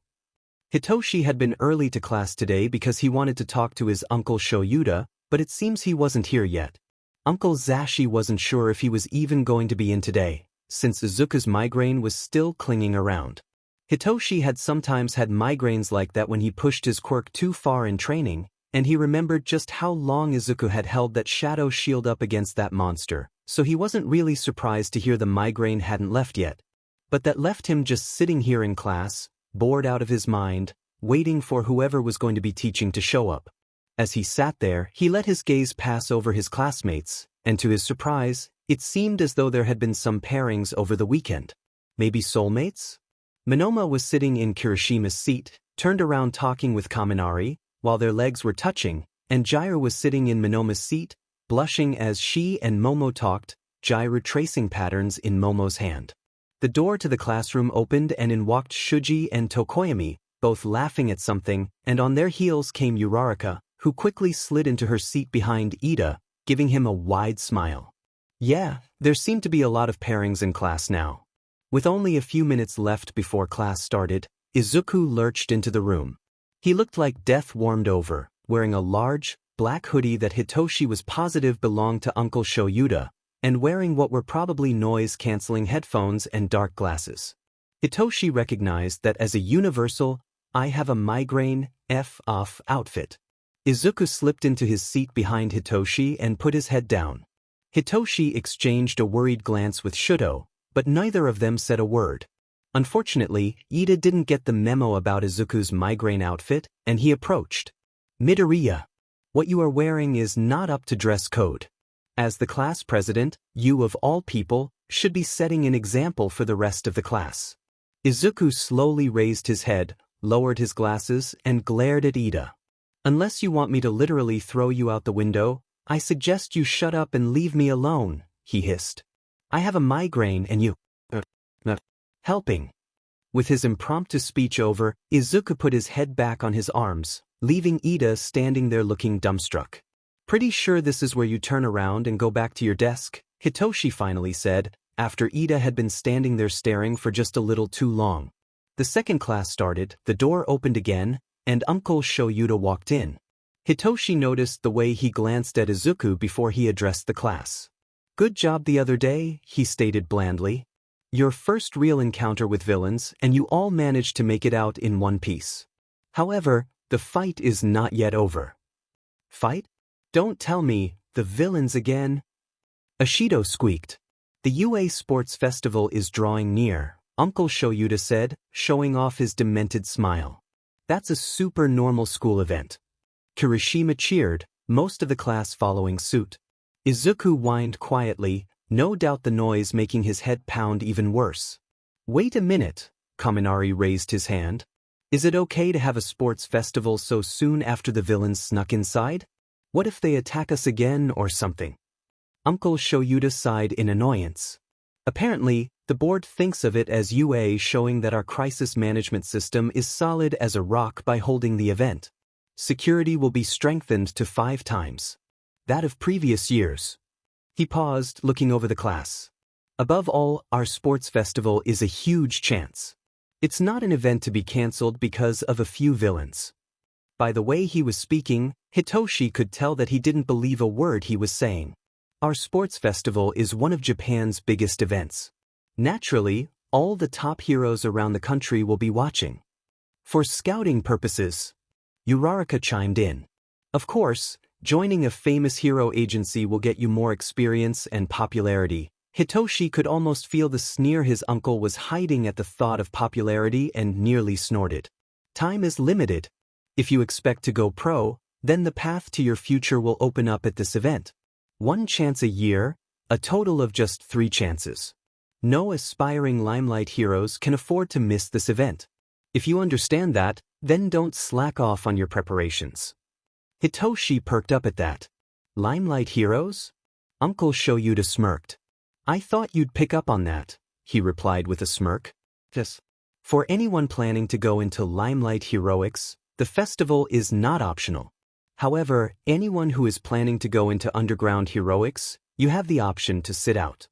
Hitoshi had been early to class today because he wanted to talk to his uncle Shouta, but it seems he wasn't here yet. Uncle Zashi wasn't sure if he was even going to be in today, since Izuku's migraine was still clinging around. Hitoshi had sometimes had migraines like that when he pushed his quirk too far in training, and he remembered just how long Izuku had held that shadow shield up against that monster, so he wasn't really surprised to hear the migraine hadn't left yet. But that left him just sitting here in class, bored out of his mind, waiting for whoever was going to be teaching to show up. As he sat there, he let his gaze pass over his classmates, and to his surprise, it seemed as though there had been some pairings over the weekend. Maybe soulmates? Monoma was sitting in Kirishima's seat, turned around talking with Kaminari, while their legs were touching, and Jiraiya was sitting in Momo's seat, blushing as she and Momo talked, Jiraiya tracing patterns in Momo's hand. The door to the classroom opened and in walked Shuji and Tokoyami, both laughing at something, and on their heels came Uraraka, who quickly slid into her seat behind Ida, giving him a wide smile. Yeah, there seemed to be a lot of pairings in class now. With only a few minutes left before class started, Izuku lurched into the room. He looked like death warmed over, wearing a large, black hoodie that Hitoshi was positive belonged to Uncle Shouta, and wearing what were probably noise-canceling headphones and dark glasses. Hitoshi recognized that as a universal, I have a migraine, F-off outfit. Izuku slipped into his seat behind Hitoshi and put his head down. Hitoshi exchanged a worried glance with Shouta, but neither of them said a word. Unfortunately, Ida didn't get the memo about Izuku's migraine outfit, and he approached. Midoriya, what you are wearing is not up to dress code. As the class president, you of all people, should be setting an example for the rest of the class. Izuku slowly raised his head, lowered his glasses, and glared at Ida. Unless you want me to literally throw you out the window, I suggest you shut up and leave me alone, he hissed. I have a migraine and you... helping. With his impromptu speech over, Izuku put his head back on his arms, leaving Ida standing there looking dumbstruck. Pretty sure this is where you turn around and go back to your desk, Hitoshi finally said, after Ida had been standing there staring for just a little too long. The second class started, the door opened again, and Uncle Shouta walked in. Hitoshi noticed the way he glanced at Izuku before he addressed the class. Good job the other day, he stated blandly. Your first real encounter with villains, and you all managed to make it out in one piece. However, the fight is not yet over. Fight? Don't tell me, the villains again? Ashido squeaked. The UA Sports Festival is drawing near, Uncle Shouta said, showing off his demented smile. That's a super normal school event. Kirishima cheered, most of the class following suit. Izuku whined quietly, no doubt the noise making his head pound even worse. Wait a minute, Kaminari raised his hand. Is it okay to have a sports festival so soon after the villains snuck inside? What if they attack us again or something? Uncle Shouta sighed in annoyance. Apparently, the board thinks of it as UA showing that our crisis management system is solid as a rock by holding the event. Security will be strengthened to 5 times that of previous years. He paused, looking over the class. Above all, our sports festival is a huge chance. It's not an event to be cancelled because of a few villains. By the way he was speaking, Hitoshi could tell that he didn't believe a word he was saying. Our sports festival is one of Japan's biggest events. Naturally, all the top heroes around the country will be watching. For scouting purposes, Uraraka chimed in. Of course, joining a famous hero agency will get you more experience and popularity. Hitoshi could almost feel the sneer his uncle was hiding at the thought of popularity and nearly snorted. Time is limited. If you expect to go pro, then the path to your future will open up at this event. 1 chance a year, a total of just 3 chances. No aspiring limelight heroes can afford to miss this event. If you understand that, then don't slack off on your preparations. Hitoshi perked up at that. Limelight heroes? Uncle Shouta smirked. I thought you'd pick up on that, he replied with a smirk. Yes. For anyone planning to go into limelight heroics, the festival is not optional. However, anyone who is planning to go into underground heroics, you have the option to sit out.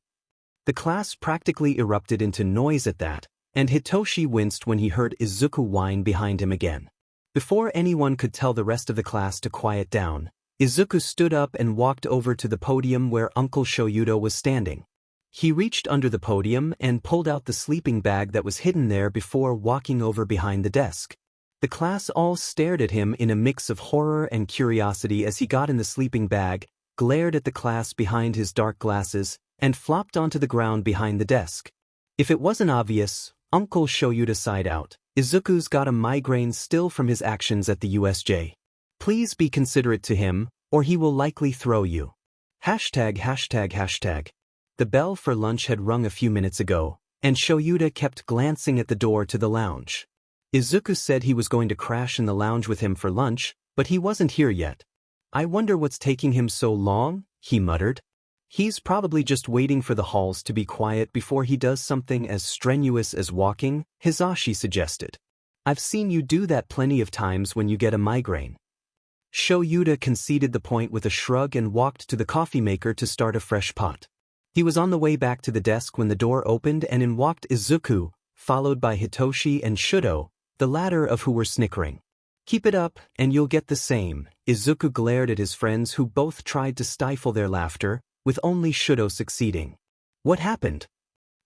The class practically erupted into noise at that, and Hitoshi winced when he heard Izuku whine behind him again. Before anyone could tell the rest of the class to quiet down, Izuku stood up and walked over to the podium where Uncle Shouta was standing. He reached under the podium and pulled out the sleeping bag that was hidden there before walking over behind the desk. The class all stared at him in a mix of horror and curiosity as he got in the sleeping bag, glared at the class behind his dark glasses, and flopped onto the ground behind the desk. If it wasn't obvious, Uncle Shouta sighed out. Izuku's got a migraine still from his actions at the USJ. Please be considerate to him, or he will likely throw you. ####. The bell for lunch had rung a few minutes ago, and Shouta kept glancing at the door to the lounge. Izuku said he was going to crash in the lounge with him for lunch, but he wasn't here yet. I wonder what's taking him so long, he muttered. He's probably just waiting for the halls to be quiet before he does something as strenuous as walking, Hisashi suggested. I've seen you do that plenty of times when you get a migraine. Shouta conceded the point with a shrug and walked to the coffee maker to start a fresh pot. He was on the way back to the desk when the door opened and in walked Izuku, followed by Hitoshi and Shudo, the latter of who were snickering. Keep it up, and you'll get the same. Izuku glared at his friends who both tried to stifle their laughter, with only Shudo succeeding. What happened?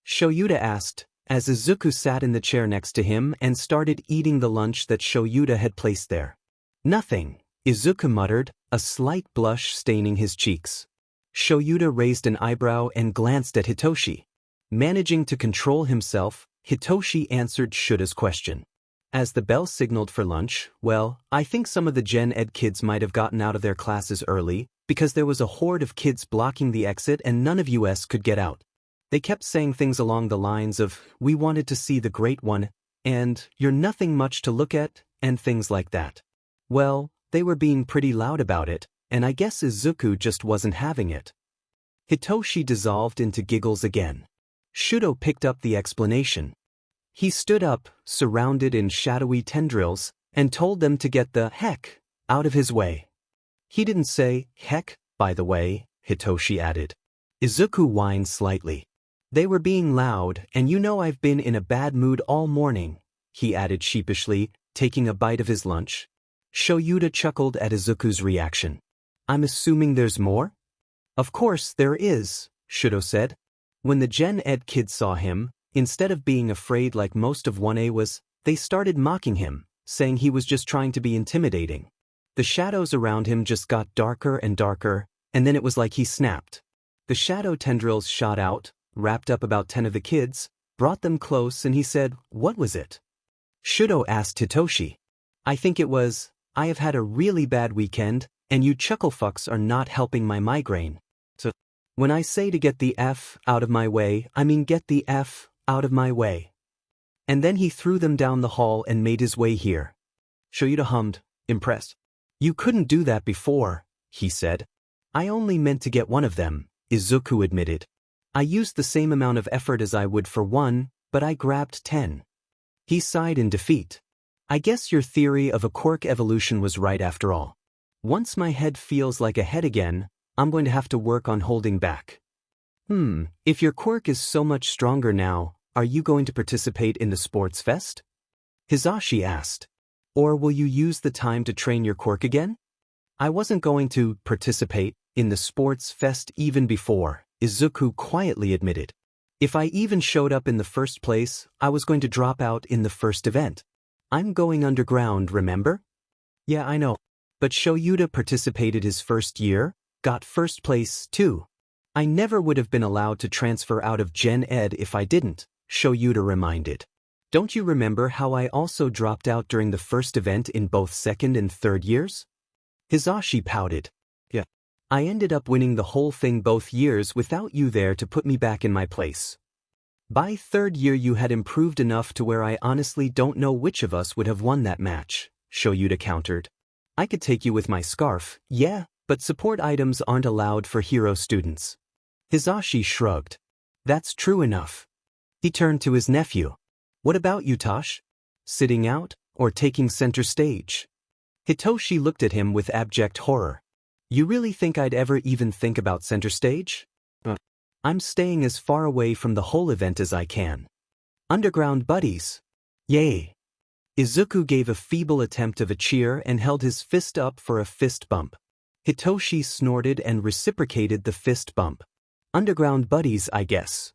Shouta asked, as Izuku sat in the chair next to him and started eating the lunch that Shouta had placed there. Nothing, Izuku muttered, a slight blush staining his cheeks. Shouta raised an eyebrow and glanced at Hitoshi. Managing to control himself, Hitoshi answered Shuda's question. As the bell signaled for lunch, well, I think some of the Gen Ed kids might have gotten out of their classes early, because there was a horde of kids blocking the exit and none of us could get out. They kept saying things along the lines of, we wanted to see the great one, and, you're nothing much to look at, and things like that. Well, they were being pretty loud about it, and I guess Izuku just wasn't having it. Hitoshi dissolved into giggles again. Shudo picked up the explanation. He stood up, surrounded in shadowy tendrils, and told them to get the heck out of his way. He didn't say heck, by the way, Hitoshi added. Izuku whined slightly. They were being loud, and you know I've been in a bad mood all morning, he added sheepishly, taking a bite of his lunch. Shouta chuckled at Izuku's reaction. I'm assuming there's more? Of course there is, Shudo said. When the Gen Ed kids saw him, instead of being afraid like most of 1A was, they started mocking him, saying he was just trying to be intimidating. The shadows around him just got darker and darker, and then it was like he snapped. The shadow tendrils shot out, wrapped up about 10 of the kids, brought them close, and he said, what was it? Shudo asked Hitoshi. I think it was, I have had a really bad weekend, and you chucklefucks are not helping my migraine. So, when I say to get the F out of my way, I mean get the F out of my way. And then he threw them down the hall and made his way here. Shouta hummed, impressed. You couldn't do that before, he said. I only meant to get one of them, Izuku admitted. I used the same amount of effort as I would for one, but I grabbed 10. He sighed in defeat. I guess your theory of a quirk evolution was right after all. Once my head feels like a head again, I'm going to have to work on holding back. If your quirk is so much stronger now, are you going to participate in the sports fest? Hisashi asked. Or will you use the time to train your quirk again? I wasn't going to participate in the sports fest even before, Izuku quietly admitted. If I even showed up in the first place, I was going to drop out in the first event. I'm going underground, remember? Yeah, I know. But Shouta participated his first year, got first place too. I never would have been allowed to transfer out of Gen Ed if I didn't, Shouta reminded. Don't you remember how I also dropped out during the first event in both second and third years? Hisashi pouted. Yeah. I ended up winning the whole thing both years without you there to put me back in my place. By third year you had improved enough to where I honestly don't know which of us would have won that match, Shouta countered. I could take you with my scarf, yeah, but support items aren't allowed for hero students. Hisashi shrugged. That's true enough. He turned to his nephew. What about you, Tosh? Sitting out, or taking center stage? Hitoshi looked at him with abject horror. You really think I'd ever even think about center stage? I'm staying as far away from the whole event as I can. Underground buddies. Yay. Izuku gave a feeble attempt of a cheer and held his fist up for a fist bump. Hitoshi snorted and reciprocated the fist bump. Underground buddies, I guess.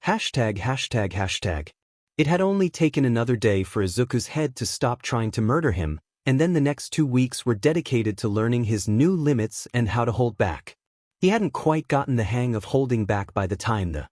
####. It had only taken another day for Izuku's head to stop trying to murder him, and then the next 2 weeks were dedicated to learning his new limits and how to hold back. He hadn't quite gotten the hang of holding back by the time the